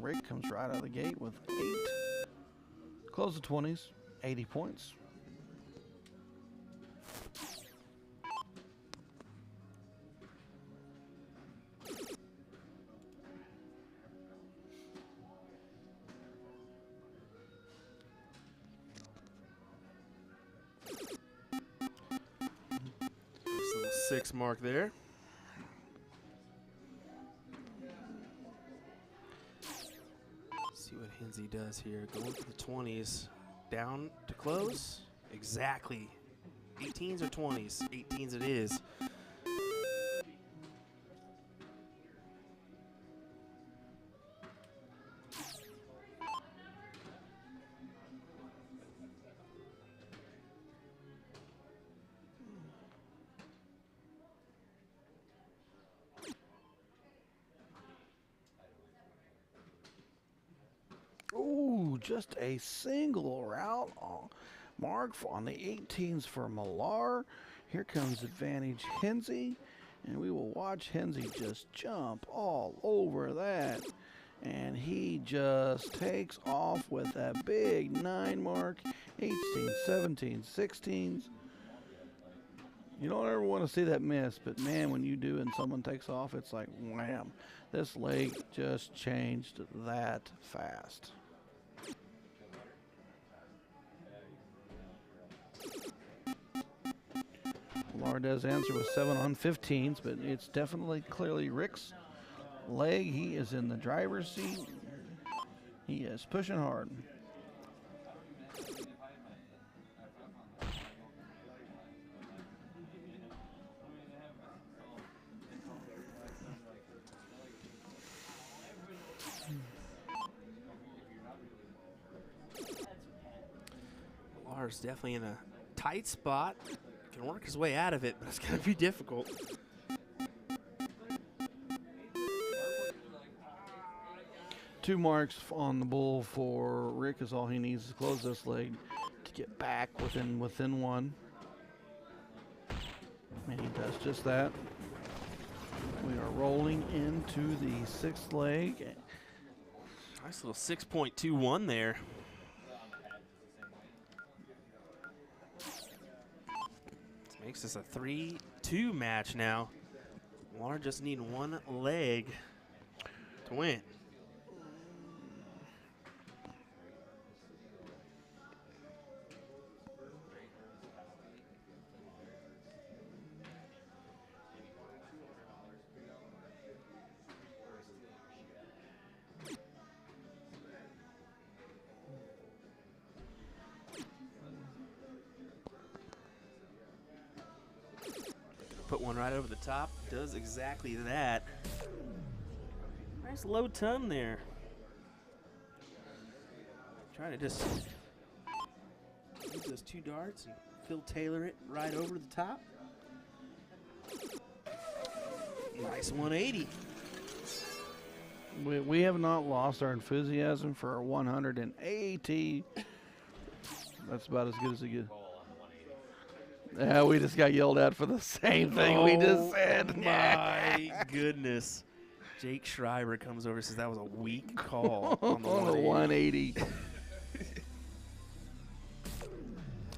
Rick comes right out of the gate with 8. Close the 20s, 80 points. Nice little 6 mark there. See what Hinzi does here. Going for the 20s. Down to close. Exactly. 18s or 20s? 18s it is. Ooh, just a single route mark on the 18s for Milar. Here comes advantage Hinzi, and we will watch Hinzi just jump all over that And he just takes off with that big 9 mark. 18, 17, 16s. You don't ever want to see that miss, but man, when you do and someone takes off, it's like wham. This leg just changed that fast. Milar does answer with 7 on 15s, but it's definitely clearly Rick's leg. He is in the driver's seat. He is pushing hard. Milar's definitely in a tight spot. Can work his way out of it, but it's going to be difficult. Two marks on the bull for Rick is all he needs to close this leg to get back within 1. And he does just that. We are rolling into the 6th leg. Nice little 6.21 there. This makes this a 3-2 match now. Milar just need 1 leg to win. Put one right over the top. Does exactly that. Nice low ton there. Trying to just use those 2 darts and Phil Taylor it right over the top. Nice 180. We have not lost our enthusiasm for 180. That's about as good as it gets. Yeah, we just got yelled at for the same thing we just said. My goodness. Jake Schreiber comes over and says that was a weak call on the 180.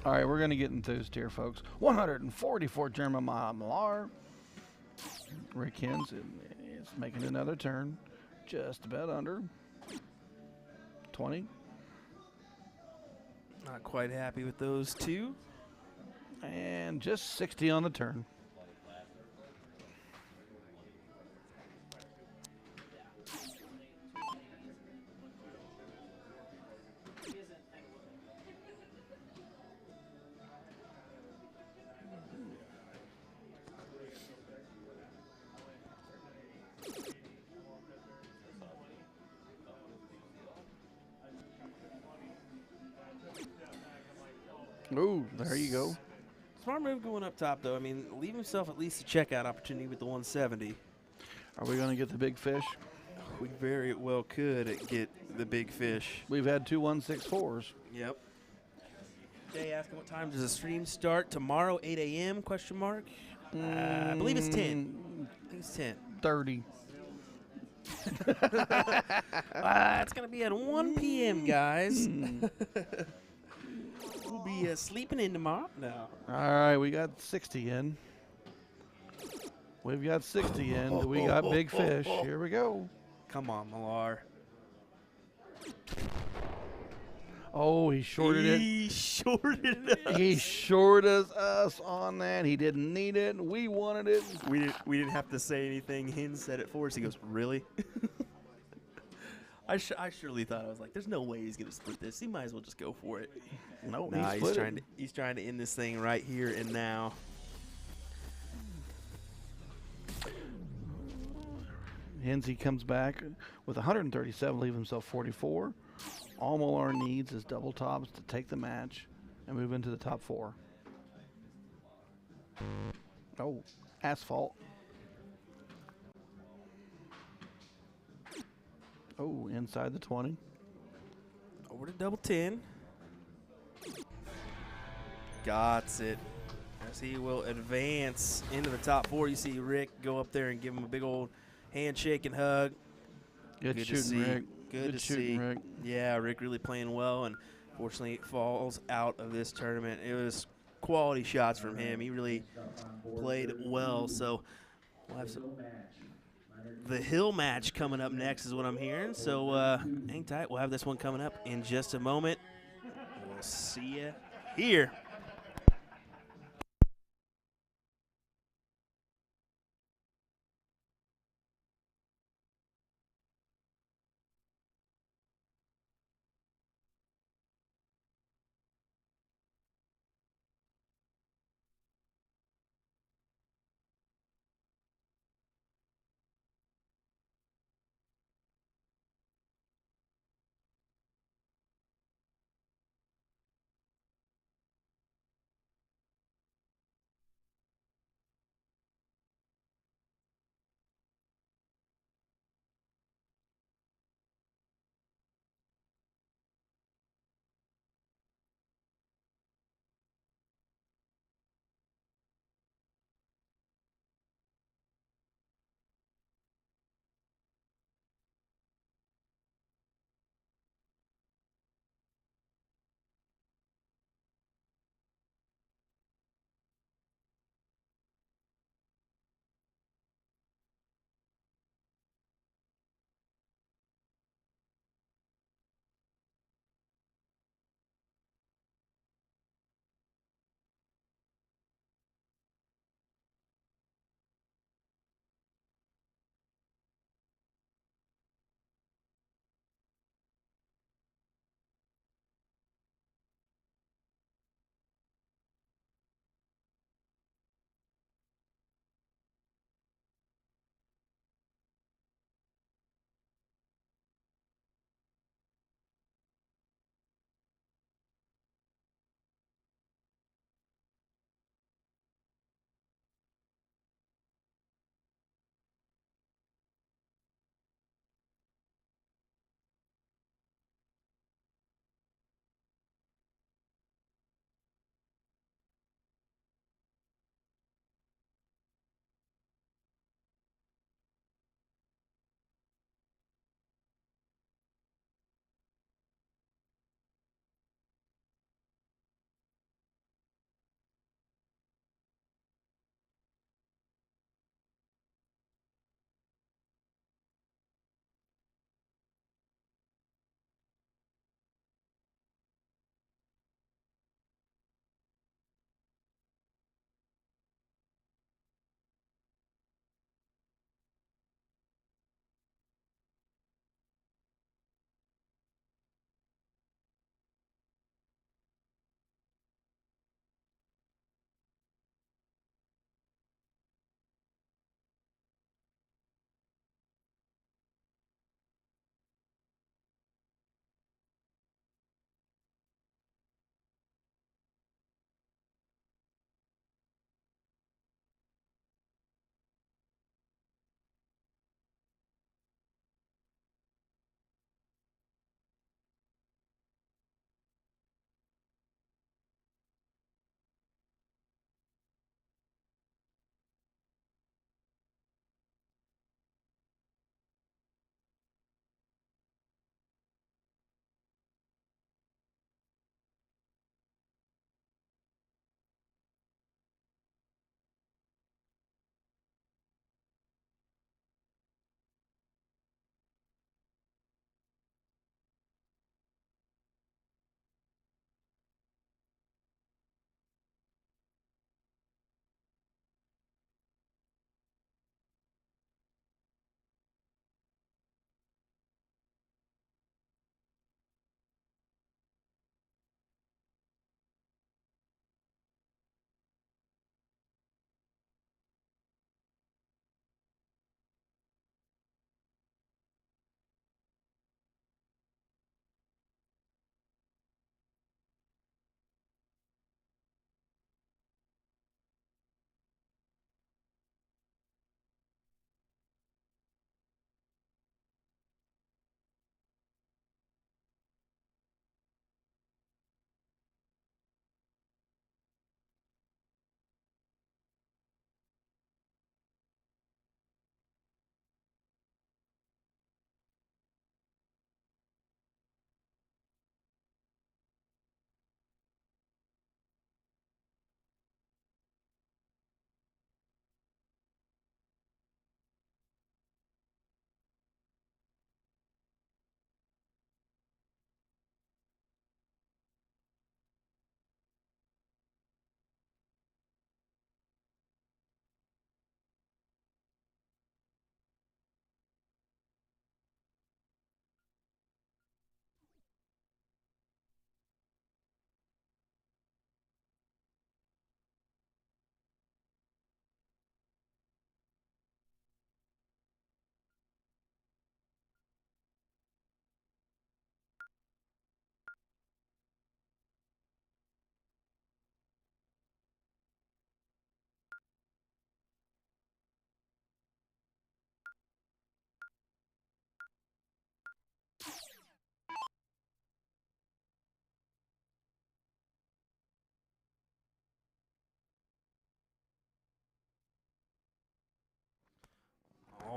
All right, we're going to get enthused here, folks. 144 German Milar. Rick Hinzi is making another turn. Just about under. 20. Not quite happy with those 2. And just 60 on the turn. Ooh, there you go. Smart move going up top, though. I mean, leave himself at least a checkout opportunity with the 170. Are we going to get the big fish? We very well could get the big fish. We've had 2 164s. Yep. Jay asking what time does the stream start? Tomorrow, 8 a.m., question mark? I believe it's 10. I think it's 10. 30. It's going to be at 1 p.m., guys. We'll be sleeping in tomorrow. No. All right, we got 60 in. We've got 60 in. We got big fish. Here we go. Come on, Milar. Oh, he shorted it. He shorted us. He shorted us on that. He didn't need it. We wanted it. We didn't have to say anything. Hinz said it for us. He goes, really? I surely thought, I was like, there's no way he's going to split this. He might as well just go for it. No, Nah, he's trying to end this thing right here and now. Hinzi comes back with 137, leave himself 44. All Milar needs is double tops to take the match and move into the top 4. Oh, asphalt. Oh, inside the 20. Over to double 10. Got it. As he will advance into the top 4. You see Rick go up there and give him a big old handshake and hug. Good to shooting, see. Rick. Good to shooting, see. Rick. Yeah, Rick really playing well, and fortunately falls out of this tournament. It was quality shots from him. He really played well. So we'll have the hill match coming up next is what I'm hearing. So hang tight. We'll have this one coming up in just a moment. We'll see you here.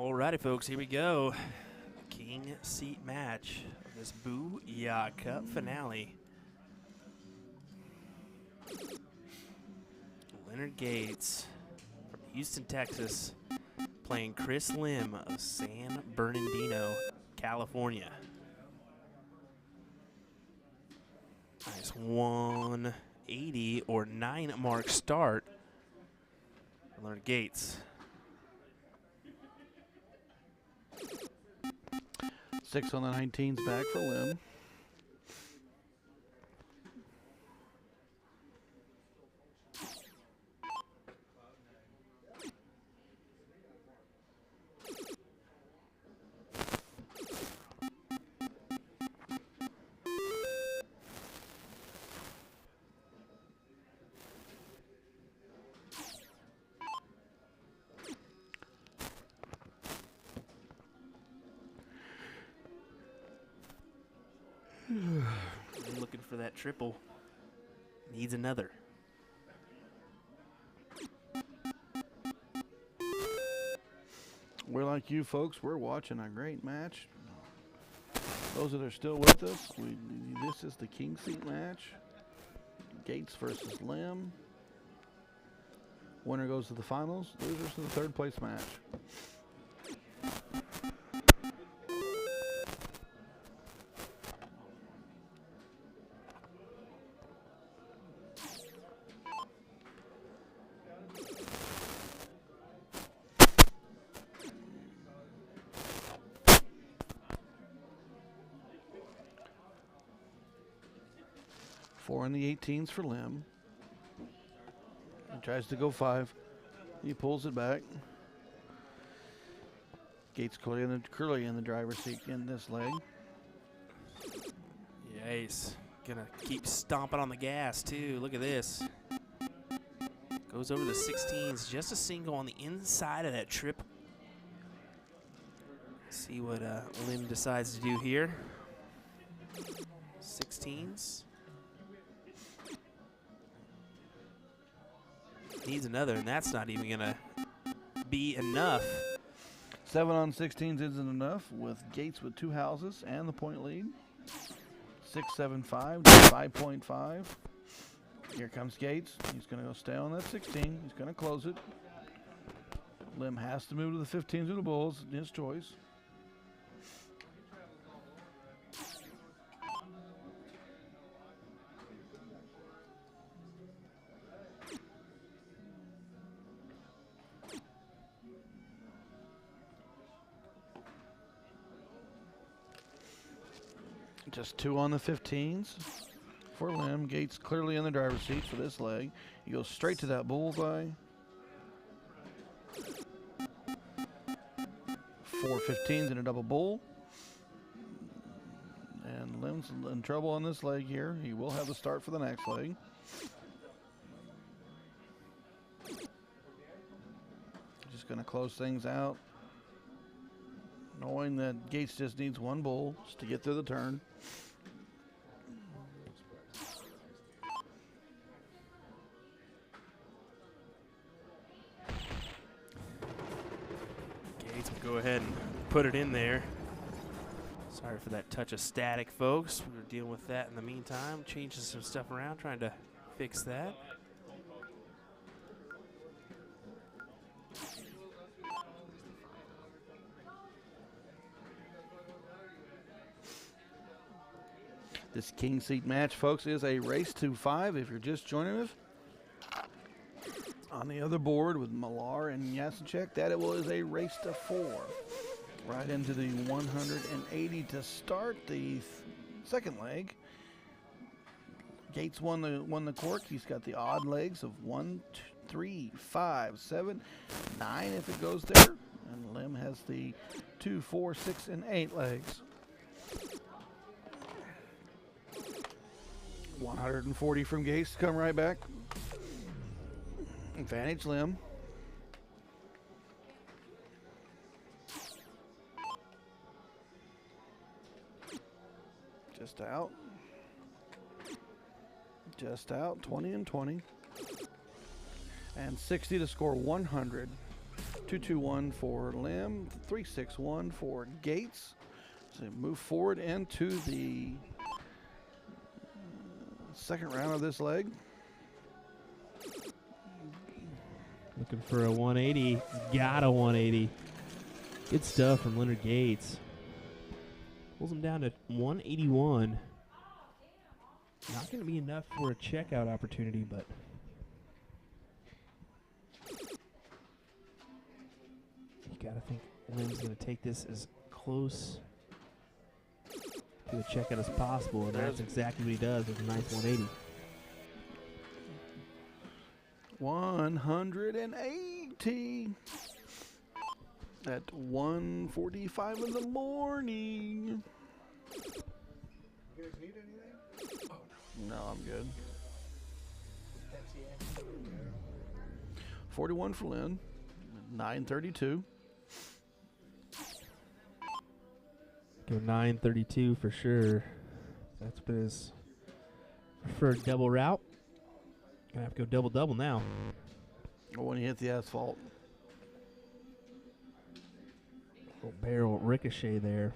Alrighty, folks, here we go. King seat match of this Booyah Cup finale. Leonard Gates from Houston, Texas, playing Chris Lim of San Bernardino, California. Nice 180 or 9 mark start. Leonard Gates. 6 on the 19s back for Lim. Looking for that triple. Needs another. We're like you folks. We're watching a great match. Those that are still with us, this is the king seat match. Gates versus Lim. Winner goes to the finals. Losers to the third place match. Four in the 18s for Lim. He tries to go 5. He pulls it back. Gates curly in the driver's seat in this leg. Yeah, he's gonna keep stomping on the gas too. Look at this. Goes over the 16s, just a single on the inside of that trip. See what Lim decides to do here. 16s. Needs another, and that's not even gonna be enough. 7 on 16s isn't enough, with Gates with 2 houses and the point lead. 6-7-5 to 5.5. Here comes Gates. He's going to go stay on that 16. He's going to close it. Lim has to move to the 15s with the Bulls. His choice. Just 2 on the 15s for Lim. Gates clearly in the driver's seat for this leg. He goes straight to that bullseye. 4 15s and a double bull. And Lim's in trouble on this leg here. He will have the start for the next leg. Just going to close things out, knowing that Gates just needs 1 bull just to get through the turn. Gates will go ahead and put it in there. Sorry for that touch of static, folks. We were dealing with that in the meantime, changing some stuff around, trying to fix that. This king seat match, folks, is a race to 5 if you're just joining us. On the other board with Milar and Yasincheck, that is a race to 4. Right into the 180 to start the second leg. Gates won the cork. He's got the odd legs of 1, 2, 3, 5, 7, 9 if it goes there. And Lim has the 2, 4, 6, and 8 legs. 140 from Gates to come right back. Advantage Lim. Just out. Just out. 20 and 20. And 60 to score 100. 2-2-1 for Lim. 3-6-1 for Gates. So move forward into the second round of this leg. Looking for a 180. Got a 180. Good stuff from Leonard Gates. Pulls him down to 181. Not going to be enough for a checkout opportunity, but you got to think Lim's going to take this as close to a checkout as possible, and that's exactly what he does with a nice 180. 180 at 1:45 in the morning. You guys need anything? No, I'm good. 41 for Lynn. 932. Go 932 for sure. That's been his preferred double route. Gonna have to go double now. Or when you hit the asphalt. Little barrel ricochet there.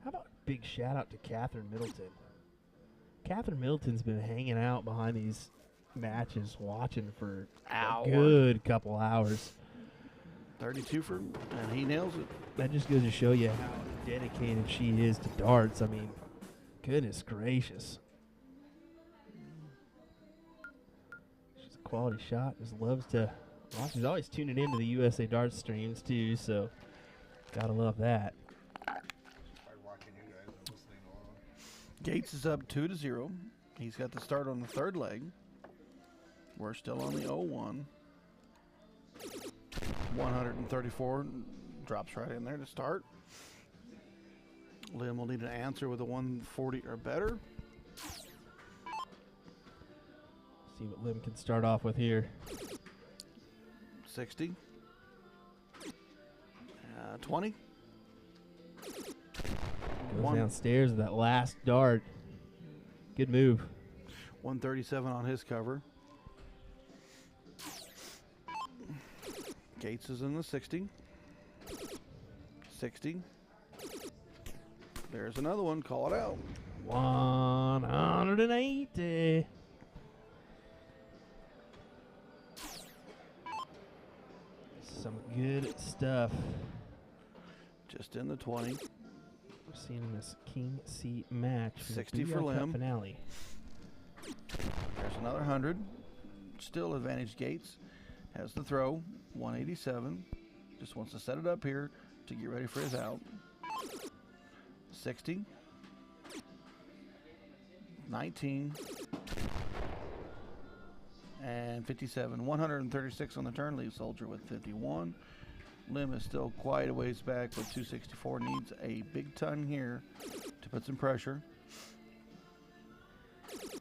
How about a big shout out to Catherine Middleton? Catherine Middleton's been hanging out behind these matches, watching for a good couple hours. 32 for, and he nails it. That just goes to show you how dedicated she is to darts. I mean, goodness gracious. She's a quality shot. Just loves to watch. She's always tuning into the USA Darts streams, too, so gotta love that. Probably watching you guys and listening along. Gates is up 2-0. He's got the start on the third leg. We're still on the 0-1. 134 drops right in there to start. Lim will need an answer with a 140 or better. See what Lim can start off with here. 60. 20. Goes downstairs with that last dart. Good move. 137 on his cover. Gates is in the 60. 60. There's another one. Call it out. 180. Some good stuff. Just in the 20. We're seeing in this Kinsey match. 60 the for Booyah Cup Lim. finale. There's another 100. Still advantage Gates. Has the throw. 187. Just wants to set it up here to get ready for his out. 60. 19. And 57. 136 on the turn. Leaves Soldier with 51. Lim is still quite a ways back with 264. Needs a big ton here to put some pressure.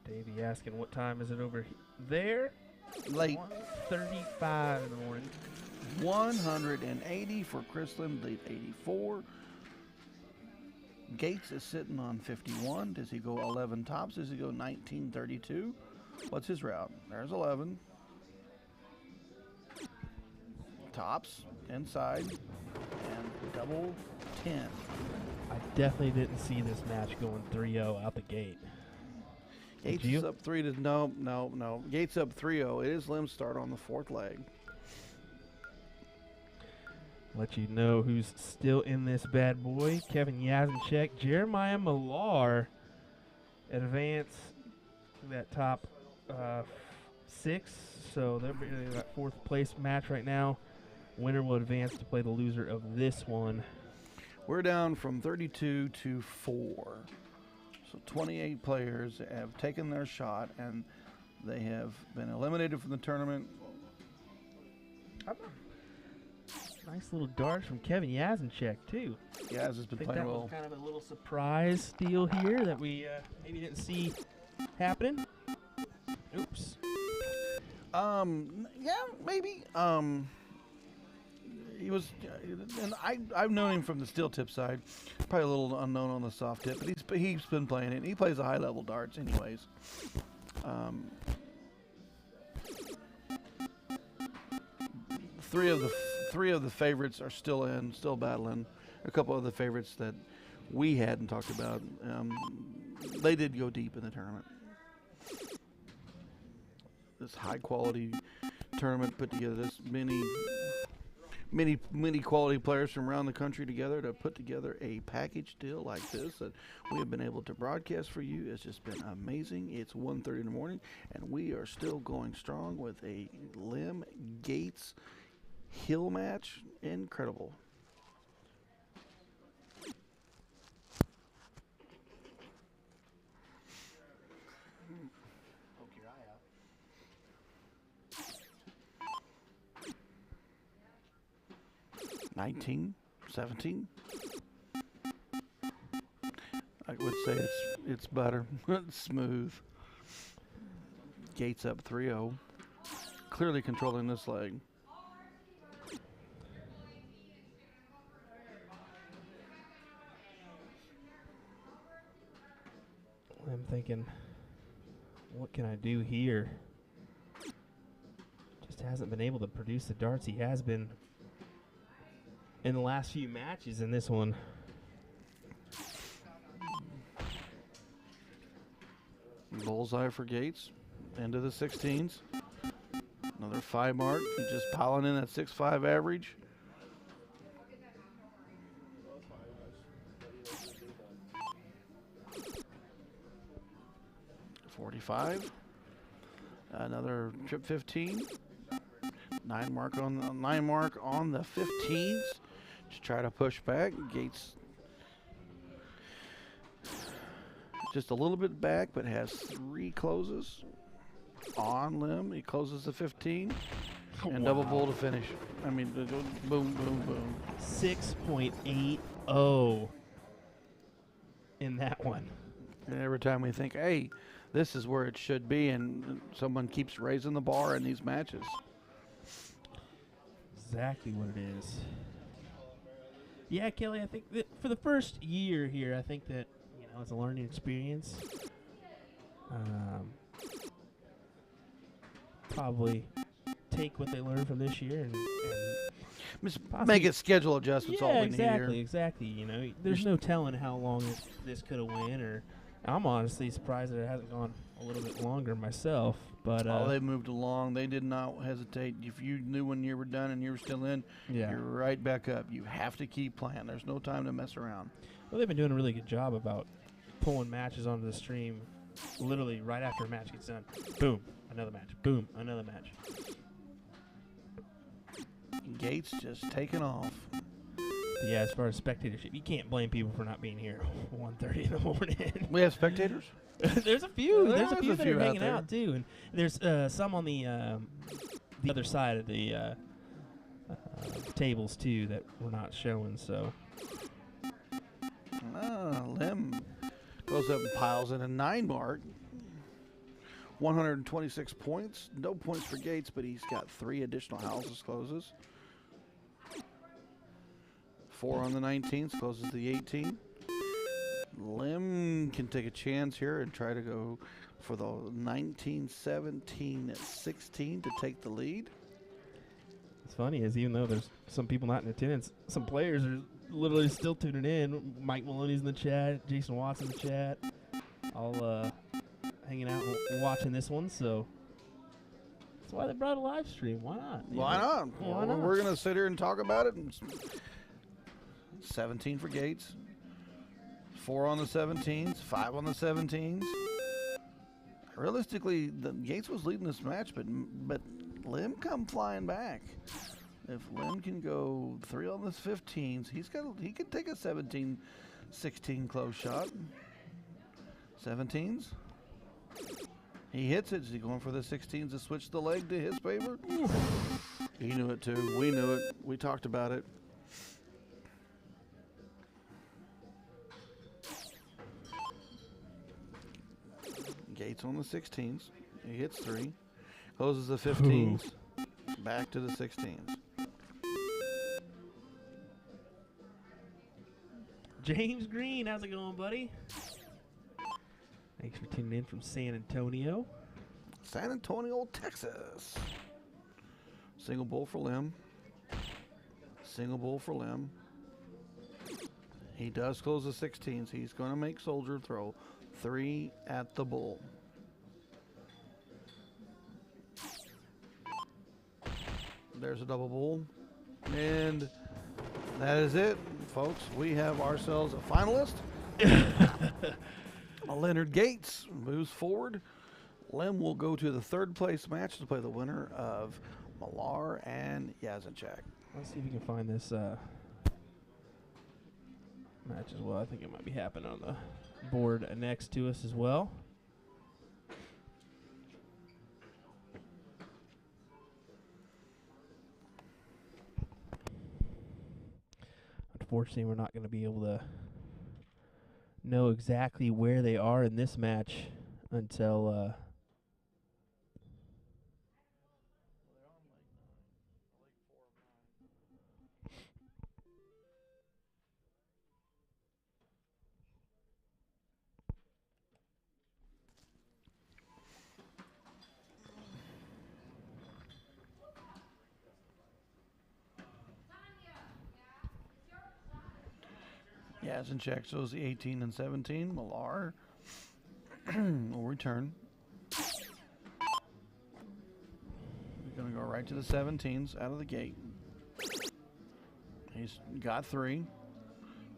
Davey asking what time is it over there? Late. 1:35 in the morning. 180 for Chris Lim, lead 84. Gates is sitting on 51. Does he go 11 tops? Does he go 1932? What's his route? There's 11. Tops, inside, and double 10. I definitely didn't see this match going 3-0 out the gate. Gates is up 3 to no. Gates up 3-0. It is Lim's start on the fourth leg. Let you know who's still in this bad boy. Kevin Yasincheck, Jeremiah Milar advance to that top 6. So they're in that fourth place match right now. Winner will advance to play the loser of this one. We're down from 32 to 4. So 28 players have taken their shot, and they have been eliminated from the tournament. Nice little darts from Kevin Yasincheck, too. Yaz has been I think playing that well. was kind of a little surprise deal here that we maybe didn't see happening. Oops. Yeah, maybe. He was, and I've known him from the steel tip side. Probably a little unknown on the soft tip, but he's been playing it. He plays a high level darts, anyways. three of the favorites are still battling. A couple of the favorites that we hadn't talked about, they did go deep in the tournament. This high quality tournament put together, this many quality players from around the country together to put together a package deal like this that we have been able to broadcast for you. It's just been amazing. It's 1:30 in the morning, and we are still going strong with a Lim Gates Hill match. Incredible. Poke your eye out. 19, 17. I would say it's better. It's smooth. Gates up 3-0. Clearly controlling this leg. I'm thinking, what can I do here? Just hasn't been able to produce the darts he has been in the last few matches in this one. Bullseye for Gates. Into the 16s. Another 5 mark. He's just piling in that 6.5 average. .45. Another trip 15. 9 mark on the 15s. Just try to push back. Gates just a little bit back, but has 3 closes on Lim. He closes the 15 and double bull to finish. I mean, boom, boom, boom. 6.80 in that one. And every time we think, hey, this is where it should be, and someone keeps raising the bar in these matches. Exactly what it is. Yeah, Kelly, I think that for the first year here, I think that, it's a learning experience. Probably take what they learned from this year and make it schedule adjustments all we need here. Exactly. There's no telling how long this could have went, or I'm honestly surprised that it hasn't gone a little bit longer myself. But they moved along. They did not hesitate. If you knew when you were done and you were still in, you're right back up. You have to keep playing. There's no time to mess around. Well, they've been doing a really good job about pulling matches onto the stream literally right after a match gets done. Boom, another match. Boom, another match. Gates just taking off. But yeah, as far as spectatorship, you can't blame people for not being here 1:30 in the morning. We have spectators? There's a few. There's a few that are hanging out out too, and there's some on the other side of the tables too that we're not showing. So Lim goes up and piles in a 9 mark. 126 points. No points for Gates, but he's got 3 additional houses closes. 4 on the 19s, closes the 18. Lim can take a chance here and try to go for the 19-17 at 16 to take the lead. What's funny is even though there's some people not in attendance, some players are literally still tuning in. Mike Maloney's in the chat, Jason Watts in the chat, all hanging out and watching this one. So that's why they brought a live stream. Why not? Why not? Why not? We're going to sit here and talk about it. 17 for Gates. 4 on the 17s, 5 on the 17s. Realistically, Gates was leading this match, but Lim come flying back. If Lim can go 3 on the 15s, he can take a 17-16 close shot. 17s. He hits it. Is he going for the 16s to switch the leg to his favor? He knew it too. We knew it. We talked about it. Gates on the 16s. He hits 3. Closes the 15s. Back to the 16s. James Green, how's it going, buddy? Thanks for tuning in from San Antonio. San Antonio, Texas. Single bull for Lim. Single bull for Lim. He does close the 16s. He's going to make Soldier throw 3 at the bull. There's a double bull. And that is it, folks. We have ourselves a finalist. Leonard Gates moves forward. Lim will go to the 3rd place match to play the winner of Milar and Yasincheck. Let's see if we can find this match as well. I think it might be happening on the board next to us as well. Unfortunately, we're not going to be able to know exactly where they are in this match until Yasincheck shows the 18 and 17. Milar will return. We're going to go right to the 17s out of the gate. He's got 3.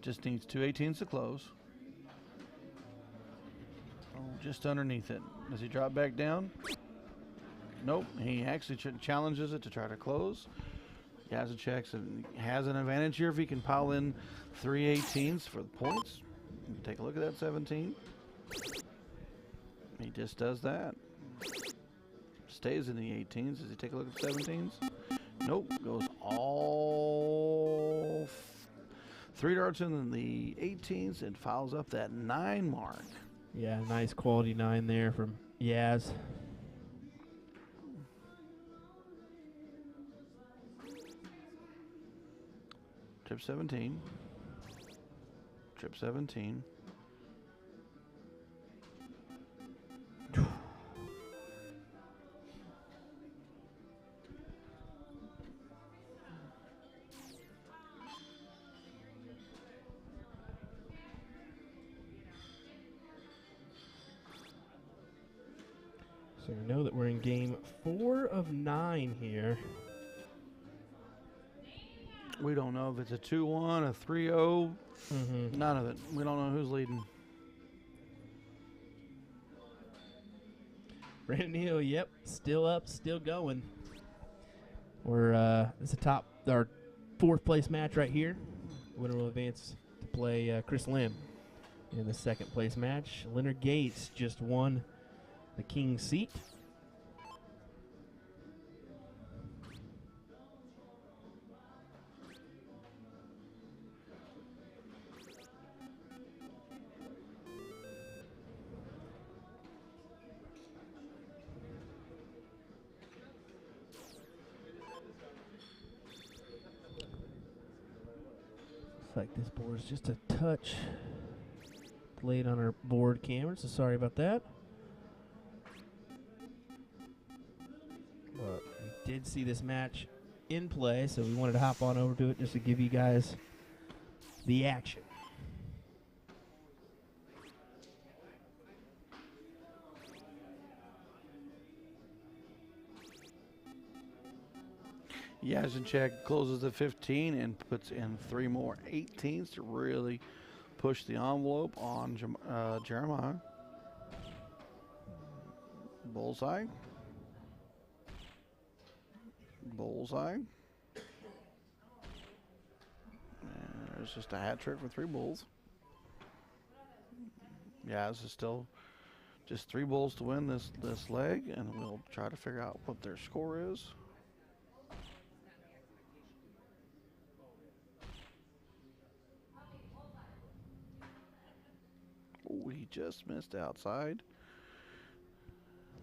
Just needs 2 18s to close. Oh, just underneath it. Does he drop back down? Nope. He actually challenges it to try to close. Yasincheck has an advantage here if he can pile in 3 18s for the points. Take a look at that 17. He just does that. Stays in the 18s. Does he take a look at the 17s? Nope. Goes all 3 darts in the 18s and fouls up that 9 mark. yeah, nice quality 9 there from Yaz. Trip 17. Trip 17. So we know that we're in game 4 of 9 here. We don't know if it's a 2-1, a 3-0. None of it. We don't know who's leading. Brandon Hill, yep, still up, still going. It's our 4th place match right here. The winner will advance to play Chris Lim in the 2nd place match. Leonard Gates just won the king's seat. Like this board is just a touch delayed on our board camera, so sorry about that. But we did see this match in play, so we wanted to hop on over to it just to give you guys the action. Yasincheck closes the 15 and puts in 3 more 18s to really push the envelope on Jeremiah. Bullseye. Bullseye. And there's just a hat trick for 3 bulls. Yaz is still just 3 bulls to win this leg, and we'll try to figure out what their score is. He just missed outside.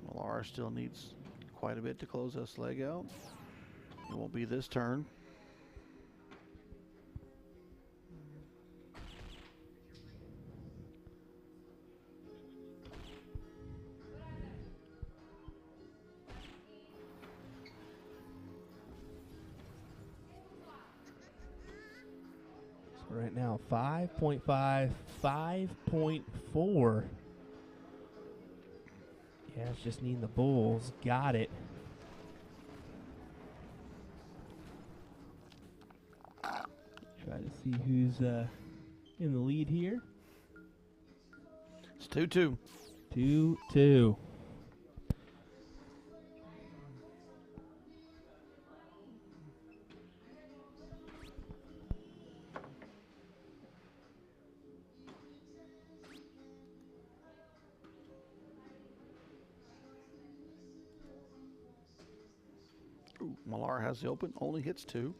Milar still needs quite a bit to close this leg out. It won't be this turn. now. 5.5, 5.4. Yeah, it's just needing the bulls. Got it. Try to see who's in the lead here. It's 2-2. 2-2. Ooh, Milar has the open, only hits 2.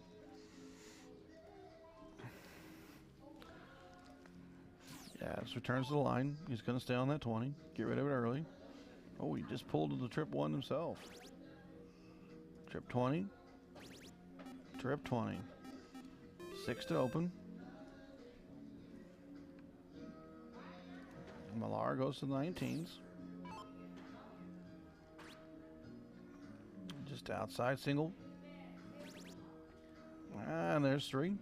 Yes, returns to the line. He's going to stay on that 20. Get rid of it early. Oh, he just pulled the trip 1 himself. Trip 20. Trip 20. 6 to open. Milar goes to the 19s. Just outside single. And there's 3.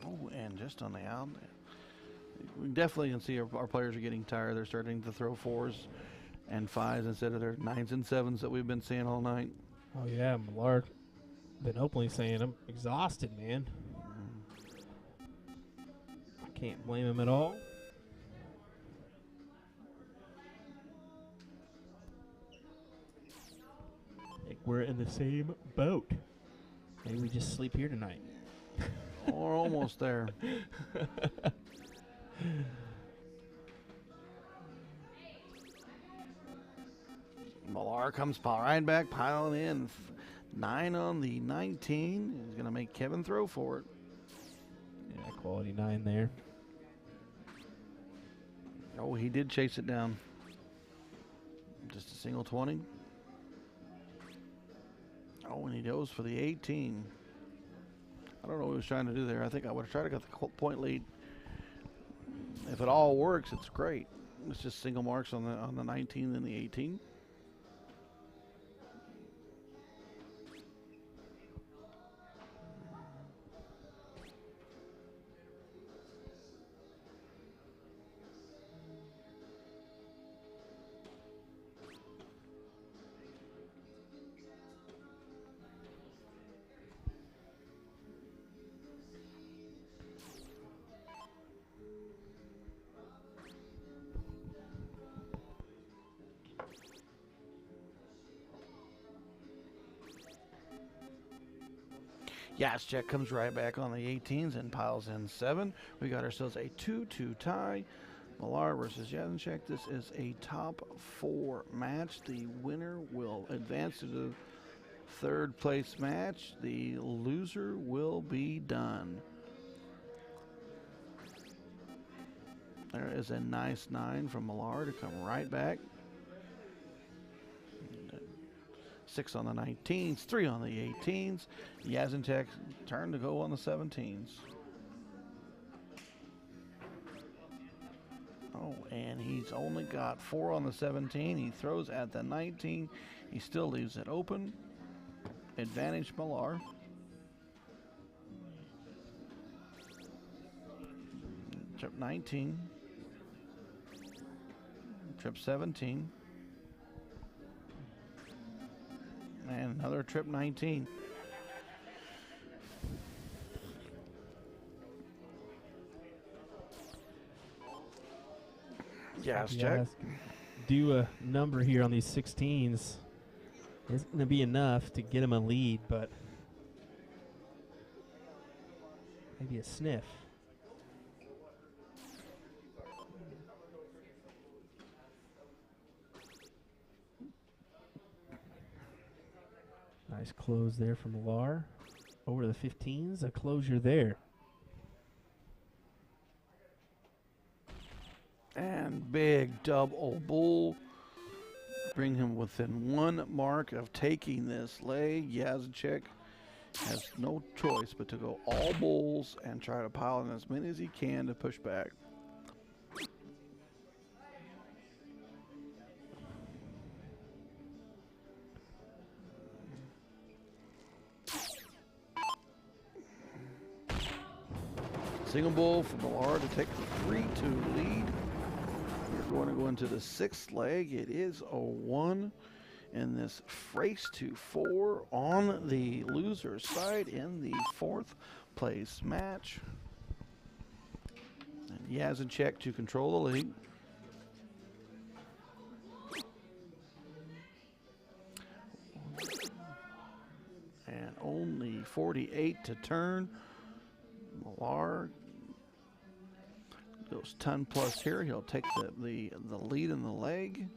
Oh, and just on the out. We definitely can see our players are getting tired. They're starting to throw 4s and 5s instead of their 9s and 7s that we've been seeing all night. Oh, yeah, Milar been openly saying I'm exhausted, man. I can't blame him at all. I think we're in the same boat. Maybe we just sleep here tonight. We're almost there. Milar comes right back, piling in. 9 on the 19. He's going to make Kevin throw for it. Yeah, quality 9 there. Oh, he did chase it down. Just a single 20. Oh, and he goes for the 18. I don't know what he was trying to do there. I think I would have tried to get the point lead. If it all works, it's great. It's just single marks on the 19 and the 18. Yasincheck comes right back on the 18s and piles in 7. We got ourselves a 2-2 tie. Milar versus Yasincheck. This is a top 4 match. The winner will advance to the 3rd place match. The loser will be done. There is a nice 9 from Milar to come right back. 6 on the 19s, 3 on the 18s. Yasincheck turn to go on the 17s. Oh, and he's only got 4 on the 17. He throws at the 19. He still leaves it open. Advantage Milar. Trip 19. Trip 17. And another trip 19. Yasincheck. Do a number here on these 16s. It's going to be enough to get him a lead, but maybe a sniff. Nice close there from Milar. Over to the 15s, a closure there. And big double bull. Bring him within 1 mark of taking this leg. Yasincheck has no choice but to go all bulls and try to pile in as many as he can to push back. Single bull for Milar to take the 3-2 lead. We're going to go into the 6th leg. It is a 1 in this race to 4 on the loser side in the 4th place match. And Yasincheck to control the lead. And only 48 to turn. Milar goes 10 plus here. He'll take the lead in the leg.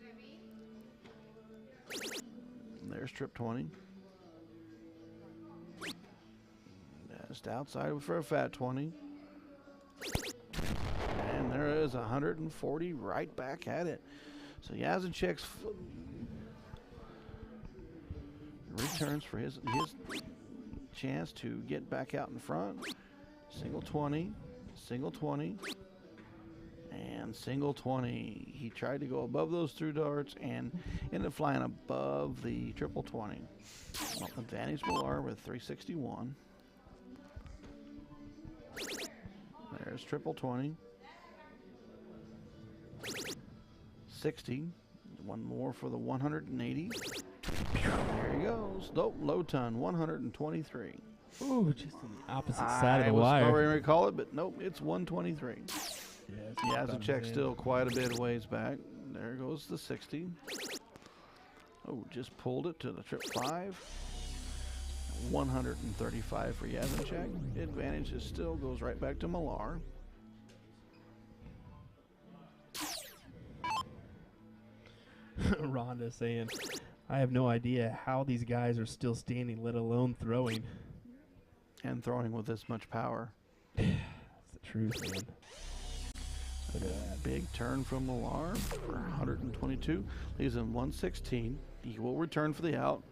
And there's trip 20. Just outside for a fat 20. And there is 140 right back at it. So Yasincheck's returns for his chance to get back out in front. Single 20, single 20, and single 20. He tried to go above those through darts and ended up flying above the triple 20. Advantage Milar with 361. There's triple 20. 60. One more for the 180. There he goes. Nope, low ton, 123. Ooh, just on the opposite side of the I was wire. going to recall it, but nope, it's 123. Yeah, Yasincheck still quite a bit of ways back. There goes the 60. Oh, just pulled it to the trip 5. 135 for Yasincheck. Advantage is still goes right back to Milar. Rhonda saying, I have no idea how these guys are still standing, let alone throwing. And throwing with this much power. That's the truth, man. Look at that big turn from Milar for 122. Leaves him 116. He will return for the out.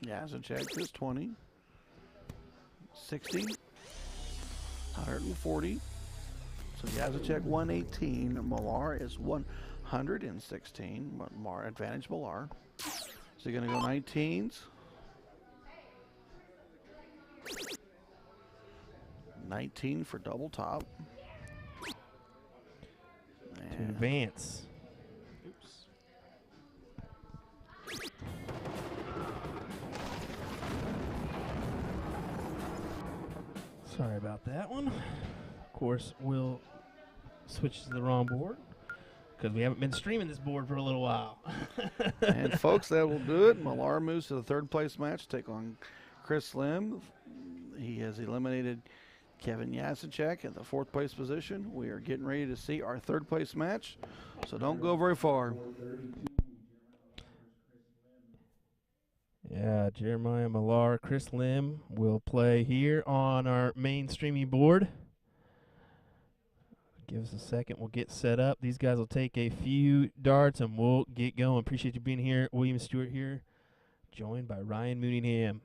Yasincheck is 20. 60. 140. So Yasincheck 118. Milar is 116. Milar advantage Milar. So you're going to go 19s. 19 for double top. To advance. Oops. Sorry about that one. Of course, we'll switch to the wrong board because we haven't been streaming this board for a little while. And folks, that will do it. Milar moves to the 3rd place match, take on Chris Lim. He has eliminated Kevin Yasincheck at the 4th place position. We are getting ready to see our 3rd place match, so don't go very far. Yeah, Jeremiah Milar, Chris Lim will play here on our main streaming board. Give us a second. We'll get set up. These guys will take a few darts and we'll get going. Appreciate you being here. William Stuart here, joined by Ryan Mooningham.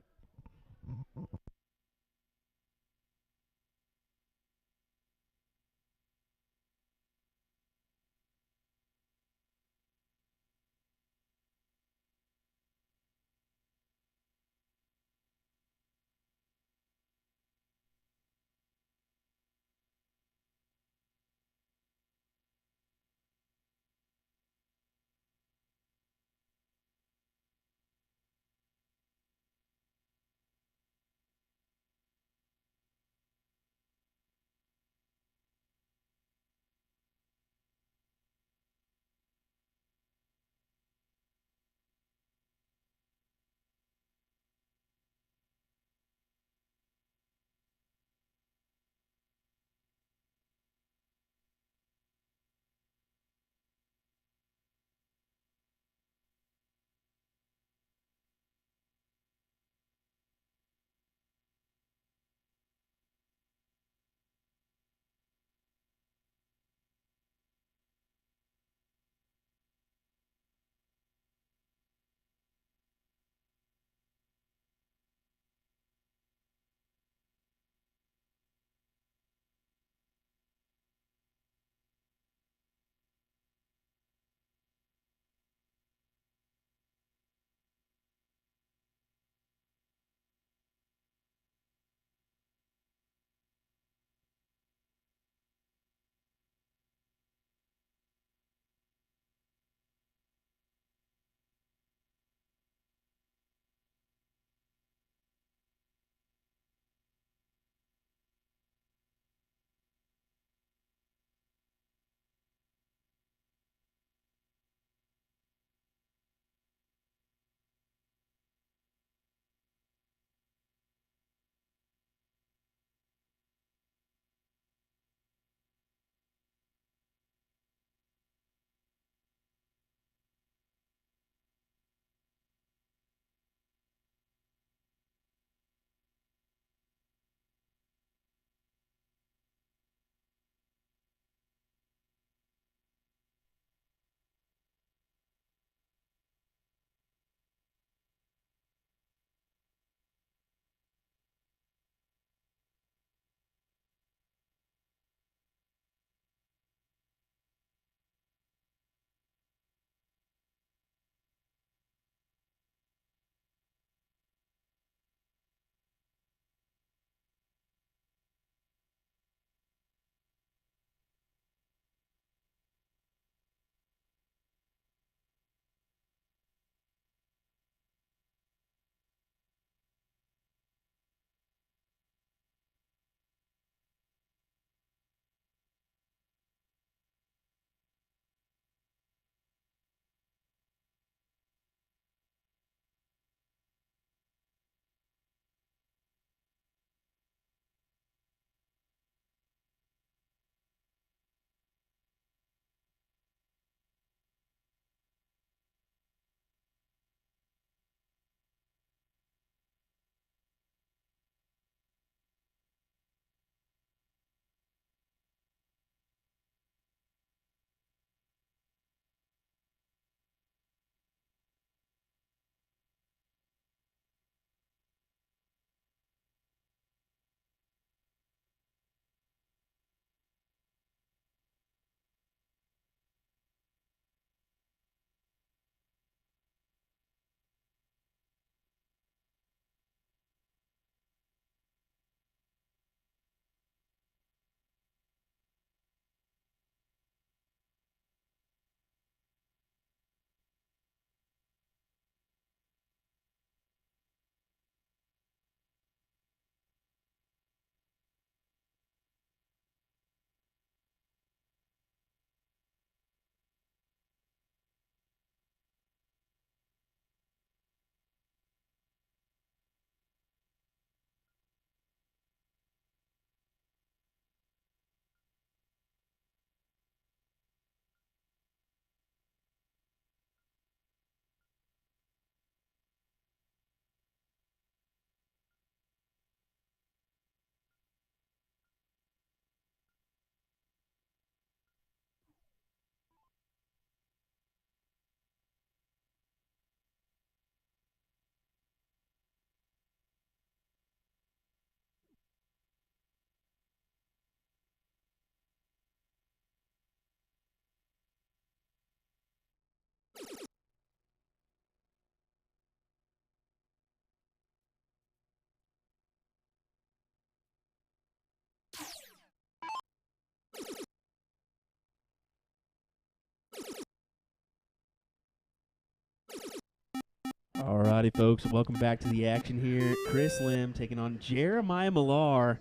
Howdy, folks. Welcome back to the action here. Chris Lim taking on Jeremiah Milar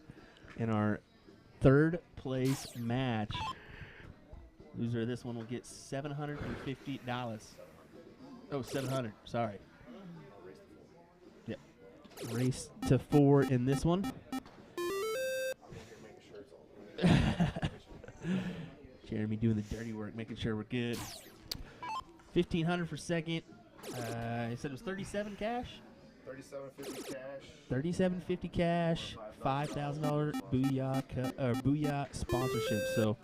in our third place match. Loser of this one will get $750. Oh, 700. Sorry. Yep. Race to 4 in this one. Jeremy doing the dirty work, making sure we're good. 1,500 for second. He said it was 37 cash. 37.50 cash. 37.50 cash. $5,000 Booyah sponsorship. So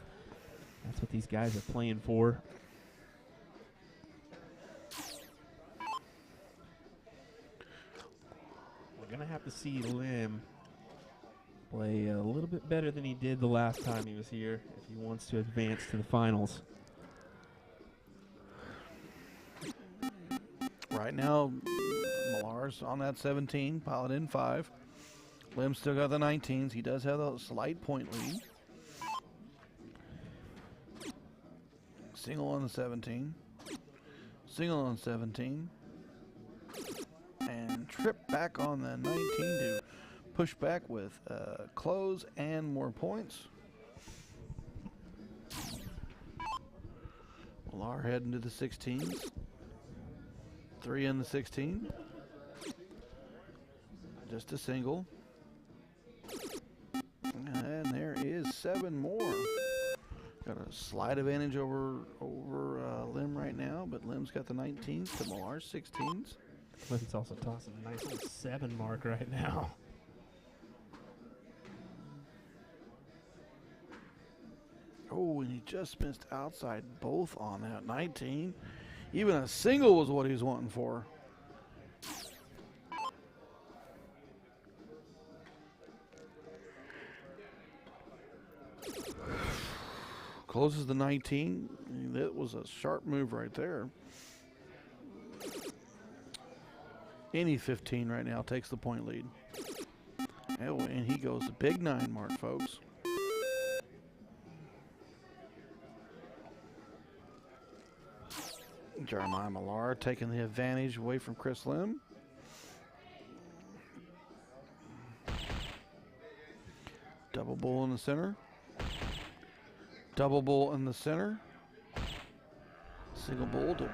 that's what these guys are playing for. We're gonna have to see Lim play a little bit better than he did the last time he was here if he wants to advance to the finals. Right now, Milar's on that 17, pilot in 5. Lim's still got the 19s. He does have a slight point lead. Single on the 17. Single on 17. And trip back on the 19 to push back with close and more points. Milar heading to the 16s. 3 in the 16. Just a single. And there is 7 more. Got a slight advantage over Lim right now, but Lim's got the 19s to Milar's 16s. Lim's also tossing a nice little 7 mark right now. Oh, and he just missed outside both on that 19. Even a single was what he was wanting for. Closes the 19. That was a sharp move right there. Any 15 right now takes the point lead. Oh, and he goes the big 9 mark, folks. Jeremiah Milar taking the advantage away from Chris Lim. Double bull in the center. Double bull in the center. Single bull to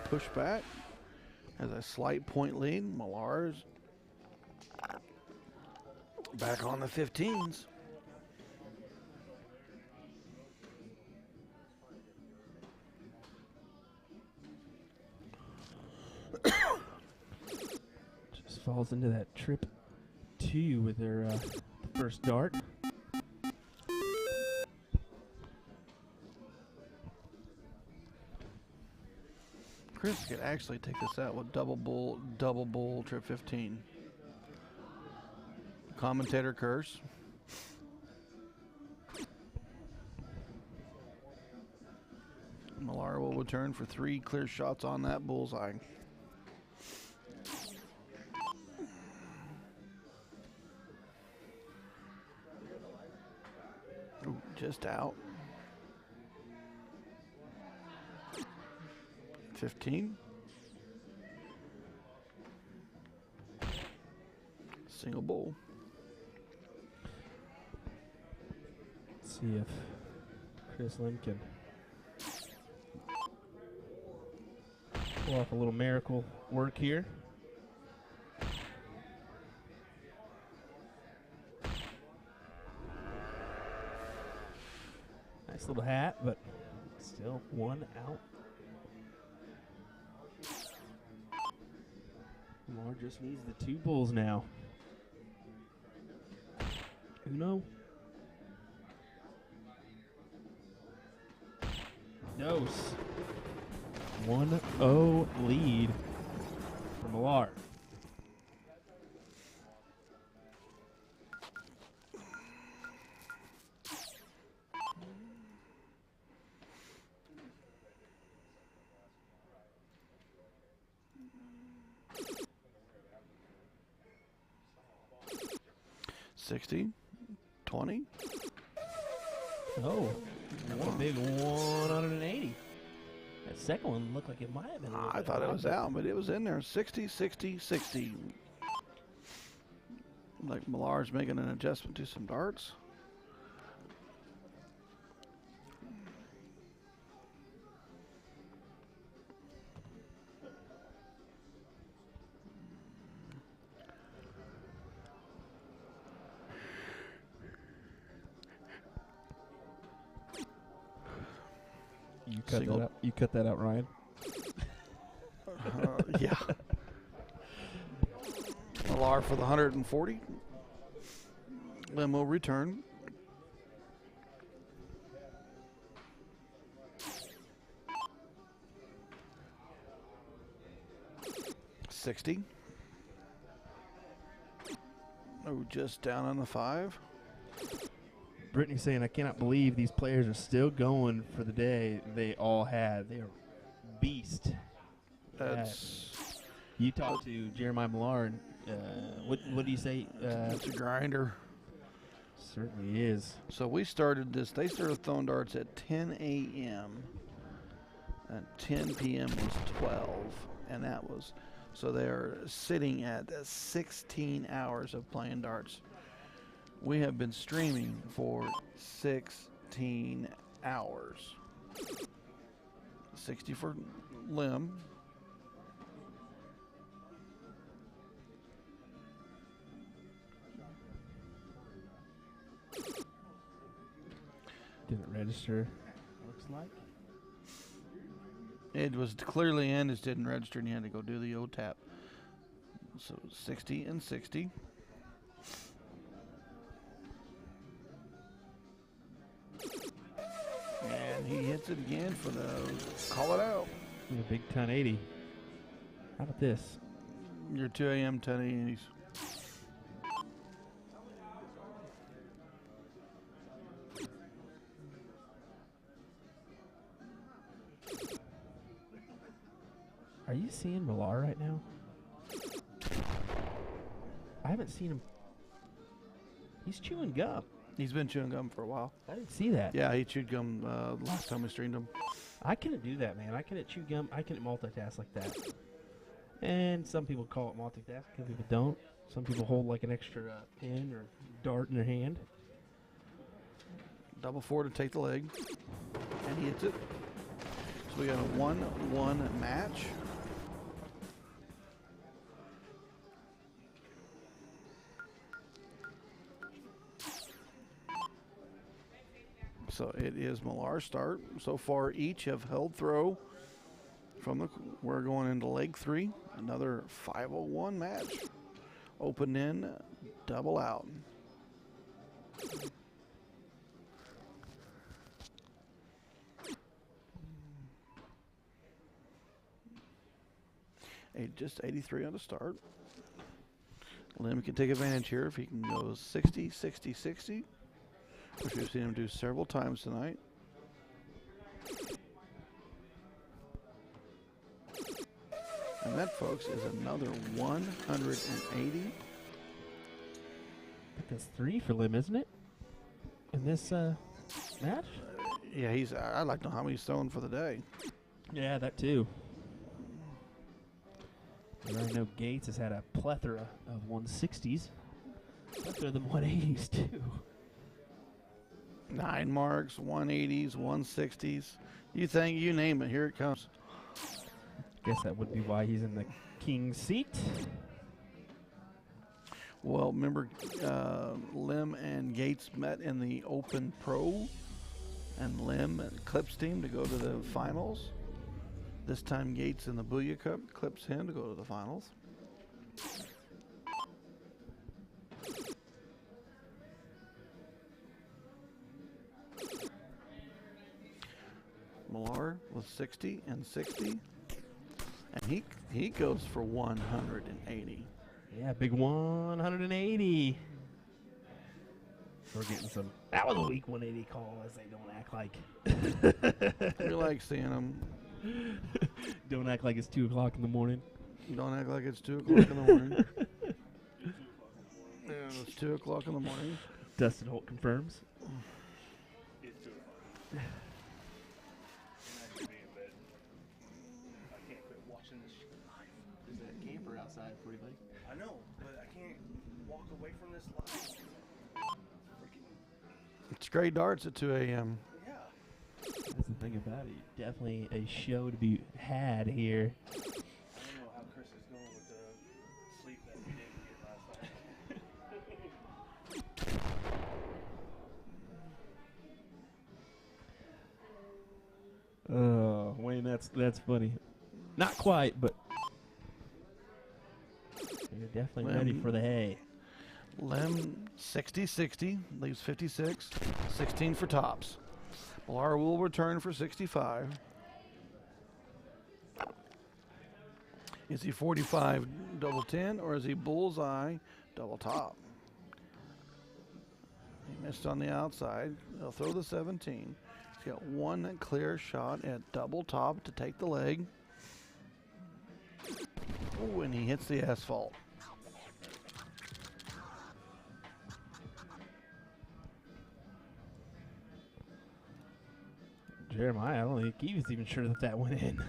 push back. Has a slight point lead. Milar's back on the 15s. Just falls into that trip 2 with their first dart. Chris could actually take this out with double bull, trip 15. Commentator curse. Milar will return for 3 clear shots on that bullseye. Ooh, just out. 15. Single bull. Let's see if Chris Lim can pull off a little miracle work here. Nice little hat, but still 1 out. Milar just needs the 2 bulls now. Uno. Dos. 1-0 lead for Milar. $60, $20. Oh, what a big 180. That second one looked like it might have been. I thought it was out, but it was in there. 60, 60, 60. Like Milar's making an adjustment to some darts. You cut that out, Ryan. Yeah. Milar for the 140. Lim will return. $60. Oh, just down on the 5. Brittany's saying, I cannot believe these players are still going for the day they all had. They are beast. That's You talked to Jeremiah Milar, and what do you say? it's a grinder. Certainly is. So we started this. They started throwing darts at 10 a.m. and 10 p.m. was 12, and that was so they're sitting at 16 hours of playing darts. We have been streaming for 16 hours. 60 for Lim. Didn't register, looks like. It was clearly in, it didn't register, and you had to go do the O-tap. So 60 and 60. And he hits it again for the call it out. A big 1080. How about this? Your 2 a.m. 1080s. Are you seeing Milar right now? I haven't seen him. He's chewing gum. He's been chewing gum for a while. I didn't see that. Yeah, he chewed gum last time we streamed him. I couldn't do that, man. I couldn't chew gum. I couldn't multitask like that. And some people call it multitask. Some people don't. Some people hold like an extra pin or dart in their hand. Double 4 to take the leg. And he hits it. So we got a 1-1 match. So it is Milar's start. So far, each have held throw from the. We're going into leg 3. Another 501 match. Open in, double out. Just 83 on the start. Lim can take advantage here if he can go 60, 60, 60. Which we've seen him do several times tonight. And that, folks, is another 180. That's 3 for Lim, isn't it? In this match? Yeah, I'd like to know how many he's throwing for the day. Yeah, that too. I know Gates has had a plethora of 160s. Plethora than 180s too. 9 marks, 180s, 160s. You name it, here it comes. Guess that would be why he's in the king seat. Well, remember, Lim and Gates met in the Open Pro, and Lim clips him to go to the finals. This time, Gates in the Booyah Cup clips him to go to the finals. Milar with 60 and 60. And he goes for 180. Yeah, big 180. We're getting some. That was a weak 180 call, as they don't act like. We like seeing them. Don't act like it's 2 o'clock in the morning. Don't act like it's 2 o'clock in the morning. Yeah, it's 2 o'clock in the morning. Dustin Holt confirms. everything. I know, but I can't walk away from this light. It's great darts at 2 a.m. Yeah. That's the thing about it. Definitely a show to be had here. I don't know how Chris is going with the sleep that we didn't get last night. Oh, Wayne, that's funny. Not quite, but you're definitely ready for the hay. Lem 60-60, leaves 56, 16 for tops. Milar will return for 65. Is he 45 double 10 or is he bullseye double top? He missed on the outside. He'll throw the 17. He's got one clear shot at double top to take the leg. Oh, and he hits the asphalt. Jeremiah, I don't think he was even sure that went in.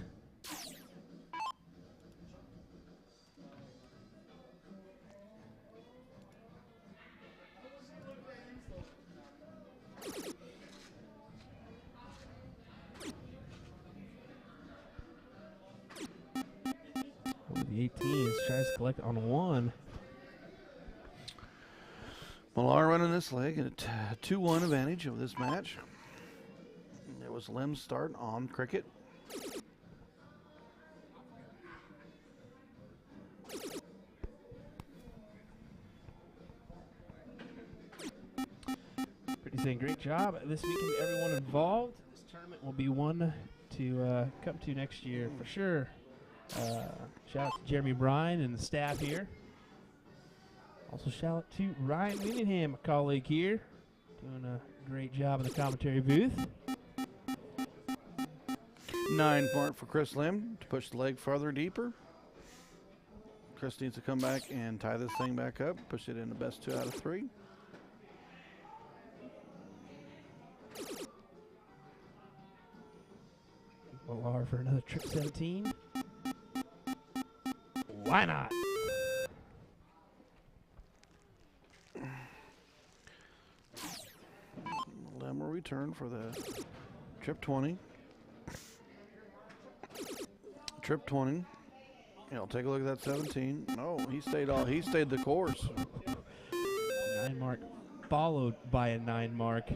The 18s tries to collect on one. Milar running this leg at a 2-1 advantage of this match. There was Lem's start on cricket. Pretty saying great job this weekend, everyone involved. This tournament will be one to come to next year for sure. Shout out to Jeremy Bryan and the staff here. Also shout out to Ryan Winningham, a colleague here, doing a great job in the commentary booth. 9 mark for Chris Lem to push the leg farther deeper. Chris needs to come back and tie this thing back up, push it in the best 2 out of 3. Milar for another trip 17. Why not? Lem will return for the trip 20. Trip 20. He'll take a look at that 17. No, he stayed the course. 9 mark followed by a 9 mark.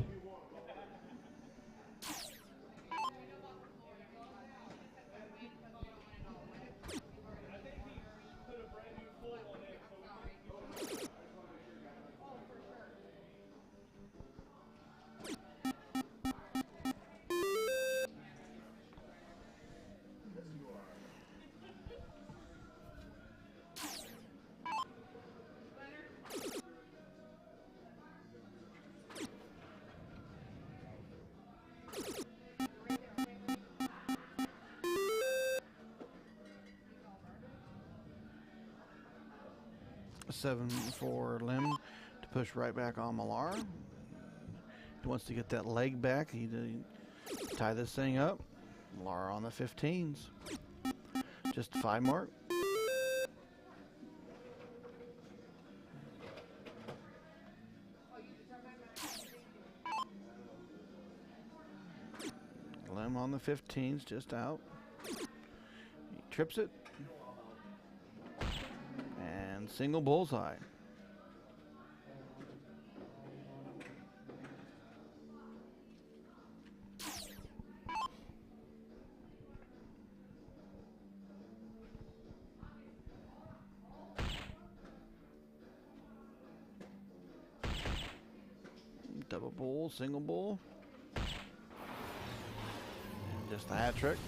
A 7 for Lem to push right back on Milar. He wants to get that leg back. He tie this thing up. Milar on the 15s. Just a 5 mark. Lem on the 15s, just out. He trips it. And single bullseye. Double bull, single bull. And just a hat trick.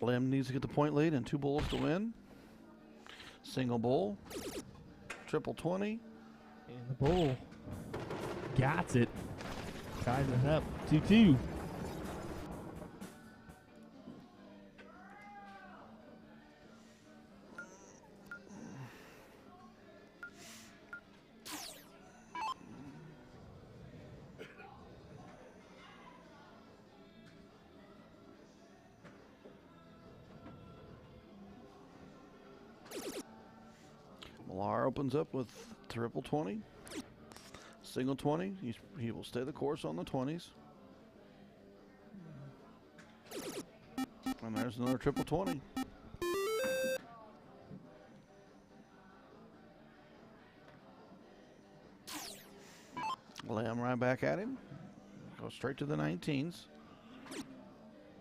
Lem needs to get the point lead and 2 bulls to win. Single bull, triple 20. And the bull got it. Ties it up 2-2. Milar opens up with triple 20. Single 20. He will stay the course on the 20s. And there's another triple 20. Lay him right back at him. Go straight to the 19s.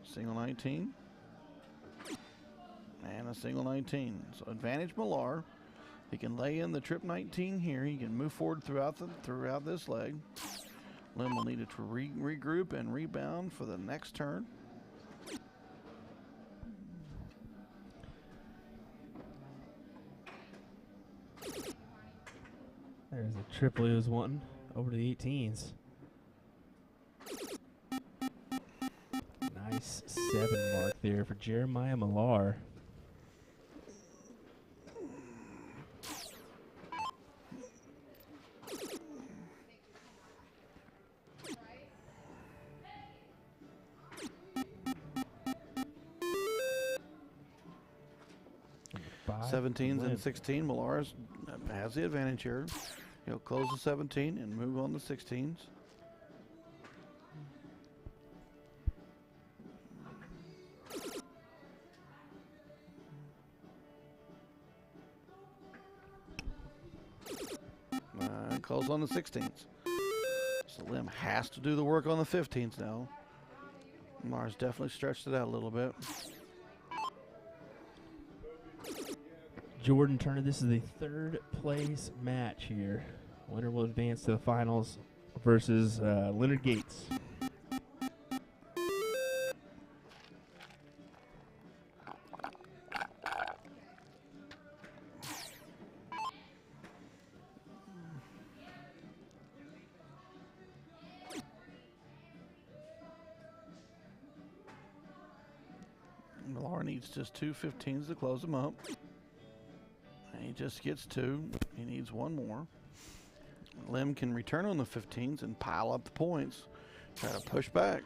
Single 19. And a single 19. So advantage Milar. He can lay in the trip 19 here. He can move forward throughout this leg. Lim will need it to regroup and rebound for the next turn. There's a triple he was wanting over to the 18s. Nice 7 mark there for Jeremiah Milar. Five, 17s and 16. Milar has the advantage here. He'll close the 17 and move on the 16s. Close on the 16s. So Lim has to do the work on the 15s now. Milar's definitely stretched it out a little bit. Jordan Turner, this is the 3rd place match here. Winner will advance to the finals versus Leonard Gates. Milar needs just 2 15s to close him up. And he just gets 2. He needs 1 more. Lim can return on the 15s and pile up the points. Try to push back.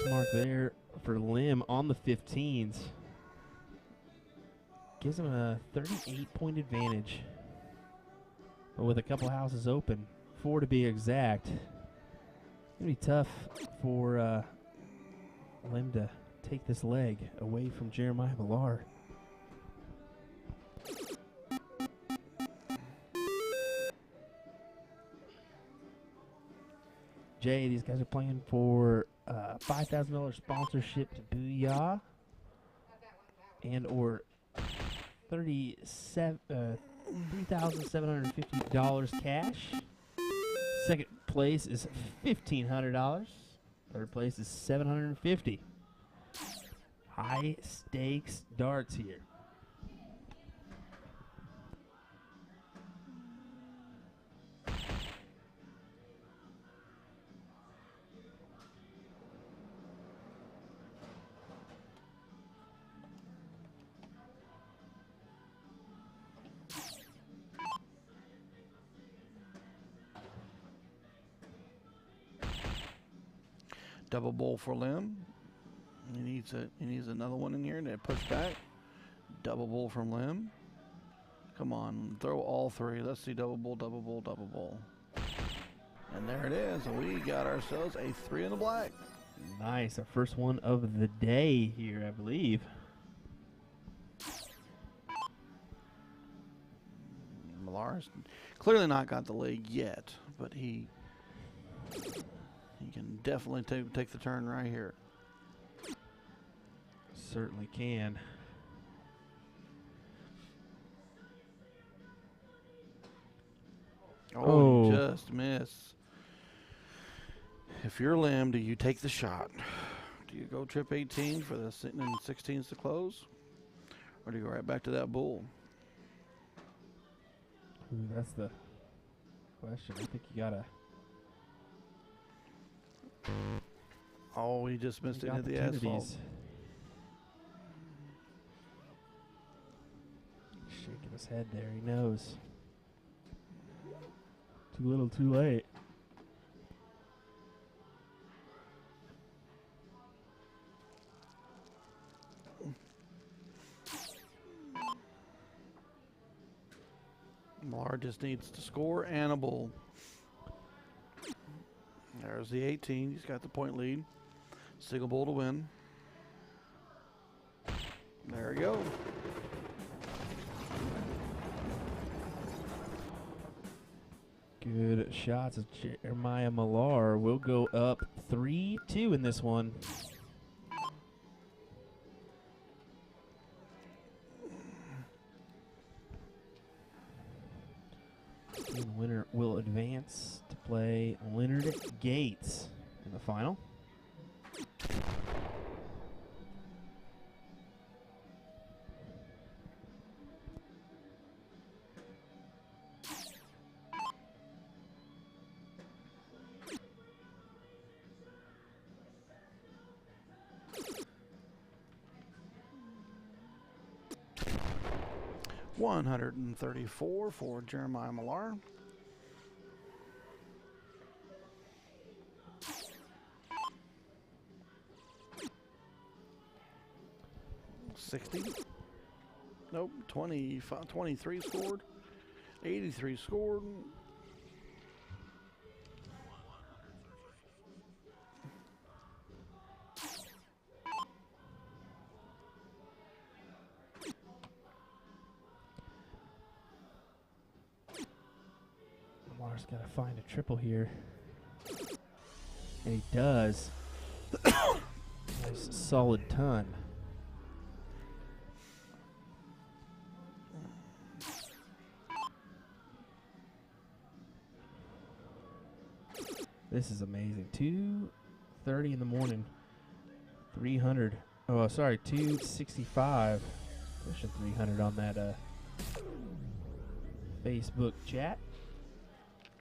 Mark there for Lim on the 15s. Gives him a 38-point advantage. But with a couple houses open, 4 to be exact, it's going to be tough for Lim to take this leg away from Jeremiah Milar. Jay, these guys are playing for $5,000 sponsorship to Booyah and or $3,750 cash. Second place is $1,500. Third place is $750. High stakes darts here. Double bowl for Lim. He needs another one in here to push back. Double bowl from Lim. Come on, throw all 3. Let's see double bowl, double bowl, double bowl. And there it is. We got ourselves a 3 in the black. Nice, our first one of the day here, I believe. Milar's clearly not got the lead yet, but he can definitely take the turn right here. Certainly can. Oh, you just miss. If you're Lim, do you take the shot? Do you go trip 18 for the sitting in 16s to close? Or do you go right back to that bull? Ooh, that's the question. I think you gotta Oh, he just missed it Got at the asphalt. opportunities. Shaking his head there. He knows. Too little, too late. Milar just needs to score and a bull. There's the 18. He's got the point lead. Single bull to win. There we go. Good shots of Jeremiah Milar. Will go up 3-2 in this one. The winner will advance to play Leonard Gates in the final. $134 for Jeremiah Milar. $60. Nope, 25, 23 scored. 83 scored. Milar's got to find a triple here. And he does. Nice solid ton. This is amazing. 2:30 in the morning. 300. Oh, sorry, 265. Pushing 300 on that Facebook chat.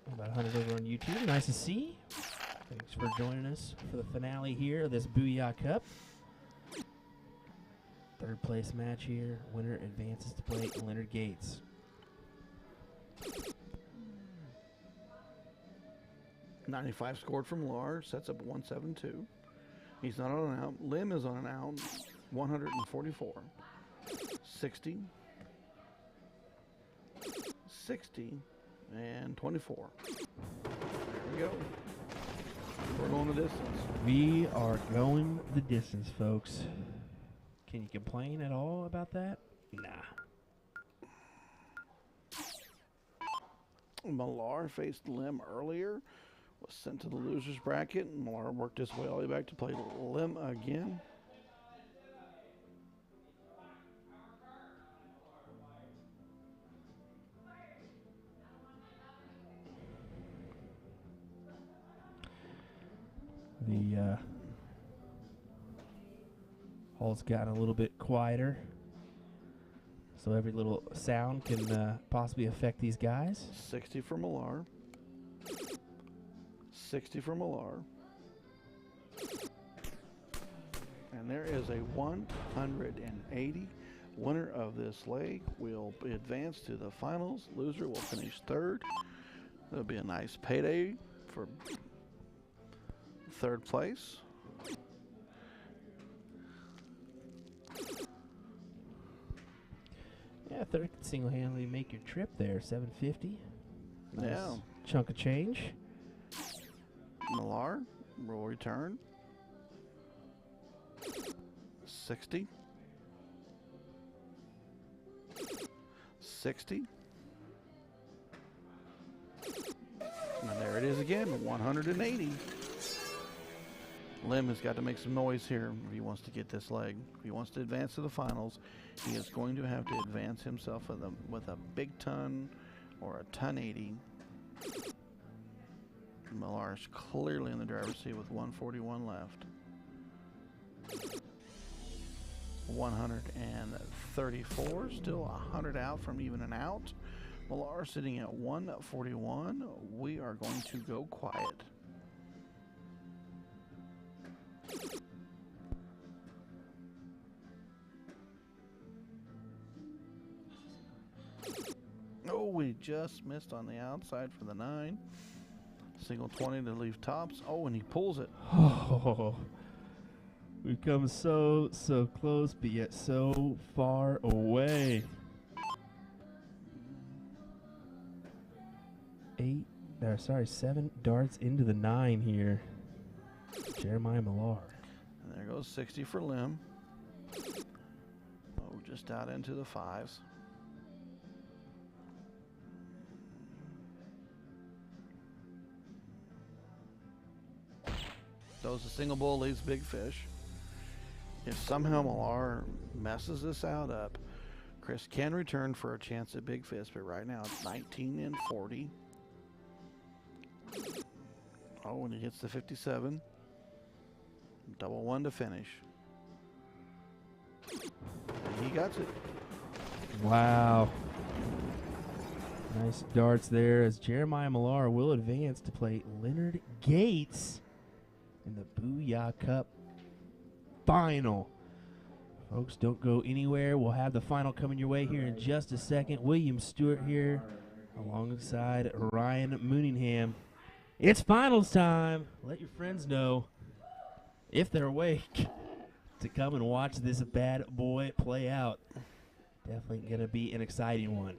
About 100 over on YouTube. Nice to see. Thanks for joining us for the finale here of this Booyah Cup. Third place match here. Winner advances to play Leonard Gates. $95 scored from Milar, sets up 172. He's not on an out. Lim is on an out, 144. 60. 60 and 24. There we go. We're going the distance. We are going the distance, folks. Can you complain at all about that? Nah. Milar faced Lim earlier, was sent to the losers bracket, and Milar worked his way all the way back to play Lim again. The hall's gotten a little bit quieter, so every little sound can possibly affect these guys. 60 for Milar. 60 for Milar. And there is a 180. Winner of this leg will advance to the finals. Loser will finish third. That'll be a nice payday for third place. Yeah, third can single-handedly make your trip there. 750. Nice Yeah. chunk of change. Milar will return. 60. 60. And there it is again, 180. Lim has got to make some noise here if he wants to get this leg. If he wants to advance to the finals, he is going to have to advance himself with a big ton or a ton 80. Milar is clearly in the driver's seat with 141 left. 134, still 100 out from even an out. Milar sitting at 141. We are going to go quiet. we just missed on the outside for the 9. Single 20 to leave tops. Oh, and he pulls it. Oh, we've come so close, but yet so far away. 7 darts into the 9 here. Jeremiah Milar. And there goes 60 for Lim. Oh, just out into the 5s. Throws a single bull, leaves big fish. If somehow Milar messes this up, Chris can return for a chance at big fish, but right now it's 19 and 40. Oh, when he hits the 57. Double 1 to finish. And he got it. Wow. Nice darts there as Jeremiah Milar will advance to play Leonard Gates in the Booyah Cup final. Folks, don't go anywhere. We'll have the final coming your way here in just a second. William Stuart here alongside Ryan Mooningham. It's finals time. Let your friends know, if they're awake, to come and watch this bad boy play out. Definitely going to be an exciting one.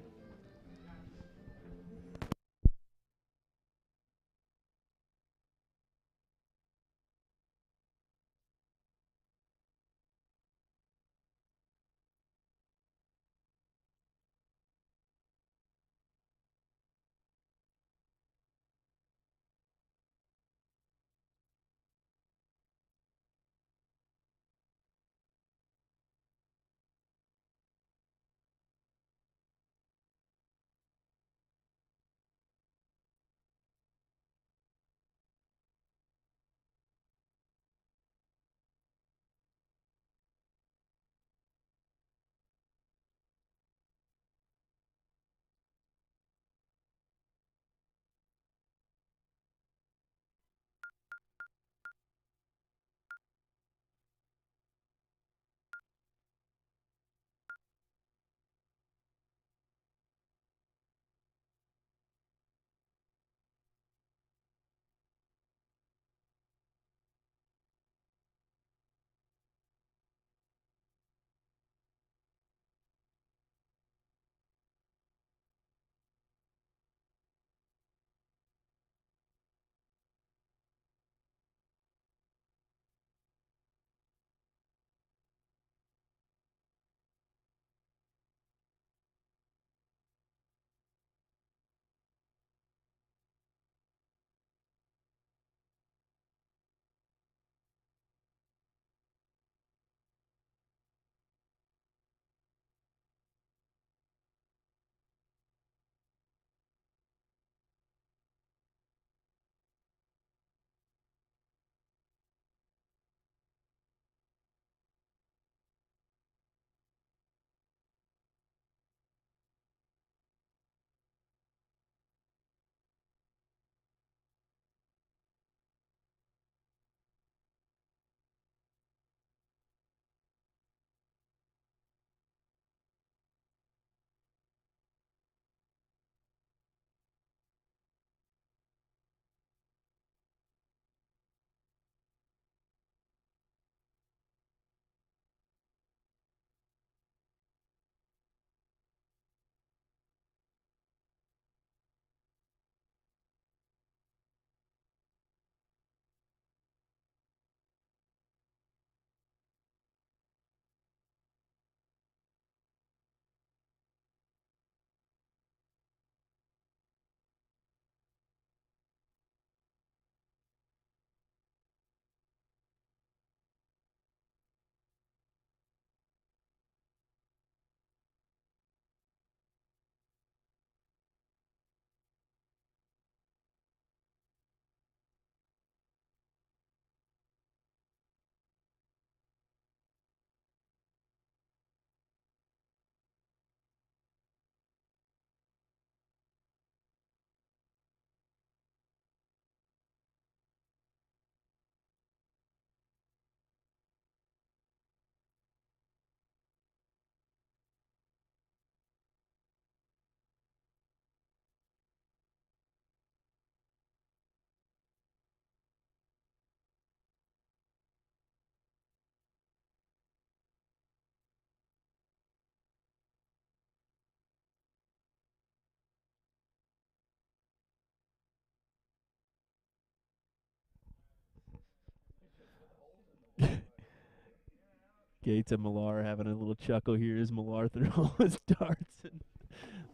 Gates and Milar having a little chuckle here as Milar threw all his darts and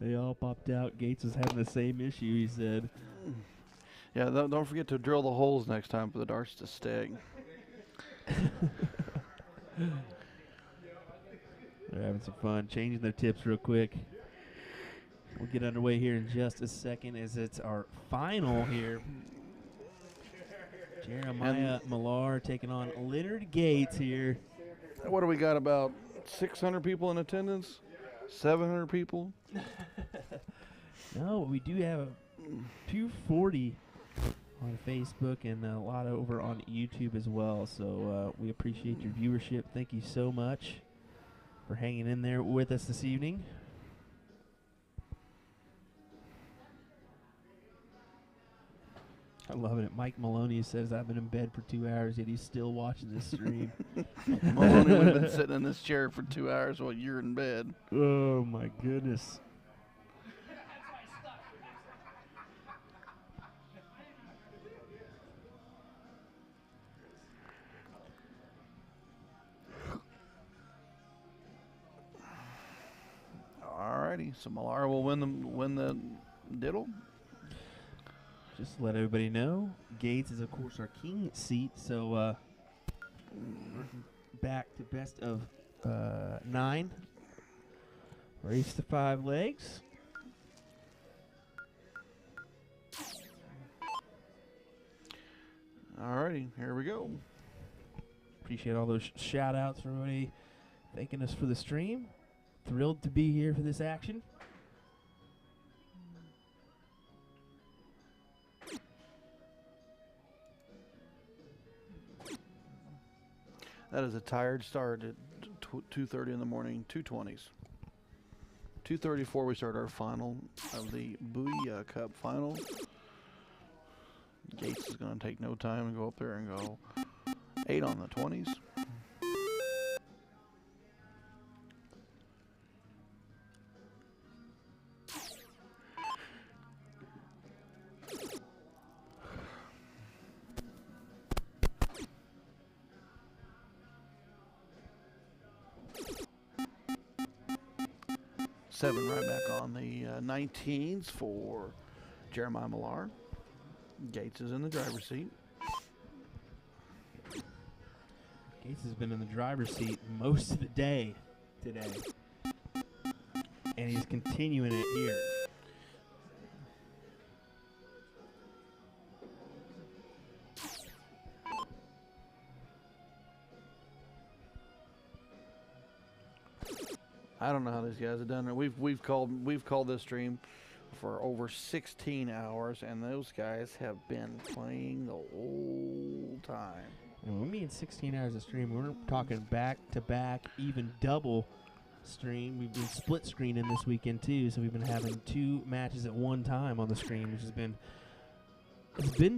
they all popped out. Gates was having the same issue, he said. Yeah, don't forget to drill the holes next time for the darts to stick. They're having some fun, changing their tips real quick. We'll get underway here in just a second as it's our final here. Jeremiah Milar taking on Leonard Gates here. What do we got, about 600 people in attendance? 700 people? No, we do have 240 on Facebook and a lot over on YouTube as well. So we appreciate your viewership. Thank you so much for hanging in there with us this evening. I'm loving it. Mike Maloney says, I've been in bed for 2 hours, yet he's still watching this stream. Maloney would have been sitting in this chair for 2 hours while you're in bed. Oh, my goodness. Alrighty, so Milar will win the diddle. Just to let everybody know, Gates is, of course, our king seat. So back to best of 9. Race to 5 legs. Alrighty, here we go. Appreciate all those shout outs from everybody thanking us for the stream. Thrilled to be here for this action. That is a tired start at 2:30 in the morning, 2:20s. 2:34 we start our final of the Booyah Cup final. Gates is going to take no time and go up there and go 8 on the 20s. Seven right back on the 19s for Jeremiah Milar. Gates is in the driver's seat. Gates has been in the driver's seat most of the day today. And he's continuing it here. I don't know how these guys have done it. We've called this stream for over 16 hours, and those guys have been playing the whole time. And when we mean 16 hours of stream, we're talking back to back, even double stream. We've been split screening this weekend too, so we've been having 2 matches at one time on the screen, which has been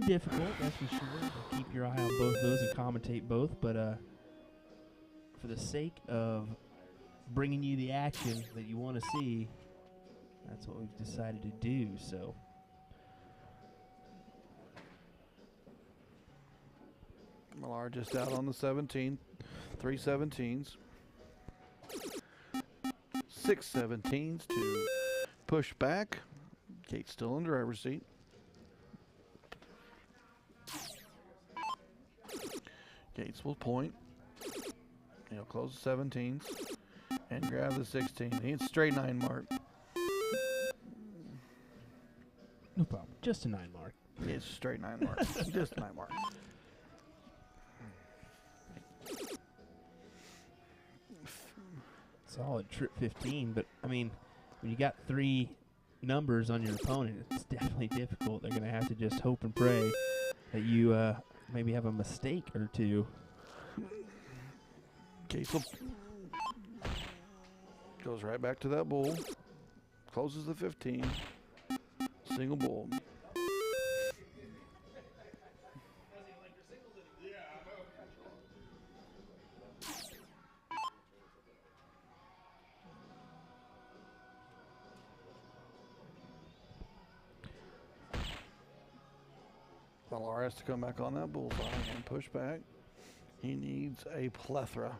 difficult, that's for sure. Keep your eye on both those and commentate both, but for the sake of bringing you the action that you want to see, that's what we've decided to do. So Milar just out on the 17, 3 17s, 6 17s to push back. Gates still in driver's seat. Gates will point. He'll close the 17s and grab the 16. He's straight 9 mark. no problem. Just a 9 mark. It's straight 9 mark. Just 9 mark. Solid trip 15, but I mean, when you got 3 numbers on your opponent, it's definitely difficult. They're going to have to just hope and pray that you maybe have a mistake or 2. Gates goes right back to that bull. Closes the 15. Single bull. Milar has to come back on that bullseye and push back. He needs a plethora.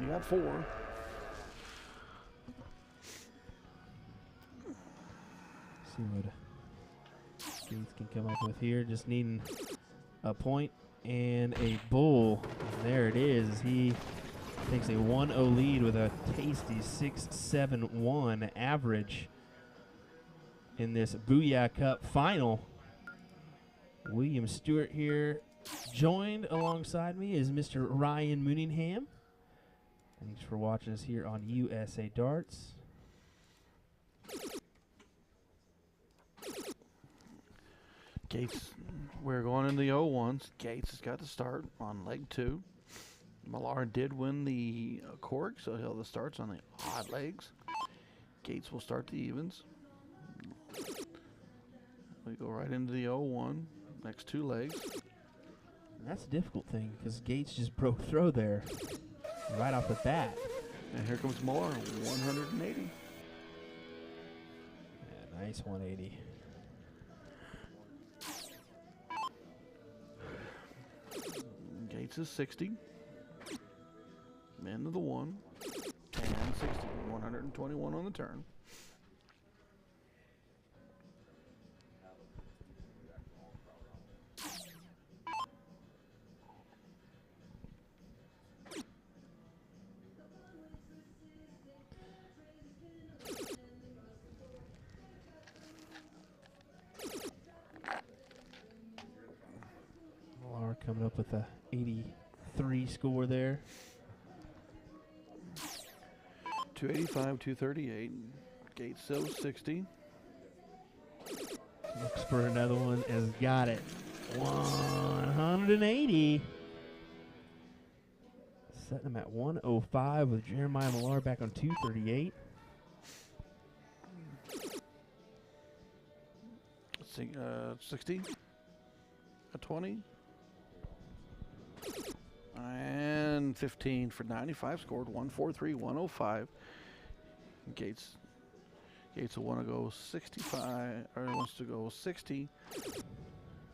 You got 4. See what Gates can come up with here. Just needing a point and a bull. And there it is. He takes a 1-0 lead with a tasty 6-7-1 average in this Booyah Cup final. William Stuart here. Joined alongside me is Mr. Ryan Mooningham. Thanks for watching us here on USA Darts. Gates, we're going into the 0-1s. Gates has got to start on leg 2. Milar did win the cork, so he'll have the starts on the odd legs. Gates will start the evens. We go right into the 0-1, next 2 legs. And that's a difficult thing because Gates just broke throw there right off the bat. And here comes Milar, 180. Yeah, nice 180. Gates is 60. End of the 1. And 60. 121 on the turn. Milar coming up with a 83 score there. 285, 238. Gates still 60. Looks for another one. Has got it. 180. Setting him at 105 with Jeremiah Milar back on 238. Let's see, 60. A 20. And 15 for 95. Scored 143, 105. Gates will want to go 65, or wants to go 60,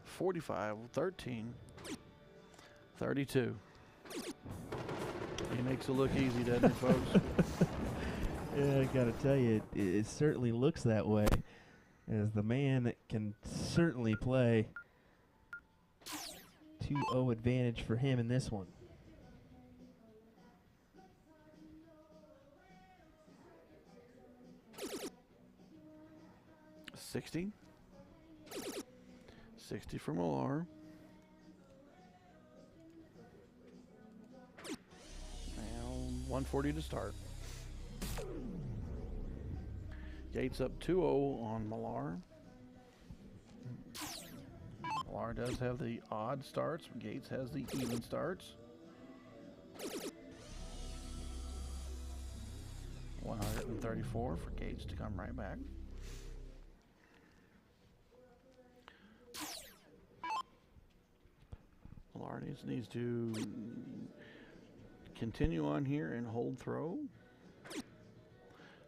45, 13, 32. He makes it look easy, doesn't he, folks? Yeah, I gotta tell you, it certainly looks that way. As the man that can certainly play 2-0 advantage for him in this one. $60 from Milar. And 140 to start. Gates up 2-0 on Milar. Milar does have the odd starts. Gates has the even starts. 134 for Gates to come right back. Milar needs to continue on here and hold throw.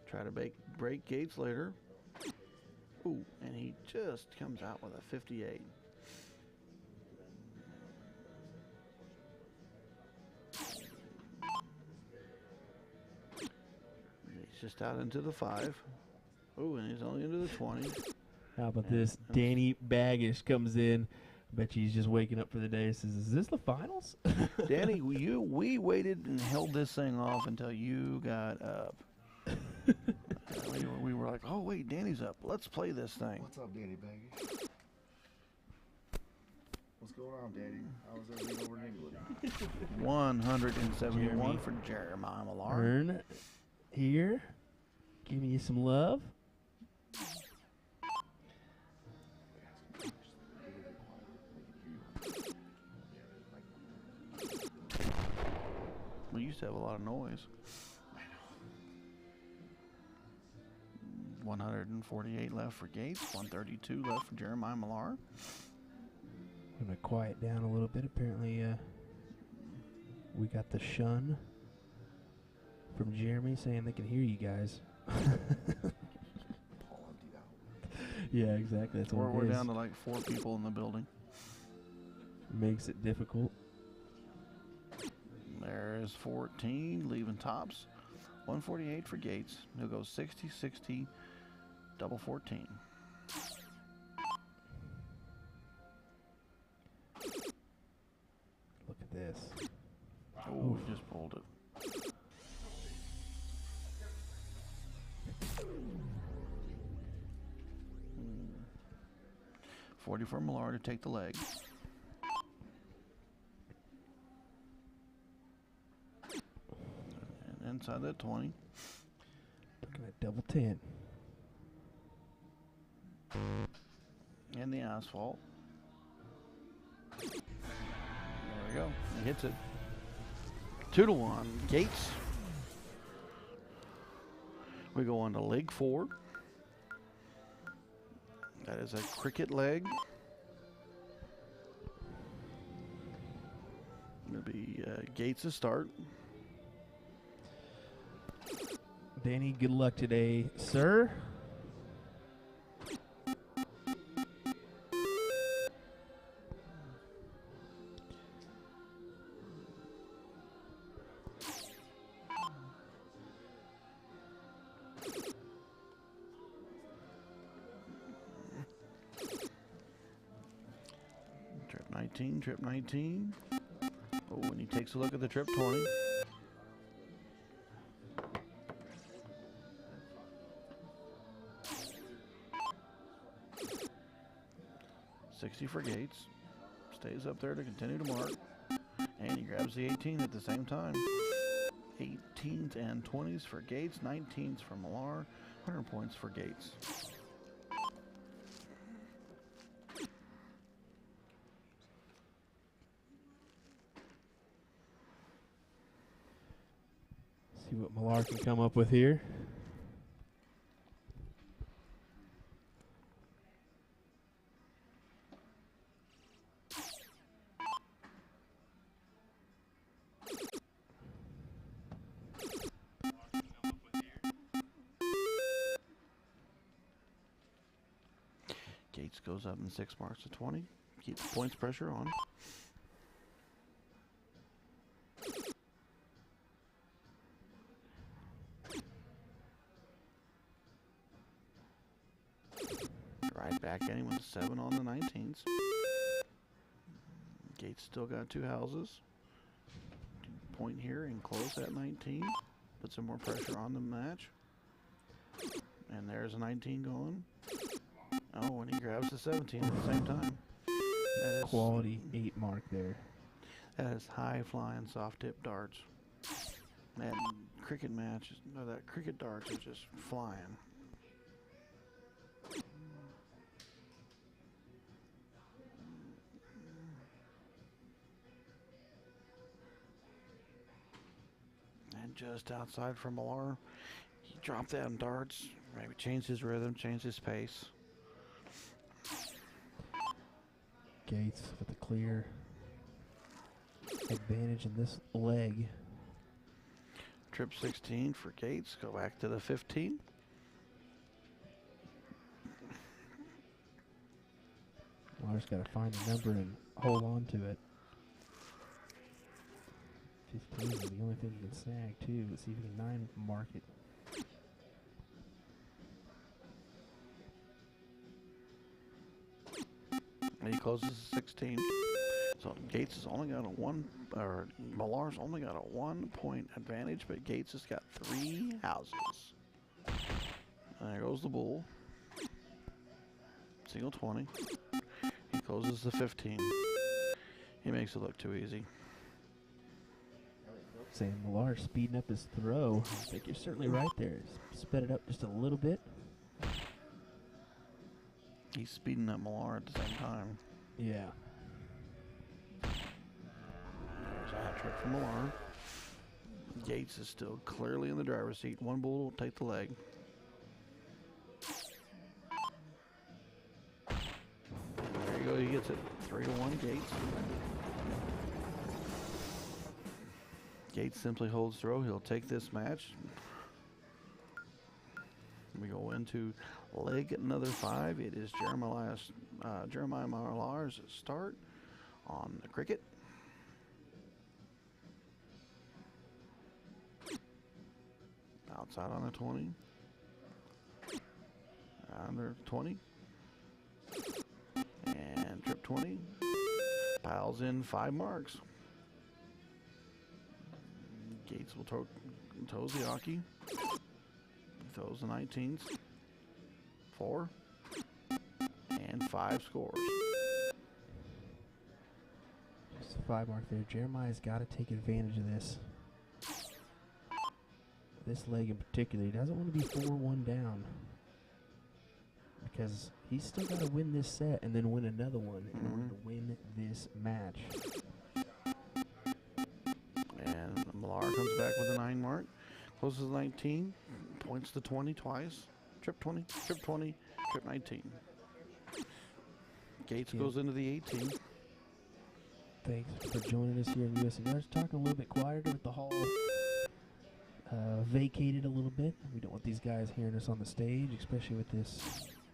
Try to break Gates later. Ooh, and he just comes out with a 58. He's just out into the 5. Ooh, and he's only into the 20. How about this? Danny Baggish comes in. Bet you he's just waking up for the day. Says, "Is this the finals?" Danny, we waited and held this thing off until you got up. We were like, oh wait, Danny's up. Let's play this thing. What's up, Danny Baggy? What's going on, Daddy? I was everything over in England. 171 for Jeremiah Milar. Earn here. Giving you some love. We used to have a lot of noise. 148 left for Gates. 132 left for Jeremiah Milar. I'm gonna quiet down a little bit. Apparently, we got the shun from Jeremy saying they can hear you guys. Yeah, exactly. That's what We're down to like 4 people in the building. Makes it difficult. There There's 14, leaving tops. 148 for Gates. He'll go 60, 60, double 14. Look at this. Oh, he just pulled it. Hmm. 40 for Milar to take the leg. And inside that 20. Looking at double 10. And the asphalt. There we go. He hits it. 2-1. Gates. We go on to leg 4. That is a cricket leg. It'll be Gates' start. Danny, good luck today, sir. Trip 19. Oh, and he takes a look at the trip 20. $60 for Gates. Stays up there to continue to mark. And he grabs the 18 at the same time. 18s and 20s for Gates. 19s for Milar. 100 points for Gates. See what Milar can come up with here. Gates goes up in 6 marks to 20. Keeps points pressure on. Right back at him with 7 on the 19s. Gates still got 2 houses. Point here and close that 19. Put some more pressure on the match. And there's a 19 going. Oh, and he grabs the 17 at the same time. That is Quality 8 mark there. That is high flying soft tip darts. That cricket match, no, that cricket darts are just flying. And just outside from Milar, he dropped that in darts. Maybe changed his rhythm, changed his pace. Gates with a clear advantage in this leg. Trip 16 for Gates. Go back to the 15. Milar's got to find a number and hold on to it. 15 is the only thing he can snag, too. Let's see if he can 9 mark it. And he closes 16. So Gates has only got a Milar's only got a 1 point advantage, but Gates has got 3 houses. And there goes the bull. Single 20. He closes the 15. He makes it look too easy. Saying Milar speeding up his throw. I think you're certainly right there. Sped it up just a little bit. He's speeding up Milar at the same time. Yeah. There's a hat trick from Milar. Gates is still clearly in the driver's seat. One bull will take the leg. There you go. He gets it. 3-1 Gates. Gates simply holds throw. He'll take this match. We go into leg number 5. It is Jeremiah Milar's start on the cricket. Outside on a 20. Under 20. And trip 20. Piles in 5 marks. Gates will toes the Aki. Throws the 19s. 4. And 5 scores. Just a 5 mark there. Jeremiah's got to take advantage of this. This leg in particular, he doesn't want to be 4-1 down, because he's still got to win this set and then win another one in order to win this match. And Milar comes back with a 9 mark, closes 19, points to 20 twice, trip 20, trip 20, trip 19. Gates goes into the 18. Thanks for joining us here in USA. Just talking a little bit quieter with the hall vacated a little bit. We don't want these guys hearing us on the stage, especially with this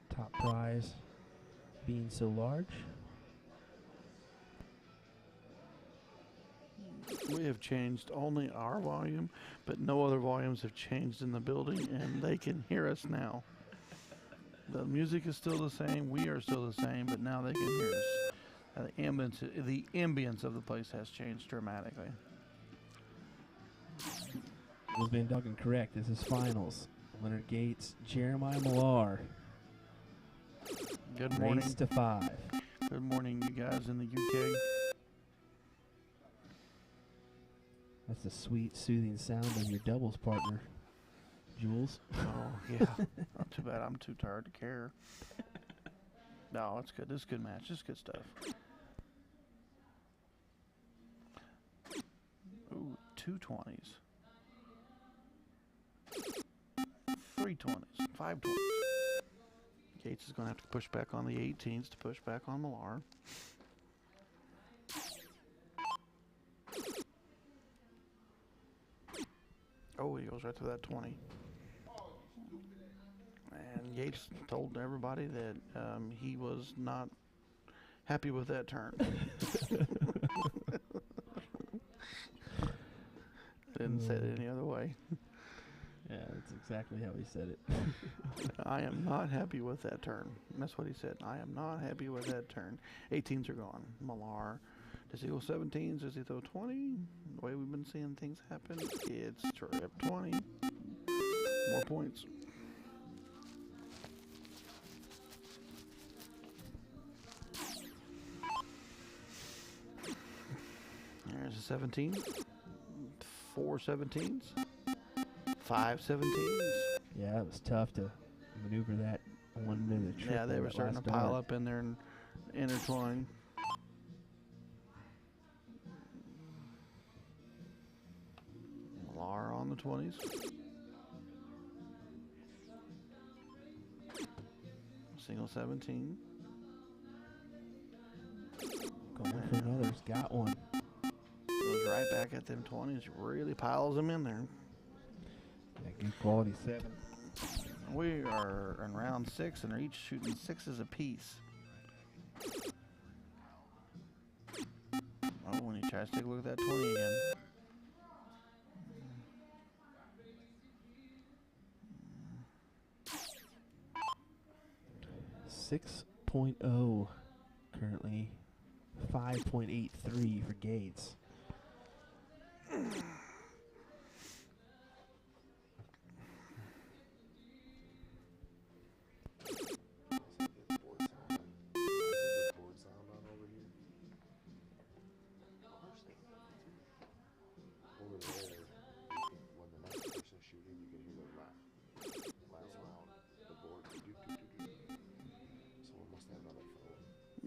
top prize being so large. We have changed only our volume, but no other volumes have changed in the building, and they can hear us now. The music is still the same, we are still the same, but now they can hear us. The ambience of the place has changed dramatically. Was Van Duggan correct? This is finals. Leonard Gates, Jeremiah Milar. Good morning. Race to 5. Good morning, you guys in the UK. That's the sweet, soothing sound of your doubles partner, Jules. Oh, yeah. Not too bad. I'm too tired to care. No, it's good. This is a good match. This is good stuff. Ooh, 2 20s. 3 20s. 5 20s. Gates is going to have to push back on the 18s to push back on Milar. Oh, he goes right to that 20. And Yates told everybody that he was not happy with that turn. Didn't say it any other way. Yeah, that's exactly how he said it. I am not happy with that turn. And that's what he said. I am not happy with that turn. 18s are gone. Milar. Does he go 17s? Does he throw 20? The way we've been seeing things happen, it's trip 20. More points. There's a 17. 4 17s. 5 17s. Yeah, it was tough to maneuver that one minute trip. Yeah, they were starting to pile up in there and intertwine. Milar on the 20s. Single 17. Going for another's got one. Goes right back at them 20s. Really piles them in there. Yeah, good quality 7. We are in round 6 and they're each shooting 6s apiece. Oh, when he tries to take a look at that 20 again. 6.0 currently. 5.83 for Gates.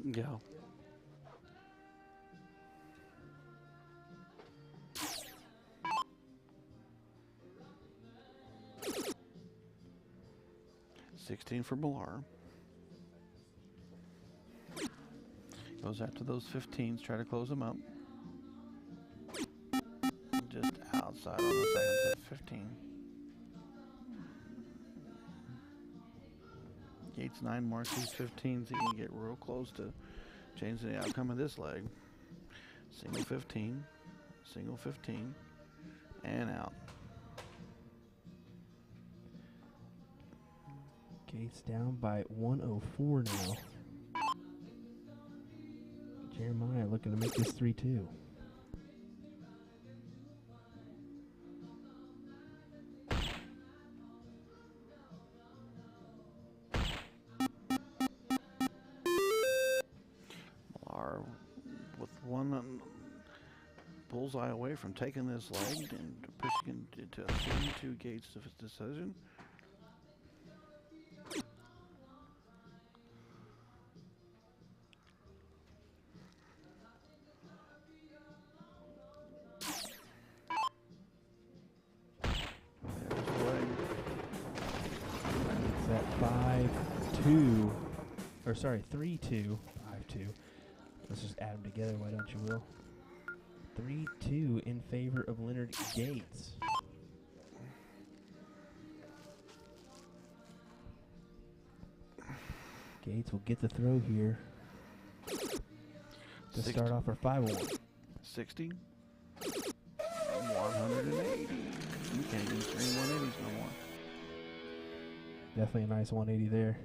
Yeah. $16 for Milar. Goes after those 15s, try to close them up. Just outside on the second set, 15. Gates 9 marks these 15s. He can get real close to changing the outcome of this leg. Single 15, single 15, and out. Gates down by 104 now. Jeremiah looking to make this 3-2. Milar with one bullseye away from taking this leg and pushing it to a 3-2 Gates decision. It's at 5-2, or sorry, 3-2, 5-2. Let's just add them together, why don't you, Will? 3-2 in favor of Leonard Gates. Gates will get the throw here to start off our 5-1. 60. 180. You can't do 3 180s no more. Definitely a nice 180 there.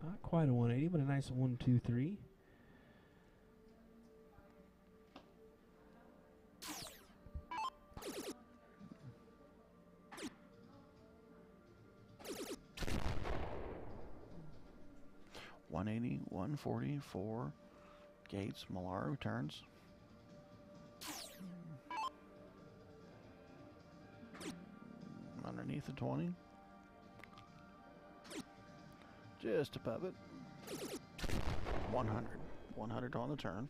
Not quite a 180, but a nice 1-2-3. $180, $140 for Gates. Milar returns. Underneath the 20. Just above it. 100. 100 on the turn.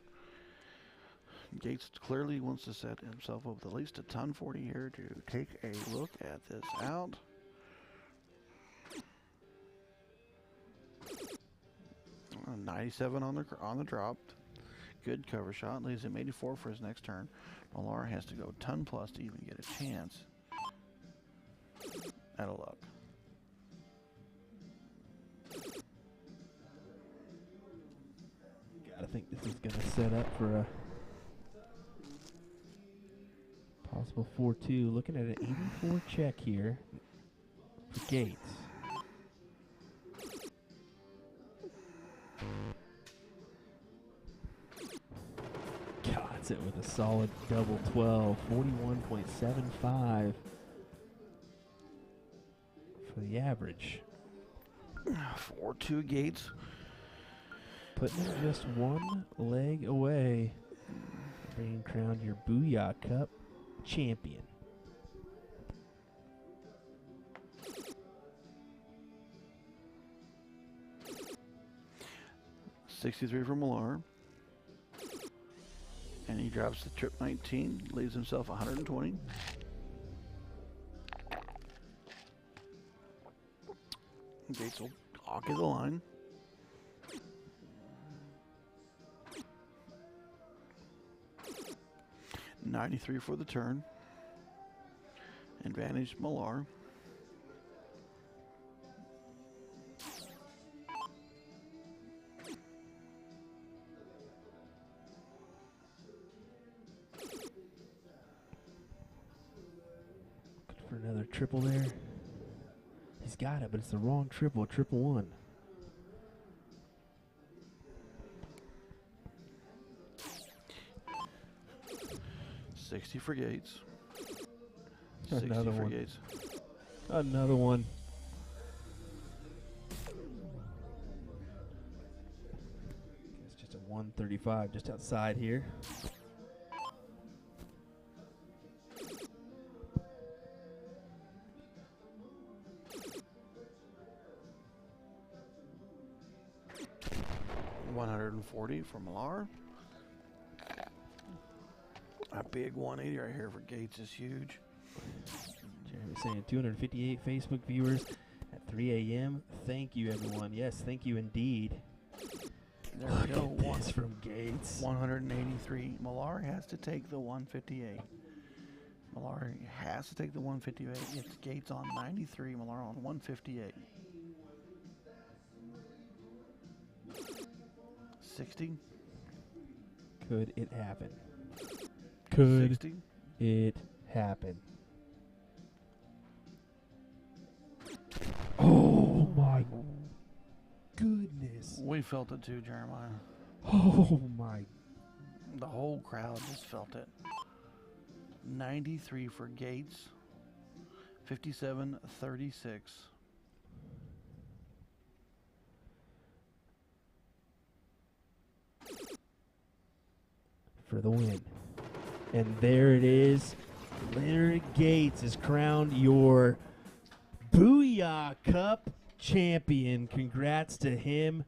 Gates clearly wants to set himself up with at least a ton 40 here to take a look at this out. Uh, 97 on the drop. Good cover shot. Leaves him 84 for his next turn. Milar has to go ton plus to even get a chance at a luck. I think this is going to set up for a possible 4-2. Looking at an 84 check here for Gates. Got it with a solid double 12, 41.75 for the average. 4-2 Gates. Putting it just one leg away from being crowned your Booyah Cup champion. $63 for Milar. And he drops the trip 19, leaves himself 120. Gates will hockey the line. $93 for the turn. Advantage Milar. Looking for another triple there. He's got it, but it's the wrong triple, 111. 60 for Gates. Another 60 for one. Gates. Another one. It's just a 135 just outside here. $140 for Milar. A big 180 right here for Gates is huge. Jeremy saying 258 Facebook viewers at 3 a.m. Thank you, everyone. Yes, thank you indeed. There Look we go. at this from Gates. 183. Milar has to take the 158. Milar has to take the 158. It's Gates on 93. Milar on 158. 60. Could it happen? Could 60. it happen? Oh my goodness. We felt it too, Jeremiah. Oh my. The whole crowd just felt it. 93 for Gates. 57-36. For the win. And there it is. Leonard Gates is crowned your Booyah Cup champion. Congrats to him.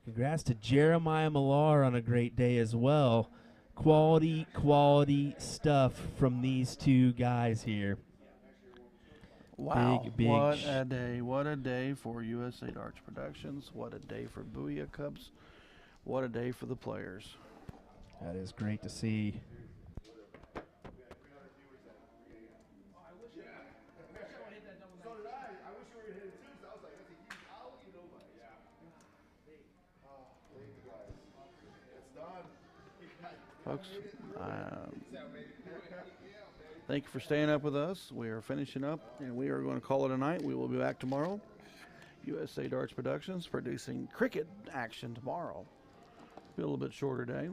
Congrats to Jeremiah Milar on a great day as well. Quality stuff from these two guys here. Wow. Big What a day. What a day for USA Darts Productions. What a day for Booyah Cups. What a day for the players. That is great to see. Folks, thank you for staying up with us. We are finishing up, and we are going to call it a night. We will be back tomorrow. USA Darts Productions producing cricket action tomorrow. Be a little bit shorter day.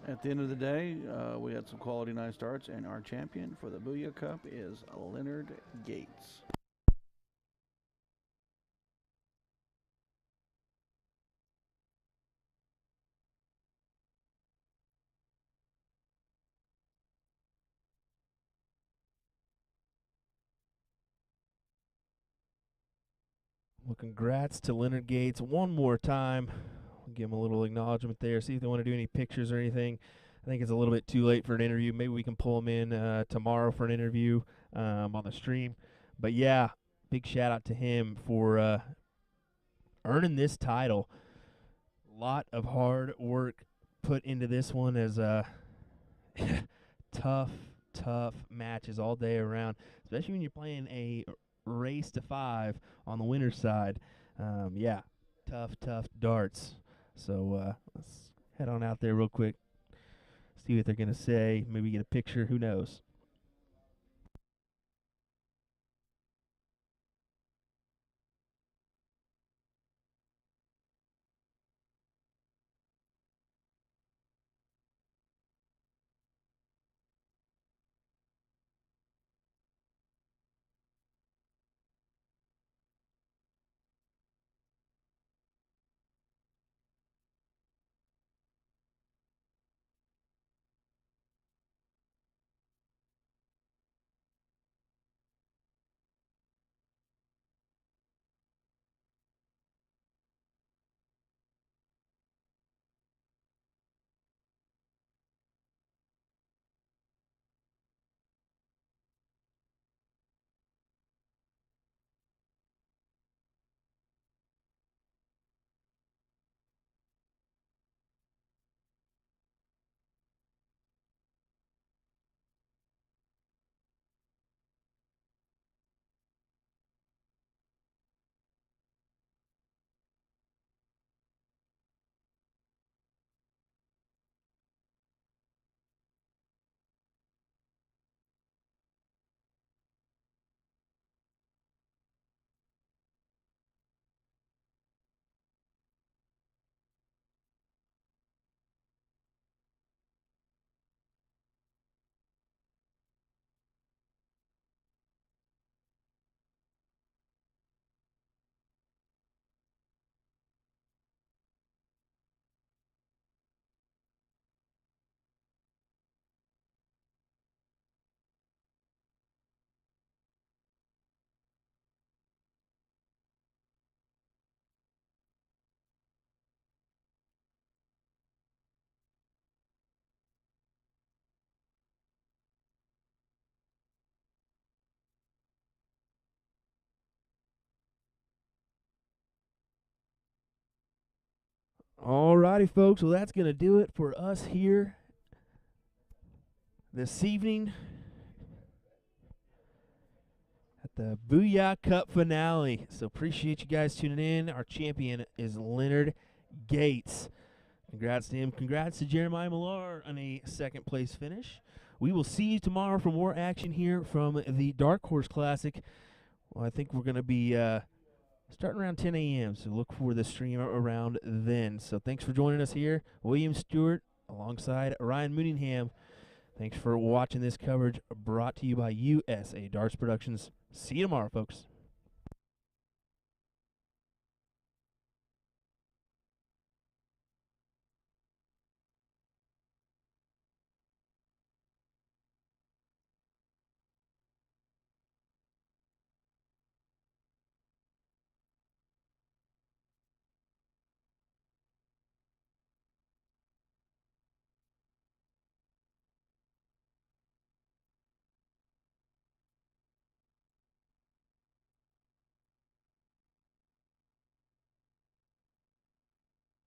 At the end of the day, we had some quality nice darts, and our champion for the Booyah Cup is Leonard Gates. Well, congrats to Leonard Gates one more time. We'll give him a little acknowledgement there, see if they want to do any pictures or anything. I think it's a little bit too late for an interview. Maybe we can pull him in tomorrow for an interview on the stream. But, yeah, big shout-out to him for earning this title. A lot of hard work put into this one as tough matches all day around, especially when you're playing a race to 5 on the winner's side. Yeah, tough darts. So let's head on out there real quick, see what they're going to say, maybe get a picture, who knows. Alrighty, folks. Well, that's going to do it for us here this evening the Booyah Cup finale. So appreciate you guys tuning in. Our champion is Leonard Gates. Congrats to him. Congrats to Jeremiah Milar on a second-place finish. We will see you tomorrow for more action here from the Darkhorse Classic. Well, I think we're going to be starting around 10 a.m., so look for the stream around then. So thanks for joining us here. William Stuart alongside Ryan Mooningham. Thanks for watching this coverage brought to you by USA Darts Productions. See you tomorrow, folks.